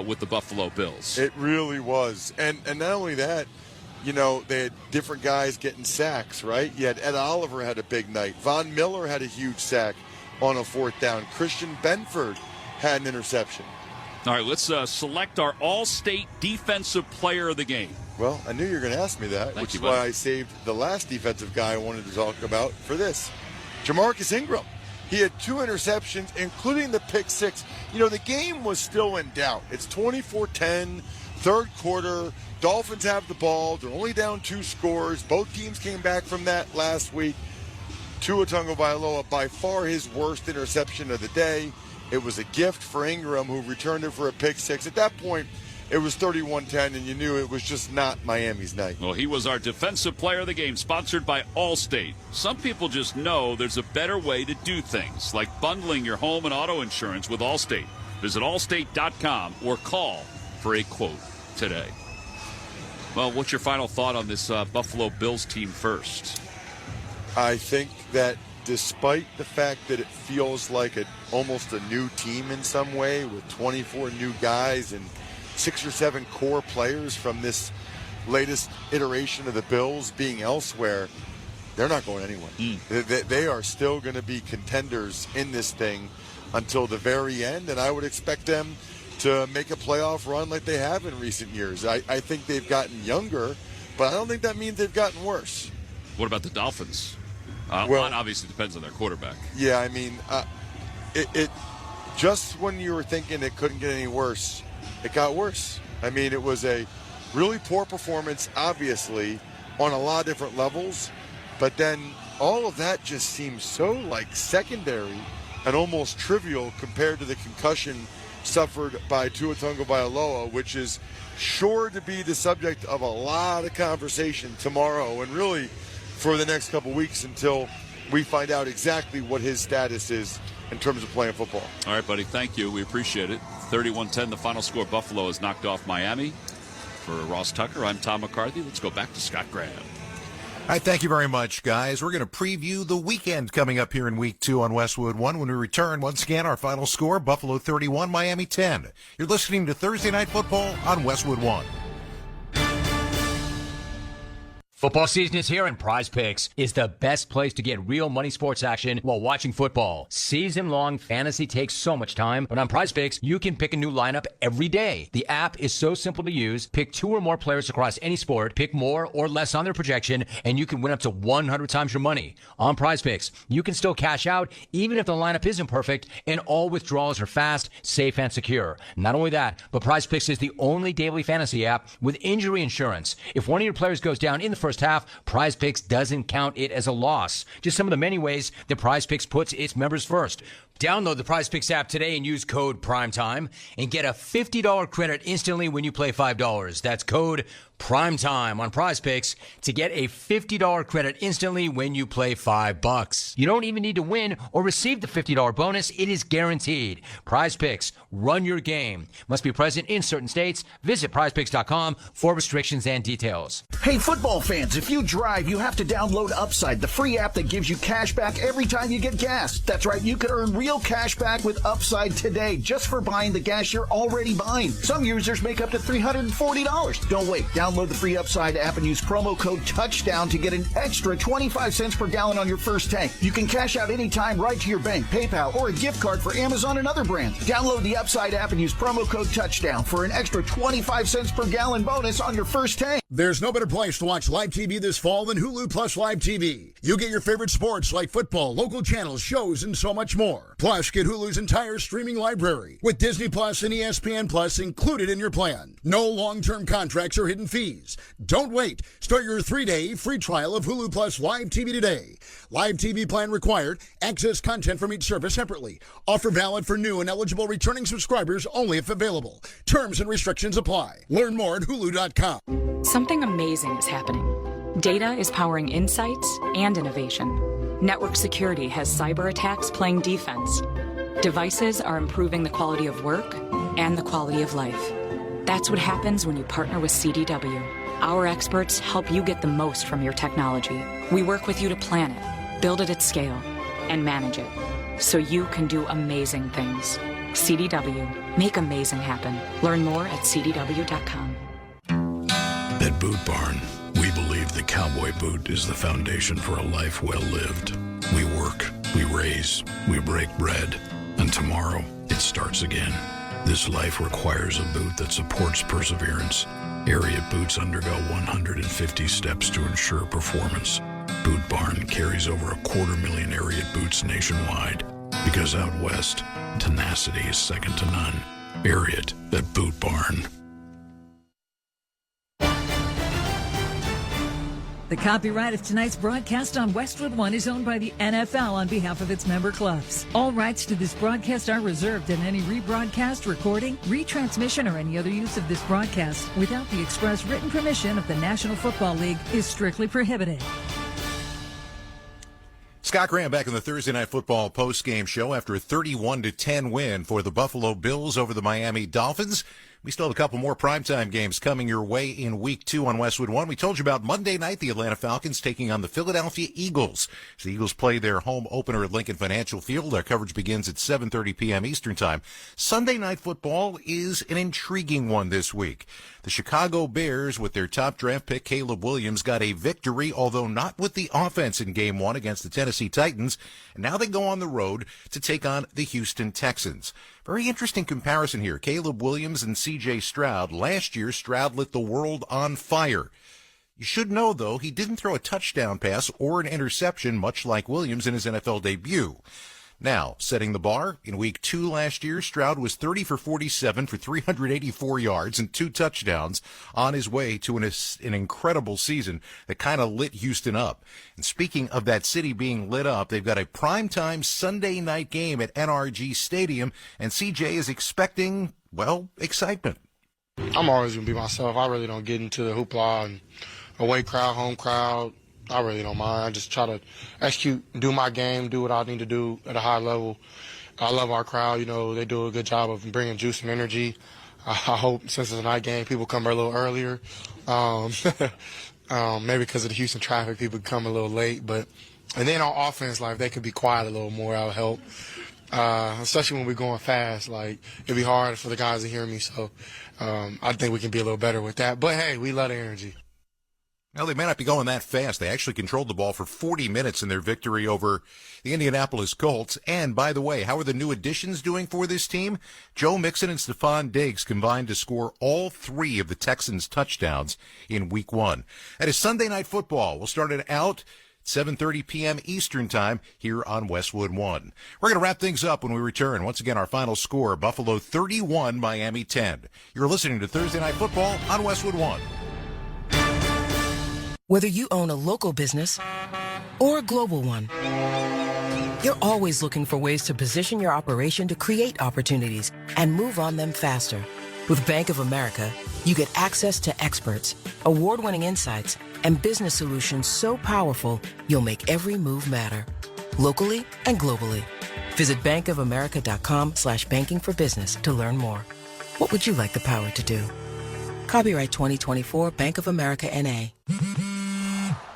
with the Buffalo Bills. It really was. And not only that, you know, they had different guys getting sacks, right? You had Ed Oliver had a big night. Von Miller had a huge sack on a 4th down. Christian Benford had an interception. All right, let's select our All-State Defensive Player of the game. Well, I knew you were going to ask me that, which is why I saved the last defensive guy I wanted to talk about for this. Jamarcus Ingram. He had 2 interceptions, including the pick 6. You know, the game was still in doubt. It's 24-10, third quarter. Dolphins have the ball. They're only down 2 scores. Both teams came back from that last week. Tua Tagovailoa, by far his worst interception of the day. It was a gift for Ingram, who returned it for a pick 6. At that point, it was 31-10, and you knew it was just not Miami's night. Well, he was our defensive player of the game, sponsored by Allstate. Some people just know there's a better way to do things, like bundling your home and auto insurance with Allstate. Visit allstate.com or call for a quote today. Well, what's your final thought on this Buffalo Bills team first? I think that despite the fact that it feels like almost a new team in some way, with 24 new guys and 6 or 7 core players from this latest iteration of the Bills being elsewhere, they're not going anywhere. They are still going to be contenders in this thing until the very end, and I would expect them to make a playoff run like they have in recent years. I think they've gotten younger, but I don't think that means they've gotten worse. What about the Dolphins? Well, it obviously depends on their quarterback. Yeah, I mean, it just when you were thinking it couldn't get any worse, it got worse. I mean, it was a really poor performance, obviously, on a lot of different levels. But then all of that just seems so, like, secondary and almost trivial compared to the concussion suffered by Tua Tagovailoa, which is sure to be the subject of a lot of conversation tomorrow and really for the next couple weeks until we find out exactly what his status is in terms of playing football. All right, buddy. Thank you. We appreciate it. 31-10, the final score. Buffalo has knocked off Miami. For Ross Tucker, I'm Tom McCarthy. Let's go back to Scott Graham. All right, thank you very much, guys. We're going to preview the weekend coming up here in Week 2 on Westwood 1 when we return. Once again, our final score, Buffalo 31, Miami 10. You're listening to Thursday Night Football on Westwood 1. Football season is here, and Prize Picks is the best place to get real money sports action while watching football. Season-long fantasy takes so much time, but on Prize Picks, you can pick a new lineup every day. The app is so simple to use. Pick 2 or more players across any sport, pick more or less on their projection, and you can win up to 100 times your money. On Prize Picks, you can still cash out even if the lineup isn't perfect, and all withdrawals are fast, safe, and secure. Not only that, but Prize Picks is the only daily fantasy app with injury insurance. If one of your players goes down in the first half, Prize Picks doesn't count it as a loss. Just some of the many ways that Prize Picks puts its members first. Download the Prize Picks app today and use code PRIMETIME and get a $50 credit instantly when you play $5. That's code PRIMETIME on Prize Picks to get a $50 credit instantly when you play $5. You don't even need to win or receive the $50 bonus. It is guaranteed. Prize Picks, run your game. Must be present in certain states. Visit prizepicks.com for restrictions and details. Hey, football fans, if you drive, you have to download Upside, the free app that gives you cash back every time you get gas. That's right, you could earn real cash back with Upside today just for buying the gas you're already buying. Some users make up to $340. Don't wait. Download the free Upside app and use promo code TOUCHDOWN to get an extra 25 cents per gallon on your first tank. You can cash out anytime right to your bank, PayPal, or a gift card for Amazon and other brands. Download the Upside app and use promo code TOUCHDOWN for an extra 25 cents per gallon bonus on your first tank. There's no better place to watch live TV this fall than Hulu Plus Live TV. You get your favorite sports like football, local channels, shows, and so much more. Plus, get Hulu's entire streaming library with Disney Plus and ESPN Plus included in your plan. No long-term contracts or hidden fees. Don't wait. Start your 3-day free trial of Hulu Plus Live TV today. Live TV plan required. Access content from each service separately. Offer valid for new and eligible returning subscribers only if available. Terms and restrictions apply. Learn more at Hulu.com. Something amazing is happening. Data is powering insights and innovation. Network security has cyber attacks playing defense. Devices are improving the quality of work and the quality of life. That's what happens when you partner with CDW. Our experts help you get the most from your technology. We work with you to plan it, build it at scale, and manage it so you can do amazing things. CDW. Make amazing happen. Learn more at CDW.com. At Boot Barn, we believe the cowboy boot is the foundation for a life well lived. We work, we raise, we break bread, and tomorrow it starts again. This life requires a boot that supports perseverance. Ariat boots undergo 150 steps to ensure performance. Boot Barn carries over 250,000 Ariat boots nationwide. Because out west, tenacity is second to none. Ariat at Boot Barn. The copyright of tonight's broadcast on Westwood One is owned by the NFL on behalf of its member clubs. All rights to this broadcast are reserved, and any rebroadcast, recording, retransmission, or any other use of this broadcast without the express written permission of the National Football League is strictly prohibited. Scott Graham back in the Thursday Night Football postgame show after a 31-10 win for the Buffalo Bills over the Miami Dolphins. We still have a couple more primetime games coming your way in Week 2 on Westwood One. We told you about Monday night, the Atlanta Falcons taking on the Philadelphia Eagles. The Eagles play their home opener at Lincoln Financial Field. Our coverage begins at 7:30 p.m. Eastern Time. Sunday Night Football is an intriguing one this week. The Chicago Bears, with their top draft pick, Caleb Williams, got a victory, although not with the offense in Game 1 against the Tennessee Titans. And now they go on the road to take on the Houston Texans. Very interesting comparison here. Caleb Williams and C.J. Stroud. Last year, Stroud lit the world on fire. You should know, though, he didn't throw a touchdown pass or an interception, much like Williams in his NFL debut. Now, setting the bar, in Week 2 last year, Stroud was 30 for 47 for 384 yards and 2 touchdowns on his way to an incredible season that kind of lit Houston up. And speaking of that city being lit up, they've got a primetime Sunday night game at NRG Stadium, and CJ is expecting, well, excitement. I'm always going to be myself. I really don't get into the hoopla and away crowd, home crowd. I really don't mind. I just try to execute, do my game, do what I need to do at a high level. I love our crowd. You know, they do a good job of bringing juice and energy. I hope since it's a night game, people come a little earlier. Maybe because of the Houston traffic, people come a little late. And then on offense, like, they could be quiet a little more. That'll help. Especially when we're going fast. Like, it'd be hard for the guys to hear me. So I think we can be a little better with that. But, hey, we love the energy. Well, they may not be going that fast. They actually controlled the ball for 40 minutes in their victory over the Indianapolis Colts. And, by the way, how are the new additions doing for this team? Joe Mixon and Stephon Diggs combined to score all 3 of the Texans' touchdowns in Week 1. That is Sunday Night Football. We'll start it out 7:30 p.m. Eastern Time here on Westwood One. We're going to wrap things up when we return. Once again, our final score, Buffalo 31, Miami 10. You're listening to Thursday Night Football on Westwood One. Whether you own a local business or a global one, you're always looking for ways to position your operation to create opportunities and move on them faster. With Bank of America, you get access to experts, award-winning insights, and business solutions so powerful, you'll make every move matter, locally and globally. Visit bankofamerica.com/banking for business to learn more. What would you like the power to do? Copyright 2024 Bank of America N.A.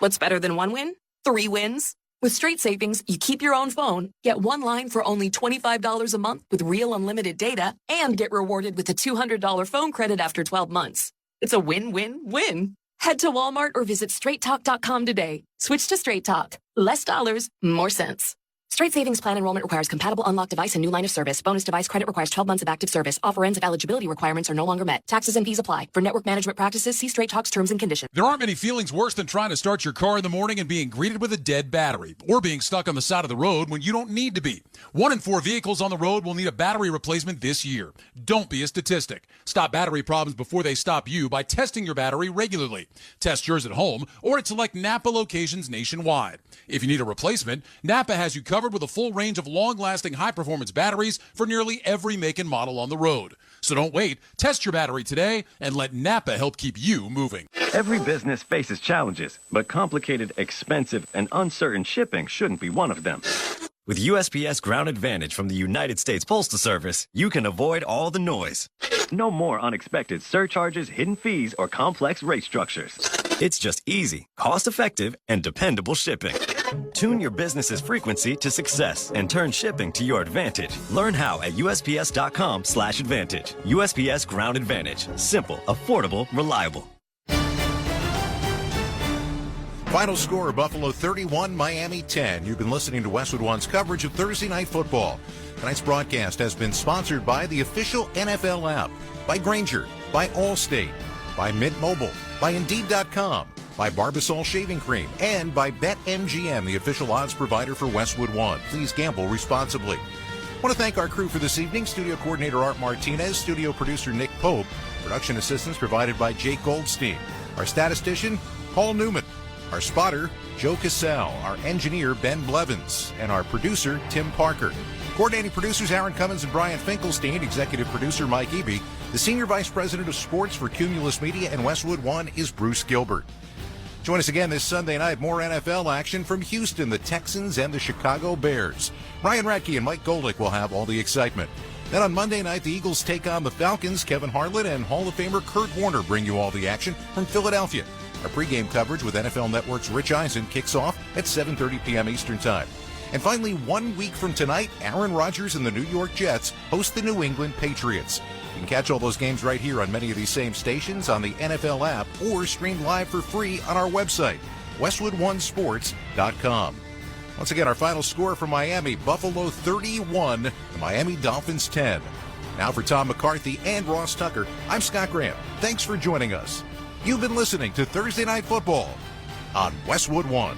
What's better than 1 win? 3 wins. With Straight Savings, you keep your own phone, get 1 line for only $25 a month with real unlimited data, and get rewarded with a $200 phone credit after 12 months. It's a win-win-win. Head to Walmart or visit straighttalk.com today. Switch to Straight Talk. Less dollars, more sense. Straight Savings Plan enrollment requires compatible unlocked device and new line of service. Bonus device credit requires 12 months of active service. Offer ends if eligibility requirements are no longer met. Taxes and fees apply. For network management practices, see Straight Talk's terms and conditions. There aren't many feelings worse than trying to start your car in the morning and being greeted with a dead battery, or being stuck on the side of the road when you don't need to be. 1 in 4 vehicles on the road will need a battery replacement this year. Don't be a statistic. Stop battery problems before they stop you by testing your battery regularly. Test yours at home or at select Napa locations nationwide. If you need a replacement, Napa has you covered with a full range of long-lasting high-performance batteries for nearly every make and model on the road. So don't wait. Test your battery today and let Napa help keep you moving. Every business faces challenges, but complicated, expensive, and uncertain shipping shouldn't be one of them. With USPS Ground Advantage from the United States Postal Service, you can avoid all the noise. No more unexpected surcharges, hidden fees, or complex rate structures. It's just easy, cost-effective, and dependable shipping. Tune your business's frequency to success and turn shipping to your advantage. Learn how at USPS.com/advantage. USPS Ground Advantage. Simple, affordable, reliable. Final score, Buffalo 31, Miami 10. You've been listening to Westwood One's coverage of Thursday Night Football. Tonight's broadcast has been sponsored by the official NFL app, by Grainger, by Allstate, by Mint Mobile, by Indeed.com, by Barbasol Shaving Cream, and by BetMGM, the official odds provider for Westwood One. Please gamble responsibly. I want to thank our crew for this evening. Studio coordinator Art Martinez, studio producer Nick Pope, production assistance provided by Jake Goldstein, our statistician Paul Newman, our spotter, Joe Cassell, our engineer, Ben Blevins, and our producer, Tim Parker. Coordinating producers, Aaron Cummins and Brian Finkelstein. Executive producer, Mike Eby. The Senior Vice President of Sports for Cumulus Media and Westwood One is Bruce Gilbert. Join us again this Sunday night. More NFL action from Houston, the Texans, and the Chicago Bears. Ryan Radke and Mike Golick will have all the excitement. Then on Monday night, the Eagles take on the Falcons. Kevin Harlan and Hall of Famer Kurt Warner bring you all the action from Philadelphia. Our pregame coverage with NFL Network's Rich Eisen kicks off at 7:30 p.m. Eastern Time. And finally, 1 week from tonight, Aaron Rodgers and the New York Jets host the New England Patriots. You can catch all those games right here on many of these same stations on the NFL app or stream live for free on our website, westwoodonesports.com. Once again, our final score from Miami, Buffalo 31, the Miami Dolphins 10. Now for Tom McCarthy and Ross Tucker, I'm Scott Graham. Thanks for joining us. You've been listening to Thursday Night Football on Westwood One.